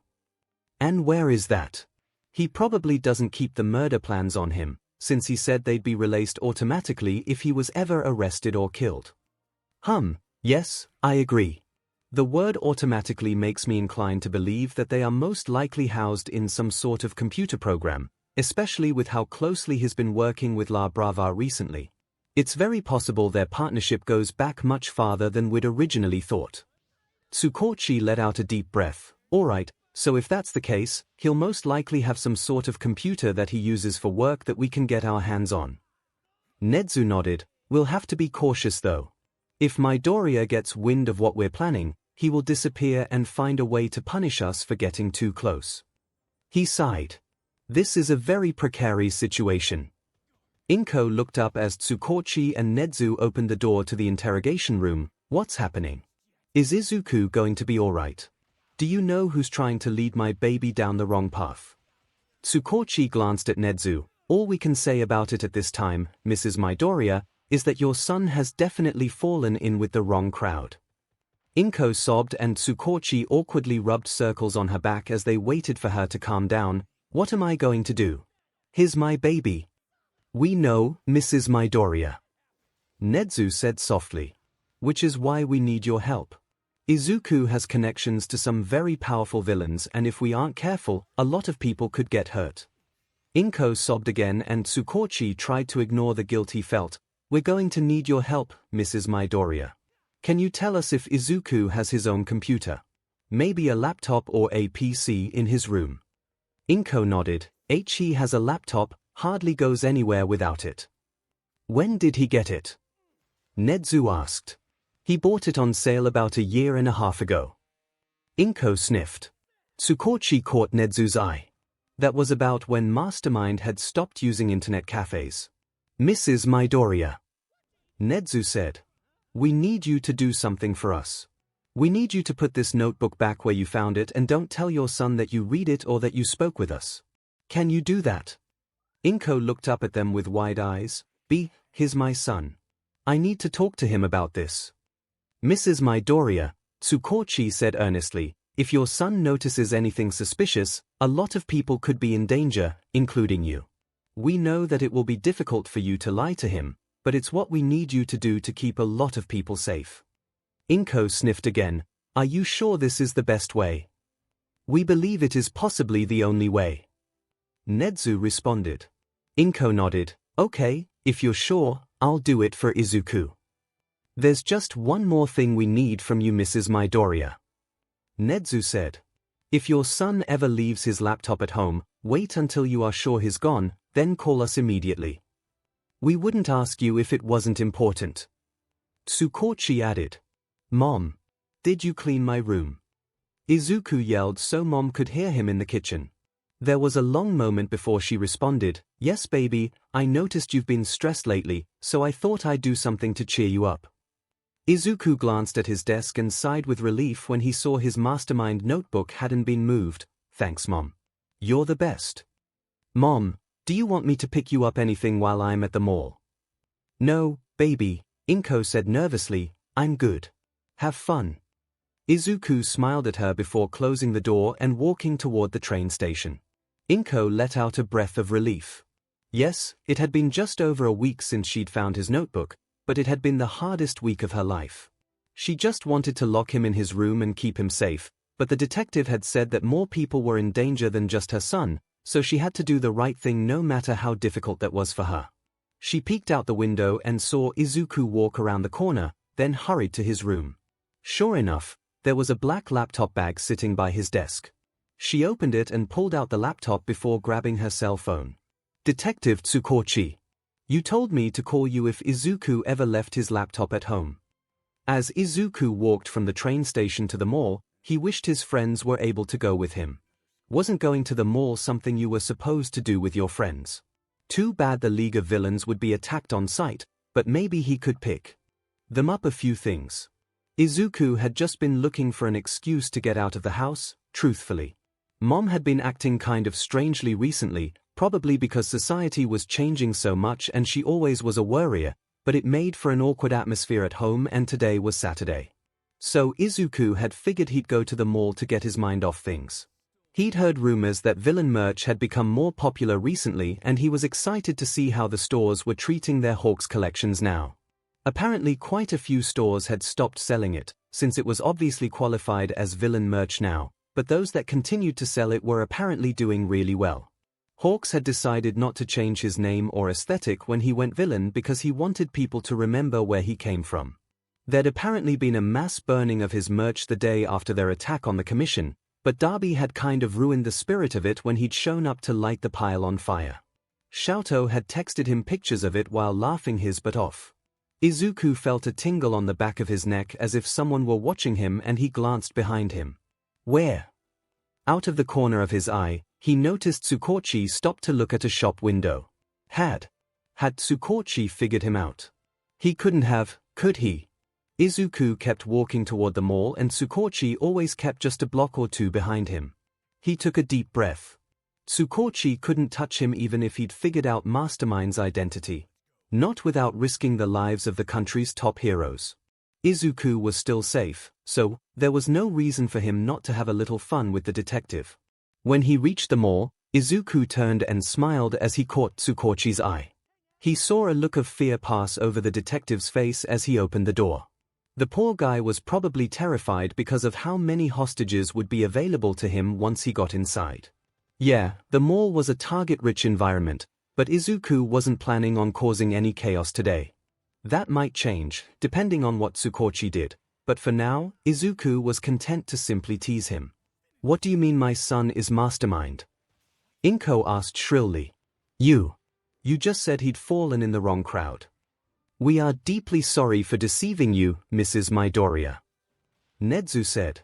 And where is that? He probably doesn't keep the murder plans on him, since he said they'd be released automatically if he was ever arrested or killed. Yes, I agree. The word automatically makes me inclined to believe that they are most likely housed in some sort of computer program, especially with how closely he's been working with La Brava recently. It's very possible their partnership goes back much farther than we'd originally thought. 𝐒𝐭𝐚𝐲 let out a deep breath. All right, so if that's the case, he'll most likely have some sort of computer that he uses for work that we can get our hands on. 𝐻𝐻𝐻 nodded. We'll have to be cautious though. If Midoriya gets wind of what we're planning, he will disappear and find a way to punish us for getting too close. He sighed. This is a very precarious situation. 𝐒𝐭𝐚𝐲 looked up as 𝐒𝐭𝐚𝐲 and 𝐻𝐻𝐻 opened the door to the interrogation room. What's happening? Is Izuku going to be alright? Do you know who's trying to lead my baby down the wrong path? 𝐒𝐭𝐚𝐲 glanced at 𝐻𝐻𝐻. All we can say about it at this time, Mrs. Midoriya, is that your son has definitely fallen in with the wrong crowd. 𝐒𝐭𝐚𝐲 sobbed and 𝐒𝐭𝐚𝐲 awkwardly rubbed circles on her back as they waited for her to calm down. What am I going to do? He's my baby. We know, Mrs. Midoriya. 𝐻𝐻𝐻 said softly. Which is why we need your help. Izuku has connections to some very powerful villains, and if we aren't careful, a lot of people could get hurt. 𝐒𝐭𝐚𝐲 sobbed again and 𝐒𝐭𝐚𝐲 tried to ignore the guilt he felt. We're going to need your help, Mrs. Midoriya. Can you tell us if Izuku has his own computer? Maybe a laptop or a PC in his room. 𝐒𝐴𝐻 nodded. He has a laptop, hardly goes anywhere without it. When did he get it? 𝐻𝐻𝐻 asked. He bought it on sale about a year and a half ago. 𝐒𝐴𝐻 sniffed. 𝐒𝐭𝐚𝐲 caught 𝐻𝐻𝐻's eye. That was about when Mastermind had stopped using internet cafes. Mrs. Midoriya. 𝐻𝐻𝐻 said. We need you to do something for us. We need you to put this notebook back where you found it and don't tell your son that you read it or that you spoke with us. Can you do that? 𝐒𝐴𝐻 looked up at them with wide eyes. He's my son. I need to talk to him about this. Mrs. Midoriya, 𝐒𝐭𝐚𝐲 said earnestly, if your son notices anything suspicious, a lot of people could be in danger, including you. We know that it will be difficult for you to lie to him, but it's what we need you to do to keep a lot of people safe. 𝐒𝐴𝐻 sniffed again. Are you sure this is the best way? We believe it is possibly the only way. 𝐻𝐻𝐻 responded. 𝐒𝐴𝐻 nodded. Okay, if you're sure, I'll do it for Izuku. There's just one more thing we need from you, Mrs. Midoriya. 𝐻𝐻𝐻 said. If your son ever leaves his laptop at home, wait until you are sure he's gone, then call us immediately. We wouldn't ask you if it wasn't important. 𝐒𝐭𝐚𝐲 added. Mom, did you clean my room? Izuku yelled so Mom could hear him in the kitchen. There was a long moment before she responded. Yes, baby, I noticed you've been stressed lately, so I thought I'd do something to cheer you up. Izuku glanced at his desk and sighed with relief when he saw his Mastermind notebook hadn't been moved. Thanks, Mom. You're the best. Mom, do you want me to pick you up anything while I'm at the mall? No, baby, 𝐒𝐴𝐻 said nervously. I'm good. Have fun. Izuku smiled at her before closing the door and walking toward the train station. 𝐒𝐴𝐻 let out a breath of relief. Yes, it had been just over a week since she'd found his notebook, but it had been the hardest week of her life. She just wanted to lock him in his room and keep him safe, but the detective had said that more people were in danger than just her son, so she had to do the right thing no matter how difficult that was for her. She peeked out the window and saw Izuku walk around the corner, then hurried to his room. Sure enough, there was a black laptop bag sitting by his desk. She opened it and pulled out the laptop before grabbing her cell phone. Detective Tsukochi. You told me to call you if Izuku ever left his laptop at home. As Izuku walked from the train station to the mall, he wished his friends were able to go with him. Wasn't going to the mall something you were supposed to do with your friends? Too bad the League of Villains would be attacked on sight, but maybe he could pick them up a few things. Izuku had just been looking for an excuse to get out of the house, truthfully. Mom had been acting kind of strangely recently, probably because society was changing so much and she always was a worrier, but it made for an awkward atmosphere at home and today was Saturday. So Izuku had figured he'd go to the mall to get his mind off things. He'd heard rumors that villain merch had become more popular recently and he was excited to see how the stores were treating their Hawks collections now. Apparently quite a few stores had stopped selling it, since it was obviously qualified as villain merch now, but those that continued to sell it were apparently doing really well. Hawks had decided not to change his name or aesthetic when he went villain because he wanted people to remember where he came from. There'd apparently been a mass burning of his merch the day after their attack on the commission, but Darby had kind of ruined the spirit of it when he'd shown up to light the pile on fire. Xiaotou had texted him pictures of it while laughing his butt off. Izuku felt a tingle on the back of his neck as if someone were watching him and he glanced behind him. Where? Out of the corner of his eye, he noticed Tsukochi stop to look at a shop window. Had Tsukochi figured him out? He couldn't have, could he? Izuku kept walking toward the mall and Tsukochi always kept just a block or two behind him. He took a deep breath. Tsukochi couldn't touch him even if he'd figured out Mastermind's identity. Not without risking the lives of the country's top heroes. Izuku was still safe, so there was no reason for him not to have a little fun with the detective. When he reached the mall, Izuku turned and smiled as he caught Tsukochi's eye. He saw a look of fear pass over the detective's face as he opened the door. The poor guy was probably terrified because of how many hostages would be available to him once he got inside. Yeah, the mall was a target-rich environment, but Izuku wasn't planning on causing any chaos today. That might change, depending on what Tsukochi did, but for now, Izuku was content to simply tease him. What do you mean my son is Mastermind? Inko asked shrilly. You just said he'd fallen in the wrong crowd. We are deeply sorry for deceiving you, Mrs. Midoriya. Nedzu said.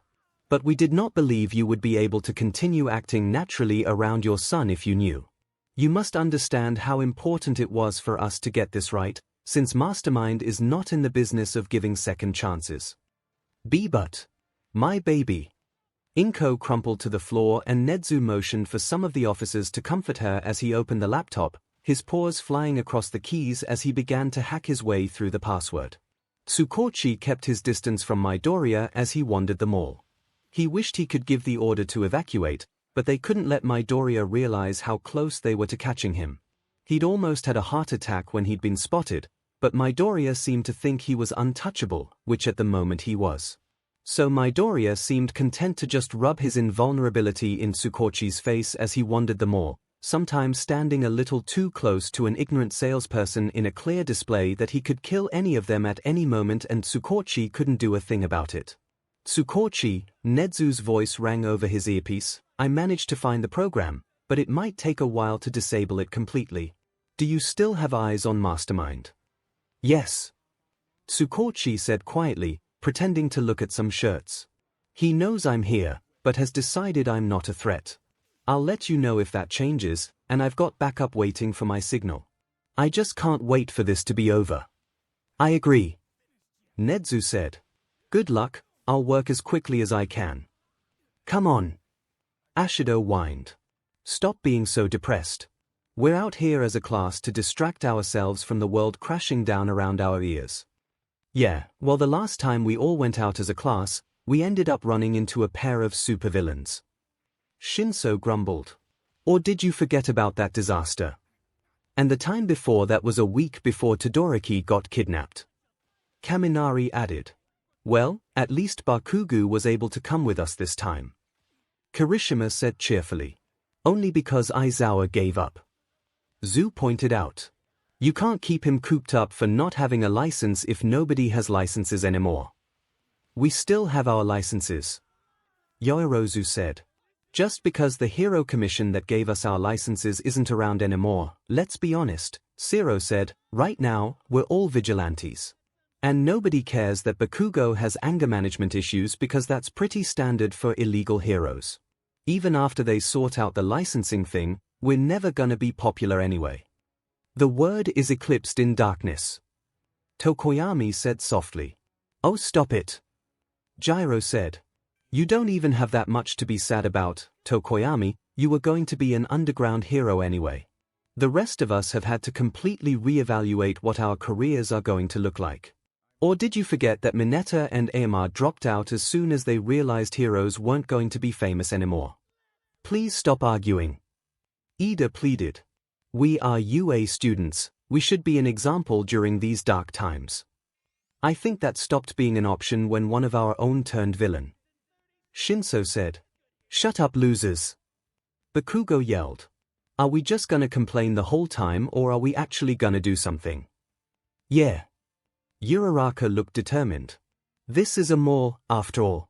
But we did not believe you would be able to continue acting naturally around your son if you knew. You must understand how important it was for us to get this right, since Mastermind is not in the business of giving second chances. But my baby. Inko crumpled to the floor and Nedzu motioned for some of the officers to comfort her as he opened the laptop, his paws flying across the keys as he began to hack his way through the password. Tsukochi kept his distance from Midoriya as he wandered the mall. He wished he could give the order to evacuate, but they couldn't let Midoriya realize how close they were to catching him. He'd almost had a heart attack when he'd been spotted, but Midoriya seemed to think he was untouchable, which at the moment he was. So Midoriya seemed content to just rub his invulnerability in Tsukochi's face as he wandered the mall, sometimes standing a little too close to an ignorant salesperson in a clear display that he could kill any of them at any moment and Tsukochi couldn't do a thing about it. Tsukochi, Nedzu's voice rang over his earpiece. I managed to find the program, but it might take a while to disable it completely. Do you still have eyes on Mastermind? Yes. Tsukochi said quietly, pretending to look at some shirts. He knows I'm here, but has decided I'm not a threat. I'll let you know if that changes, and I've got backup waiting for my signal. I just can't wait for this to be over. I agree. Nedzu said. Good luck, I'll work as quickly as I can. Come on. Ashido whined. Stop being so depressed. We're out here as a class to distract ourselves from the world crashing down around our ears. Yeah, well the last time we all went out as a class, we ended up running into a pair of supervillains. Shinso grumbled. Or did you forget about that disaster? And the time before that was a week before Todoroki got kidnapped. Kaminari added. Well, at least Bakugo was able to come with us this time. Kirishima said cheerfully. Only because Aizawa gave up. Zu pointed out. You can't keep him cooped up for not having a license if nobody has licenses anymore. We still have our licenses. Yoirozu said. Just because the Hero Commission that gave us our licenses isn't around anymore, let's be honest, Zero said, right now, we're all vigilantes. And nobody cares that Bakugo has anger management issues because that's pretty standard for illegal heroes. Even after they sort out the licensing thing, we're never gonna be popular anyway. The word is eclipsed in darkness. Tokoyami said softly. Oh, stop it. Gyro said. You don't even have that much to be sad about, Tokoyami, you were going to be an underground hero anyway. The rest of us have had to completely reevaluate what our careers are going to look like. Or did you forget that Mineta and Aomar dropped out as soon as they realized heroes weren't going to be famous anymore? Please stop arguing. Ida pleaded. We are UA students, we should be an example during these dark times. I think that stopped being an option when one of our own turned villain. Shinso said. Shut up, losers. Bakugo yelled. Are we just gonna complain the whole time or are we actually gonna do something? Yeah. Uraraka looked determined. This is a mall, after all.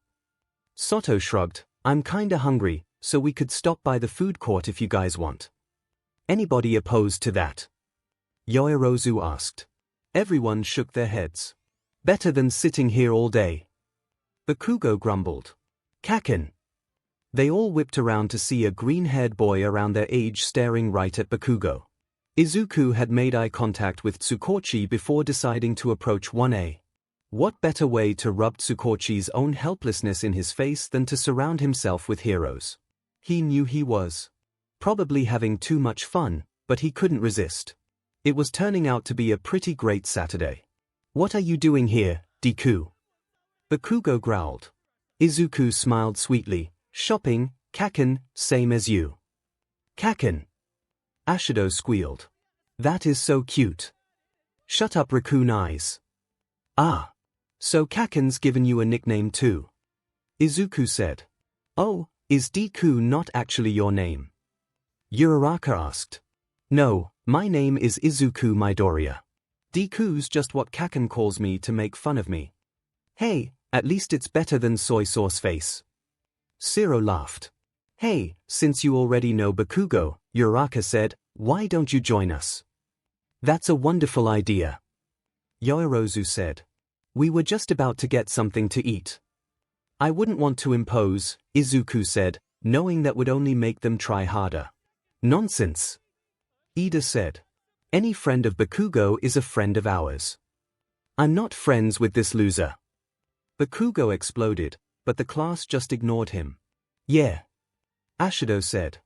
Soto shrugged. I'm kinda hungry, so we could stop by the food court if you guys want. Anybody opposed to that? Yoirozu asked. Everyone shook their heads. Better than sitting here all day. Bakugo grumbled. Kaken. They all whipped around to see a green-haired boy around their age staring right at Bakugo. Izuku had made eye contact with Tsukochi before deciding to approach 1A. What better way to rub Tsukochi's own helplessness in his face than to surround himself with heroes? He knew he was probably having too much fun, but he couldn't resist. It was turning out to be a pretty great Saturday. What are you doing here, Deku? Bakugo growled. Izuku smiled sweetly. Shopping, Kaken, same as you. Kaken. Ashido squealed. That is so cute. Shut up, raccoon eyes. Ah. So Kaken's given you a nickname too. Izuku said. Oh, is Deku not actually your name? Uraraka asked. No, my name is Izuku Midoriya. Deku's just what Kaken calls me to make fun of me. Hey, at least it's better than soy sauce face. Zero laughed. Hey, since you already know Bakugo, Uraraka said, why don't you join us? That's a wonderful idea. Yoirozu said. We were just about to get something to eat. I wouldn't want to impose, Izuku said, knowing that would only make them try harder. Nonsense. Ida said. Any friend of Bakugo is a friend of ours. I'm not friends with this loser. Bakugo exploded, but the class just ignored him. Yeah. Ashido said.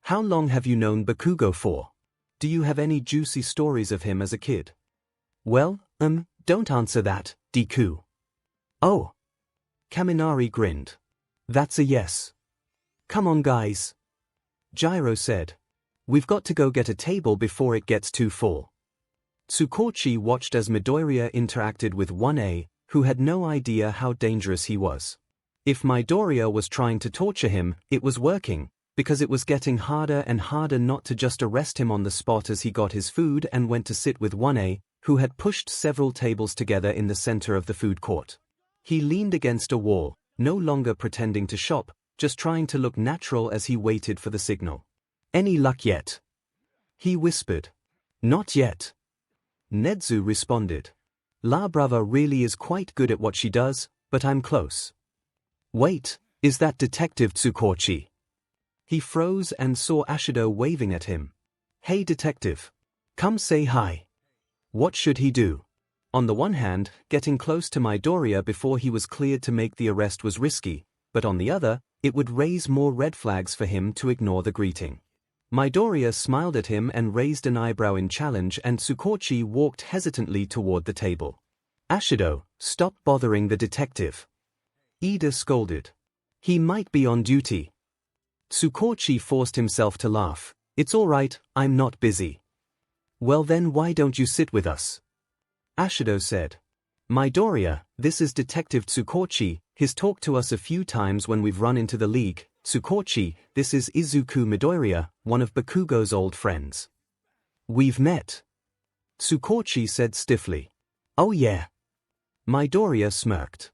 How long have you known Bakugo for? Do you have any juicy stories of him as a kid? Well, don't answer that, Deku. Oh. Kaminari grinned. That's a yes. Come on, guys. Gyro said. We've got to go get a table before it gets too full. Tsukochi watched as Midoriya interacted with 1A, who had no idea how dangerous he was. If Midoriya was trying to torture him, it was working, because it was getting harder and harder not to just arrest him on the spot as he got his food and went to sit with 1A, who had pushed several tables together in the center of the food court. He leaned against a wall, no longer pretending to shop, just trying to look natural as he waited for the signal. Any luck yet? He whispered. Not yet. Nedzu responded. La Brava really is quite good at what she does, but I'm close. Wait, is that Detective Tsukochi? He froze and saw Ashido waving at him. Hey detective. Come say hi. What should he do? On the one hand, getting close to Midoriya before he was cleared to make the arrest was risky, but on the other, it would raise more red flags for him to ignore the greeting. Midoriya smiled at him and raised an eyebrow in challenge, and Tsukochi walked hesitantly toward the table. Ashido, stop bothering the detective. Ida scolded. He might be on duty. Tsukochi forced himself to laugh. It's all right, I'm not busy. Well then why don't you sit with us? Ashido said. Midoriya, this is Detective 𝐒𝐭𝐴. He's talked to us a few times when we've run into the league. 𝐒𝐭𝐴, this is Izuku Midoriya, one of Bakugo's old friends. We've met. 𝐒𝐭𝐴 said stiffly. Oh yeah. Midoriya smirked.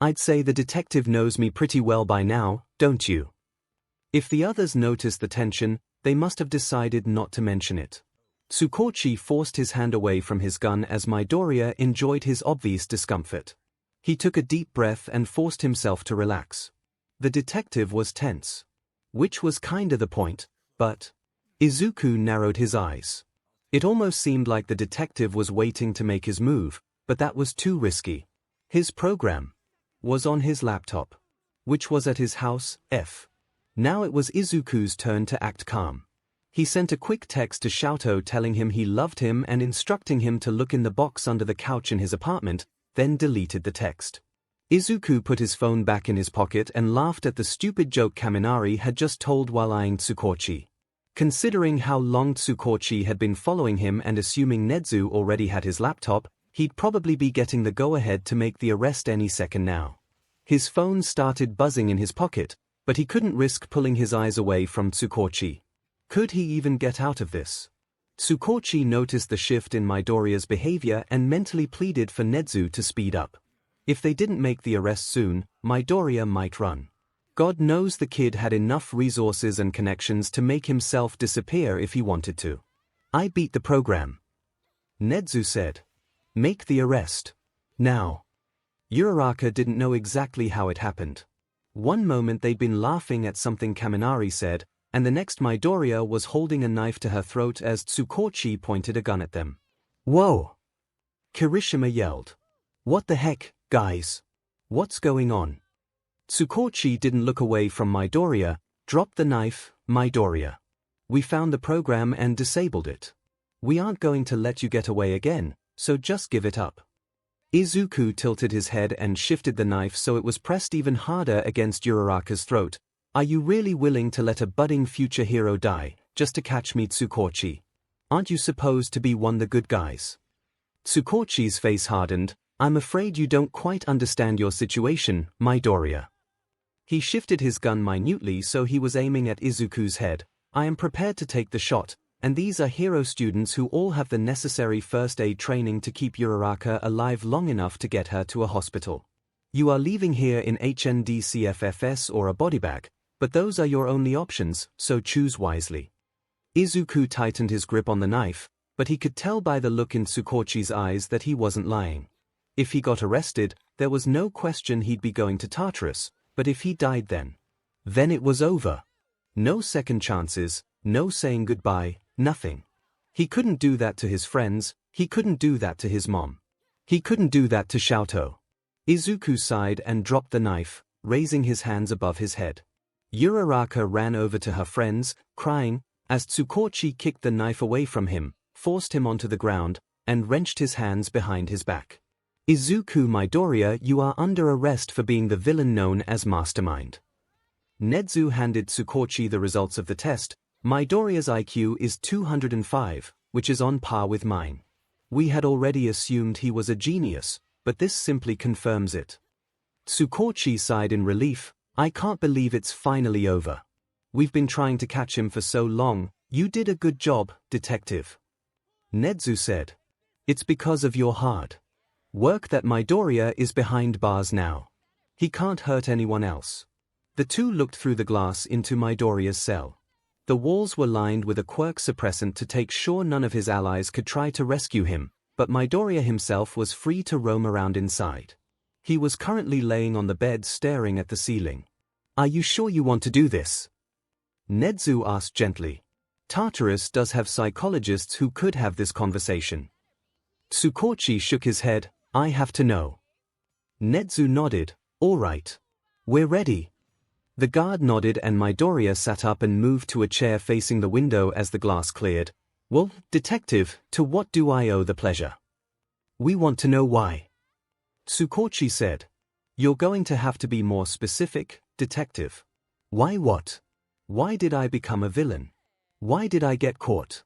I'd say the detective knows me pretty well by now, don't you? If the others noticed the tension, they must have decided not to mention it. 𝐒𝐭𝐴 forced his hand away from his gun as Midoriya enjoyed his obvious discomfort. He took a deep breath and forced himself to relax. The detective was tense. Which was kinda the point, but Izuku narrowed his eyes. It almost seemed like the detective was waiting to make his move, but that was too risky. His program was on his laptop, which was at his house, F. Now it was Izuku's turn to act calm. He sent a quick text to 𝐵𝐻𝑜 telling him he loved him and instructing him to look in the box under the couch in his apartment, then deleted the text. Izuku put his phone back in his pocket and laughed at the stupid joke Kaminari had just told while eyeing 𝐒𝐭𝐴. Considering how long 𝐒𝐭𝐴 had been following him and assuming Nezu already had his laptop, he'd probably be getting the go-ahead to make the arrest any second now. His phone started buzzing in his pocket, but he couldn't risk pulling his eyes away from 𝐒𝐭𝐴. Could he even get out of this? 𝐒𝐭𝐴 noticed the shift in Midoriya's behavior and mentally pleaded for Nezu to speed up. If they didn't make the arrest soon, Midoriya might run. God knows the kid had enough resources and connections to make himself disappear if he wanted to. I beat the program. Nezu said. Make the arrest. Now. Uraraka didn't know exactly how it happened. One moment they'd been laughing at something Kaminari said, and the next Midoriya was holding a knife to her throat as 𝐒𝐭𝐴 pointed a gun at them. Whoa! Kirishima yelled. What the heck, guys? What's going on? 𝐒𝐭𝐴 didn't look away from Midoriya. Drop the knife, Midoriya. We found the program and disabled it. We aren't going to let you get away again, so just give it up. Izuku tilted his head and shifted the knife so it was pressed even harder against Uraraka's throat. Are you really willing to let a budding future hero die, just to catch me, 𝐒𝐭𝐴? Aren't you supposed to be one of the good guys? 𝐒𝐭𝐴's face hardened. I'm afraid you don't quite understand your situation, Midoriya. He shifted his gun minutely so he was aiming at Izuku's head. I am prepared to take the shot, and these are hero students who all have the necessary first aid training to keep Uraraka alive long enough to get her to a hospital. You are leaving here in HNDCFFS or a body bag, but those are your only options, so choose wisely. Izuku tightened his grip on the knife, but he could tell by the look in 𝐒𝐭𝐴's eyes that he wasn't lying. If he got arrested, there was no question he'd be going to Tartarus, but if he died then it was over. No second chances, no saying goodbye, nothing. He couldn't do that to his friends, he couldn't do that to his mom. He couldn't do that to 𝐵𝐻𝑜. Izuku sighed and dropped the knife, raising his hands above his head. Uraraka ran over to her friends, crying, as 𝐒𝐭𝐴 kicked the knife away from him, forced him onto the ground, and wrenched his hands behind his back. Izuku Midoriya, you are under arrest for being the villain known as Mastermind. Nezu handed 𝐒𝐭𝐴 the results of the test. Midoriya's IQ is 205, which is on par with mine. We had already assumed he was a genius, but this simply confirms it. 𝐒𝐭𝐴 sighed in relief. I can't believe it's finally over. We've been trying to catch him for so long. You did a good job, detective. Nezu said. It's because of your hard work that Midoriya is behind bars now. He can't hurt anyone else. The two looked through the glass into Midoriya's cell. The walls were lined with a quirk suppressant to take sure none of his allies could try to rescue him, but Midoriya himself was free to roam around inside. He was currently laying on the bed staring at the ceiling. Are you sure you want to do this? Nezu asked gently. Tartarus does have psychologists who could have this conversation. 𝐒𝐭𝐴 shook his head. I have to know. Nezu nodded. All right. We're ready. The guard nodded and Midoriya sat up and moved to a chair facing the window as the glass cleared. Well, detective, to what do I owe the pleasure? We want to know why. 𝐒𝐭𝐴 said. You're going to have to be more specific, detective. Why what? Why did I become a villain? Why did I get caught?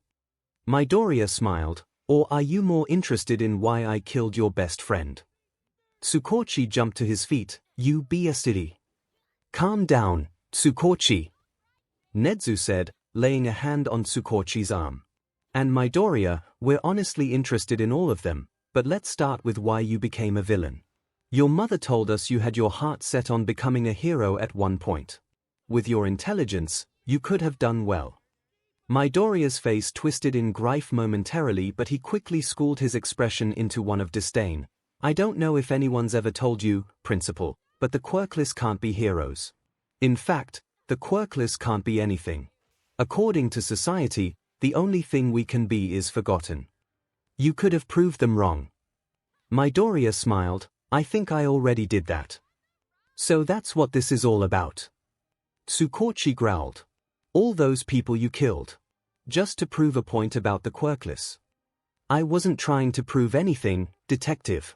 Midoriya smiled. Or are you more interested in why I killed your best friend? 𝐒𝐭𝐴₂ jumped to his feet. You be a city. Calm down, 𝐒𝐭𝐴₂, 𝐁𝐬 said, laying a hand on 𝐒𝐭𝐴₂'s arm. And Midoriya, we're honestly interested in all of them, but let's start with why you became a villain. Your mother told us you had your heart set on becoming a hero at one point. With your intelligence, you could have done well. Midoriya's face twisted in grief momentarily, but he quickly schooled his expression into one of disdain. I don't know if anyone's ever told you, Principal, but the quirkless can't be heroes. In fact, the quirkless can't be anything. According to society, the only thing we can be is forgotten. You could have proved them wrong. Midoriya smiled. I think I already did that. So that's what this is all about. 𝐒𝐭𝐴₂ growled. All those people you killed. Just to prove a point about the quirkless. I wasn't trying to prove anything, detective.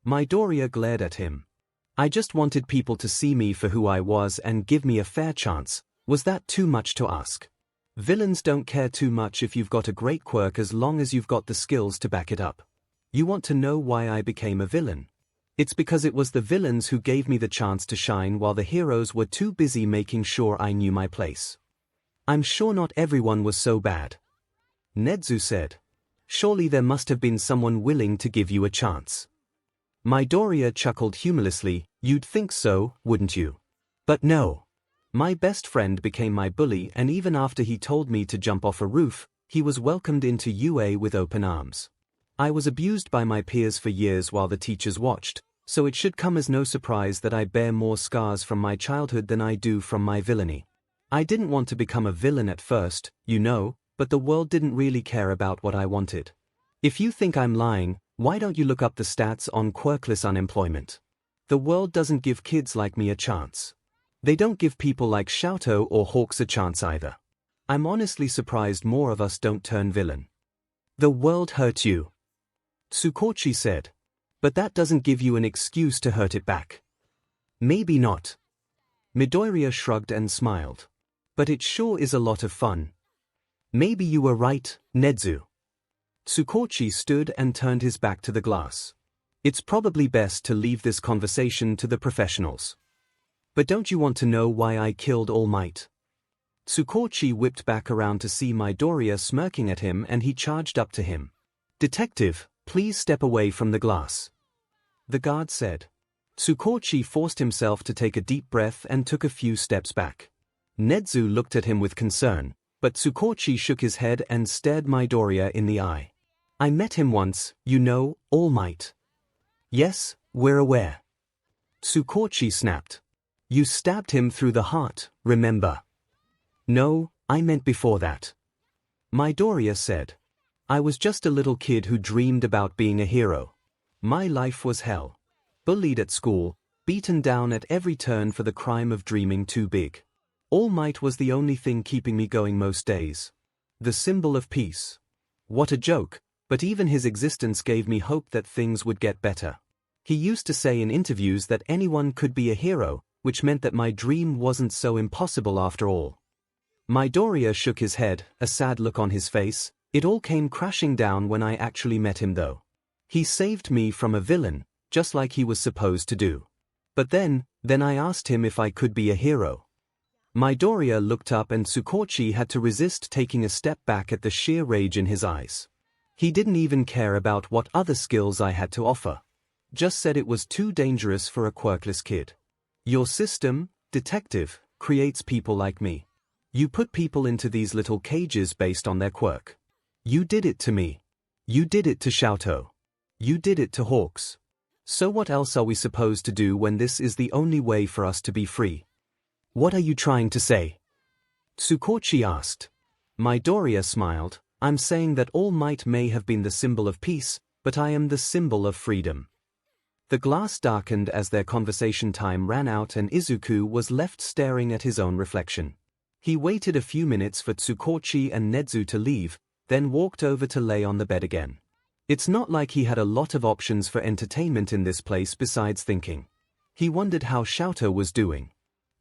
Midoriya glared at him. I just wanted people to see me for who I was and give me a fair chance. Was that too much to ask? Villains don't care too much if you've got a great quirk as long as you've got the skills to back it up. You want to know why I became a villain? It's because it was the villains who gave me the chance to shine while the heroes were too busy making sure I knew my place. I'm sure not everyone was so bad. 𝐁𝐬 said. Surely there must have been someone willing to give you a chance. Midoriya chuckled humorlessly. You'd think so, wouldn't you? But no. My best friend became my bully, and even after he told me to jump off a roof, he was welcomed into UA with open arms. I was abused by my peers for years while the teachers watched, so it should come as no surprise that I bear more scars from my childhood than I do from my villainy. I didn't want to become a villain at first, you know, but the world didn't really care about what I wanted. If you think I'm lying, why don't you look up the stats on quirkless unemployment? The world doesn't give kids like me a chance. They don't give people like 𝐿𝐴𝐽 or Hawks a chance either. I'm honestly surprised more of us don't turn villain. The world hurt you, 𝐒𝐭𝐴₂ said. But that doesn't give you an excuse to hurt it back. Maybe not. Midoriya shrugged and smiled. But it sure is a lot of fun. Maybe you were right, 𝐁𝐬. 𝐒𝐭𝐴₂ stood and turned his back to the glass. It's probably best to leave this conversation to the professionals. But don't you want to know why I killed All Might? 𝐒𝐭𝐴₂ whipped back around to see Midoriya smirking at him, and he charged up to him. Detective, please step away from the glass. The guard said. 𝐒𝐭𝐴₂ forced himself to take a deep breath and took a few steps back. 𝐁𝐬 looked at him with concern, but 𝐒𝐭𝐴₂ shook his head and stared Midoriya in the eye. I met him once, you know, All Might. Yes, we're aware. 𝐒𝐭𝐴₂ snapped. You stabbed him through the heart, remember? No, I meant before that. Midoriya said. I was just a little kid who dreamed about being a hero. My life was hell. Bullied at school, beaten down at every turn for the crime of dreaming too big. All Might was the only thing keeping me going most days. The symbol of peace. What a joke, but even his existence gave me hope that things would get better. He used to say in interviews that anyone could be a hero, which meant that my dream wasn't so impossible after all. Midoriya shook his head, a sad look on his face. It all came crashing down when I actually met him though. He saved me from a villain, just like he was supposed to do. But then I asked him if I could be a hero. Midoriya looked up and 𝐒𝐭𝐴₂ had to resist taking a step back at the sheer rage in his eyes. He didn't even care about what other skills I had to offer. Just said it was too dangerous for a quirkless kid. Your system, detective, creates people like me. You put people into these little cages based on their quirk. You did it to me. You did it to 𝐿𝐴𝐽. You did it to Hawks. So what else are we supposed to do when this is the only way for us to be free? What are you trying to say? 𝐒𝐭𝐴₂ asked. Midoriya smiled. I'm saying that All Might may have been the symbol of peace, but I am the symbol of freedom. The glass darkened as their conversation time ran out and Izuku was left staring at his own reflection. He waited a few minutes for 𝐒𝐭𝐴₂ and 𝐁𝐬 to leave, then walked over to lay on the bed again. It's not like he had a lot of options for entertainment in this place besides thinking. He wondered how 𝐿𝐴𝐽 was doing.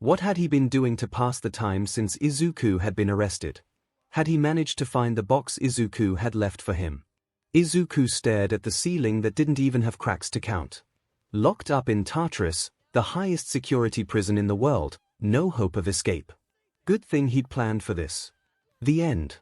What had he been doing to pass the time since Izuku had been arrested? Had he managed to find the box Izuku had left for him? Izuku stared at the ceiling that didn't even have cracks to count. Locked up in Tartarus, the highest security prison in the world, no hope of escape. Good thing he'd planned for this. The end.